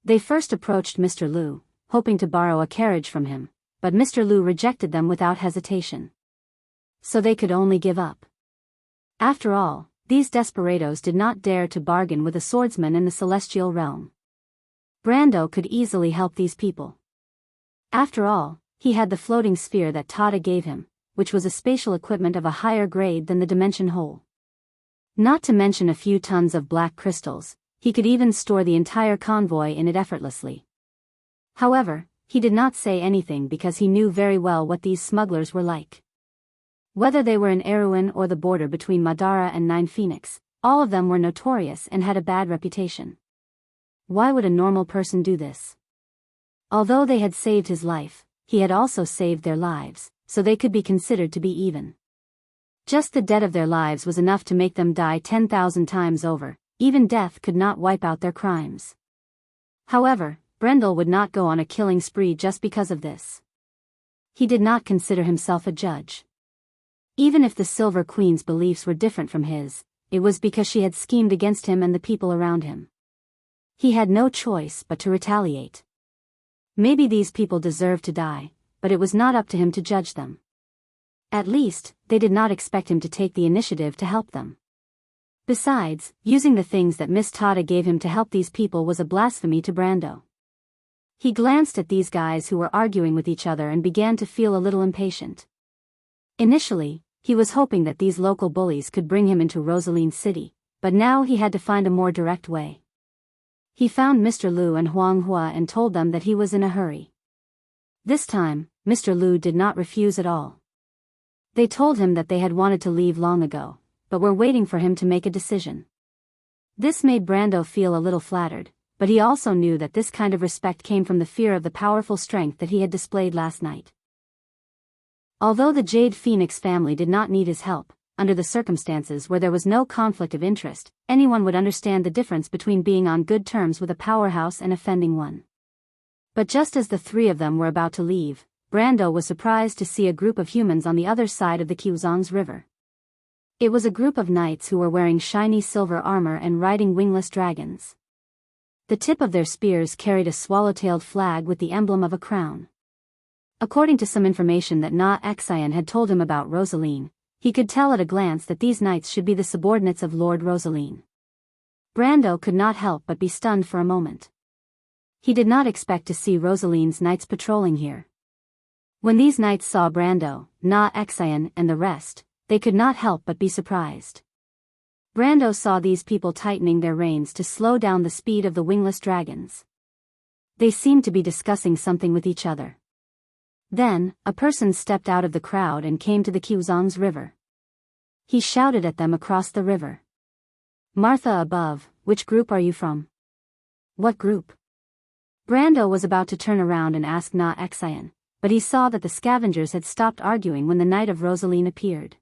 They first approached Mr. Liu, hoping to borrow a carriage from him, but Mr. Liu rejected them without hesitation. So they could only give up. After all, these desperados did not dare to bargain with a swordsman in the celestial realm. Brando could easily help these people. After all, he had the floating sphere that Tada gave him, which was a spatial equipment of a higher grade than the dimension hole. Not to mention a few tons of black crystals, he could even store the entire convoy in it effortlessly. However, he did not say anything because he knew very well what these smugglers were like. Whether they were in Erewhon or the border between Madara and Nine Phoenix, all of them were notorious and had a bad reputation. Why would a normal person do this? Although they had saved his life, he had also saved their lives, so they could be considered to be even. Just the debt of their lives was enough to make them die 10,000 times over. Even death could not wipe out their crimes. However, Brendel would not go on a killing spree just because of this. He did not consider himself a judge. Even if the Silver Queen's beliefs were different from his, it was because she had schemed against him and the people around him. He had no choice but to retaliate. Maybe these people deserved to die, but it was not up to him to judge them. At least, they did not expect him to take the initiative to help them. Besides, using the things that Miss Tada gave him to help these people was a blasphemy to Brando. He glanced at these guys who were arguing with each other and began to feel a little impatient. Initially, He was hoping that these local bullies could bring him into Rosaline's city, but now he had to find a more direct way. He found Mr. Lu and Huang Hua and told them that he was in a hurry. This time, Mr. Lu did not refuse at all. They told him that they had wanted to leave long ago, but were waiting for him to make a decision. This made Brando feel a little flattered, but he also knew that this kind of respect came from the fear of the powerful strength that he had displayed last night. Although the Jade Phoenix family did not need his help, under the circumstances where there was no conflict of interest, anyone would understand the difference between being on good terms with a powerhouse and offending one. But just as the three of them were about to leave, Brando was surprised to see a group of humans on the other side of the Quzhang's river. It was a group of knights who were wearing shiny silver armor and riding wingless dragons. The tip of their spears carried a swallow-tailed flag with the emblem of a crown. According to some information that Na Xian had told him about Rosaline, he could tell at a glance that these knights should be the subordinates of Lord Rosaline. Brando could not help but be stunned for a moment. He did not expect to see Rosaline's knights patrolling here. When these knights saw Brando, Na Xian, and the rest, they could not help but be surprised. Brando saw these people tightening their reins to slow down the speed of the wingless dragons. They seemed to be discussing something with each other. Then, a person stepped out of the crowd and came to the Quzhang's river. He shouted at them across the river. "Martha above, which group are you from?" "What group?" Brando was about to turn around and ask Na Xian, but he saw that the scavengers had stopped arguing when the Knight of Rosaline appeared.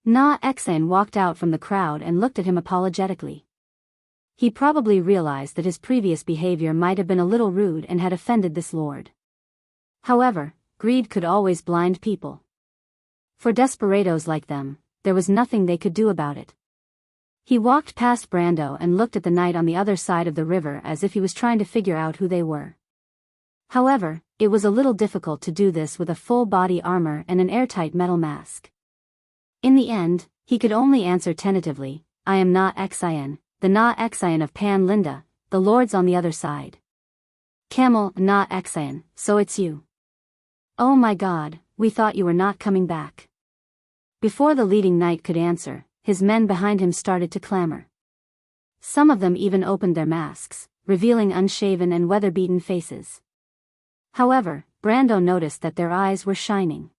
Na Xian walked out from the crowd and looked at him apologetically. He probably realized that his previous behavior might have been a little rude and had offended this lord. However, greed could always blind people. For desperados like them, there was nothing they could do about it. He walked past Brando and looked at the knight on the other side of the river as if he was trying to figure out who they were. However, it was a little difficult to do this with a full body armor and an airtight metal mask. In the end, he could only answer tentatively, "I am Na Xian, the Na Xian of Pan Linda, the lords on the other side." "Camel, Na Xian, so it's you. Oh my God, we thought you were not coming back." Before the leading knight could answer, his men behind him started to clamor. Some of them even opened their masks, revealing unshaven and weather-beaten faces. However, Brando noticed that their eyes were shining.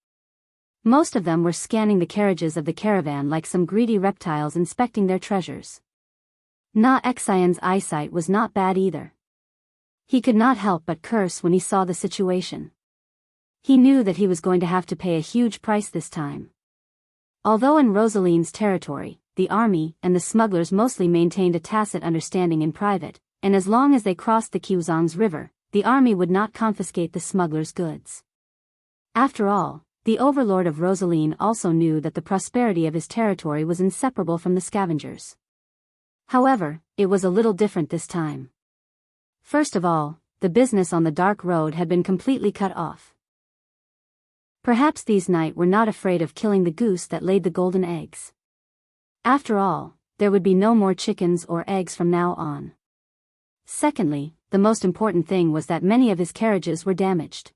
Most of them were scanning the carriages of the caravan like some greedy reptiles inspecting their treasures. Na Xian's eyesight was not bad either. He could not help but curse when he saw the situation. He knew that he was going to have to pay a huge price this time. Although in Rosaline's territory, the army and the smugglers mostly maintained a tacit understanding in private, and as long as they crossed the Quzhang's river, the army would not confiscate the smugglers' goods. After all, the overlord of Rosaline also knew that the prosperity of his territory was inseparable from the scavengers. However, it was a little different this time. First of all, the business on the dark road had been completely cut off. Perhaps these knights were not afraid of killing the goose that laid the golden eggs. After all, there would be no more chickens or eggs from now on. Secondly, the most important thing was that many of his carriages were damaged.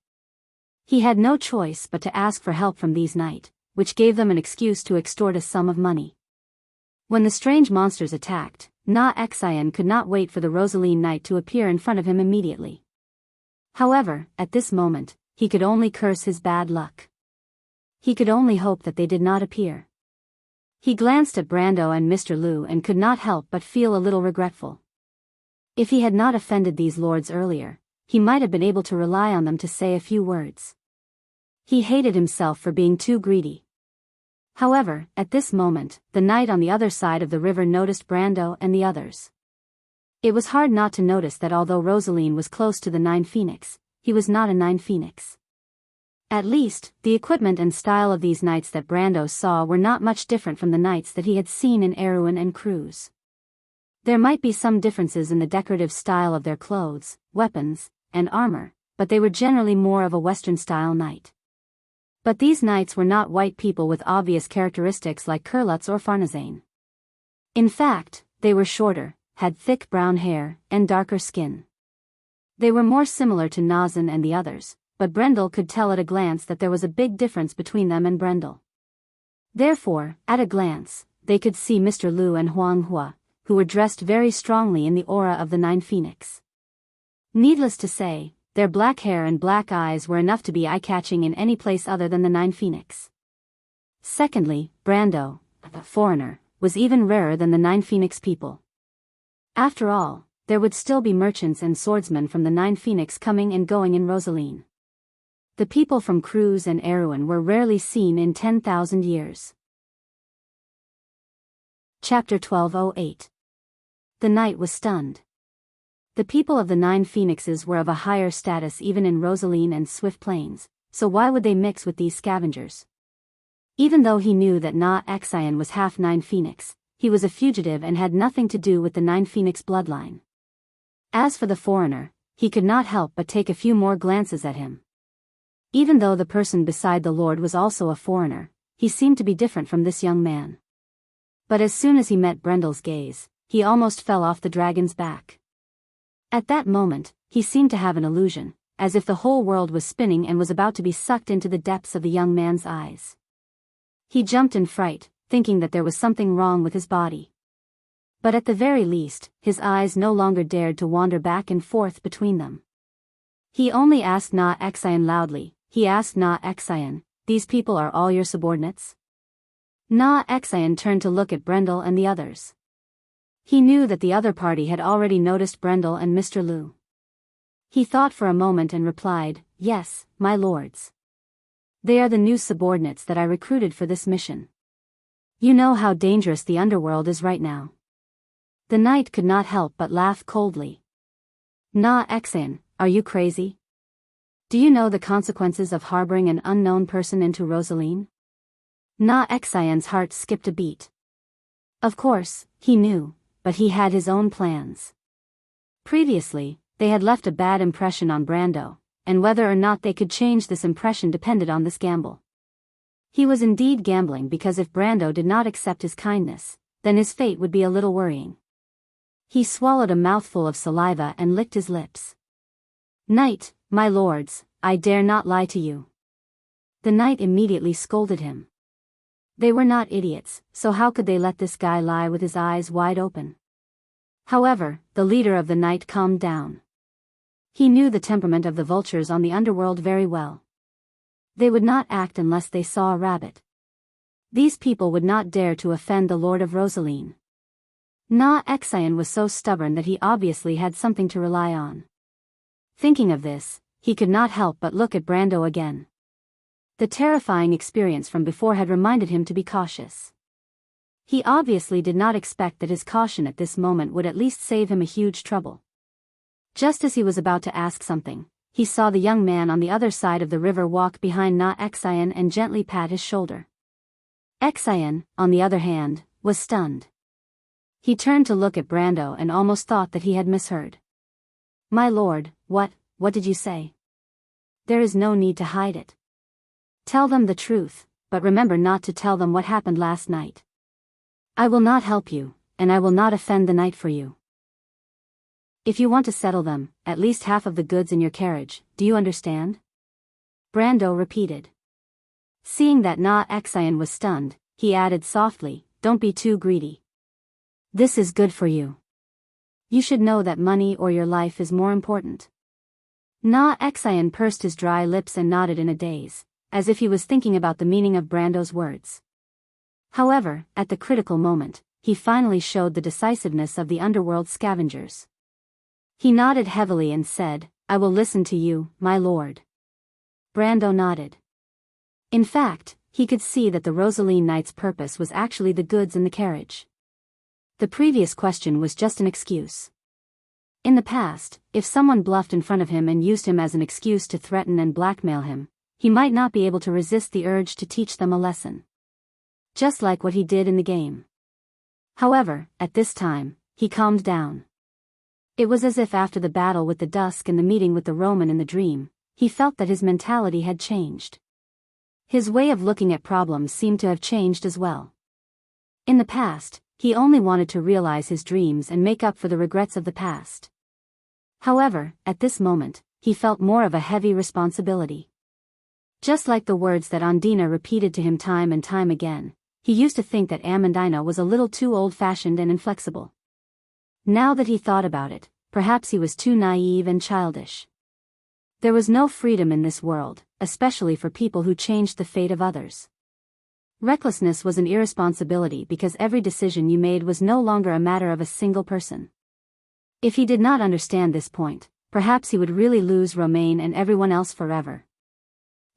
He had no choice but to ask for help from these knights, which gave them an excuse to extort a sum of money. When the strange monsters attacked, Na Xian could not wait for the Rosaline knight to appear in front of him immediately. However, at this moment, he could only curse his bad luck. He could only hope that they did not appear. He glanced at Brando and Mr. Lu and could not help but feel a little regretful. If he had not offended these lords earlier, he might have been able to rely on them to say a few words. He hated himself for being too greedy. However, at this moment, the knight on the other side of the river noticed Brando and the others. It was hard not to notice that although Rosaline was close to the Nine Phoenix, he was not a Nine Phoenix. At least, the equipment and style of these knights that Brando saw were not much different from the knights that he had seen in Erewhon and Cruz. There might be some differences in the decorative style of their clothes, weapons, and armor, but they were generally more of a Western-style knight. But these knights were not white people with obvious characteristics like Kurlutz or Farnazane. In fact, they were shorter, had thick brown hair, and darker skin. They were more similar to Nazan and the others, but Brendel could tell at a glance that there was a big difference between them and Brendel. Therefore, at a glance, they could see Mr. Lu and Huang Hua, who were dressed very strongly in the aura of the Nine Phoenix. Needless to say, their black hair and black eyes were enough to be eye-catching in any place other than the Nine Phoenix. Secondly, Brando, a foreigner, was even rarer than the Nine Phoenix people. After all, there would still be merchants and swordsmen from the Nine Phoenix coming and going in Rosaline. The people from Cruz and Erewhon were rarely seen in 10,000 years. Chapter 1208. The knight was stunned. The people of the Nine Phoenixes were of a higher status even in Rosaline and Swift Plains, so why would they mix with these scavengers? Even though he knew that Na Xian was half Nine Phoenix, he was a fugitive and had nothing to do with the Nine Phoenix bloodline. As for the foreigner, he could not help but take a few more glances at him. Even though the person beside the Lord was also a foreigner, he seemed to be different from this young man. But as soon as he met Brendel's gaze, he almost fell off the dragon's back. At that moment, he seemed to have an illusion, as if the whole world was spinning and was about to be sucked into the depths of the young man's eyes. He jumped in fright, thinking that there was something wrong with his body. But at the very least, his eyes no longer dared to wander back and forth between them. He only asked Na Xian loudly. He asked Na Xian, "These people are all your subordinates?" Na Xian turned to look at Brendel and the others. He knew that the other party had already noticed Brendel and Mr. Lu. He thought for a moment and replied, "Yes, my lords. They are the new subordinates that I recruited for this mission. You know how dangerous the underworld is right now." The knight could not help but laugh coldly. "Na Xian, are you crazy? Do you know the consequences of harboring an unknown person into Rosaline?" Na Xian's heart skipped a beat. Of course, he knew, but he had his own plans. Previously, they had left a bad impression on Brando, and whether or not they could change this impression depended on this gamble. He was indeed gambling because if Brando did not accept his kindness, then his fate would be a little worrying. He swallowed a mouthful of saliva and licked his lips. "Knight, my lords, I dare not lie to you." The knight immediately scolded him. They were not idiots, so how could they let this guy lie with his eyes wide open? However, the leader of the night calmed down. He knew the temperament of the vultures on the underworld very well. They would not act unless they saw a rabbit. These people would not dare to offend the Lord of Rosaline. Na Xian was so stubborn that he obviously had something to rely on. Thinking of this, he could not help but look at Brando again. The terrifying experience from before had reminded him to be cautious. He obviously did not expect that his caution at this moment would at least save him a huge trouble. Just as he was about to ask something, he saw the young man on the other side of the river walk behind Na Xian and gently pat his shoulder. Xian, on the other hand, was stunned. He turned to look at Brando and almost thought that he had misheard. "My lord, what did you say?" "There is no need to hide it. Tell them the truth, but remember not to tell them what happened last night. I will not help you, and I will not offend the knight for you. If you want to settle them, at least half of the goods in your carriage, do you understand?" Brando repeated. Seeing that Na Xian was stunned, he added softly, "Don't be too greedy. This is good for you. You should know that money or your life is more important." Na Xian pursed his dry lips and nodded in a daze, as if he was thinking about the meaning of Brando's words. However, at the critical moment, he finally showed the decisiveness of the underworld scavengers. He nodded heavily and said, "I will listen to you, my lord." Brando nodded. In fact, he could see that the Rosaline knight's purpose was actually the goods in the carriage. The previous question was just an excuse. In the past, if someone bluffed in front of him and used him as an excuse to threaten and blackmail him, he might not be able to resist the urge to teach them a lesson. Just like what he did in the game. However, at this time, he calmed down. It was as if after the battle with the Dusk and the meeting with the Roman in the dream, he felt that his mentality had changed. His way of looking at problems seemed to have changed as well. In the past, he only wanted to realize his dreams and make up for the regrets of the past. However, at this moment, he felt more of a heavy responsibility. Just like the words that Andina repeated to him time and time again, he used to think that Amandina was a little too old-fashioned and inflexible. Now that he thought about it, perhaps he was too naive and childish. There was no freedom in this world, especially for people who changed the fate of others. Recklessness was an irresponsibility because every decision you made was no longer a matter of a single person. If he did not understand this point, perhaps he would really lose Romaine and everyone else forever.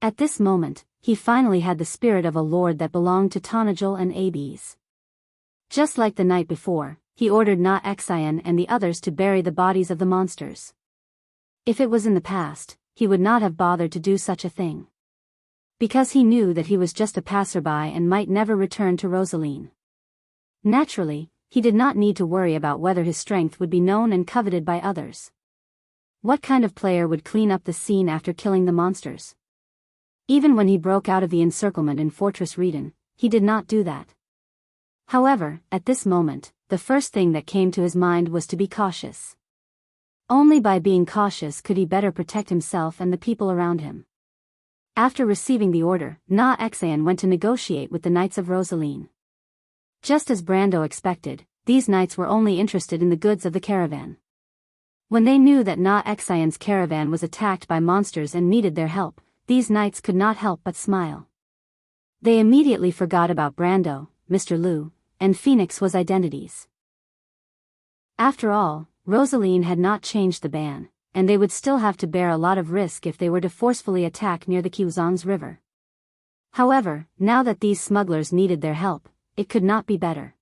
At this moment, he finally had the spirit of a lord that belonged to Tonajul and Abes. Just like the night before, he ordered Na Xian and the others to bury the bodies of the monsters. If it was in the past, he would not have bothered to do such a thing. Because he knew that he was just a passerby and might never return to Rosaline. Naturally, he did not need to worry about whether his strength would be known and coveted by others. What kind of player would clean up the scene after killing the monsters? Even when he broke out of the encirclement in Fortress Reden, he did not do that. However, at this moment, the first thing that came to his mind was to be cautious. Only by being cautious could he better protect himself and the people around him. After receiving the order, Na Xian went to negotiate with the Knights of Rosaline. Just as Brando expected, these knights were only interested in the goods of the caravan. When they knew that Na Xian's caravan was attacked by monsters and needed their help, these knights could not help but smile. They immediately forgot about Brando, Mr. Liu, and Phoenix's identities. After all, Rosaline had not changed the ban, and they would still have to bear a lot of risk if they were to forcefully attack near the Quzhang's river. However, now that these smugglers needed their help, it could not be better.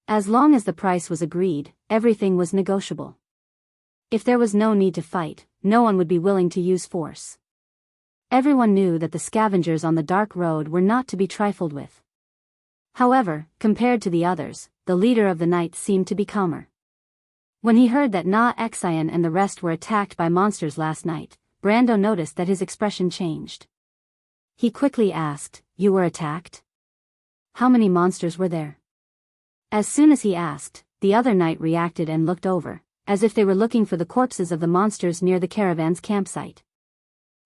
As long as the price was agreed, everything was negotiable. If there was no need to fight, no one would be willing to use force. Everyone knew that the scavengers on the dark road were not to be trifled with. However, compared to the others, the leader of the knights seemed to be calmer. When he heard that Na Xian and the rest were attacked by monsters last night, Brando noticed that his expression changed. He quickly asked, "You were attacked? How many monsters were there?" As soon as he asked, the other knight reacted and looked over, as if they were looking for the corpses of the monsters near the caravan's campsite.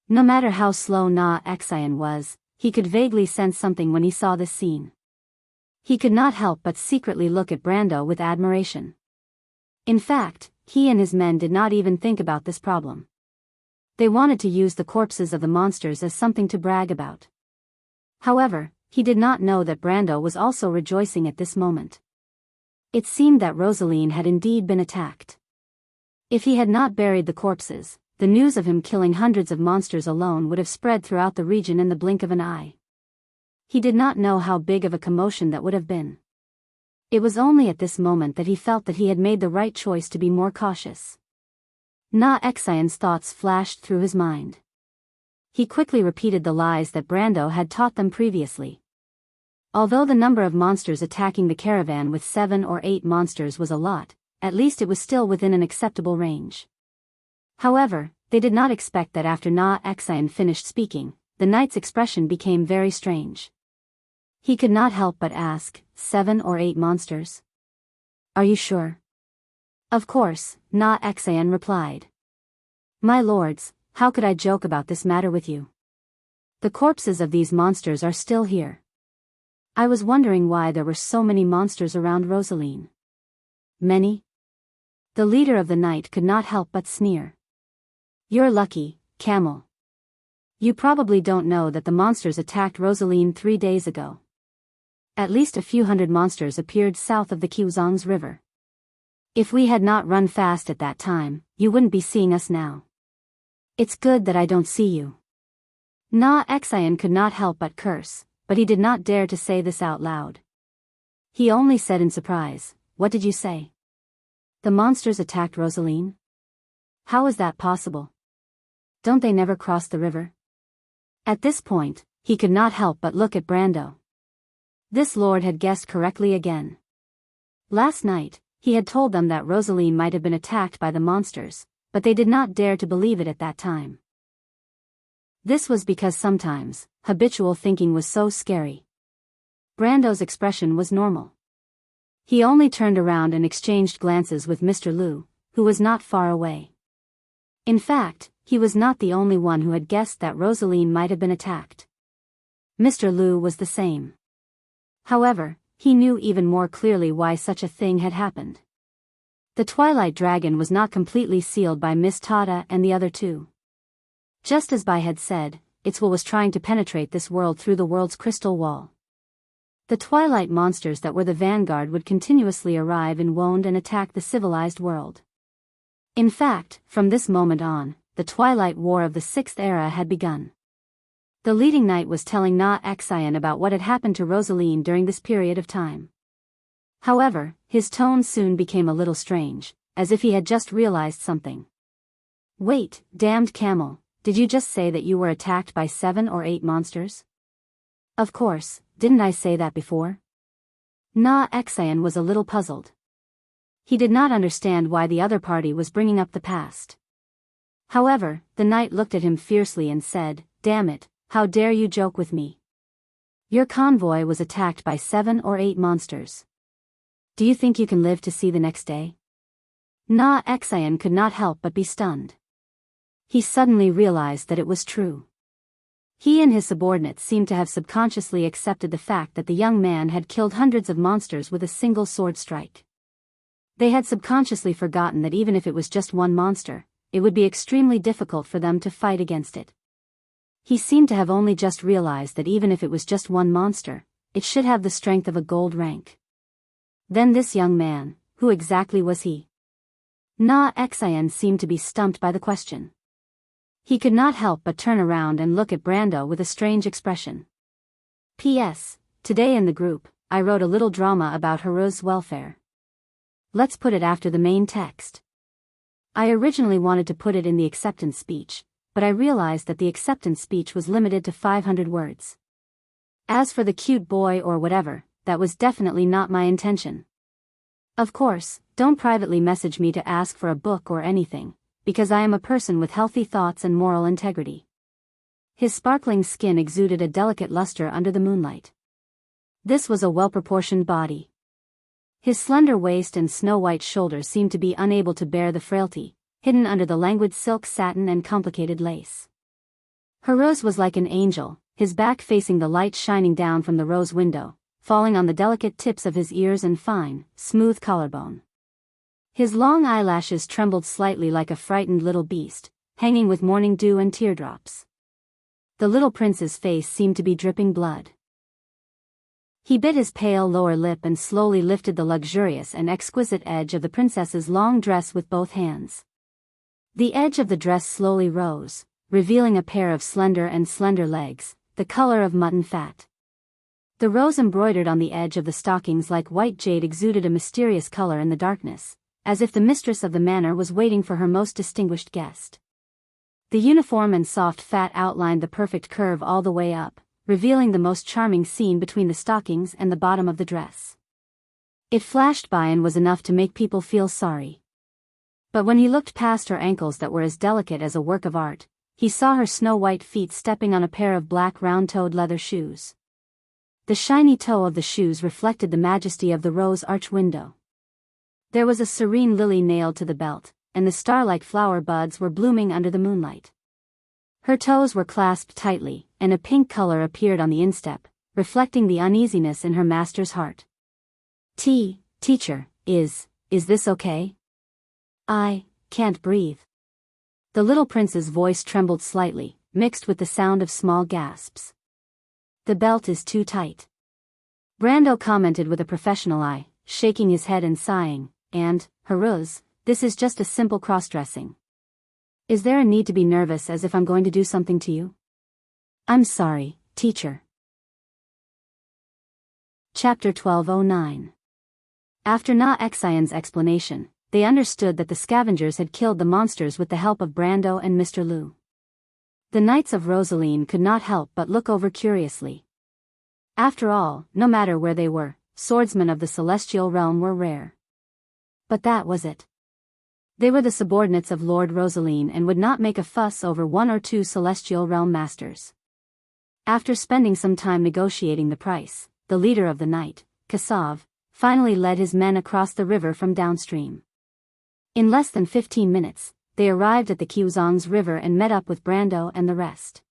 No matter how slow Na Xian was, he could vaguely sense something when he saw this scene. He could not help but secretly look at Brando with admiration. In fact, he and his men did not even think about this problem. They wanted to use the corpses of the monsters as something to brag about. However, he did not know that Brando was also rejoicing at this moment. It seemed that Rosaline had indeed been attacked. If he had not buried the corpses, the news of him killing hundreds of monsters alone would have spread throughout the region in the blink of an eye. He did not know how big of a commotion that would have been. It was only at this moment that he felt that he had made the right choice to be more cautious. Na Xian's thoughts flashed through his mind. He quickly repeated the lies that Brando had taught them previously. Although the number of monsters attacking the caravan with 7 or 8 monsters was a lot, at least it was still within an acceptable range. However, they did not expect that after Na Xian finished speaking, the knight's expression became very strange. He could not help but ask, 7 or 8 monsters? Are you sure? Of course, Na Xian replied. My lords, how could I joke about this matter with you? The corpses of these monsters are still here. I was wondering why there were so many monsters around Rosaline. Many? The leader of the night could not help but sneer. You're lucky, camel. You probably don't know that the monsters attacked Rosaline 3 days ago. At least a few hundred monsters appeared south of the Quzhang's river. If we had not run fast at that time, you wouldn't be seeing us now. It's good that I don't see you. Na Xian could not help but curse, but he did not dare to say this out loud. He only said in surprise, What did you say? The monsters attacked Rosaline? How is that possible? Don't they never cross the river? At this point, he could not help but look at Brando. This lord had guessed correctly again. Last night, he had told them that Rosaline might have been attacked by the monsters, but they did not dare to believe it at that time. This was because sometimes, habitual thinking was so scary. Brando's expression was normal. He only turned around and exchanged glances with Mr. Liu, who was not far away. In fact, he was not the only one who had guessed that Rosaline might have been attacked. Mr. Liu was the same. However, he knew even more clearly why such a thing had happened. The Twilight Dragon was not completely sealed by Miss Tada and the other two. Just as Bai had said, its will was trying to penetrate this world through the world's crystal wall. The Twilight monsters that were the vanguard would continuously arrive in Wonde and attack the civilized world. In fact, from this moment on, the Twilight War of the Sixth Era had begun. The leading knight was telling Na Xian about what had happened to Rosaline during this period of time. However, his tone soon became a little strange, as if he had just realized something. Wait, damned camel, did you just say that you were attacked by 7 or 8 monsters? Of course, didn't I say that before? Na Xian was a little puzzled. He did not understand why the other party was bringing up the past. However, the knight looked at him fiercely and said, "Damn it, how dare you joke with me? Your convoy was attacked by 7 or 8 monsters. Do you think you can live to see the next day?" Na Xian could not help but be stunned. He suddenly realized that it was true. He and his subordinates seemed to have subconsciously accepted the fact that the young man had killed hundreds of monsters with a single sword strike. They had subconsciously forgotten that even if it was just one monster, it would be extremely difficult for them to fight against it. He seemed to have only just realized that even if it was just one monster, it should have the strength of a gold rank. Then this young man, who exactly was he? Na Xian seemed to be stumped by the question. He could not help but turn around and look at Brando with a strange expression. P.S. Today in the group, I wrote a little drama about Hero's welfare. Let's put it after the main text. I originally wanted to put it in the acceptance speech, but I realized that the acceptance speech was limited to 500 words. As for the cute boy or whatever, that was definitely not my intention. Of course, don't privately message me to ask for a book or anything, because I am a person with healthy thoughts and moral integrity. His sparkling skin exuded a delicate luster under the moonlight. This was a well-proportioned body. His slender waist and snow-white shoulders seemed to be unable to bear the frailty, hidden under the languid silk satin and complicated lace. Hero's was like an angel, his back facing the light shining down from the rose window, falling on the delicate tips of his ears and fine, smooth collarbone. His long eyelashes trembled slightly like a frightened little beast, hanging with morning dew and teardrops. The little prince's face seemed to be dripping blood. He bit his pale lower lip and slowly lifted the luxurious and exquisite edge of the princess's long dress with both hands. The edge of the dress slowly rose, revealing a pair of slender legs, the color of mutton fat. The rose embroidered on the edge of the stockings like white jade exuded a mysterious color in the darkness, as if the mistress of the manor was waiting for her most distinguished guest. The uniform and soft fat outlined the perfect curve all the way up, revealing the most charming scene between the stockings and the bottom of the dress. It flashed by and was enough to make people feel sorry. But when he looked past her ankles that were as delicate as a work of art, he saw her snow-white feet stepping on a pair of black round-toed leather shoes. The shiny toe of the shoes reflected the majesty of the rose arch window. There was a serene lily nailed to the belt, and the star-like flower buds were blooming under the moonlight. Her toes were clasped tightly, and a pink color appeared on the instep, reflecting the uneasiness in her master's heart. Teacher, is this okay? I can't breathe. The little prince's voice trembled slightly, mixed with the sound of small gasps. The belt is too tight. Brando commented with a professional eye, shaking his head and sighing, and, Hero's, this is just a simple cross-dressing. Is there a need to be nervous as if I'm going to do something to you? I'm sorry, teacher. Chapter 1209. After Na Xian's explanation, they understood that the scavengers had killed the monsters with the help of Brando and Mr. Liu. The Knights of Rosaline could not help but look over curiously. After all, no matter where they were, swordsmen of the celestial realm were rare. But that was it. They were the subordinates of Lord Rosaline and would not make a fuss over 1 or 2 celestial realm masters. After spending some time negotiating the price, the leader of the night, Kasav, finally led his men across the river from downstream. In less than 15 minutes, they arrived at the Qiuzong's river and met up with Brando and the rest.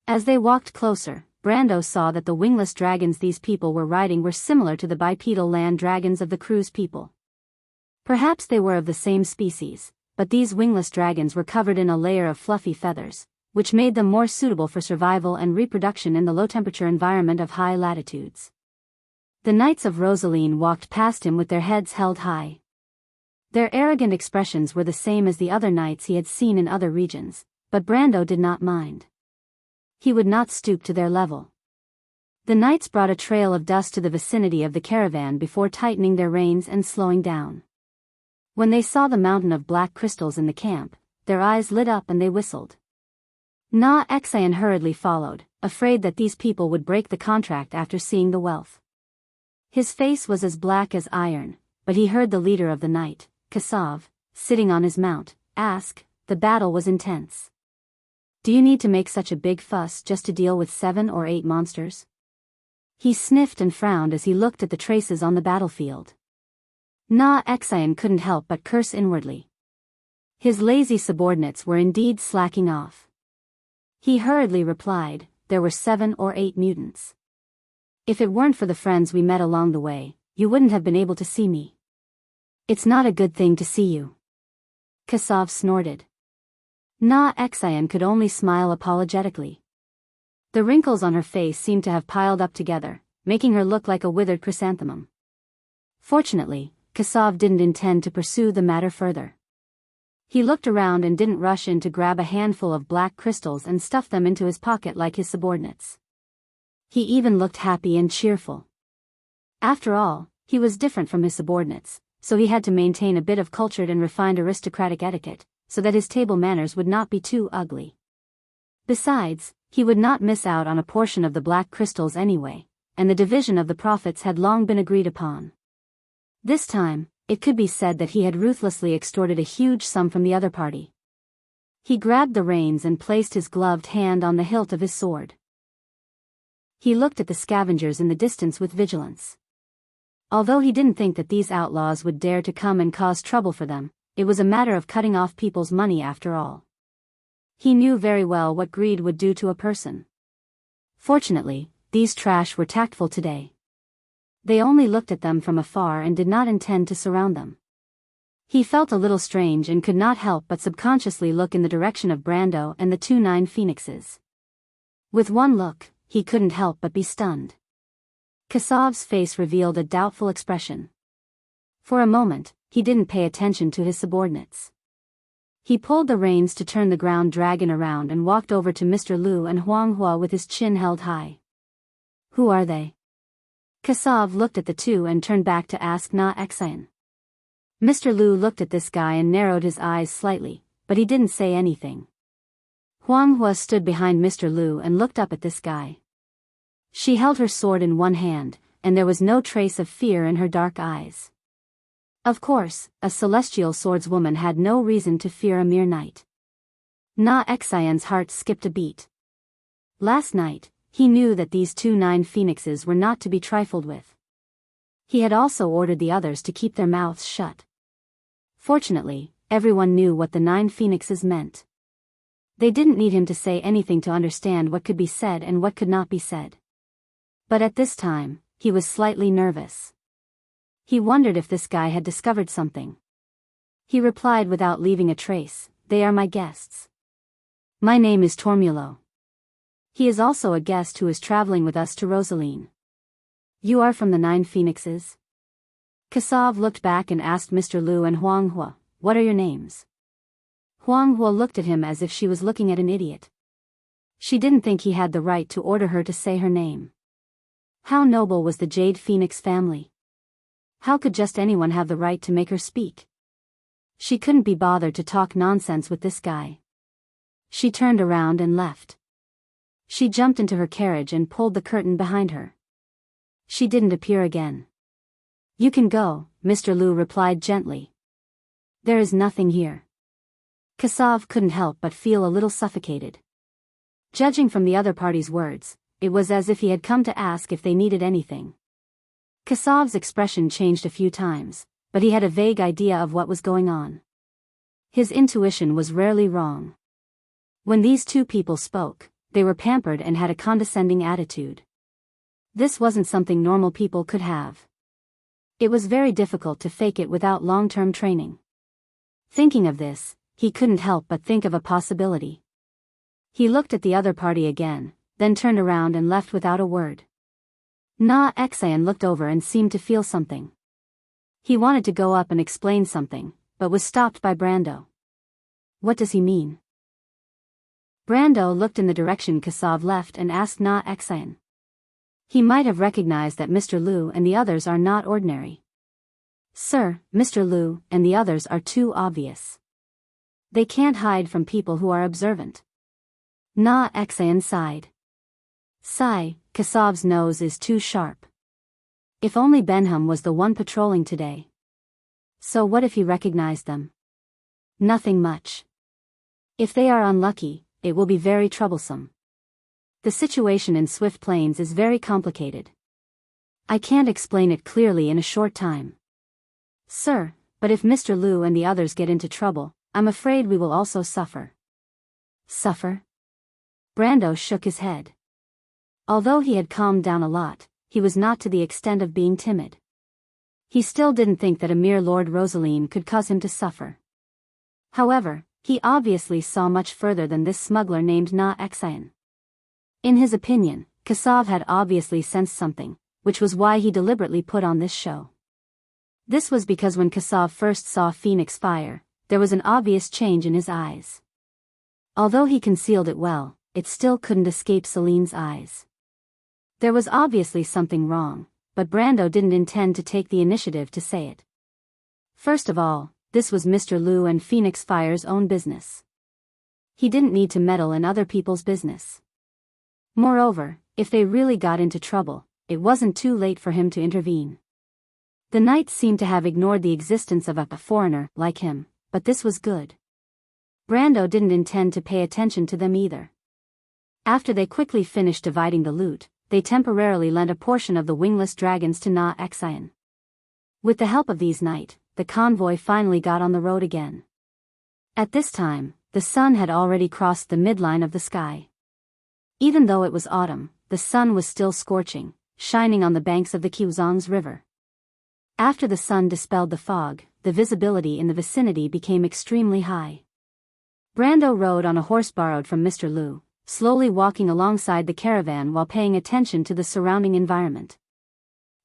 As they walked closer, Brando saw that the wingless dragons these people were riding were similar to the bipedal land dragons of the crew's people. Perhaps they were of the same species, but these wingless dragons were covered in a layer of fluffy feathers, which made them more suitable for survival and reproduction in the low-temperature environment of high latitudes. The Knights of Rosaline walked past him with their heads held high. Their arrogant expressions were the same as the other knights he had seen in other regions, but Brando did not mind. He would not stoop to their level. The knights brought a trail of dust to the vicinity of the caravan before tightening their reins and slowing down. When they saw the mountain of black crystals in the camp, their eyes lit up and they whistled. Na Xian hurriedly followed, afraid that these people would break the contract after seeing the wealth. His face was as black as iron, but he heard the leader of the night, Kassav, sitting on his mount, ask, "The battle was intense. Do you need to make such a big fuss just to deal with 7 or 8 monsters?" He sniffed and frowned as he looked at the traces on the battlefield. Na Xian couldn't help but curse inwardly. His lazy subordinates were indeed slacking off. He hurriedly replied, "There were 7 or 8 mutants. If it weren't for the friends we met along the way, you wouldn't have been able to see me." "It's not a good thing to see you," Kassav snorted. Na Xian could only smile apologetically. The wrinkles on her face seemed to have piled up together, making her look like a withered chrysanthemum. Fortunately, Kassav didn't intend to pursue the matter further. He looked around and didn't rush in to grab a handful of black crystals and stuff them into his pocket like his subordinates. He even looked happy and cheerful. After all, he was different from his subordinates, so he had to maintain a bit of cultured and refined aristocratic etiquette, so that his table manners would not be too ugly. Besides, he would not miss out on a portion of the black crystals anyway, and the division of the profits had long been agreed upon. This time, it could be said that he had ruthlessly extorted a huge sum from the other party. He grabbed the reins and placed his gloved hand on the hilt of his sword. He looked at the scavengers in the distance with vigilance. Although he didn't think that these outlaws would dare to come and cause trouble for them, it was a matter of cutting off people's money after all. He knew very well what greed would do to a person. Fortunately, these trash were tactful today. They only looked at them from afar and did not intend to surround them. He felt a little strange and could not help but subconsciously look in the direction of Brando and the 2 9 phoenixes. With one look, he couldn't help but be stunned. Kassav's face revealed a doubtful expression. For a moment, he didn't pay attention to his subordinates. He pulled the reins to turn the ground dragon around and walked over to Mr. Lu and Huanghua with his chin held high. "Who are they?" Kassav looked at the two and turned back to ask Na Xian. Mr. Lu looked at this guy and narrowed his eyes slightly, but he didn't say anything. Huanghua stood behind Mr. Lu and looked up at this guy. She held her sword in one hand, and there was no trace of fear in her dark eyes. Of course, a celestial swordswoman had no reason to fear a mere knight. Na Xian's heart skipped a beat. Last night, he knew that these 2 9 phoenixes were not to be trifled with. He had also ordered the others to keep their mouths shut. Fortunately, everyone knew what the 9 phoenixes meant. They didn't need him to say anything to understand what could be said and what could not be said. But at this time, he was slightly nervous. He wondered if this guy had discovered something. He replied without leaving a trace, "They are my guests. My name is Tormulo. He is also a guest who is traveling with us to Rosaline." "You are from the 9 phoenixes?" Kassav looked back and asked Mr. Lu and Huanghua, "What are your names?" Huanghua looked at him as if she was looking at an idiot. She didn't think he had the right to order her to say her name. How noble was the Jade Phoenix family? How could just anyone have the right to make her speak? She couldn't be bothered to talk nonsense with this guy. She turned around and left. She jumped into her carriage and pulled the curtain behind her. She didn't appear again. "You can go," Mr. Lu replied gently. "There is nothing here." Kassav couldn't help but feel a little suffocated. Judging from the other party's words, it was as if he had come to ask if they needed anything. Kassav's expression changed a few times, but he had a vague idea of what was going on. His intuition was rarely wrong. When these two people spoke, they were pampered and had a condescending attitude. This wasn't something normal people could have. It was very difficult to fake it without long-term training. Thinking of this, he couldn't help but think of a possibility. He looked at the other party again, then turned around and left without a word. Na Xian looked over and seemed to feel something. He wanted to go up and explain something, but was stopped by Brando. What does he mean? Brando looked in the direction Kassav left and asked Na Xian. He might have recognized that Mr. Liu and the others are not ordinary. Sir, Mr. Liu and the others are too obvious. They can't hide from people who are observant. Na Xian sighed. Sigh, Kassav's nose is too sharp. If only Benham was the one patrolling today. So what if he recognized them? Nothing much. If they are unlucky, it will be very troublesome. The situation in Swift Plains is very complicated. I can't explain it clearly in a short time. Sir, but if Mr. Liu and the others get into trouble, I'm afraid we will also suffer. Suffer? Brando shook his head. Although he had calmed down a lot, he was not to the extent of being timid. He still didn't think that a mere Lord Rosaline could cause him to suffer. However, he obviously saw much further than this smuggler named Na Xian. In his opinion, Kassav had obviously sensed something, which was why he deliberately put on this show. This was because when Kassav first saw Phoenix Fire, there was an obvious change in his eyes. Although he concealed it well, it still couldn't escape Celine's eyes. There was obviously something wrong, but Brando didn't intend to take the initiative to say it. First of all, this was Mr. Liu and Phoenix Fire's own business. He didn't need to meddle in other people's business. Moreover, if they really got into trouble, it wasn't too late for him to intervene. The knights seemed to have ignored the existence of a foreigner like him, but this was good. Brando didn't intend to pay attention to them either. After they quickly finished dividing the loot, they temporarily lent a portion of the wingless dragons to Na Xian. With the help of these knights, the convoy finally got on the road again. At this time, the sun had already crossed the midline of the sky. Even though it was autumn, the sun was still scorching, shining on the banks of the Qiuzhang's river. After the sun dispelled the fog, the visibility in the vicinity became extremely high. Brando rode on a horse borrowed from Mr. Liu, slowly walking alongside the caravan while paying attention to the surrounding environment.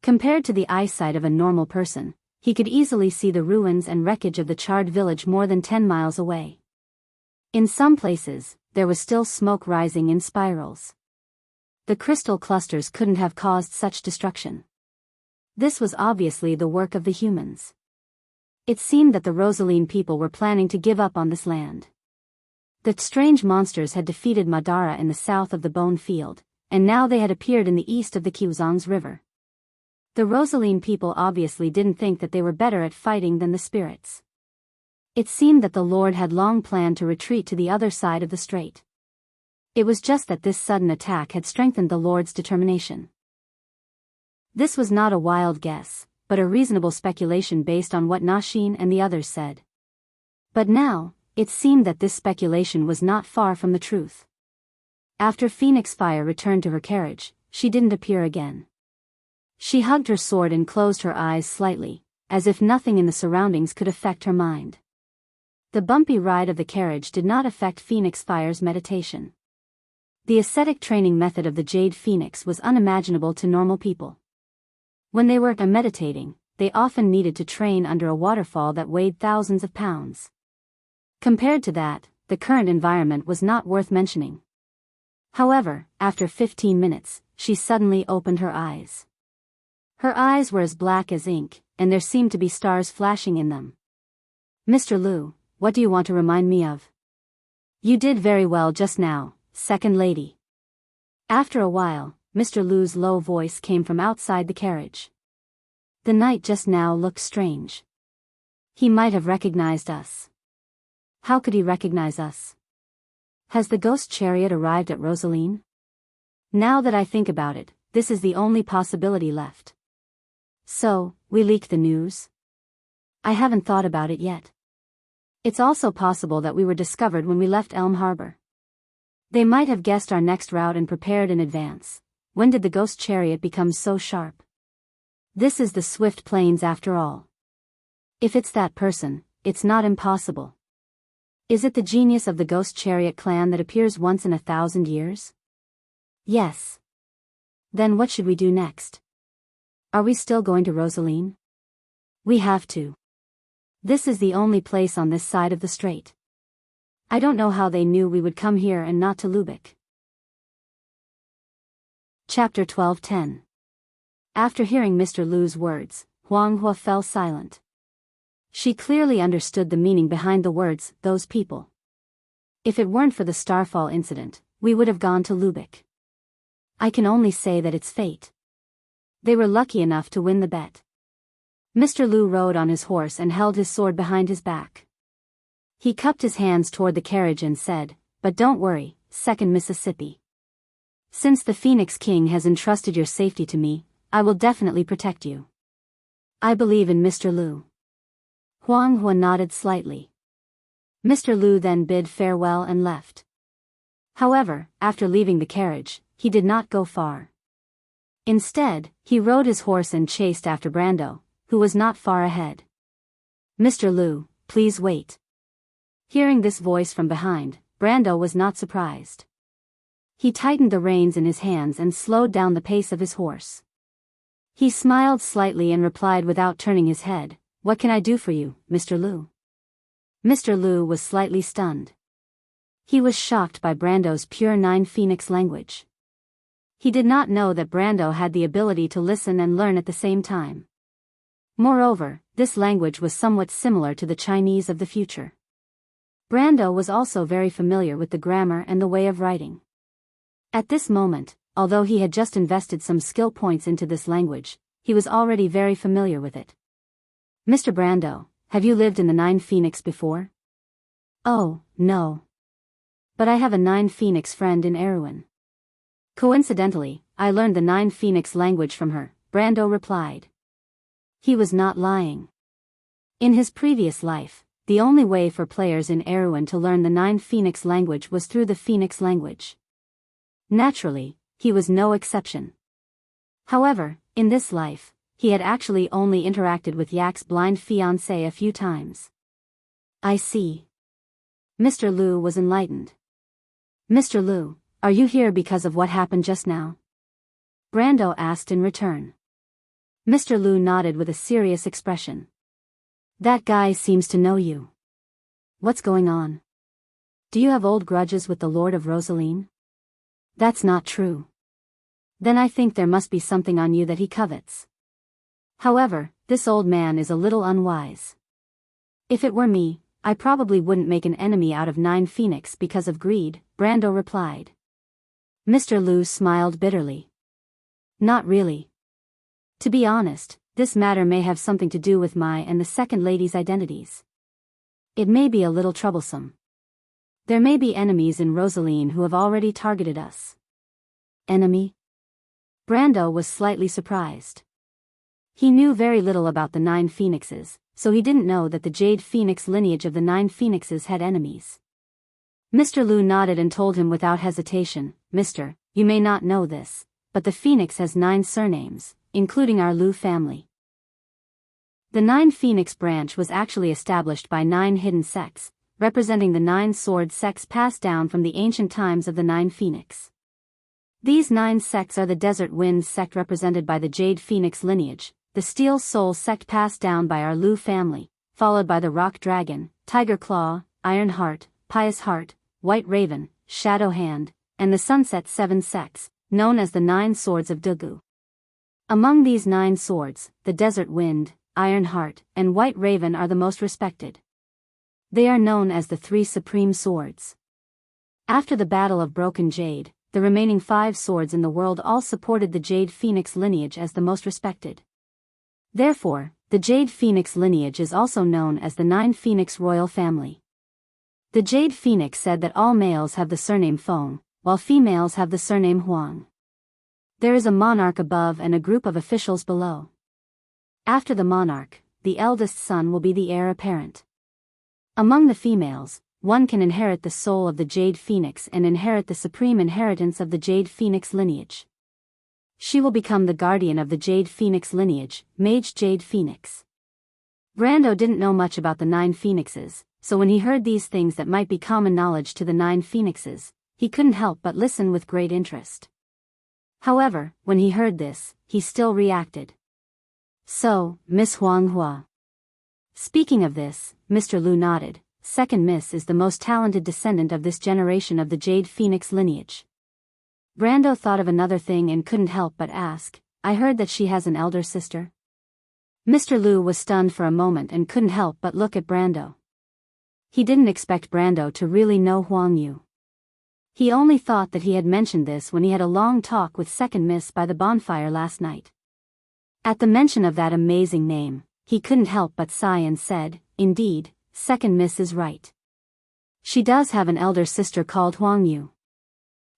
Compared to the eyesight of a normal person, he could easily see the ruins and wreckage of the charred village more than 10 miles away. In some places, there was still smoke rising in spirals. The crystal clusters couldn't have caused such destruction. This was obviously the work of the humans. It seemed that the Rosaline people were planning to give up on this land. The strange monsters had defeated Madara in the south of the Bone Field, and now they had appeared in the east of the Qiuzhang's river. The Rosaline people obviously didn't think that they were better at fighting than the spirits. It seemed that the Lord had long planned to retreat to the other side of the strait. It was just that this sudden attack had strengthened the Lord's determination. This was not a wild guess, but a reasonable speculation based on what Nashin and the others said. But now, it seemed that this speculation was not far from the truth. After Phoenix Fire returned to her carriage, she didn't appear again. She hugged her sword and closed her eyes slightly, as if nothing in the surroundings could affect her mind. The bumpy ride of the carriage did not affect Phoenix Fire's meditation. The ascetic training method of the Jade Phoenix was unimaginable to normal people. When they were meditating, they often needed to train under a waterfall that weighed thousands of pounds. Compared to that, the current environment was not worth mentioning. However, after 15 minutes, she suddenly opened her eyes. Her eyes were as black as ink, and there seemed to be stars flashing in them. Mr. Liu, what do you want to remind me of? You did very well just now, second lady. After a while, Mr. Liu's low voice came from outside the carriage. The knight just now looked strange. He might have recognized us. How could he recognize us? Has the ghost chariot arrived at Rosaline? Now that I think about it, this is the only possibility left. So, we leaked the news? I haven't thought about it yet. It's also possible that we were discovered when we left Elm Harbor. They might have guessed our next route and prepared in advance. When did the ghost chariot become so sharp? This is the swift plains after all. If it's that person, it's not impossible. Is it the genius of the ghost chariot clan that appears once in 1,000 years? Yes. Then what should we do next? Are we still going to Rosaline? We have to. This is the only place on this side of the strait. I don't know how they knew we would come here and not to Lubeck. Chapter 12:10. After hearing Mr. Lu's words, Huang Hua fell silent. She clearly understood the meaning behind the words, those people. If it weren't for the Starfall incident, we would have gone to Lubeck. I can only say that it's fate. They were lucky enough to win the bet. Mr. Lu rode on his horse and held his sword behind his back. He cupped his hands toward the carriage and said, "But don't worry, Second Mississippi. Since the Phoenix King has entrusted your safety to me, I will definitely protect you. I believe in Mr. Lu." Huang Hua nodded slightly. Mr. Lu then bid farewell and left. However, after leaving the carriage, he did not go far. Instead, he rode his horse and chased after Brando, who was not far ahead. "Mr. Lu, please wait." Hearing this voice from behind, Brando was not surprised. He tightened the reins in his hands and slowed down the pace of his horse. He smiled slightly and replied without turning his head, "What can I do for you, Mr. Lu?" Mr. Lu was slightly stunned. He was shocked by Brando's pure Nine Phoenix language. He did not know that Brando had the ability to listen and learn at the same time. Moreover, this language was somewhat similar to the Chinese of the future. Brando was also very familiar with the grammar and the way of writing. At this moment, although he had just invested some skill points into this language, he was already very familiar with it. "Mr. Brando, have you lived in the Nine Phoenix before?" "Oh, no. But I have a Nine Phoenix friend in Erewhon. Coincidentally, I learned the Nine Phoenix language from her," Brando replied. He was not lying. In his previous life, the only way for players in Erewhon to learn the Nine Phoenix language was through the Phoenix language. Naturally, he was no exception. However, in this life, he had actually only interacted with Yak's blind fiancé a few times. "I see." Mr. Lu was enlightened. "Mr. Lu, are you here because of what happened just now?" Brando asked in return. Mr. Lu nodded with a serious expression. "That guy seems to know you. What's going on? Do you have old grudges with the Lord of Rosaline?" "That's not true." "Then I think there must be something on you that he covets. However, this old man is a little unwise. If it were me, I probably wouldn't make an enemy out of Nine Phoenix because of greed," Brando replied. Mr. Lu smiled bitterly. "Not really. To be honest, this matter may have something to do with my and the second lady's identities. It may be a little troublesome. There may be enemies in Rosaline who have already targeted us." "Enemy?" Brando was slightly surprised. He knew very little about the Nine Phoenixes, so he didn't know that the Jade Phoenix lineage of the Nine Phoenixes had enemies. Mr. Lu nodded and told him without hesitation, "Mister, you may not know this, but the Phoenix has 9 surnames, including our Lu family." The Nine Phoenix branch was actually established by 9 hidden sects, representing the 9 sword sects passed down from the ancient times of the Nine Phoenix. These 9 sects are the Desert Wind sect represented by the Jade Phoenix lineage, the Steel Soul sect passed down by our Lu family, followed by the Rock Dragon, Tiger Claw, Iron Heart, Pious Heart, White Raven, Shadow Hand, and the Sunset 7 sects, known as the 9 Swords of Dugu. Among these 9 swords, the Desert Wind, Iron Heart, and White Raven are the most respected. They are known as the 3 Supreme Swords. After the Battle of Broken Jade, the remaining 5 swords in the world all supported the Jade Phoenix lineage as the most respected. Therefore, the Jade Phoenix lineage is also known as the 9 Phoenix royal family. The Jade Phoenix said that all males have the surname Feng, while females have the surname Huang. There is a monarch above and a group of officials below. After the monarch, the eldest son will be the heir apparent. Among the females, one can inherit the soul of the Jade Phoenix and inherit the supreme inheritance of the Jade Phoenix lineage. She will become the guardian of the Jade Phoenix lineage, Mage Jade Phoenix. Brando didn't know much about the 9 phoenixes, so when he heard these things that might be common knowledge to the 9 phoenixes, he couldn't help but listen with great interest. However, when he heard this, he still reacted. So, Miss Huang Hua. Speaking of this, Mr. Lu nodded. Second Miss is the most talented descendant of this generation of the Jade Phoenix lineage. Brando thought of another thing and couldn't help but ask, I heard that she has an elder sister? Mr. Lu was stunned for a moment and couldn't help but look at Brando. He didn't expect Brando to really know Huang Yu. He only thought that he had mentioned this when he had a long talk with Second Miss by the bonfire last night. At the mention of that amazing name, he couldn't help but sigh and said, Indeed, Second Miss is right. She does have an elder sister called Huang Yu.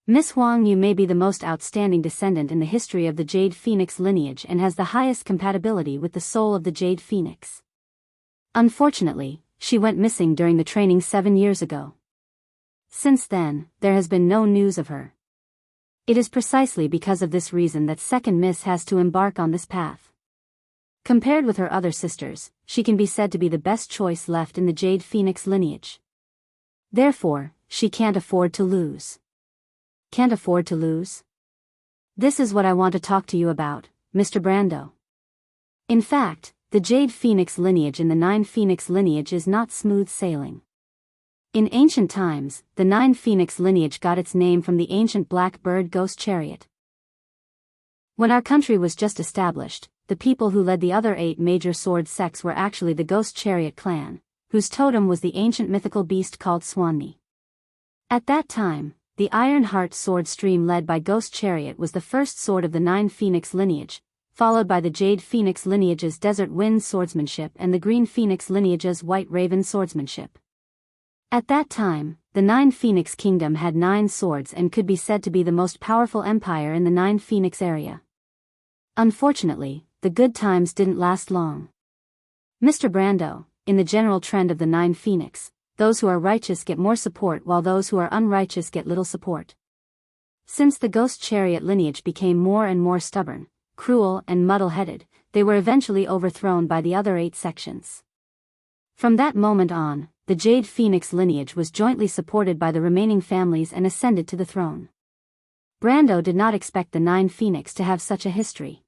Miss Huang Yu may be the most outstanding descendant in the history of the Jade Phoenix lineage and has the highest compatibility with the soul of the Jade Phoenix. Unfortunately, she went missing during the training 7 years ago. Since then, there has been no news of her. It is precisely because of this reason that Second Miss has to embark on this path. Compared with her other sisters, she can be said to be the best choice left in the Jade Phoenix lineage. Therefore, she can't afford to lose. Can't afford to lose? This is what I want to talk to you about, Mr. Brando. In fact, the Jade Phoenix lineage and the 9 Phoenix lineage is not smooth sailing. In ancient times, the 9 Phoenix lineage got its name from the ancient black bird ghost chariot. When our country was just established, the people who led the other 8 major sword sects were actually the Ghost Chariot clan, whose totem was the ancient mythical beast called Swanni. At that time, the Iron Heart sword stream led by Ghost Chariot was the first sword of the 9 Phoenix lineage, followed by the Jade Phoenix lineage's Desert Wind swordsmanship and the Green Phoenix lineage's White Raven swordsmanship. At that time, the 9 Phoenix kingdom had 9 swords and could be said to be the most powerful empire in the 9 Phoenix area. Unfortunately, the good times didn't last long. Mr. Brando, in the general trend of the 9 Phoenix, those who are righteous get more support while those who are unrighteous get little support. Since the Ghost Chariot lineage became more and more stubborn, cruel and muddle-headed, they were eventually overthrown by the other 8 sections. From that moment on, the Jade Phoenix lineage was jointly supported by the remaining families and ascended to the throne. Brando did not expect the 9 Phoenix to have such a history.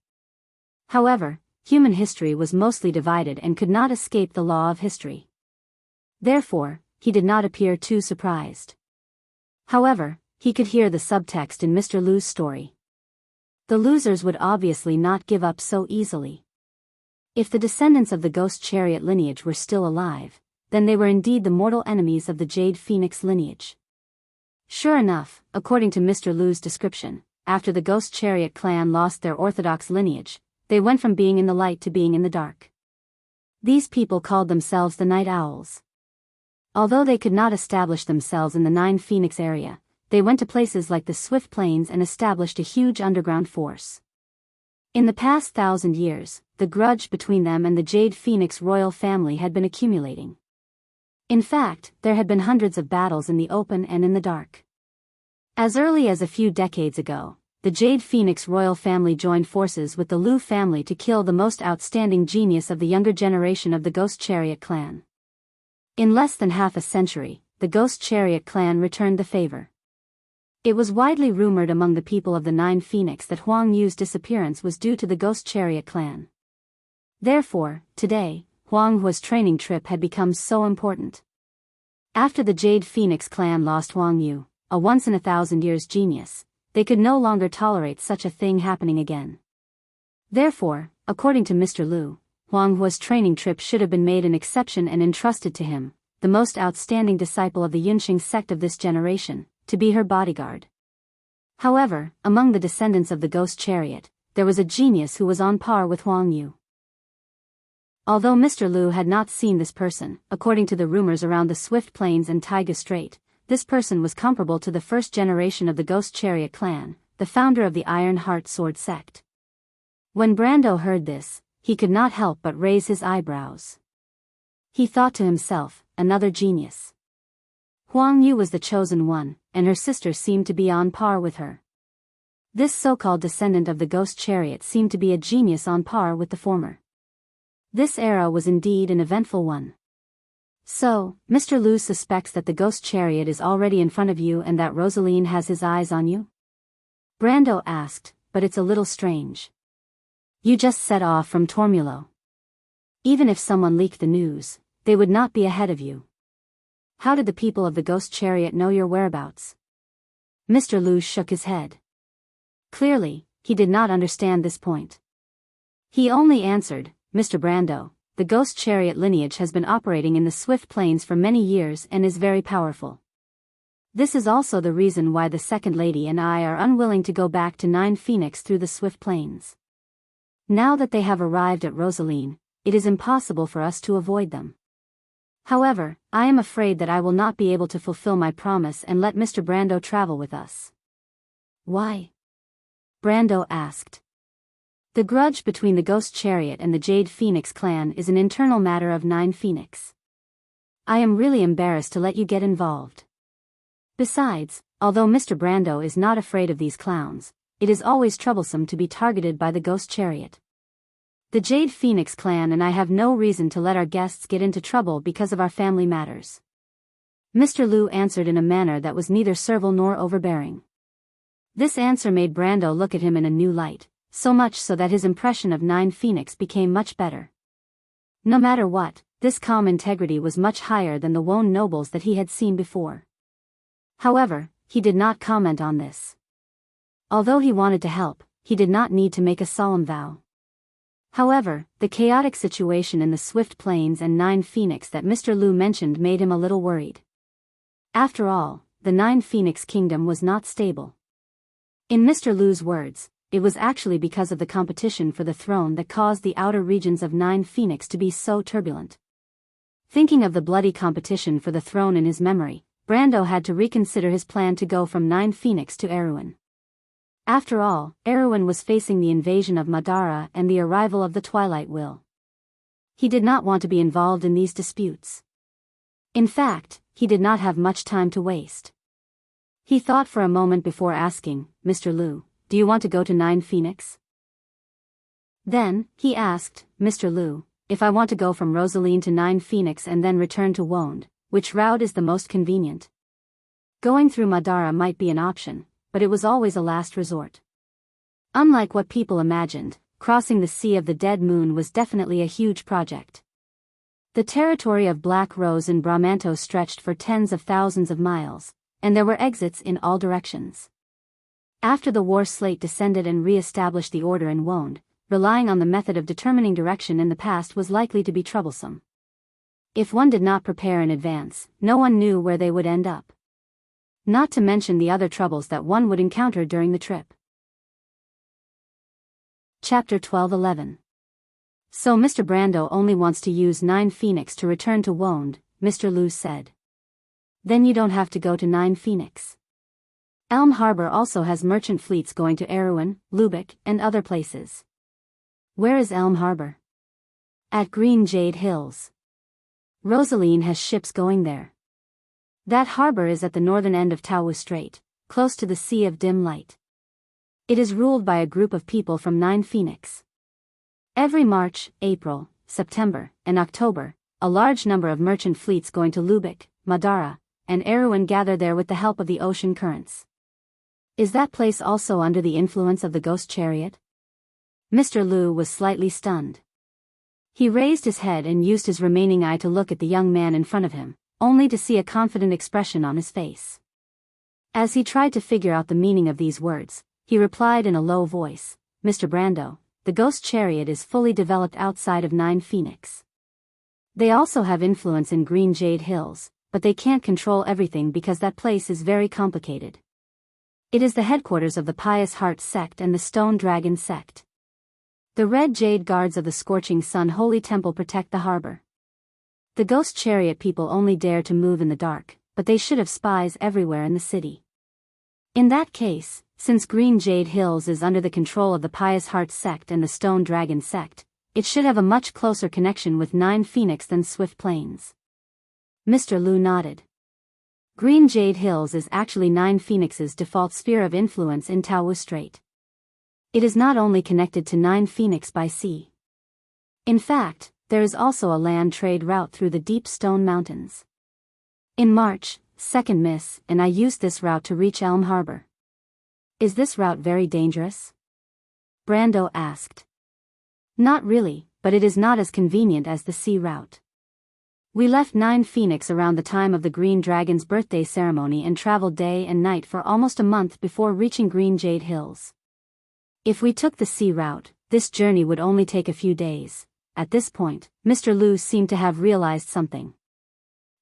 However, human history was mostly divided and could not escape the law of history. Therefore, he did not appear too surprised. However, he could hear the subtext in Mr. Lu's story. The losers would obviously not give up so easily. If the descendants of the Ghost Chariot lineage were still alive, then they were indeed the mortal enemies of the Jade Phoenix lineage. Sure enough, according to Mr. Lu's description, after the Ghost Chariot clan lost their orthodox lineage, they went from being in the light to being in the dark. These people called themselves the Night Owls. Although they could not establish themselves in the 9 Phoenix area, they went to places like the Swift Plains and established a huge underground force. In the past 1,000 years, the grudge between them and the Jade Phoenix royal family had been accumulating. In fact, there had been hundreds of battles in the open and in the dark. As early as a few decades ago, the Jade Phoenix royal family joined forces with the Lu family to kill the most outstanding genius of the younger generation of the Ghost Chariot clan. In less than half a century, the Ghost Chariot clan returned the favor. It was widely rumored among the people of the 9 Phoenix that Huang Yu's disappearance was due to the Ghost Chariot clan. Therefore, today, Huang Hua's training trip had become so important. After the Jade Phoenix clan lost Huang Yu, a once-in-a-thousand-years genius, they could no longer tolerate such a thing happening again. Therefore, according to Mr. Lu, Huang Hua's training trip should have been made an exception and entrusted to him, the most outstanding disciple of the Yunqing sect of this generation, to be her bodyguard. However, among the descendants of the Ghost Chariot, there was a genius who was on par with Huang Yu. Although Mr. Lu had not seen this person, according to the rumors around the Swift Plains and Taiga Strait, this person was comparable to the first generation of the Ghost Chariot clan, the founder of the Iron Heart sword sect. When Brando heard this, he could not help but raise his eyebrows. He thought to himself, another genius. Huang Yu was the chosen one, and her sister seemed to be on par with her. This so-called descendant of the ghost chariot seemed to be a genius on par with the former. This era was indeed an eventful one. So, Mr. Lu suspects that the ghost chariot is already in front of you and that Rosaline has his eyes on you? Brando asked, but it's a little strange. You just set off from Tormulo. Even if someone leaked the news, they would not be ahead of you. How did the people of the ghost chariot know your whereabouts? Mr. Lu shook his head. Clearly, he did not understand this point. He only answered, Mr. Brando, the ghost chariot lineage has been operating in the Swift Plains for many years and is very powerful. This is also the reason why the second lady and I are unwilling to go back to Nine Phoenix through the Swift Plains. Now that they have arrived at Rosaline, it is impossible for us to avoid them. However, I am afraid that I will not be able to fulfill my promise and let Mr. Brando travel with us. Why? Brando asked. The grudge between the Ghost Chariot and the Jade Phoenix clan is an internal matter of Nine Phoenix. I am really embarrassed to let you get involved. Besides, although Mr. Brando is not afraid of these clowns, it is always troublesome to be targeted by the Ghost Chariot. The Jade Phoenix clan and I have no reason to let our guests get into trouble because of our family matters. Mr. Lu answered in a manner that was neither servile nor overbearing. This answer made Brando look at him in a new light, so much so that his impression of Nine Phoenix became much better. No matter what, this calm integrity was much higher than the Wone nobles that he had seen before. However, he did not comment on this. Although he wanted to help, he did not need to make a solemn vow. However, the chaotic situation in the Swift Plains and Nine Phoenix that Mr. Lu mentioned made him a little worried. After all, the Nine Phoenix kingdom was not stable. In Mr. Lu's words, it was actually because of the competition for the throne that caused the outer regions of Nine Phoenix to be so turbulent. Thinking of the bloody competition for the throne in his memory, Brando had to reconsider his plan to go from Nine Phoenix to Erewhon. After all, Erewhon was facing the invasion of Madara and the arrival of the Twilight Will. He did not want to be involved in these disputes. In fact, he did not have much time to waste. He thought for a moment before asking, Mr. Lu, do you want to go to Nine Phoenix? Then, he asked, Mr. Lu, if I want to go from Rosaline to Nine Phoenix and then return to Wonde, which route is the most convenient? Going through Madara might be an option, but it was always a last resort. Unlike what people imagined, crossing the Sea of the Dead Moon was definitely a huge project. The territory of Black Rose and Bramanto stretched for tens of thousands of miles, and there were exits in all directions. After the war slate descended and re-established the order in Wonde, relying on the method of determining direction in the past was likely to be troublesome. If one did not prepare in advance, no one knew where they would end up. Not to mention the other troubles that one would encounter during the trip. Chapter 12:11. So Mr. Brando only wants to use Nine Phoenix to return to Wonde, Mr. Lu said. Then you don't have to go to Nine Phoenix. Elm Harbor also has merchant fleets going to Erewhon, Lubeck, and other places. Where is Elm Harbor? At Green Jade Hills. Rosaline has ships going there. That harbor is at the northern end of Taowu Strait, close to the Sea of Dim Light. It is ruled by a group of people from Nine Phoenix. Every March, April, September, and October, a large number of merchant fleets going to Lubeck, Madara, and Erewhon gather there with the help of the ocean currents. Is that place also under the influence of the Ghost Chariot? Mr. Lu was slightly stunned. He raised his head and used his remaining eye to look at the young man in front of him, only to see a confident expression on his face. As he tried to figure out the meaning of these words, he replied in a low voice, Mr. Brando, the Ghost Chariot is fully developed outside of Nine Phoenix. They also have influence in Green Jade Hills, but they can't control everything because that place is very complicated. It is the headquarters of the Pious Heart sect and the Stone Dragon sect. The Red Jade Guards of the Scorching Sun Holy Temple protect the harbor. The Ghost Chariot people only dare to move in the dark, but they should have spies everywhere in the city. In that case, since Green Jade Hills is under the control of the Pious Heart sect and the Stone Dragon sect, it should have a much closer connection with Nine Phoenix than Swift Plains. Mr. Lu nodded. Green Jade Hills is actually Nine Phoenix's default sphere of influence in Taowu Strait. It is not only connected to Nine Phoenix by sea. In fact, there is also a land trade route through the deep stone mountains. In March, 2nd Miss and I used this route to reach Elm Harbor. Is this route very dangerous? Brando asked. Not really, but it is not as convenient as the sea route. We left Nine Phoenix around the time of the Green Dragon's birthday ceremony and traveled day and night for almost a month before reaching Green Jade Hills. If we took the sea route, this journey would only take a few days. At this point, Mr. Liu seemed to have realized something.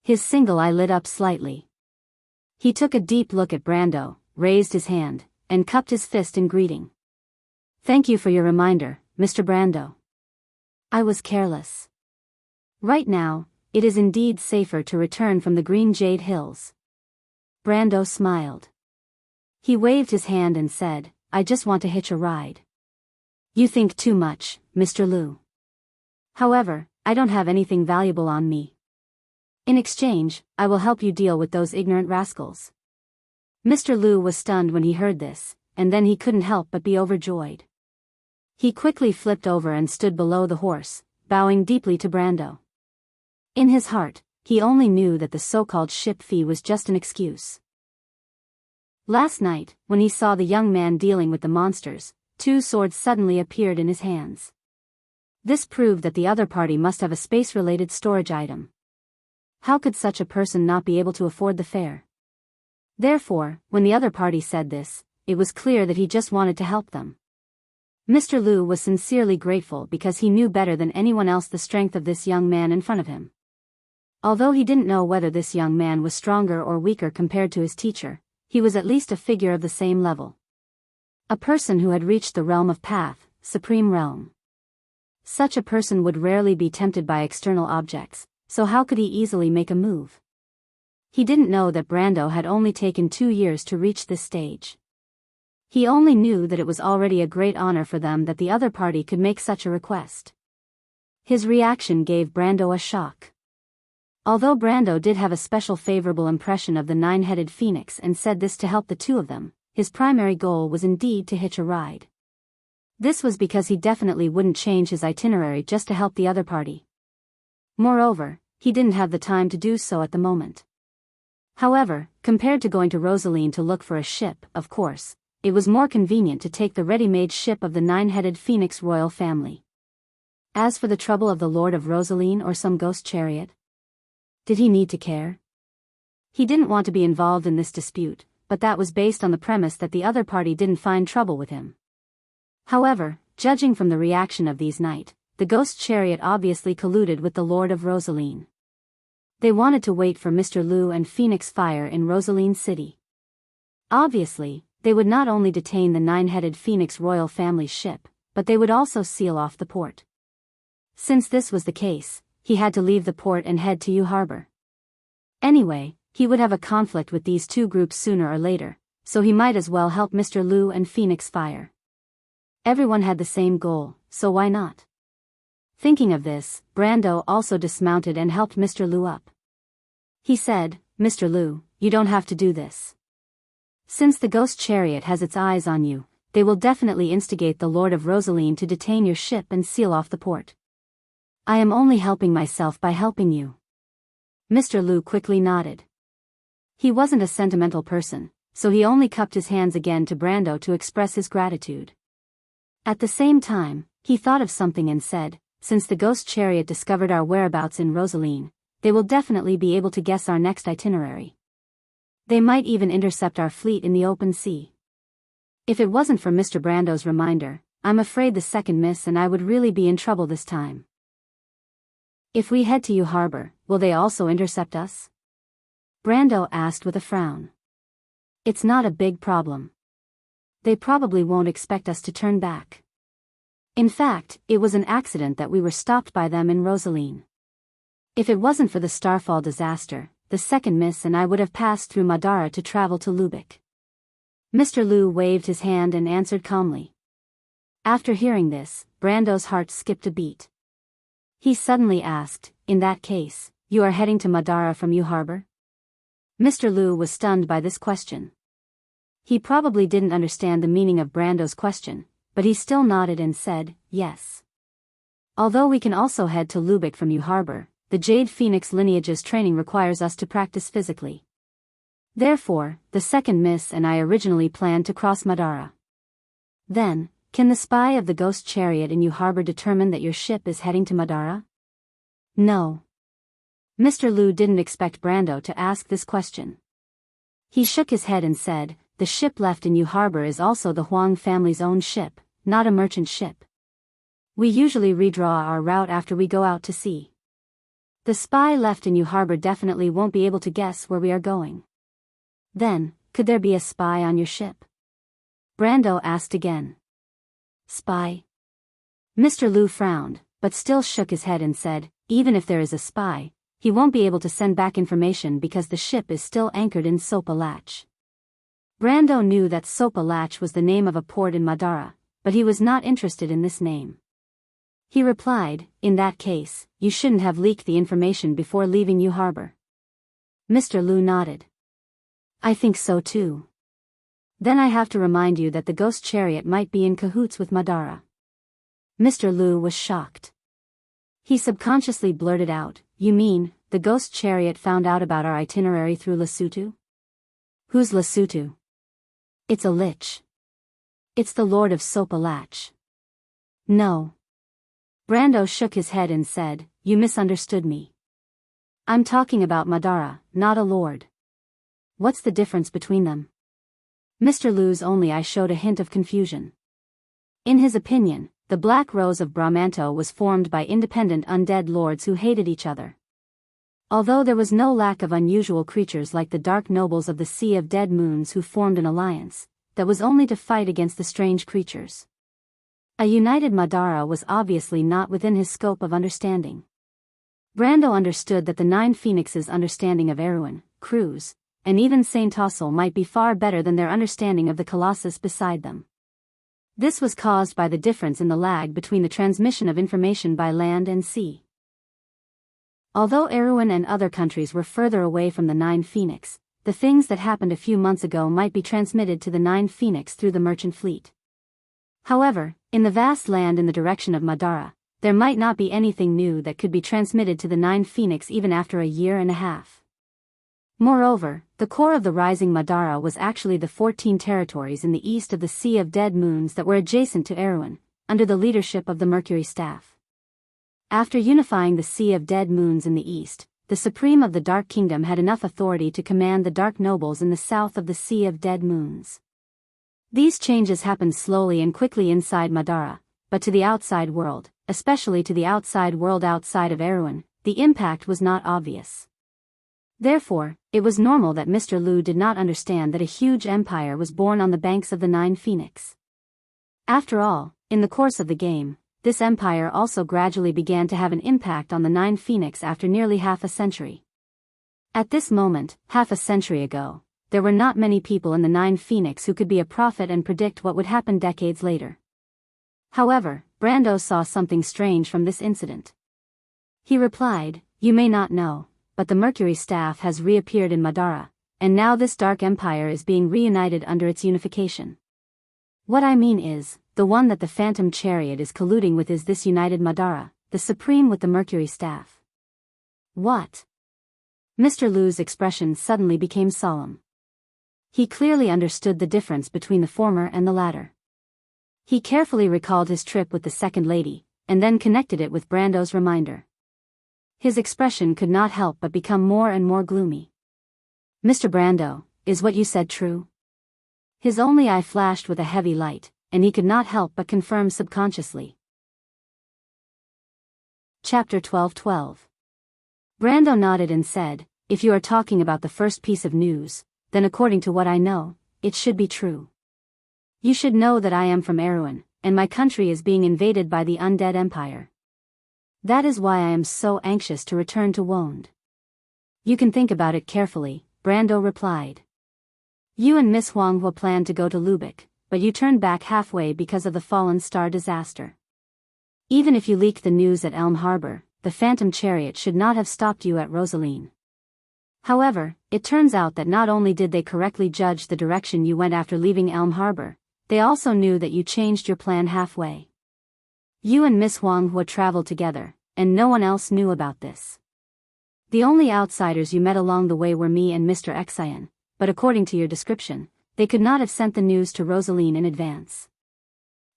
His single eye lit up slightly. He took a deep look at Brando, raised his hand, and cupped his fist in greeting. Thank you for your reminder, Mr. Brando. I was careless. Right now, it is indeed safer to return from the Green Jade Hills. Brando smiled. He waved his hand and said, I just want to hitch a ride. You think too much, Mr. Liu. However, I don't have anything valuable on me. In exchange, I will help you deal with those ignorant rascals. Mr. Liu was stunned when he heard this, and then he couldn't help but be overjoyed. He quickly flipped over and stood below the horse, bowing deeply to Brando. In his heart, he only knew that the so-called ship fee was just an excuse. Last night, when he saw the young man dealing with the monsters, 2 swords suddenly appeared in his hands. This proved that the other party must have a space-related storage item. How could such a person not be able to afford the fare? Therefore, when the other party said this, it was clear that he just wanted to help them. Mr. Liu was sincerely grateful because he knew better than anyone else the strength of this young man in front of him. Although he didn't know whether this young man was stronger or weaker compared to his teacher, he was at least a figure of the same level. A person who had reached the realm of Path, Supreme Realm. Such a person would rarely be tempted by external objects, so how could he easily make a move? He didn't know that Brando had only taken 2 years to reach this stage. He only knew that it was already a great honor for them that the other party could make such a request. His reaction gave Brando a shock. Although Brando did have a special favorable impression of the nine-headed phoenix and said this to help the two of them, his primary goal was indeed to hitch a ride. This was because he definitely wouldn't change his itinerary just to help the other party. Moreover, he didn't have the time to do so at the moment. However, compared to going to Rosaline to look for a ship, of course, it was more convenient to take the ready-made ship of the nine-headed phoenix royal family. As for the trouble of the Lord of Rosaline or some ghost chariot, did he need to care? He didn't want to be involved in this dispute, but that was based on the premise that the other party didn't find trouble with him. However, judging from the reaction of these knight, the ghost chariot obviously colluded with the Lord of Rosaline. They wanted to wait for Mr. Liu and Phoenix Fire in Rosaline City. Obviously, they would not only detain the nine-headed Phoenix royal family's ship, but they would also seal off the port. Since this was the case, he had to leave the port and head to Jianghu Harbor. Anyway, he would have a conflict with these two groups sooner or later, so he might as well help Mr. Liu and Phoenix Fire. Everyone had the same goal, so why not? Thinking of this, Brando also dismounted and helped Mr. Liu up. He said, "Mr. Liu, you don't have to do this. Since the ghost chariot has its eyes on you, they will definitely instigate the Lord of Rosaline to detain your ship and seal off the port. I am only helping myself by helping you." Mr. Liu quickly nodded. He wasn't a sentimental person, so he only cupped his hands again to Brando to express his gratitude. At the same time, he thought of something and said, "Since the ghost chariot discovered our whereabouts in Rosaline, they will definitely be able to guess our next itinerary. They might even intercept our fleet in the open sea. If it wasn't for Mr. Brando's reminder, I'm afraid the second miss and I would really be in trouble this time." "If we head to Jianghu Harbor, will they also intercept us?" Brando asked with a frown. "It's not a big problem. They probably won't expect us to turn back. In fact, it was an accident that we were stopped by them in Rosaline. If it wasn't for the Starfall disaster, the second miss and I would have passed through Madara to travel to Lubeck." Mr. Liu waved his hand and answered calmly. After hearing this, Brando's heart skipped a beat. He suddenly asked, "In that case, you are heading to Madara from Jianghu Harbor?" Mr. Liu was stunned by this question. He probably didn't understand the meaning of Brando's question, but he still nodded and said, yes. Although we can also head to Lubeck from Yu Harbor, the Jade Phoenix lineage's training requires us to practice physically. Therefore, the second Miss and I originally planned to cross Madara. Then, can the spy of the ghost chariot in Yu Harbor determine that your ship is heading to Madara? No. Mr. Liu didn't expect Brando to ask this question. He shook his head and said, the ship left in Yu Harbor is also the Huang family's own ship, not a merchant ship. We usually redraw our route after we go out to sea. The spy left in Yu Harbor definitely won't be able to guess where we are going. Then, could there be a spy on your ship? Brando asked again. Spy? Mr. Liu frowned, but still shook his head and said, even if there is a spy, he won't be able to send back information because the ship is still anchored in Sopa Latch. Brando knew that Sopa Latch was the name of a port in Madara, but he was not interested in this name. He replied, in that case, you shouldn't have leaked the information before leaving Yu Harbor. Mr. Liu nodded. I think so too. Then I have to remind you that the ghost chariot might be in cahoots with Madara. Mr. Liu was shocked. He subconsciously blurted out, you mean, the ghost chariot found out about our itinerary through Lesotho? Who's Lesotho? It's a lich. It's the Lord of Sopa Latch. No. Brando shook his head and said, you misunderstood me. I'm talking about Madara, not a lord. What's the difference between them? Mr. Liu's only eye showed a hint of confusion. In his opinion, the Black Rose of Brahmanto was formed by independent undead lords who hated each other. Although there was no lack of unusual creatures like the Dark Nobles of the Sea of Dead Moons who formed an alliance, that was only to fight against the strange creatures. A united Madara was obviously not within his scope of understanding. Brando understood that the Nine Phoenixes' understanding of Erewhon, Cruz, and even Saint Tossel might be far better than their understanding of the Colossus beside them. This was caused by the difference in the lag between the transmission of information by land and sea. Although Erewhon and other countries were further away from the Nine Phoenix, the things that happened a few months ago might be transmitted to the Nine Phoenix through the merchant fleet. However, in the vast land in the direction of Madara, there might not be anything new that could be transmitted to the Nine Phoenix even after a year and a half. Moreover, the core of the rising Madara was actually the 14 territories in the east of the Sea of Dead Moons that were adjacent to Erewhon, under the leadership of the Mercury Staff. After unifying the Sea of Dead Moons in the east, the Supreme of the Dark Kingdom had enough authority to command the Dark Nobles in the south of the Sea of Dead Moons. These changes happened slowly and quickly inside Madara, but to the outside world, especially to the outside world outside of Erewhon, the impact was not obvious. Therefore, it was normal that Mr. Liu did not understand that a huge empire was born on the banks of the Nine Phoenix. After all, in the course of the game, this empire also gradually began to have an impact on the Nine Phoenix after nearly half a century. At this moment, half a century ago, there were not many people in the Nine Phoenix who could be a prophet and predict what would happen decades later. However, Brando saw something strange from this incident. He replied, you may not know, but the Mercury Staff has reappeared in Madara, and now this dark empire is being reunited under its unification. What I mean is, the one that the Phantom Chariot is colluding with is this united Madara, the Supreme with the Mercury Staff. What? Mr. Liu's expression suddenly became solemn. He clearly understood the difference between the former and the latter. He carefully recalled his trip with the second lady, and then connected it with Brando's reminder. His expression could not help but become more and more gloomy. Mr. Brando, is what you said true? His only eye flashed with a heavy light, and he could not help but confirm subconsciously. Chapter 12:12. Brando nodded and said, if you are talking about the first piece of news, then according to what I know, it should be true. You should know that I am from Erewhon, and my country is being invaded by the Undead Empire. That is why I am so anxious to return to Wonde. You can think about it carefully, Brando replied. You and Miss Huanghua planned to go to Lubeck, but you turned back halfway because of the Fallen Star disaster. Even if you leaked the news at Elm Harbor, the Phantom Chariot should not have stopped you at Rosaline. However, it turns out that not only did they correctly judge the direction you went after leaving Elm Harbor, they also knew that you changed your plan halfway. You and Miss Huanghua traveled together, and no one else knew about this. The only outsiders you met along the way were me and Mr. Xian, but according to your description, they could not have sent the news to Rosaline in advance.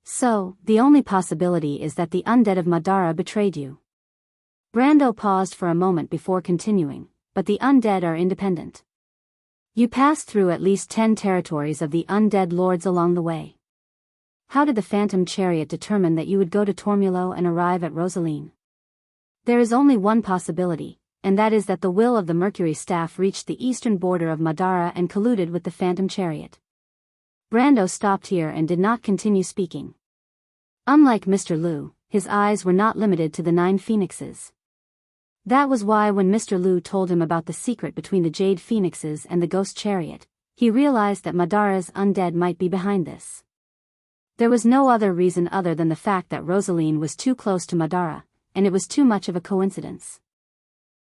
So, the only possibility is that the undead of Madara betrayed you. Brando paused for a moment before continuing, but the undead are independent. You passed through at least 10 territories of the undead lords along the way. How did the Phantom Chariot determine that you would go to Tormulo and arrive at Rosaline? There is only one possibility, and that is that the will of the Mercury Staff reached the eastern border of Madara and colluded with the Phantom Chariot. Brando stopped here and did not continue speaking. Unlike Mr. Liu, his eyes were not limited to the 9 phoenixes. That was why when Mr. Liu told him about the secret between the Jade Phoenixes and the Ghost Chariot, he realized that Madara's undead might be behind this. There was no other reason other than the fact that Rosaline was too close to Madara, and it was too much of a coincidence.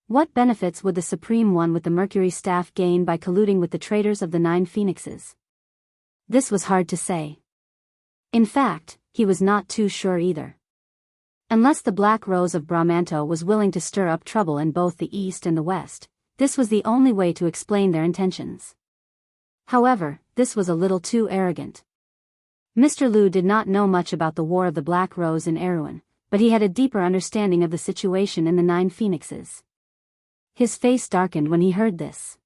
What benefits would the Supreme One with the Mercury Staff gain by colluding with the traitors of the 9 phoenixes? This was hard to say. In fact, he was not too sure either. Unless the Black Rose of Brahmanto was willing to stir up trouble in both the East and the West, this was the only way to explain their intentions. However, this was a little too arrogant. Mr. Liu did not know much about the War of the Black Rose in Erewhon, but he had a deeper understanding of the situation in the 9 phoenixes. His face darkened when he heard this.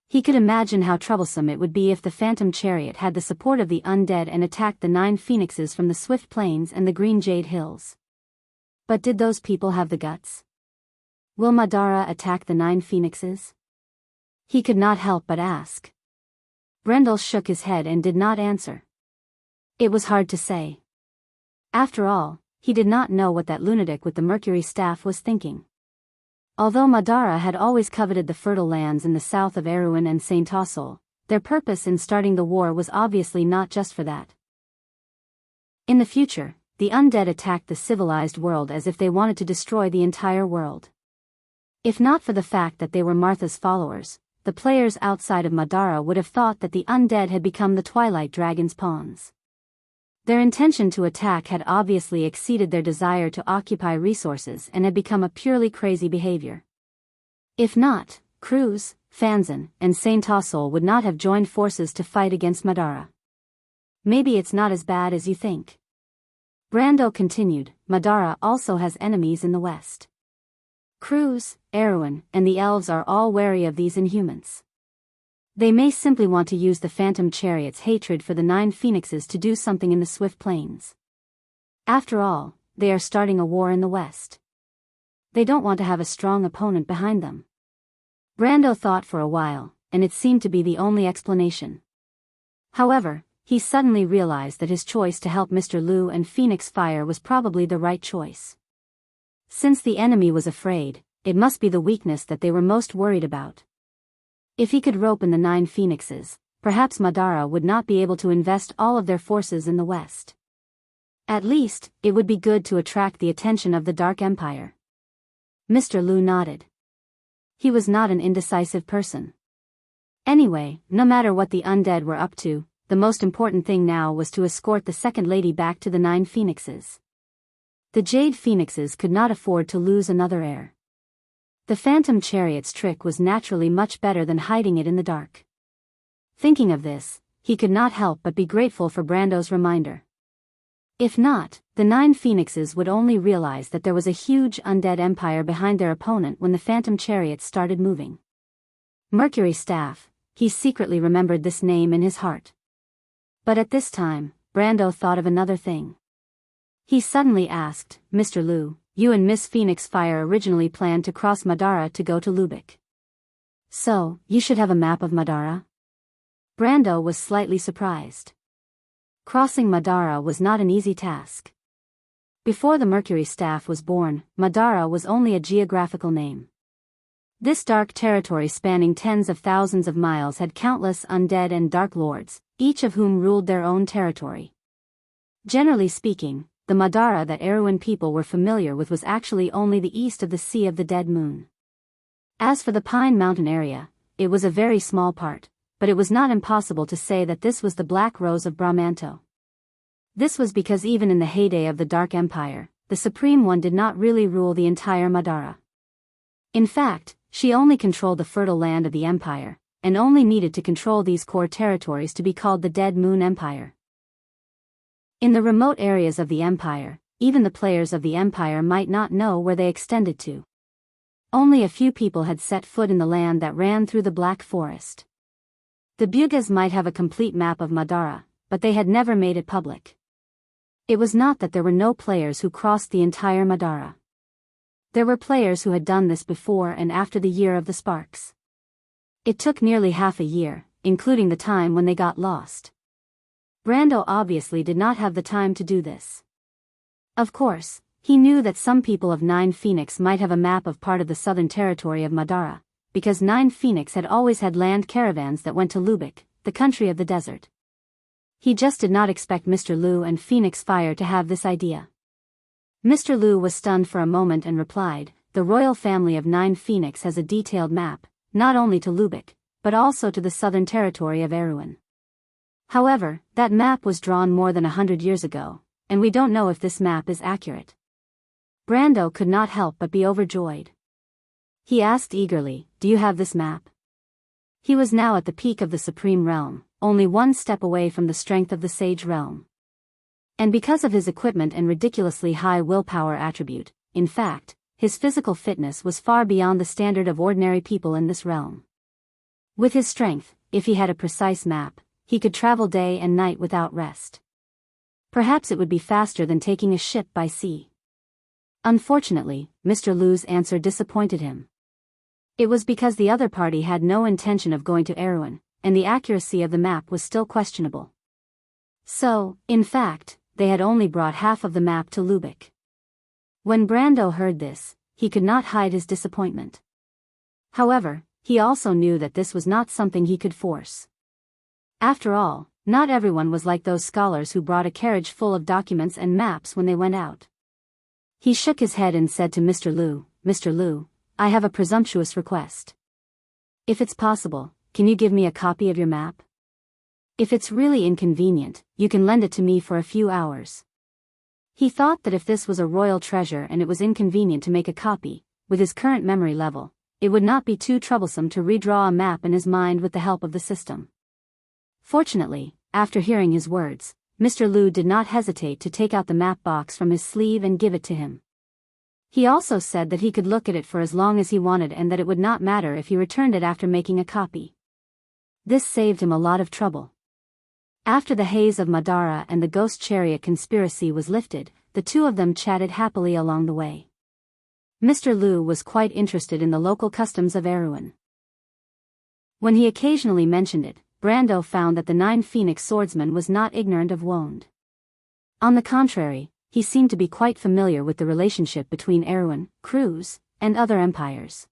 He could imagine how troublesome it would be if the Phantom Chariot had the support of the undead and attacked the 9 phoenixes from the Swift Plains and the Green Jade Hills. But did those people have the guts? Will Madara attack the 9 phoenixes? He could not help but ask. Brendel shook his head and did not answer. It was hard to say. After all, he did not know what that lunatic with the Mercury Staff was thinking. Although Madara had always coveted the fertile lands in the south of Erewhon and Saint Tossol, their purpose in starting the war was obviously not just for that. In the future, the undead attacked the civilized world as if they wanted to destroy the entire world. If not for the fact that they were Martha's followers, the players outside of Madara would have thought that the undead had become the Twilight Dragon's pawns. Their intention to attack had obviously exceeded their desire to occupy resources and had become a purely crazy behavior. If not, Cruz, Fanzan, and Saint Tossol would not have joined forces to fight against Madara. Maybe it's not as bad as you think. Brando continued, Madara also has enemies in the west. Cruz, Erewhon, and the elves are all wary of these inhumans. They may simply want to use the Phantom Chariot's hatred for the 9 phoenixes to do something in the Swift Plains. After all, they are starting a war in the west. They don't want to have a strong opponent behind them. Brando thought for a while, and it seemed to be the only explanation. However, he suddenly realized that his choice to help Mr. Liu and Phoenix Fire was probably the right choice. Since the enemy was afraid, it must be the weakness that they were most worried about. If he could rope in the 9 phoenixes, perhaps Madara would not be able to invest all of their forces in the west. At least, it would be good to attract the attention of the Dark Empire. Mr. Liu nodded. He was not an indecisive person. Anyway, no matter what the undead were up to, the most important thing now was to escort the second lady back to the 9 phoenixes. The Jade Phoenixes could not afford to lose another heir. The Phantom Chariot's trick was naturally much better than hiding it in the dark. Thinking of this, he could not help but be grateful for Brando's reminder. If not, the 9 phoenixes would only realize that there was a huge undead empire behind their opponent when the Phantom Chariot started moving. Mercury Staff, he secretly remembered this name in his heart. But at this time, Brando thought of another thing. He suddenly asked, Mr. Liu, you and Miss Phoenix Fire originally planned to cross Madara to go to Lubeck. So, you should have a map of Madara? Brando was slightly surprised. Crossing Madara was not an easy task. Before the Mercury Staff was born, Madara was only a geographical name. This dark territory spanning tens of thousands of miles had countless undead and dark lords, each of whom ruled their own territory. Generally speaking, the Madara that Erewhon people were familiar with was actually only the east of the Sea of the Dead Moon. As for the Pine Mountain area, it was a very small part, but it was not impossible to say that this was the Black Rose of Brahmanto. This was because even in the heyday of the Dark Empire, the Supreme One did not really rule the entire Madara. In fact, she only controlled the fertile land of the empire, and only needed to control these core territories to be called the Dead Moon Empire. In the remote areas of the empire, even the players of the empire might not know where they extended to. Only a few people had set foot in the land that ran through the Black Forest. The Bugas might have a complete map of Madara, but they had never made it public. It was not that there were no players who crossed the entire Madara. There were players who had done this before and after the Year of the Sparks. It took nearly half a year, including the time when they got lost. Brando obviously did not have the time to do this. Of course, he knew that some people of Nine Phoenix might have a map of part of the southern territory of Madara, because Nine Phoenix had always had land caravans that went to Lubeck, the country of the desert. He just did not expect Mr. Lu and Phoenix Fire to have this idea. Mr. Lu was stunned for a moment and replied, "The royal family of Nine Phoenix has a detailed map, not only to Lubeck, but also to the southern territory of Erewhon. However, that map was drawn more than 100 years ago, and we don't know if this map is accurate." Brando could not help but be overjoyed. He asked eagerly, "Do you have this map?" He was now at the peak of the Supreme Realm, only one step away from the strength of the Sage Realm. And because of his equipment and ridiculously high willpower attribute, in fact, his physical fitness was far beyond the standard of ordinary people in this realm. With his strength, if he had a precise map, he could travel day and night without rest. Perhaps it would be faster than taking a ship by sea. Unfortunately, Mr. Lu's answer disappointed him. It was because the other party had no intention of going to Erewhon, and the accuracy of the map was still questionable. So, in fact, they had only brought half of the map to Lubeck. When Brando heard this, he could not hide his disappointment. However, he also knew that this was not something he could force. After all, not everyone was like those scholars who brought a carriage full of documents and maps when they went out. He shook his head and said to Mr. Lu, "Mr. Lu, I have a presumptuous request. If it's possible, can you give me a copy of your map? If it's really inconvenient, you can lend it to me for a few hours." He thought that if this was a royal treasure and it was inconvenient to make a copy, with his current memory level, it would not be too troublesome to redraw a map in his mind with the help of the system. Fortunately, after hearing his words, Mr. Lu did not hesitate to take out the map box from his sleeve and give it to him. He also said that he could look at it for as long as he wanted and that it would not matter if he returned it after making a copy. This saved him a lot of trouble. After the haze of Madara and the ghost chariot conspiracy was lifted, the two of them chatted happily along the way. Mr. Lu was quite interested in the local customs of Erewhon. When he occasionally mentioned it, Brando found that the Nine Phoenix swordsman was not ignorant of Wound. On the contrary, he seemed to be quite familiar with the relationship between Erewhon, Cruz, and other empires.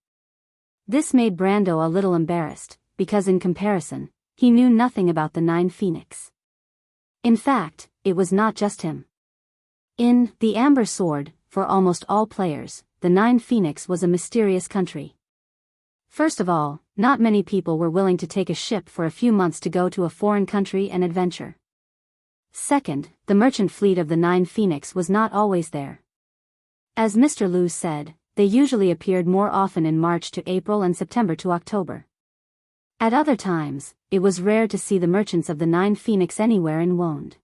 This made Brando a little embarrassed, because in comparison, he knew nothing about the Nine Phoenix. In fact, it was not just him. In The Amber Sword, for almost all players, the Nine Phoenix was a mysterious country. First of all, not many people were willing to take a ship for a few months to go to a foreign country and adventure. Second, the merchant fleet of the Nine Phoenix was not always there. As Mr. Lu said, they usually appeared more often in March to April and September to October. At other times, it was rare to see the merchants of the Nine Phoenix anywhere in Wound.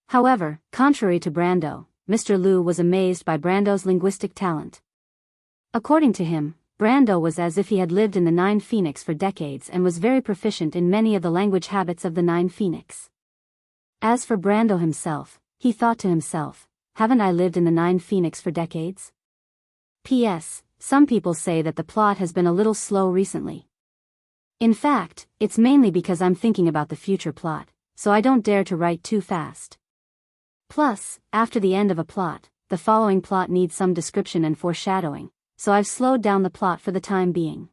However, contrary to Brando, Mr. Lu was amazed by Brando's linguistic talent. According to him, Brando was as if he had lived in the Nine Phoenix for decades and was very proficient in many of the language habits of the Nine Phoenix. As for Brando himself, he thought to himself, haven't I lived in the Nine Phoenix for decades? P.S. Some people say that the plot has been a little slow recently. In fact, it's mainly because I'm thinking about the future plot, so I don't dare to write too fast. Plus, after the end of a plot, the following plot needs some description and foreshadowing, so I've slowed down the plot for the time being.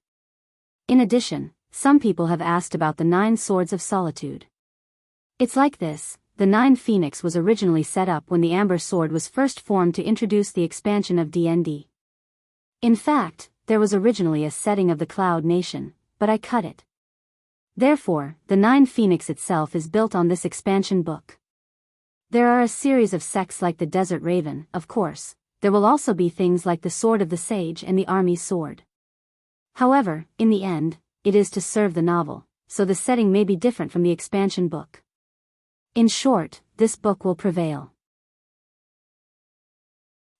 In addition, some people have asked about the 9 Swords of Solitude. It's like this, the Nine Phoenix was originally set up when the Amber Sword was first formed to introduce the expansion of D&D. In fact, there was originally a setting of the Cloud Nation, but I cut it. Therefore, the Nine Phoenix itself is built on this expansion book. There are a series of sects like the Desert Raven, of course. There will also be things like the Sword of the Sage and the Army's Sword. However, in the end, it is to serve the novel, so the setting may be different from the expansion book. In short, this book will prevail.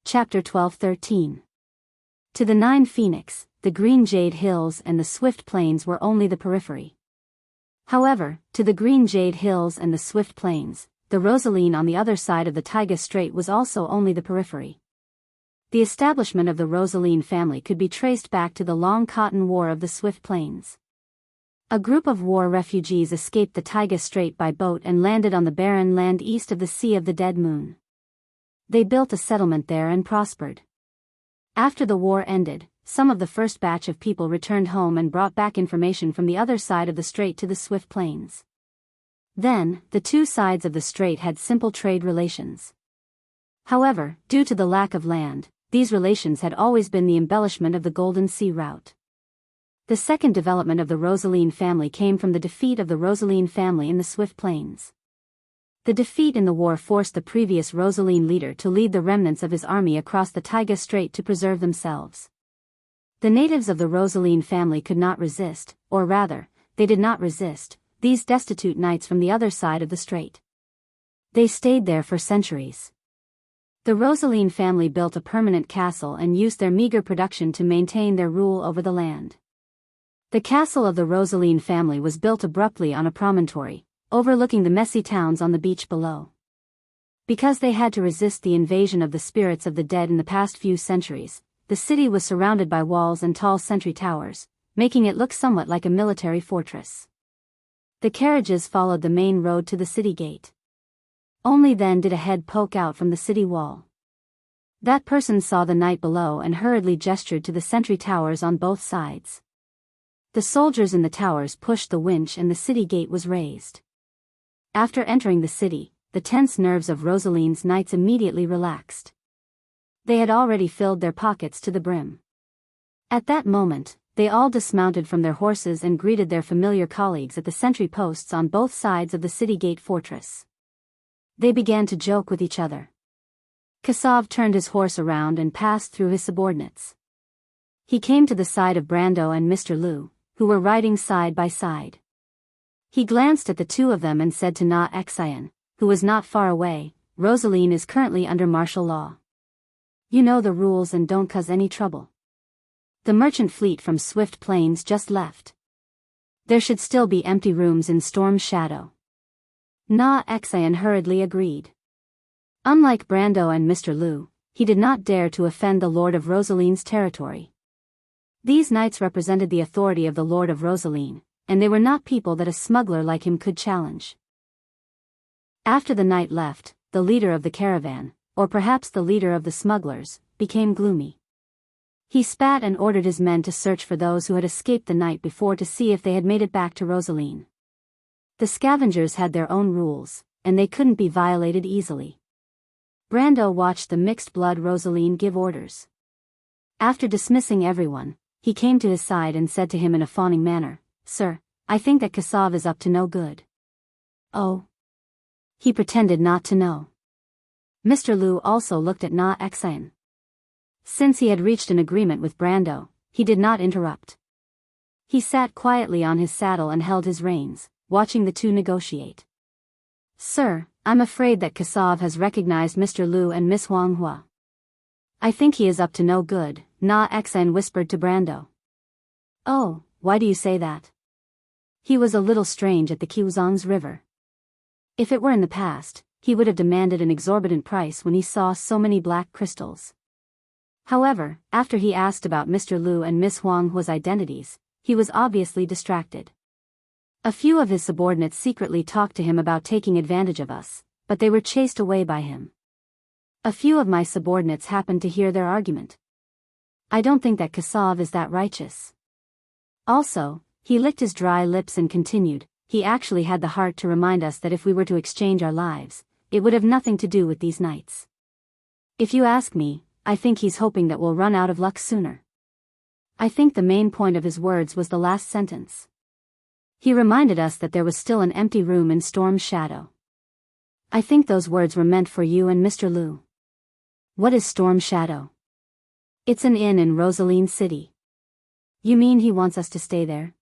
Chapter 12-13. To the Nine Phoenix, the Green Jade Hills and the Swift Plains were only the periphery. However, to the Green Jade Hills and the Swift Plains, the Rosaline on the other side of the Taiga Strait was also only the periphery. The establishment of the Rosaline family could be traced back to the Long Cotton War of the Swift Plains. A group of war refugees escaped the Taiga Strait by boat and landed on the barren land east of the Sea of the Dead Moon. They built a settlement there and prospered. After the war ended, some of the first batch of people returned home and brought back information from the other side of the strait to the Swift Plains. Then, the two sides of the strait had simple trade relations. However, due to the lack of land, these relations had always been the embellishment of the Golden Sea route. The second development of the Rosaline family came from the defeat of the Rosaline family in the Swift Plains. The defeat in the war forced the previous Rosaline leader to lead the remnants of his army across the Taiga Strait to preserve themselves. The natives of the Rosaline family could not resist, or rather, they did not resist, these destitute knights from the other side of the strait. They stayed there for centuries. The Rosaline family built a permanent castle and used their meager production to maintain their rule over the land. The castle of the Rosaline family was built abruptly on a promontory, overlooking the messy towns on the beach below. Because they had to resist the invasion of the spirits of the dead in the past few centuries, the city was surrounded by walls and tall sentry towers, making it look somewhat like a military fortress. The carriages followed the main road to the city gate. Only then did a head poke out from the city wall. That person saw the knight below and hurriedly gestured to the sentry towers on both sides. The soldiers in the towers pushed the winch and the city gate was raised. After entering the city, the tense nerves of Rosaline's knights immediately relaxed. They had already filled their pockets to the brim. At that moment, they all dismounted from their horses and greeted their familiar colleagues at the sentry posts on both sides of the city gate fortress. They began to joke with each other. Kassav turned his horse around and passed through his subordinates. He came to the side of Brando and Mr. Liu, who were riding side by side. He glanced at the two of them and said to Na Xian, who was not far away, "Rosaline is currently under martial law. You know the rules and don't cause any trouble. The merchant fleet from Swift Plains just left. There should still be empty rooms in Storm Shadow." Na Xian hurriedly agreed. Unlike Brando and Mr. Liu, he did not dare to offend the Lord of Rosaline's territory. These knights represented the authority of the Lord of Rosaline, and they were not people that a smuggler like him could challenge. After the knight left, the leader of the caravan, or perhaps the leader of the smugglers, became gloomy. He spat and ordered his men to search for those who had escaped the night before to see if they had made it back to Rosaline. The scavengers had their own rules, and they couldn't be violated easily. Brando watched the mixed-blood Rosaline give orders. After dismissing everyone, he came to his side and said to him in a fawning manner, "Sir, I think that Kassav is up to no good." "Oh." He pretended not to know. Mr. Liu also looked at Na Xian. Since he had reached an agreement with Brando, he did not interrupt. He sat quietly on his saddle and held his reins, watching the two negotiate. "Sir, I'm afraid that Kassav has recognized Mr. Liu and Miss Huanghua. I think he is up to no good," Na Xian whispered to Brando. "Oh, why do you say that?" He was a little strange at the Qiuzhang's river. If it were in the past, he would have demanded an exorbitant price when he saw so many black crystals. However, after he asked about Mr. Liu and Miss Huanghua's identities, he was obviously distracted. A few of his subordinates secretly talked to him about taking advantage of us, but they were chased away by him. A few of my subordinates happened to hear their argument. I don't think that Kassav is that righteous. Also, he licked his dry lips and continued, he actually had the heart to remind us that if we were to exchange our lives, it would have nothing to do with these knights. If you ask me, I think he's hoping that we'll run out of luck sooner. I think the main point of his words was the last sentence. He reminded us that there was still an empty room in Storm's shadow. I think those words were meant for you and Mr. Lu. What is Storm's shadow? It's an inn in Rosaline City. You mean he wants us to stay there?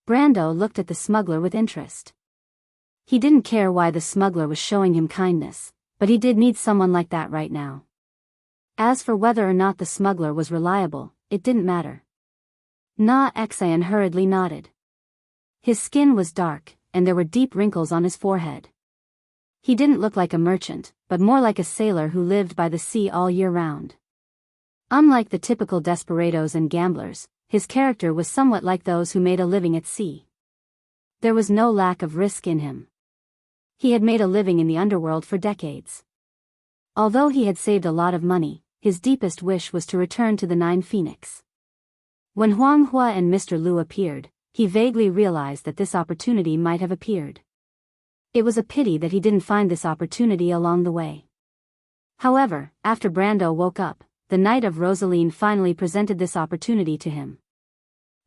Brando looked at the smuggler with interest. He didn't care why the smuggler was showing him kindness, but he did need someone like that right now. As for whether or not the smuggler was reliable, it didn't matter. Na Xian hurriedly nodded. His skin was dark, and there were deep wrinkles on his forehead. He didn't look like a merchant, but more like a sailor who lived by the sea all year round. Unlike the typical desperados and gamblers, his character was somewhat like those who made a living at sea. There was no lack of risk in him. He had made a living in the underworld for decades. Although he had saved a lot of money, his deepest wish was to return to the Nine Phoenix. When Huang Hua and Mr. Lu appeared, he vaguely realized that this opportunity might have appeared. It was a pity that he didn't find this opportunity along the way. However, after Brando woke up, the Knight of Rosaline finally presented this opportunity to him.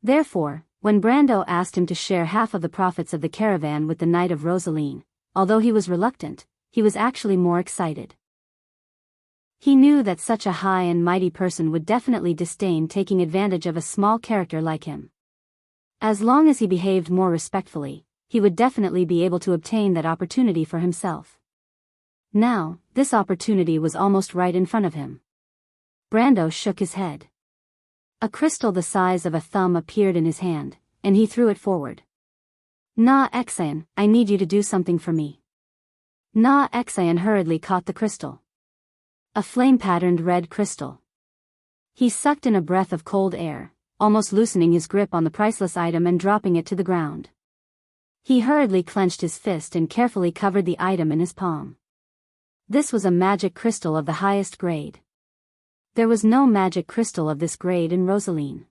Therefore, when Brando asked him to share half of the profits of the caravan with the Knight of Rosaline, although he was reluctant, he was actually more excited. He knew that such a high and mighty person would definitely disdain taking advantage of a small character like him. As long as he behaved more respectfully, he would definitely be able to obtain that opportunity for himself. Now, this opportunity was almost right in front of him. Brando shook his head. A crystal the size of a thumb appeared in his hand, and he threw it forward. Na Xian, I need you to do something for me. Na Xian hurriedly caught the crystal. A flame-patterned red crystal. He sucked in a breath of cold air, almost loosening his grip on the priceless item and dropping it to the ground. He hurriedly clenched his fist and carefully covered the item in his palm. This was a magic crystal of the highest grade. There was no magic crystal of this grade in Rosaline.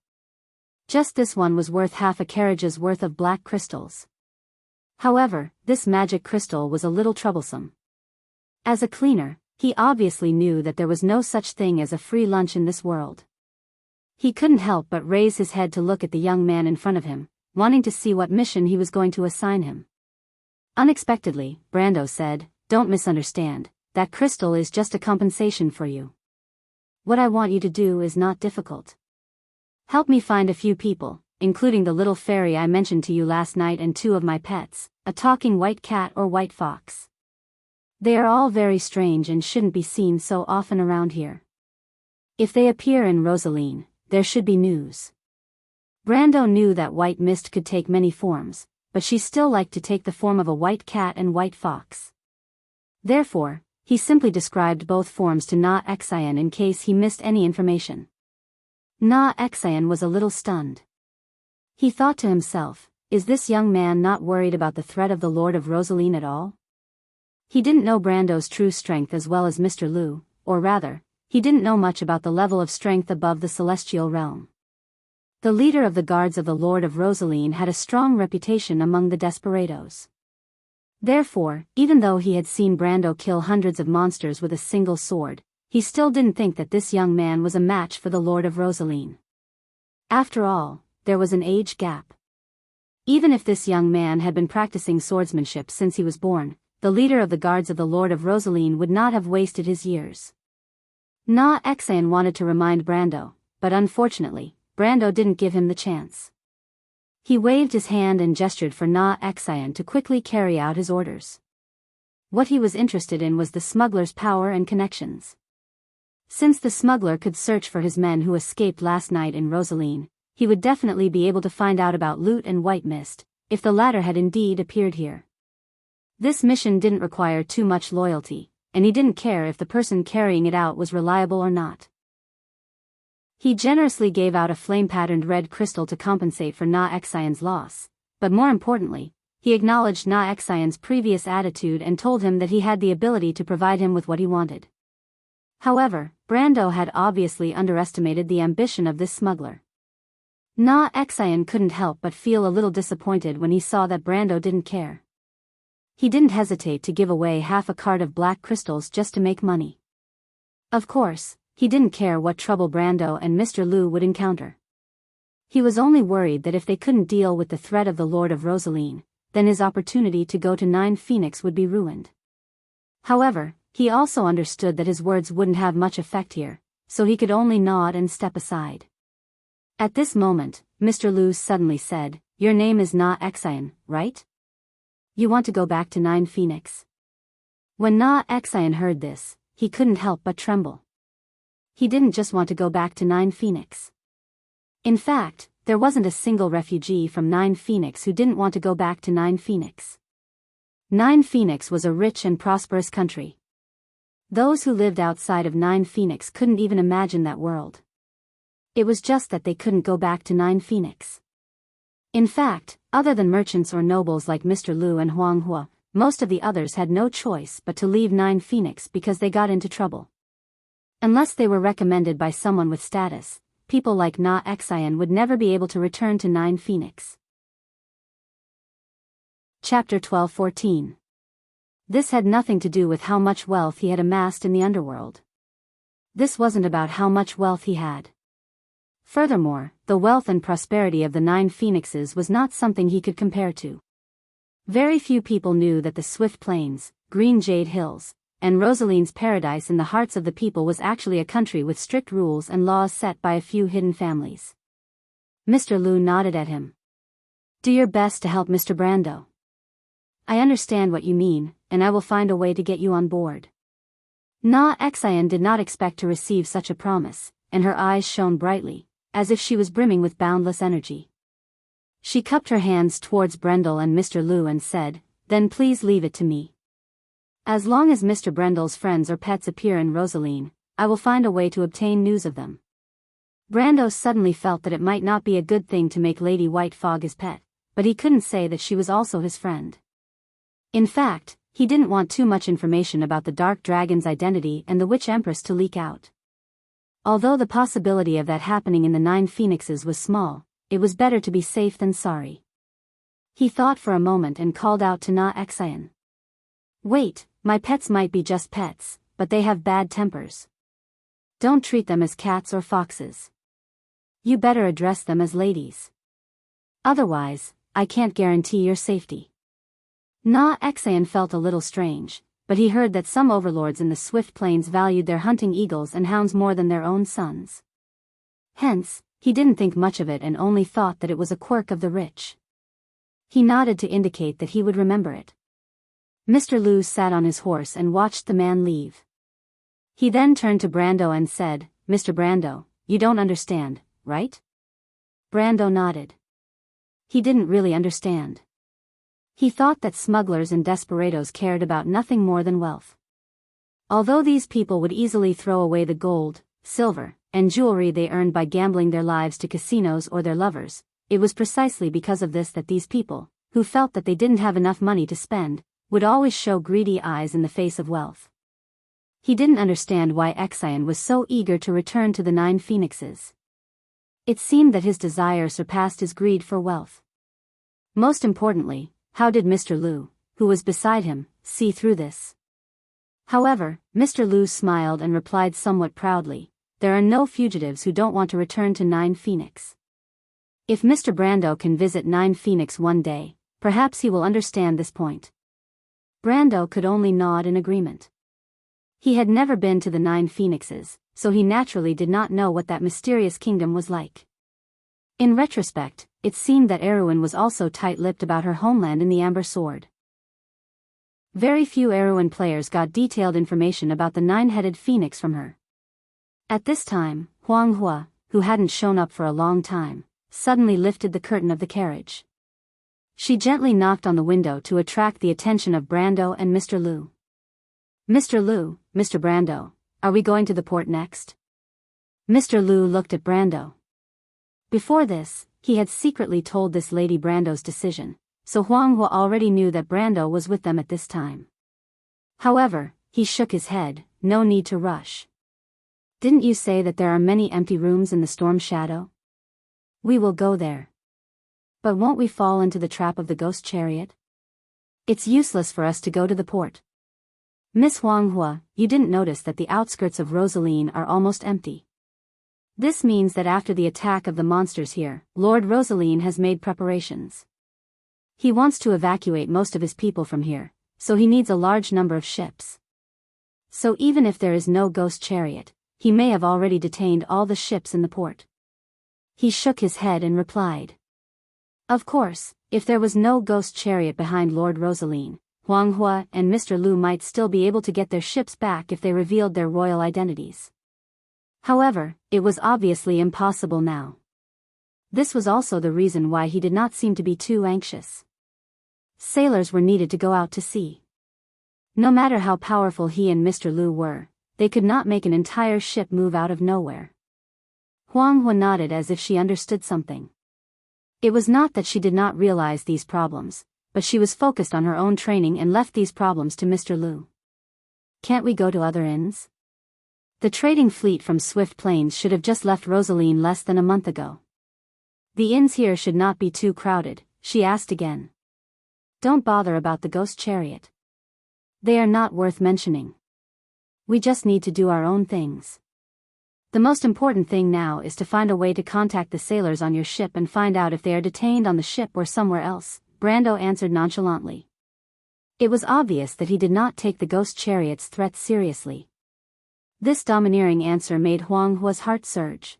Just this one was worth half a carriage's worth of black crystals. However, this magic crystal was a little troublesome. As a cleaner, he obviously knew that there was no such thing as a free lunch in this world. He couldn't help but raise his head to look at the young man in front of him, wanting to see what mission he was going to assign him. Unexpectedly, Brando said, "Don't misunderstand, that crystal is just a compensation for you. What I want you to do is not difficult. Help me find a few people, including the little fairy I mentioned to you last night and two of my pets, a talking white cat or white fox. They are all very strange and shouldn't be seen so often around here. If they appear in Rosaline, there should be news." Brando knew that white mist could take many forms, but she still liked to take the form of a white cat and white fox. Therefore, he simply described both forms to Na Xian in case he missed any information. Na Xian was a little stunned. He thought to himself, is this young man not worried about the threat of the Lord of Rosaline at all? He didn't know Brando's true strength as well as Mr. Lu, or rather, he didn't know much about the level of strength above the celestial realm. The leader of the guards of the Lord of Rosaline had a strong reputation among the desperados. Therefore, even though he had seen Brando kill hundreds of monsters with a single sword, he still didn't think that this young man was a match for the Lord of Rosaline. After all, there was an age gap. Even if this young man had been practicing swordsmanship since he was born, the leader of the guards of the Lord of Rosaline would not have wasted his years. Na Xian wanted to remind Brando, but unfortunately, Brando didn't give him the chance. He waved his hand and gestured for Na Xian to quickly carry out his orders. What he was interested in was the smuggler's power and connections. Since the smuggler could search for his men who escaped last night in Rosaline, he would definitely be able to find out about loot and white mist, if the latter had indeed appeared here. This mission didn't require too much loyalty, and he didn't care if the person carrying it out was reliable or not. He generously gave out a flame-patterned red crystal to compensate for Na Xian's loss, but more importantly, he acknowledged Na Xian's previous attitude and told him that he had the ability to provide him with what he wanted. However, Brando had obviously underestimated the ambition of this smuggler. Na Xian couldn't help but feel a little disappointed when he saw that Brando didn't care. He didn't hesitate to give away half a cart of black crystals just to make money. Of course, he didn't care what trouble Brando and Mr. Lu would encounter. He was only worried that if they couldn't deal with the threat of the Lord of Rosaline, then his opportunity to go to Nine Phoenix would be ruined. However, he also understood that his words wouldn't have much effect here, so he could only nod and step aside. At this moment, Mr. Lu suddenly said, "Your name is Na Xian, right? You want to go back to Nine Phoenix?" When Na Xian heard this, he couldn't help but tremble. He didn't just want to go back to Nine Phoenix. In fact, there wasn't a single refugee from Nine Phoenix who didn't want to go back to Nine Phoenix. Nine Phoenix was a rich and prosperous country. Those who lived outside of Nine Phoenix couldn't even imagine that world. It was just that they couldn't go back to Nine Phoenix. In fact, other than merchants or nobles like Mr. Lu and Huang Hua, most of the others had no choice but to leave Nine Phoenix because they got into trouble. Unless they were recommended by someone with status, people like Na Xian would never be able to return to Nine Phoenix. Chapter 12-14. This had nothing to do with how much wealth he had amassed in the underworld. This wasn't about how much wealth he had. Furthermore, the wealth and prosperity of the Nine Phoenixes was not something he could compare to. Very few people knew that the Swift Plains, Green Jade Hills, and Rosaline's paradise in the hearts of the people was actually a country with strict rules and laws set by a few hidden families. Mr. Lu nodded at him. "Do your best to help Mr. Brando. I understand what you mean, and I will find a way to get you on board." Na Xian did not expect to receive such a promise, and her eyes shone brightly, as if she was brimming with boundless energy. She cupped her hands towards Brendel and Mr. Lu and said, "Then please leave it to me. As long as Mr. Brendel's friends or pets appear in Rosaline, I will find a way to obtain news of them." Brando suddenly felt that it might not be a good thing to make Lady White Fog his pet, but he couldn't say that she was also his friend. In fact, he didn't want too much information about the Dark Dragon's identity and the Witch Empress to leak out. Although the possibility of that happening in the Nine Phoenixes was small, it was better to be safe than sorry. He thought for a moment and called out to Na Xian. "Wait, my pets might be just pets, but they have bad tempers. Don't treat them as cats or foxes. You better address them as ladies. Otherwise, I can't guarantee your safety." Na Xian felt a little strange, but he heard that some overlords in the Swift Plains valued their hunting eagles and hounds more than their own sons. Hence, he didn't think much of it and only thought that it was a quirk of the rich. He nodded to indicate that he would remember it. Mr. Lu sat on his horse and watched the man leave. He then turned to Brando and said, "Mr. Brando, you don't understand, right?" Brando nodded. He didn't really understand. He thought that smugglers and desperados cared about nothing more than wealth. Although these people would easily throw away the gold, silver, and jewelry they earned by gambling their lives to casinos or their lovers, it was precisely because of this that these people, who felt that they didn't have enough money to spend, would always show greedy eyes in the face of wealth. He didn't understand why Xian was so eager to return to the Nine Phoenixes. It seemed that his desire surpassed his greed for wealth. Most importantly, how did Mr. Lu, who was beside him, see through this? However, Mr. Lu smiled and replied somewhat proudly, "There are no fugitives who don't want to return to Nine Phoenix. If Mr. Brando can visit Nine Phoenix one day, perhaps he will understand this point." Brando could only nod in agreement. He had never been to the Nine Phoenixes, so he naturally did not know what that mysterious kingdom was like. In retrospect, it seemed that Erwin was also tight-lipped about her homeland in the Amber Sword. Very few Erwin players got detailed information about the nine-headed phoenix from her. At this time, Huang Hua, who hadn't shown up for a long time, suddenly lifted the curtain of the carriage. She gently knocked on the window to attract the attention of Brando and Mr. Lu. "Mr. Lu, Mr. Brando, are we going to the port next?" Mr. Lu looked at Brando. Before this, he had secretly told this lady Brando's decision, so Huang Hua already knew that Brando was with them at this time. However, he shook his head, "No need to rush. Didn't you say that there are many empty rooms in the storm shadow? We will go there. But won't we fall into the trap of the ghost chariot? It's useless for us to go to the port. Miss Huang Hua, you didn't notice that the outskirts of Rosaline are almost empty. This means that after the attack of the monsters here, Lord Rosaline has made preparations. He wants to evacuate most of his people from here, so he needs a large number of ships. So even if there is no ghost chariot, he may have already detained all the ships in the port. He shook his head and replied. Of course, if there was no ghost chariot behind Lord Rosaline, Huang Hua and Mr. Lu might still be able to get their ships back if they revealed their royal identities. However, it was obviously impossible now. This was also the reason why he did not seem to be too anxious. Sailors were needed to go out to sea. No matter how powerful he and Mr. Lu were, they could not make an entire ship move out of nowhere. Huang Hua nodded as if she understood something. It was not that she did not realize these problems, but she was focused on her own training and left these problems to Mr. Lu. Can't we go to other inns? The trading fleet from Swift Plains should have just left Rosaline less than a month ago. The inns here should not be too crowded, she asked again. Don't bother about the ghost chariot. They are not worth mentioning. We just need to do our own things. The most important thing now is to find a way to contact the sailors on your ship and find out if they are detained on the ship or somewhere else, Brando answered nonchalantly. It was obvious that he did not take the ghost chariot's threats seriously. This domineering answer made Huang Hua's heart surge.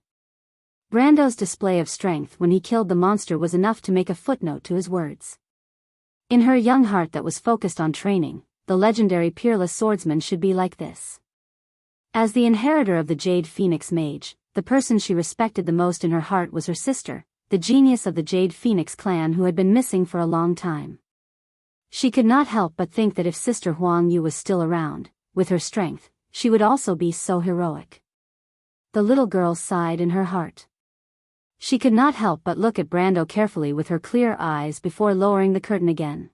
Brando's display of strength when he killed the monster was enough to make a footnote to his words. In her young heart that was focused on training, the legendary peerless swordsman should be like this. As the inheritor of the Jade Phoenix Mage, the person she respected the most in her heart was her sister, the genius of the Jade Phoenix clan who had been missing for a long time. She could not help but think that if Sister Huang Yu was still around, with her strength, she would also be so heroic. The little girl sighed in her heart. She could not help but look at Brando carefully with her clear eyes before lowering the curtain again.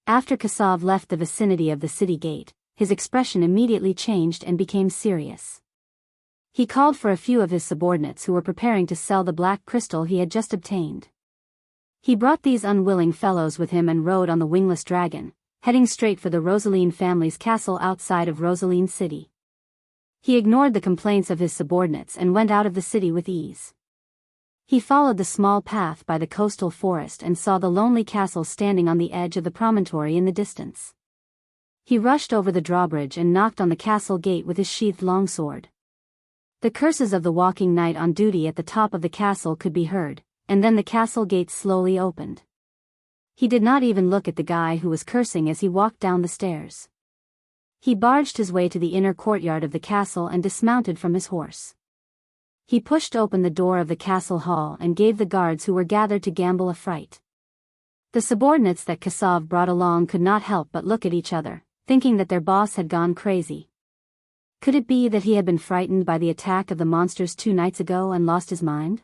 After Kasav left the vicinity of the city gate, his expression immediately changed and became serious. He called for a few of his subordinates who were preparing to sell the black crystal he had just obtained. He brought these unwilling fellows with him and rode on the wingless dragon, heading straight for the Rosaline family's castle outside of Rosaline City. He ignored the complaints of his subordinates and went out of the city with ease. He followed the small path by the coastal forest and saw the lonely castle standing on the edge of the promontory in the distance. He rushed over the drawbridge and knocked on the castle gate with his sheathed longsword. The curses of the walking knight on duty at the top of the castle could be heard, and then the castle gate slowly opened. He did not even look at the guy who was cursing as he walked down the stairs. He barged his way to the inner courtyard of the castle and dismounted from his horse. He pushed open the door of the castle hall and gave the guards who were gathered to gamble a fright. The subordinates that Kasav brought along could not help but look at each other, thinking that their boss had gone crazy. Could it be that he had been frightened by the attack of the monsters 2 nights ago and lost his mind?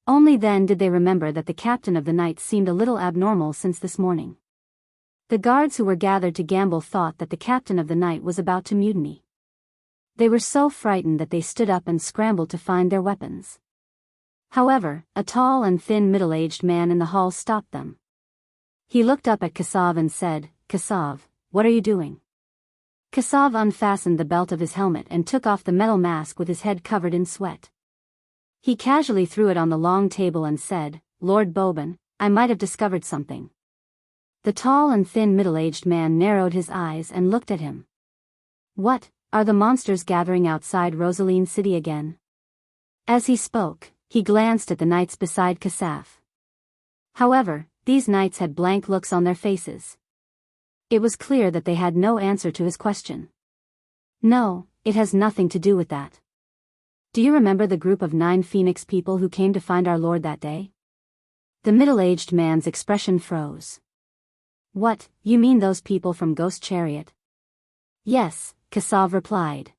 Only then did they remember that the captain of the knights seemed a little abnormal since this morning. The guards who were gathered to gamble thought that the captain of the night was about to mutiny. They were so frightened that they stood up and scrambled to find their weapons. However, a tall and thin middle-aged man in the hall stopped them. He looked up at Kasav and said, "Kasav, what are you doing?" Kasav unfastened the belt of his helmet and took off the metal mask with his head covered in sweat. He casually threw it on the long table and said, "Lord Boban, I might have discovered something." The tall and thin middle-aged man narrowed his eyes and looked at him. "What, are the monsters gathering outside Rosaline City again?" As he spoke, he glanced at the knights beside Kasaf. However, these knights had blank looks on their faces. It was clear that they had no answer to his question. "No, it has nothing to do with that. Do you remember the group of 9 Phoenix people who came to find our Lord that day?" The middle-aged man's expression froze. "What, you mean those people from Ghost Chariot?" "Yes," Kasav replied.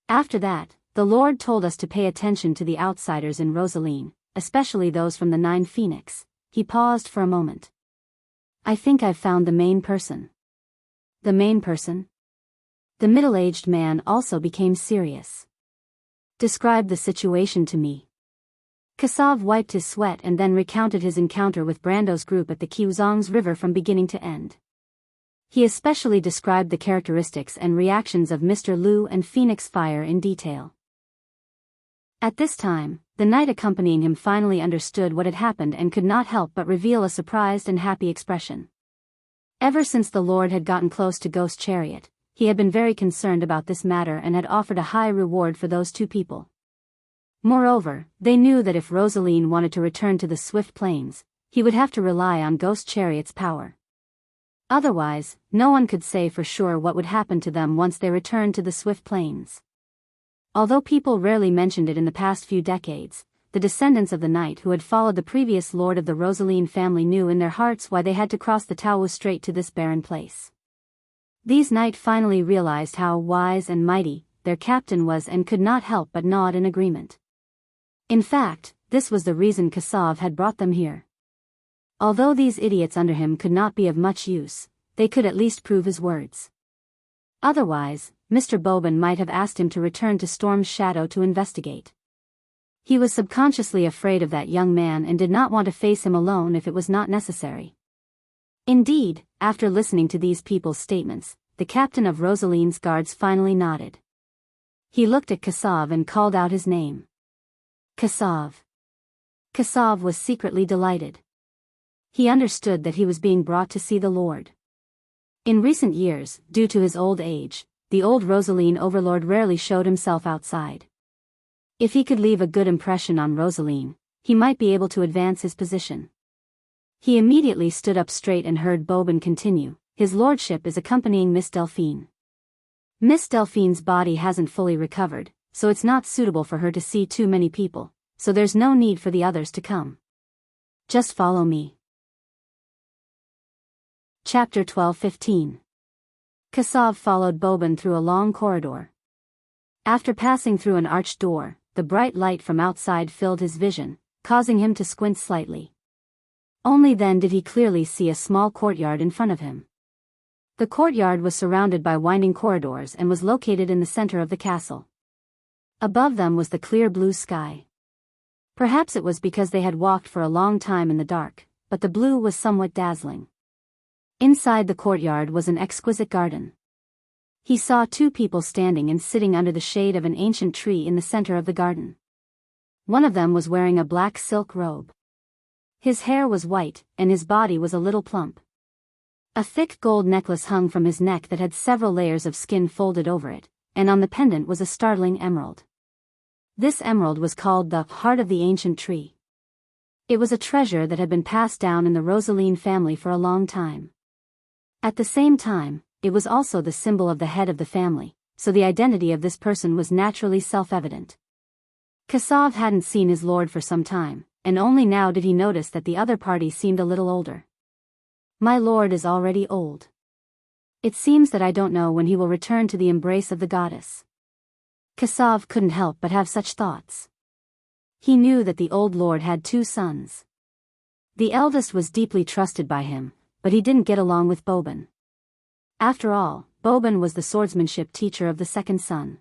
"After that, the Lord told us to pay attention to the outsiders in Rosaline, especially those from the 9 Phoenix." He paused for a moment. "I think I've found the main person." "The main person?" The middle-aged man also became serious. "Describe the situation to me." Kasav wiped his sweat and then recounted his encounter with Brando's group at the Qiuzong's river from beginning to end. He especially described the characteristics and reactions of Mr. Lu and Phoenix Fire in detail. At this time, the knight accompanying him finally understood what had happened and could not help but reveal a surprised and happy expression. Ever since the Lord had gotten close to Ghost Chariot, he had been very concerned about this matter and had offered a high reward for those two people. Moreover, they knew that if Rosaline wanted to return to the Swift Plains, he would have to rely on Ghost Chariot's power. Otherwise, no one could say for sure what would happen to them once they returned to the Swift Plains. Although people rarely mentioned it in the past few decades, the descendants of the knight who had followed the previous lord of the Rosaline family knew in their hearts why they had to cross the Taoist Strait to this barren place. These knight finally realized how wise and mighty their captain was and could not help but nod in agreement. In fact, this was the reason Kassav had brought them here. Although these idiots under him could not be of much use, they could at least prove his words. Otherwise, Mr. Bobin might have asked him to return to Storm's Shadow to investigate. He was subconsciously afraid of that young man and did not want to face him alone if it was not necessary. Indeed, after listening to these people's statements, the captain of Rosaline's guards finally nodded. He looked at Kassav and called out his name. Kassav. Kassav was secretly delighted. He understood that he was being brought to see the Lord. In recent years, due to his old age, the old Rosaline overlord rarely showed himself outside. If he could leave a good impression on Rosaline, he might be able to advance his position. He immediately stood up straight and heard Bobin continue, "His lordship is accompanying Miss Delphine. Miss Delphine's body hasn't fully recovered, so it's not suitable for her to see too many people, so there's no need for the others to come. Just follow me." Chapter 12-15. Kassav followed Bobin through a long corridor. After passing through an arched door, the bright light from outside filled his vision, causing him to squint slightly. Only then did he clearly see a small courtyard in front of him. The courtyard was surrounded by winding corridors and was located in the center of the castle. Above them was the clear blue sky. Perhaps it was because they had walked for a long time in the dark, but the blue was somewhat dazzling. Inside the courtyard was an exquisite garden. He saw two people standing and sitting under the shade of an ancient tree in the center of the garden. One of them was wearing a black silk robe. His hair was white, and his body was a little plump. A thick gold necklace hung from his neck that had several layers of skin folded over it, and on the pendant was a startling emerald. This emerald was called the heart of the ancient tree. It was a treasure that had been passed down in the Rosaline family for a long time. At the same time, it was also the symbol of the head of the family, so the identity of this person was naturally self-evident. Kassav hadn't seen his lord for some time, and only now did he notice that the other party seemed a little older. "My lord is already old. It seems that I don't know when he will return to the embrace of the goddess." Kassav couldn't help but have such thoughts. He knew that the old lord had two sons. The eldest was deeply trusted by him, but he didn't get along with Bobin. After all, Bobin was the swordsmanship teacher of the second son.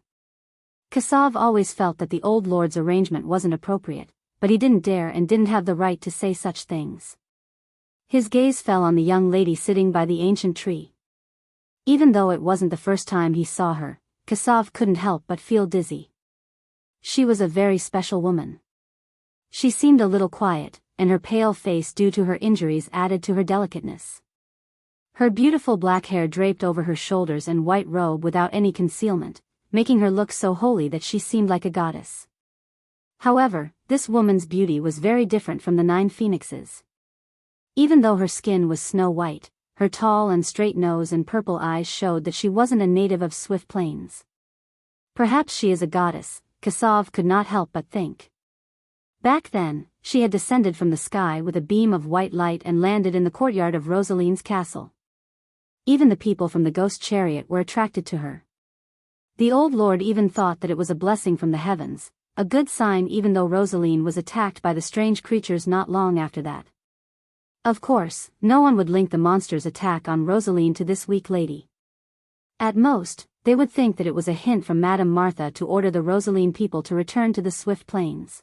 Kassav always felt that the old lord's arrangement wasn't appropriate, but he didn't dare and didn't have the right to say such things. His gaze fell on the young lady sitting by the ancient tree. Even though it wasn't the first time he saw her, Kassav couldn't help but feel dizzy. She was a very special woman. She seemed a little quiet, and her pale face due to her injuries added to her delicateness. Her beautiful black hair draped over her shoulders and white robe without any concealment, making her look so holy that she seemed like a goddess. However, this woman's beauty was very different from the 9 phoenixes. Even though her skin was snow white, her tall and straight nose and purple eyes showed that she wasn't a native of Swift Plains. Perhaps she is a goddess, Kassav could not help but think. Back then, she had descended from the sky with a beam of white light and landed in the courtyard of Rosaline's castle. Even the people from the ghost chariot were attracted to her. The old lord even thought that it was a blessing from the heavens, a good sign even though Rosaline was attacked by the strange creatures not long after that. Of course, no one would link the monster's attack on Rosaline to this weak lady. At most, they would think that it was a hint from Madame Martha to order the Rosaline people to return to the Swift Plains.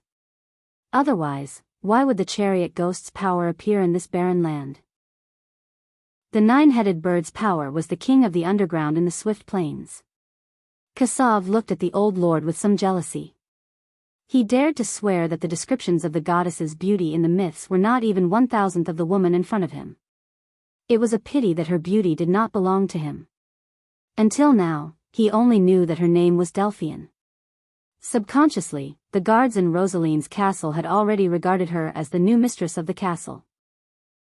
Otherwise, why would the chariot ghost's power appear in this barren land? The 9-headed bird's power was the king of the underground in the Swift Plains. Kassav looked at the old lord with some jealousy. He dared to swear that the descriptions of the goddess's beauty in the myths were not even 1,000th of the woman in front of him. It was a pity that her beauty did not belong to him. Until now, he only knew that her name was Delphian. Subconsciously, the guards in Rosaline's castle had already regarded her as the new mistress of the castle.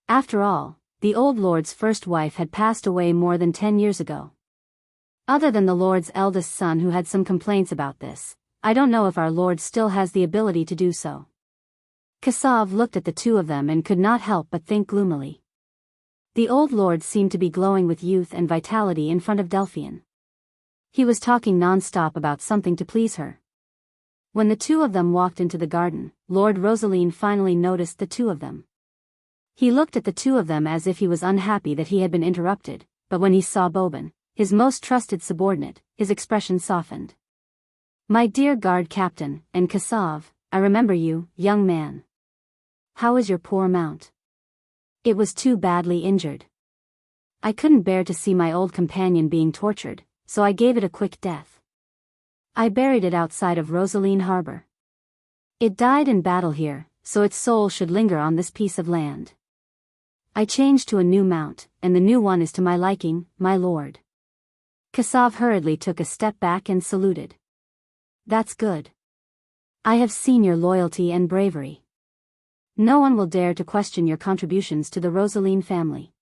After all, the old lord's first wife had passed away more than 10 years ago. Other than the lord's eldest son who had some complaints about this, I don't know if our lord still has the ability to do so. Kassav looked at the two of them and could not help but think gloomily. The old lord seemed to be glowing with youth and vitality in front of Delphian. He was talking non-stop about something to please her. When the two of them walked into the garden, Lord Rosaline finally noticed the two of them. He looked at the two of them as if he was unhappy that he had been interrupted, but when he saw Boban, his most trusted subordinate, his expression softened. "My dear guard captain, and Kassav, I remember you, young man. How is your poor mount?" "It was too badly injured. I couldn't bear to see my old companion being tortured, so I gave it a quick death. I buried it outside of Rosaline Harbor. It died in battle here, so its soul should linger on this piece of land. I changed to a new mount, and the new one is to my liking, my lord." Kassav hurriedly took a step back and saluted. "That's good. I have seen your loyalty and bravery. No one will dare to question your contributions to the Rosaline family."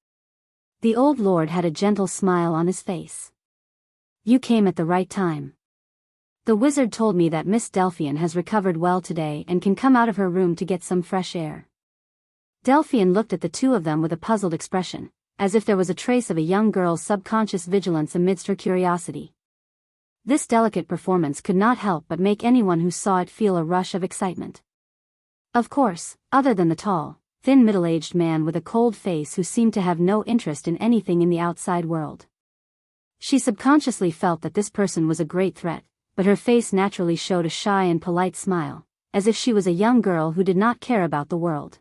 The old lord had a gentle smile on his face. "You came at the right time. The wizard told me that Miss Delphian has recovered well today and can come out of her room to get some fresh air." Delphian looked at the two of them with a puzzled expression, as if there was a trace of a young girl's subconscious vigilance amidst her curiosity. This delicate performance could not help but make anyone who saw it feel a rush of excitement. Of course, other than the tall, thin middle-aged man with a cold face who seemed to have no interest in anything in the outside world. She subconsciously felt that this person was a great threat, but her face naturally showed a shy and polite smile, as if she was a young girl who did not care about the world.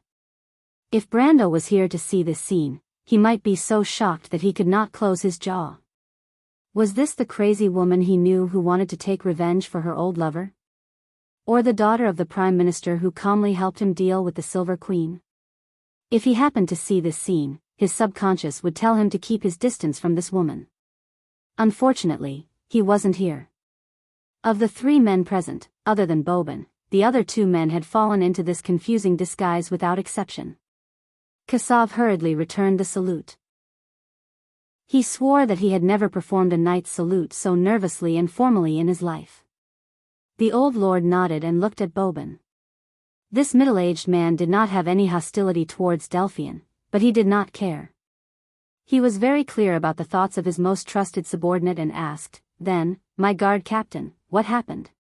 If Brando was here to see this scene, he might be so shocked that he could not close his jaw. Was this the crazy woman he knew who wanted to take revenge for her old lover? Or the daughter of the Prime Minister who calmly helped him deal with the Silver Queen? If he happened to see this scene, his subconscious would tell him to keep his distance from this woman. Unfortunately, he wasn't here. Of the three men present, other than Boban, the other two men had fallen into this confusing disguise without exception. Kassav hurriedly returned the salute. He swore that he had never performed a knight's salute so nervously and formally in his life. The old lord nodded and looked at Boban. This middle-aged man did not have any hostility towards Delphian, but he did not care. He was very clear about the thoughts of his most trusted subordinate and asked, "Then, my guard captain, what happened?"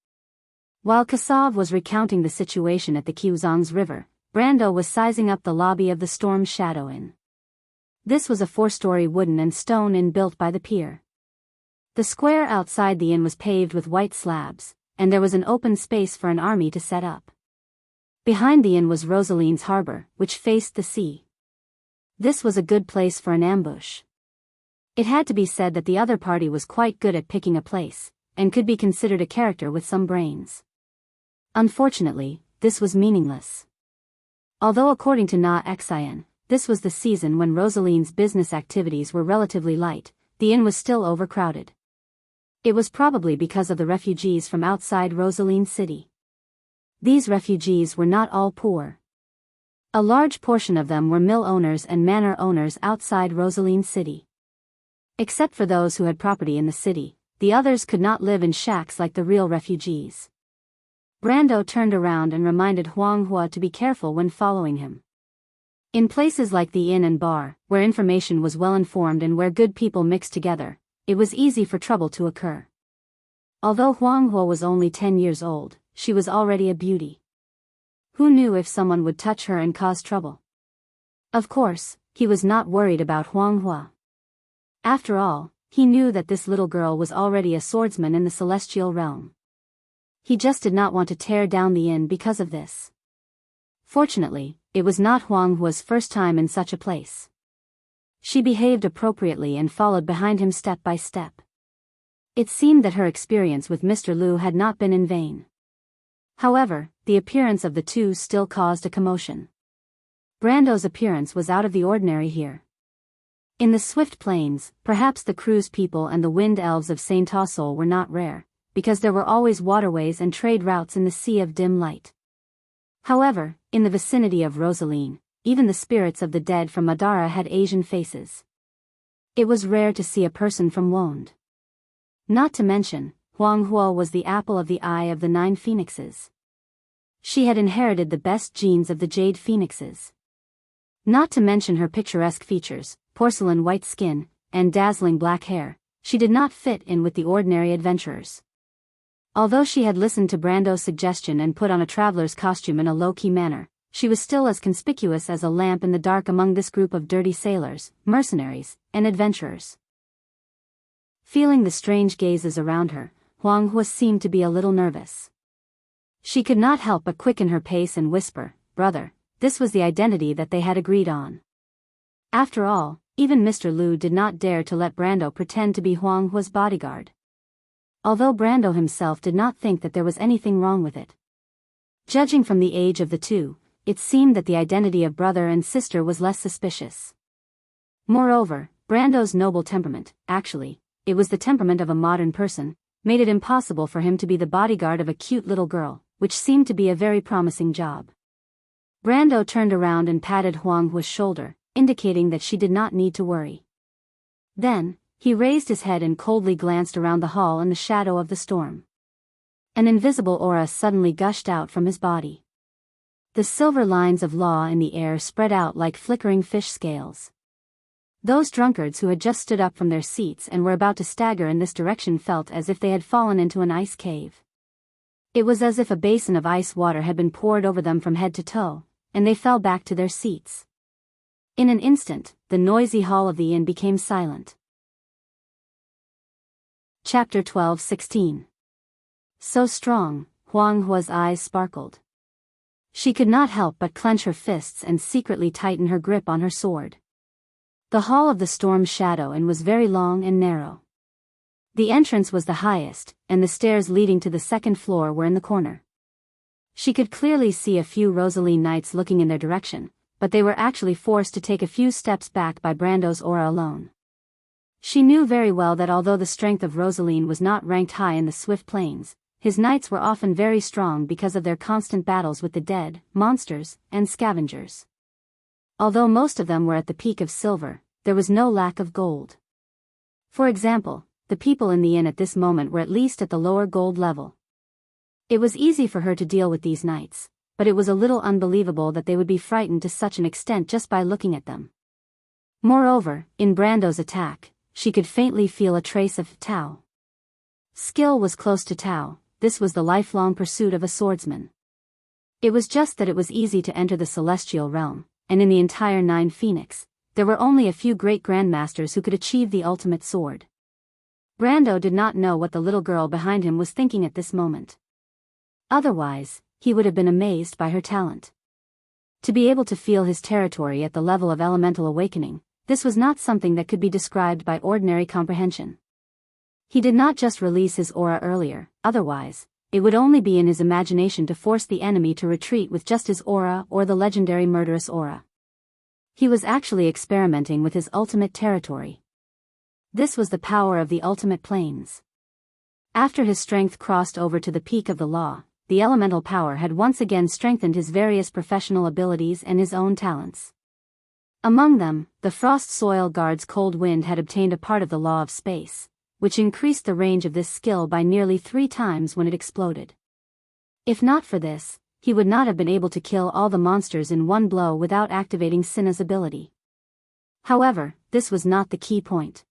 While Kassav was recounting the situation at the Qiuzhang's river, Brando was sizing up the lobby of the Storm Shadow Inn. This was a 4-story wooden and stone inn built by the pier. The square outside the inn was paved with white slabs, and there was an open space for an army to set up. Behind the inn was Rosaline's harbor, which faced the sea. This was a good place for an ambush. It had to be said that the other party was quite good at picking a place, and could be considered a character with some brains. Unfortunately, this was meaningless. Although according to Na Xian, this was the season when Rosaline's business activities were relatively light, the inn was still overcrowded. It was probably because of the refugees from outside Rosaline City. These refugees were not all poor. A large portion of them were mill owners and manor owners outside Rosaline City. Except for those who had property in the city, the others could not live in shacks like the real refugees. Brando turned around and reminded Huang Hua to be careful when following him. In places like the inn and bar, where information was well informed and where good people mixed together, it was easy for trouble to occur. Although Huang Hua was only 10 years old, she was already a beauty. Who knew if someone would touch her and cause trouble? Of course, he was not worried about Huang Hua. After all, he knew that this little girl was already a swordsman in the celestial realm. He just did not want to tear down the inn because of this. Fortunately, it was not Huang Hua's first time in such a place. She behaved appropriately and followed behind him step by step. It seemed that her experience with Mr. Liu had not been in vain. However, the appearance of the two still caused a commotion. Brando's appearance was out of the ordinary here. In the swift plains, perhaps the cruise people and the wind elves of Saint Tossol were not rare, because there were always waterways and trade routes in the sea of dim light. However, in the vicinity of Rosaline, even the spirits of the dead from Madara had Asian faces. It was rare to see a person from Wonde. Not to mention, Huang Huo was the apple of the eye of the 9 phoenixes. She had inherited the best genes of the jade phoenixes. Not to mention her picturesque features, porcelain white skin, and dazzling black hair, she did not fit in with the ordinary adventurers. Although she had listened to Brando's suggestion and put on a traveler's costume in a low-key manner, she was still as conspicuous as a lamp in the dark among this group of dirty sailors, mercenaries, and adventurers. Feeling the strange gazes around her, Huang Hua seemed to be a little nervous. She could not help but quicken her pace and whisper, "Brother." This was the identity that they had agreed on. After all, even Mr. Liu did not dare to let Brando pretend to be Huang Hua's bodyguard. Although Brando himself did not think that there was anything wrong with it. Judging from the age of the two, it seemed that the identity of brother and sister was less suspicious. Moreover, Brando's noble temperament, actually, it was the temperament of a modern person, made it impossible for him to be the bodyguard of a cute little girl, which seemed to be a very promising job. Brando turned around and patted Huang Hua's shoulder, indicating that she did not need to worry. Then, he raised his head and coldly glanced around the hall in the shadow of the storm. An invisible aura suddenly gushed out from his body. The silver lines of law in the air spread out like flickering fish scales. Those drunkards who had just stood up from their seats and were about to stagger in this direction felt as if they had fallen into an ice cave. It was as if a basin of ice water had been poured over them from head to toe, and they fell back to their seats. In an instant, the noisy hall of the inn became silent. Chapter 12-16. So strong, Huang Hua's eyes sparkled. She could not help but clench her fists and secretly tighten her grip on her sword. The hall of the storm shadow and was very long and narrow. The entrance was the highest, and the stairs leading to the second floor were in the corner. She could clearly see a few Rosaline knights looking in their direction, but they were actually forced to take a few steps back by Brando's aura alone. She knew very well that although the strength of Rosaline was not ranked high in the swift plains, his knights were often very strong because of their constant battles with the dead, monsters, and scavengers. Although most of them were at the peak of silver, there was no lack of gold. For example, the people in the inn at this moment were at least at the lower gold level. It was easy for her to deal with these knights, but it was a little unbelievable that they would be frightened to such an extent just by looking at them. Moreover, in Brando's attack, she could faintly feel a trace of Tao. Skill was close to Tao. This was the lifelong pursuit of a swordsman. It was just that it was easy to enter the celestial realm, and in the entire 9 Phoenix, there were only a few great grandmasters who could achieve the ultimate sword. Brando did not know what the little girl behind him was thinking at this moment. Otherwise, he would have been amazed by her talent. To be able to feel his territory at the level of elemental awakening, this was not something that could be described by ordinary comprehension. He did not just release his aura earlier, otherwise, it would only be in his imagination to force the enemy to retreat with just his aura or the legendary murderous aura. He was actually experimenting with his ultimate territory. This was the power of the ultimate planes. After his strength crossed over to the peak of the law, the elemental power had once again strengthened his various professional abilities and his own talents. Among them, the Frost Soil Guard's cold wind had obtained a part of the law of space, which increased the range of this skill by nearly 3 times when it exploded. If not for this, he would not have been able to kill all the monsters in one blow without activating Sinna's ability. However, this was not the key point.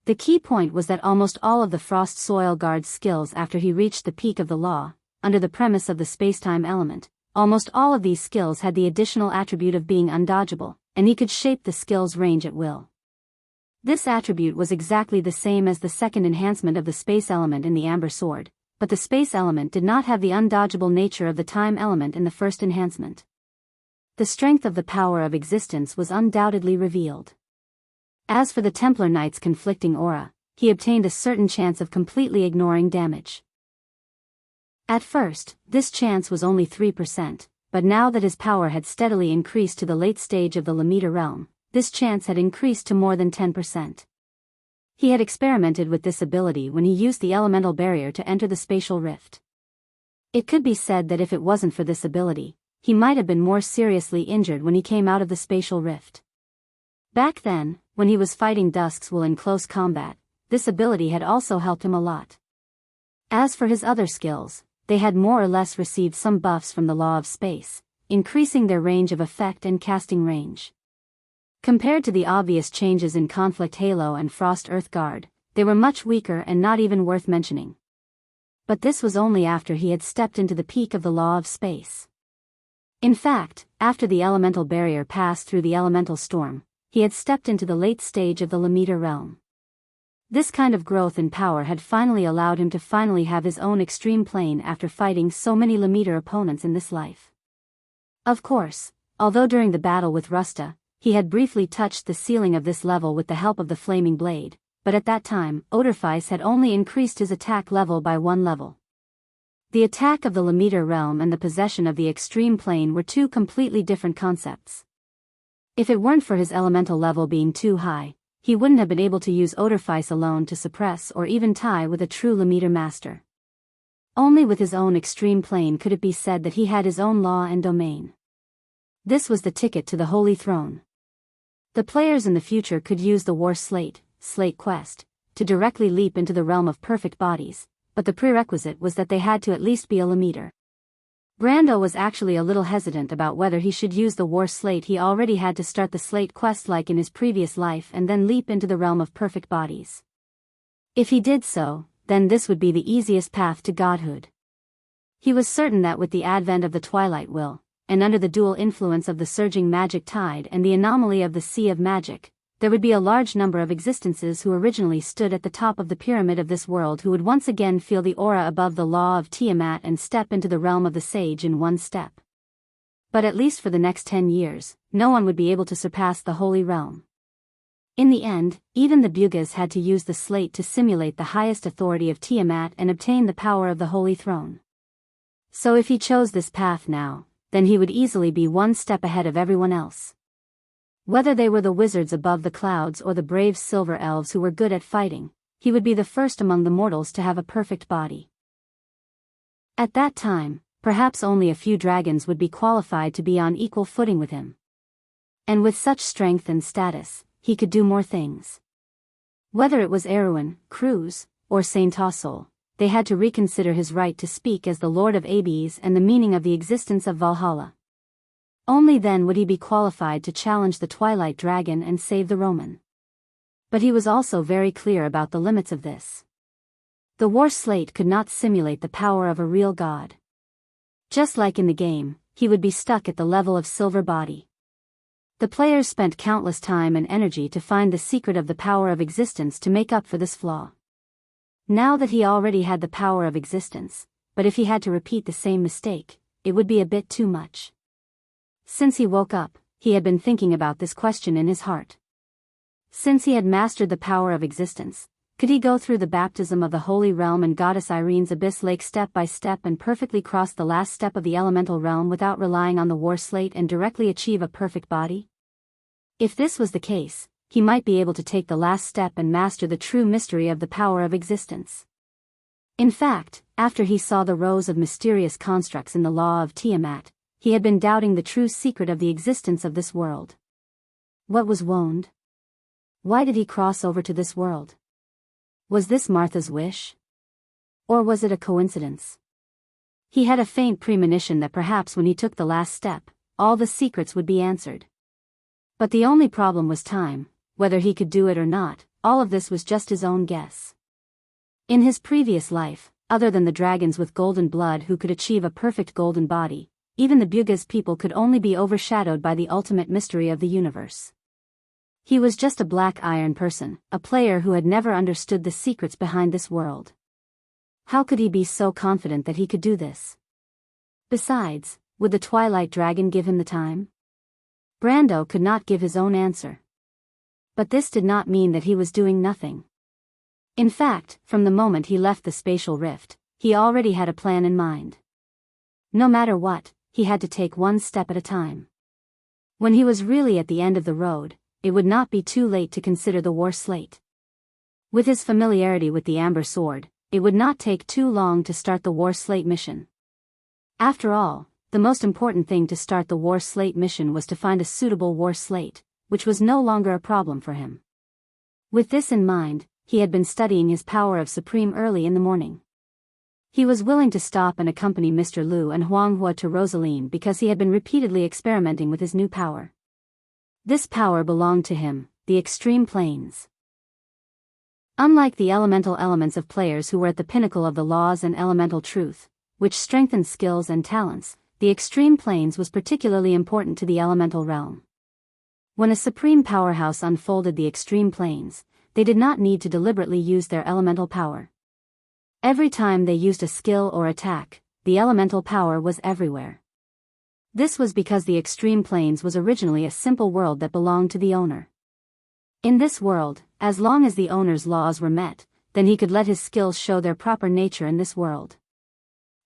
The key point was that almost all of the Frost Soil Guard's skills after he reached the peak of the law, under the premise of the spacetime element, almost all of these skills had the additional attribute of being undodgeable, and he could shape the skill's range at will. This attribute was exactly the same as the second enhancement of the space element in the Amber Sword, but the space element did not have the undodgeable nature of the time element in the first enhancement. The strength of the power of existence was undoubtedly revealed. As for the Templar Knight's conflicting aura, he obtained a certain chance of completely ignoring damage. At first, this chance was only 3%, but now that his power had steadily increased to the late stage of the Lamita realm, this chance had increased to more than 10%. He had experimented with this ability when he used the elemental barrier to enter the spatial rift. It could be said that if it wasn't for this ability, he might have been more seriously injured when he came out of the spatial rift. Back then, when he was fighting Duskswool in close combat, this ability had also helped him a lot. As for his other skills, they had more or less received some buffs from the law of space, increasing their range of effect and casting range. Compared to the obvious changes in Conflict Halo and Frost Earth Guard, they were much weaker and not even worth mentioning. But this was only after he had stepped into the peak of the law of space. In fact, after the elemental barrier passed through the elemental storm, he had stepped into the late stage of the Lamita realm. This kind of growth in power had finally allowed him to finally have his own extreme plane after fighting so many Lamita opponents in this life. Of course, although during the battle with Rusta, he had briefly touched the ceiling of this level with the help of the flaming blade, but at that time, Odorfice had only increased his attack level by 1 level. The attack of the Lamita realm and the possession of the extreme plane were two completely different concepts. If it weren't for his elemental level being too high, he wouldn't have been able to use Odorfice alone to suppress or even tie with a true Lamita master. Only with his own extreme plane could it be said that he had his own law and domain. This was the ticket to the Holy Throne. The players in the future could use the War Slate quest, to directly leap into the realm of perfect bodies, but the prerequisite was that they had to at least be a Lamita. Brando was actually a little hesitant about whether he should use the War Slate. He already had to start the Slate quest like in his previous life and then leap into the realm of perfect bodies. If he did so, then this would be the easiest path to godhood. He was certain that with the advent of the Twilight Will, and under the dual influence of the surging magic tide and the anomaly of the Sea of Magic, there would be a large number of existences who originally stood at the top of the pyramid of this world who would once again feel the aura above the law of Tiamat and step into the realm of the sage in one step. But at least for the next 10 years, no one would be able to surpass the Holy Realm. In the end, even the Bugas had to use the slate to simulate the highest authority of Tiamat and obtain the power of the Holy Throne. So if he chose this path now, then he would easily be one step ahead of everyone else. Whether they were the wizards above the clouds or the brave silver elves who were good at fighting, he would be the first among the mortals to have a perfect body. At that time, perhaps only a few dragons would be qualified to be on equal footing with him. And with such strength and status, he could do more things. Whether it was Erwin, Cruz, or Saint Tossol, they had to reconsider his right to speak as the Lord of Abes and the meaning of the existence of Valhalla. Only then would he be qualified to challenge the Twilight Dragon and save the Roman. But he was also very clear about the limits of this. The War Slate could not simulate the power of a real god. Just like in the game, he would be stuck at the level of Silver Body. The players spent countless time and energy to find the secret of the power of existence to make up for this flaw. Now that he already had the power of existence, but if he had to repeat the same mistake, it would be a bit too much. Since he woke up, he had been thinking about this question in his heart. Since he had mastered the power of existence, could he go through the baptism of the Holy Realm and Goddess Irene's Abyss Lake step by step and perfectly cross the last step of the Elemental Realm without relying on the War Slate and directly achieve a perfect body? If this was the case, he might be able to take the last step and master the true mystery of the power of existence. In fact, after he saw the rows of mysterious constructs in the law of Tiamat, he had been doubting the true secret of the existence of this world. What was Wond? Why did he cross over to this world? Was this Martha's wish? Or was it a coincidence? He had a faint premonition that perhaps when he took the last step, all the secrets would be answered. But the only problem was time. Whether he could do it or not, all of this was just his own guess. In his previous life, other than the dragons with golden blood who could achieve a perfect golden body, even the Bugas people could only be overshadowed by the ultimate mystery of the universe. He was just a black iron person, a player who had never understood the secrets behind this world. How could he be so confident that he could do this? Besides, would the Twilight Dragon give him the time? Brando could not give his own answer. But this did not mean that he was doing nothing. In fact, from the moment he left the spatial rift, he already had a plan in mind. No matter what, he had to take one step at a time. When he was really at the end of the road, it would not be too late to consider the war slate. With his familiarity with the amber sword, it would not take too long to start the war slate mission. After all, the most important thing to start the war slate mission was to find a suitable war slate, which was no longer a problem for him. With this in mind, he had been studying his power of supreme early in the morning. He was willing to stop and accompany Mr. Liu and Huang Hua to Rosaline because he had been repeatedly experimenting with his new power. This power belonged to him, the extreme planes. Unlike the elemental elements of players who were at the pinnacle of the laws and elemental truth, which strengthened skills and talents, the extreme planes was particularly important to the elemental realm. When a supreme powerhouse unfolded the extreme planes, they did not need to deliberately use their elemental power. Every time they used a skill or attack, the elemental power was everywhere. This was because the extreme planes was originally a simple world that belonged to the owner. In this world, as long as the owner's laws were met, then he could let his skills show their proper nature in this world.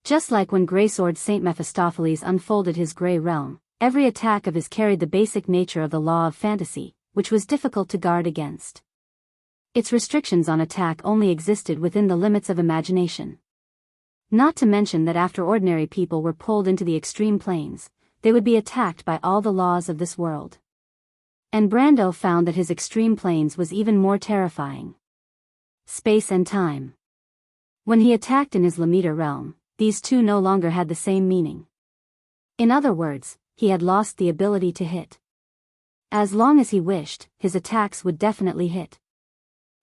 Just like when Greysword Saint Mephistopheles unfolded his Grey Realm, every attack of his carried the basic nature of the law of fantasy, which was difficult to guard against. Its restrictions on attack only existed within the limits of imagination. Not to mention that after ordinary people were pulled into the extreme planes, they would be attacked by all the laws of this world. And Brando found that his extreme planes was even more terrifying. Space and time. When he attacked in his Lamita realm, these two no longer had the same meaning. In other words, he had lost the ability to hit. As long as he wished, his attacks would definitely hit.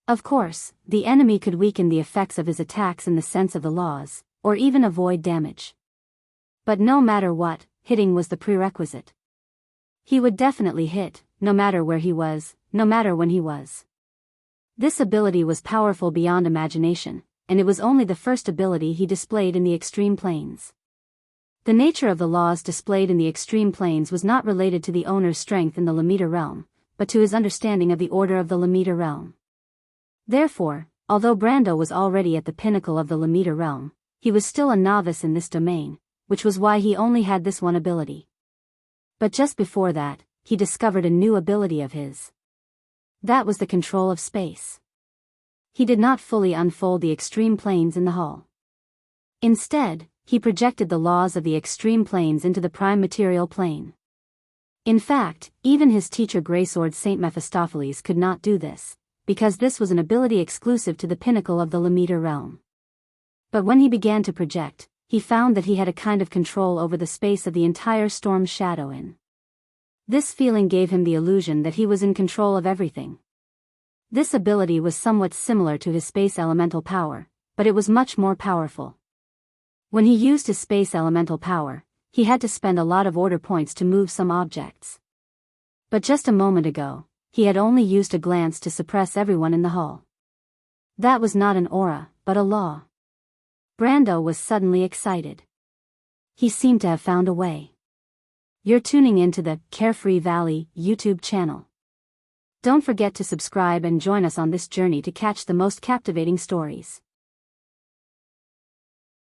Of course, the enemy could weaken the effects of his attacks in the sense of the laws, or even avoid damage. But no matter what, hitting was the prerequisite. He would definitely hit, no matter where he was, no matter when he was. This ability was powerful beyond imagination, and it was only the first ability he displayed in the extreme planes. The nature of the laws displayed in the extreme planes was not related to the owner's strength in the Lamita realm, but to his understanding of the order of the Lamita realm. Therefore, although Brando was already at the pinnacle of the Lamita realm, he was still a novice in this domain, which was why he only had this one ability. But just before that, he discovered a new ability of his. That was the control of space. He did not fully unfold the extreme planes in the hall. Instead, he projected the laws of the extreme planes into the prime material plane. In fact, even his teacher Greysword Saint Mephistopheles could not do this, because this was an ability exclusive to the pinnacle of the Lamita realm. But when he began to project, he found that he had a kind of control over the space of the entire storm shadow in. This feeling gave him the illusion that he was in control of everything. This ability was somewhat similar to his space elemental power, but it was much more powerful. When he used his space elemental power, he had to spend a lot of order points to move some objects. But just a moment ago, he had only used a glance to suppress everyone in the hall. That was not an aura, but a law. Brando was suddenly excited. He seemed to have found a way. You're tuning into the Carefree Valley YouTube channel. Don't forget to subscribe and join us on this journey to catch the most captivating stories.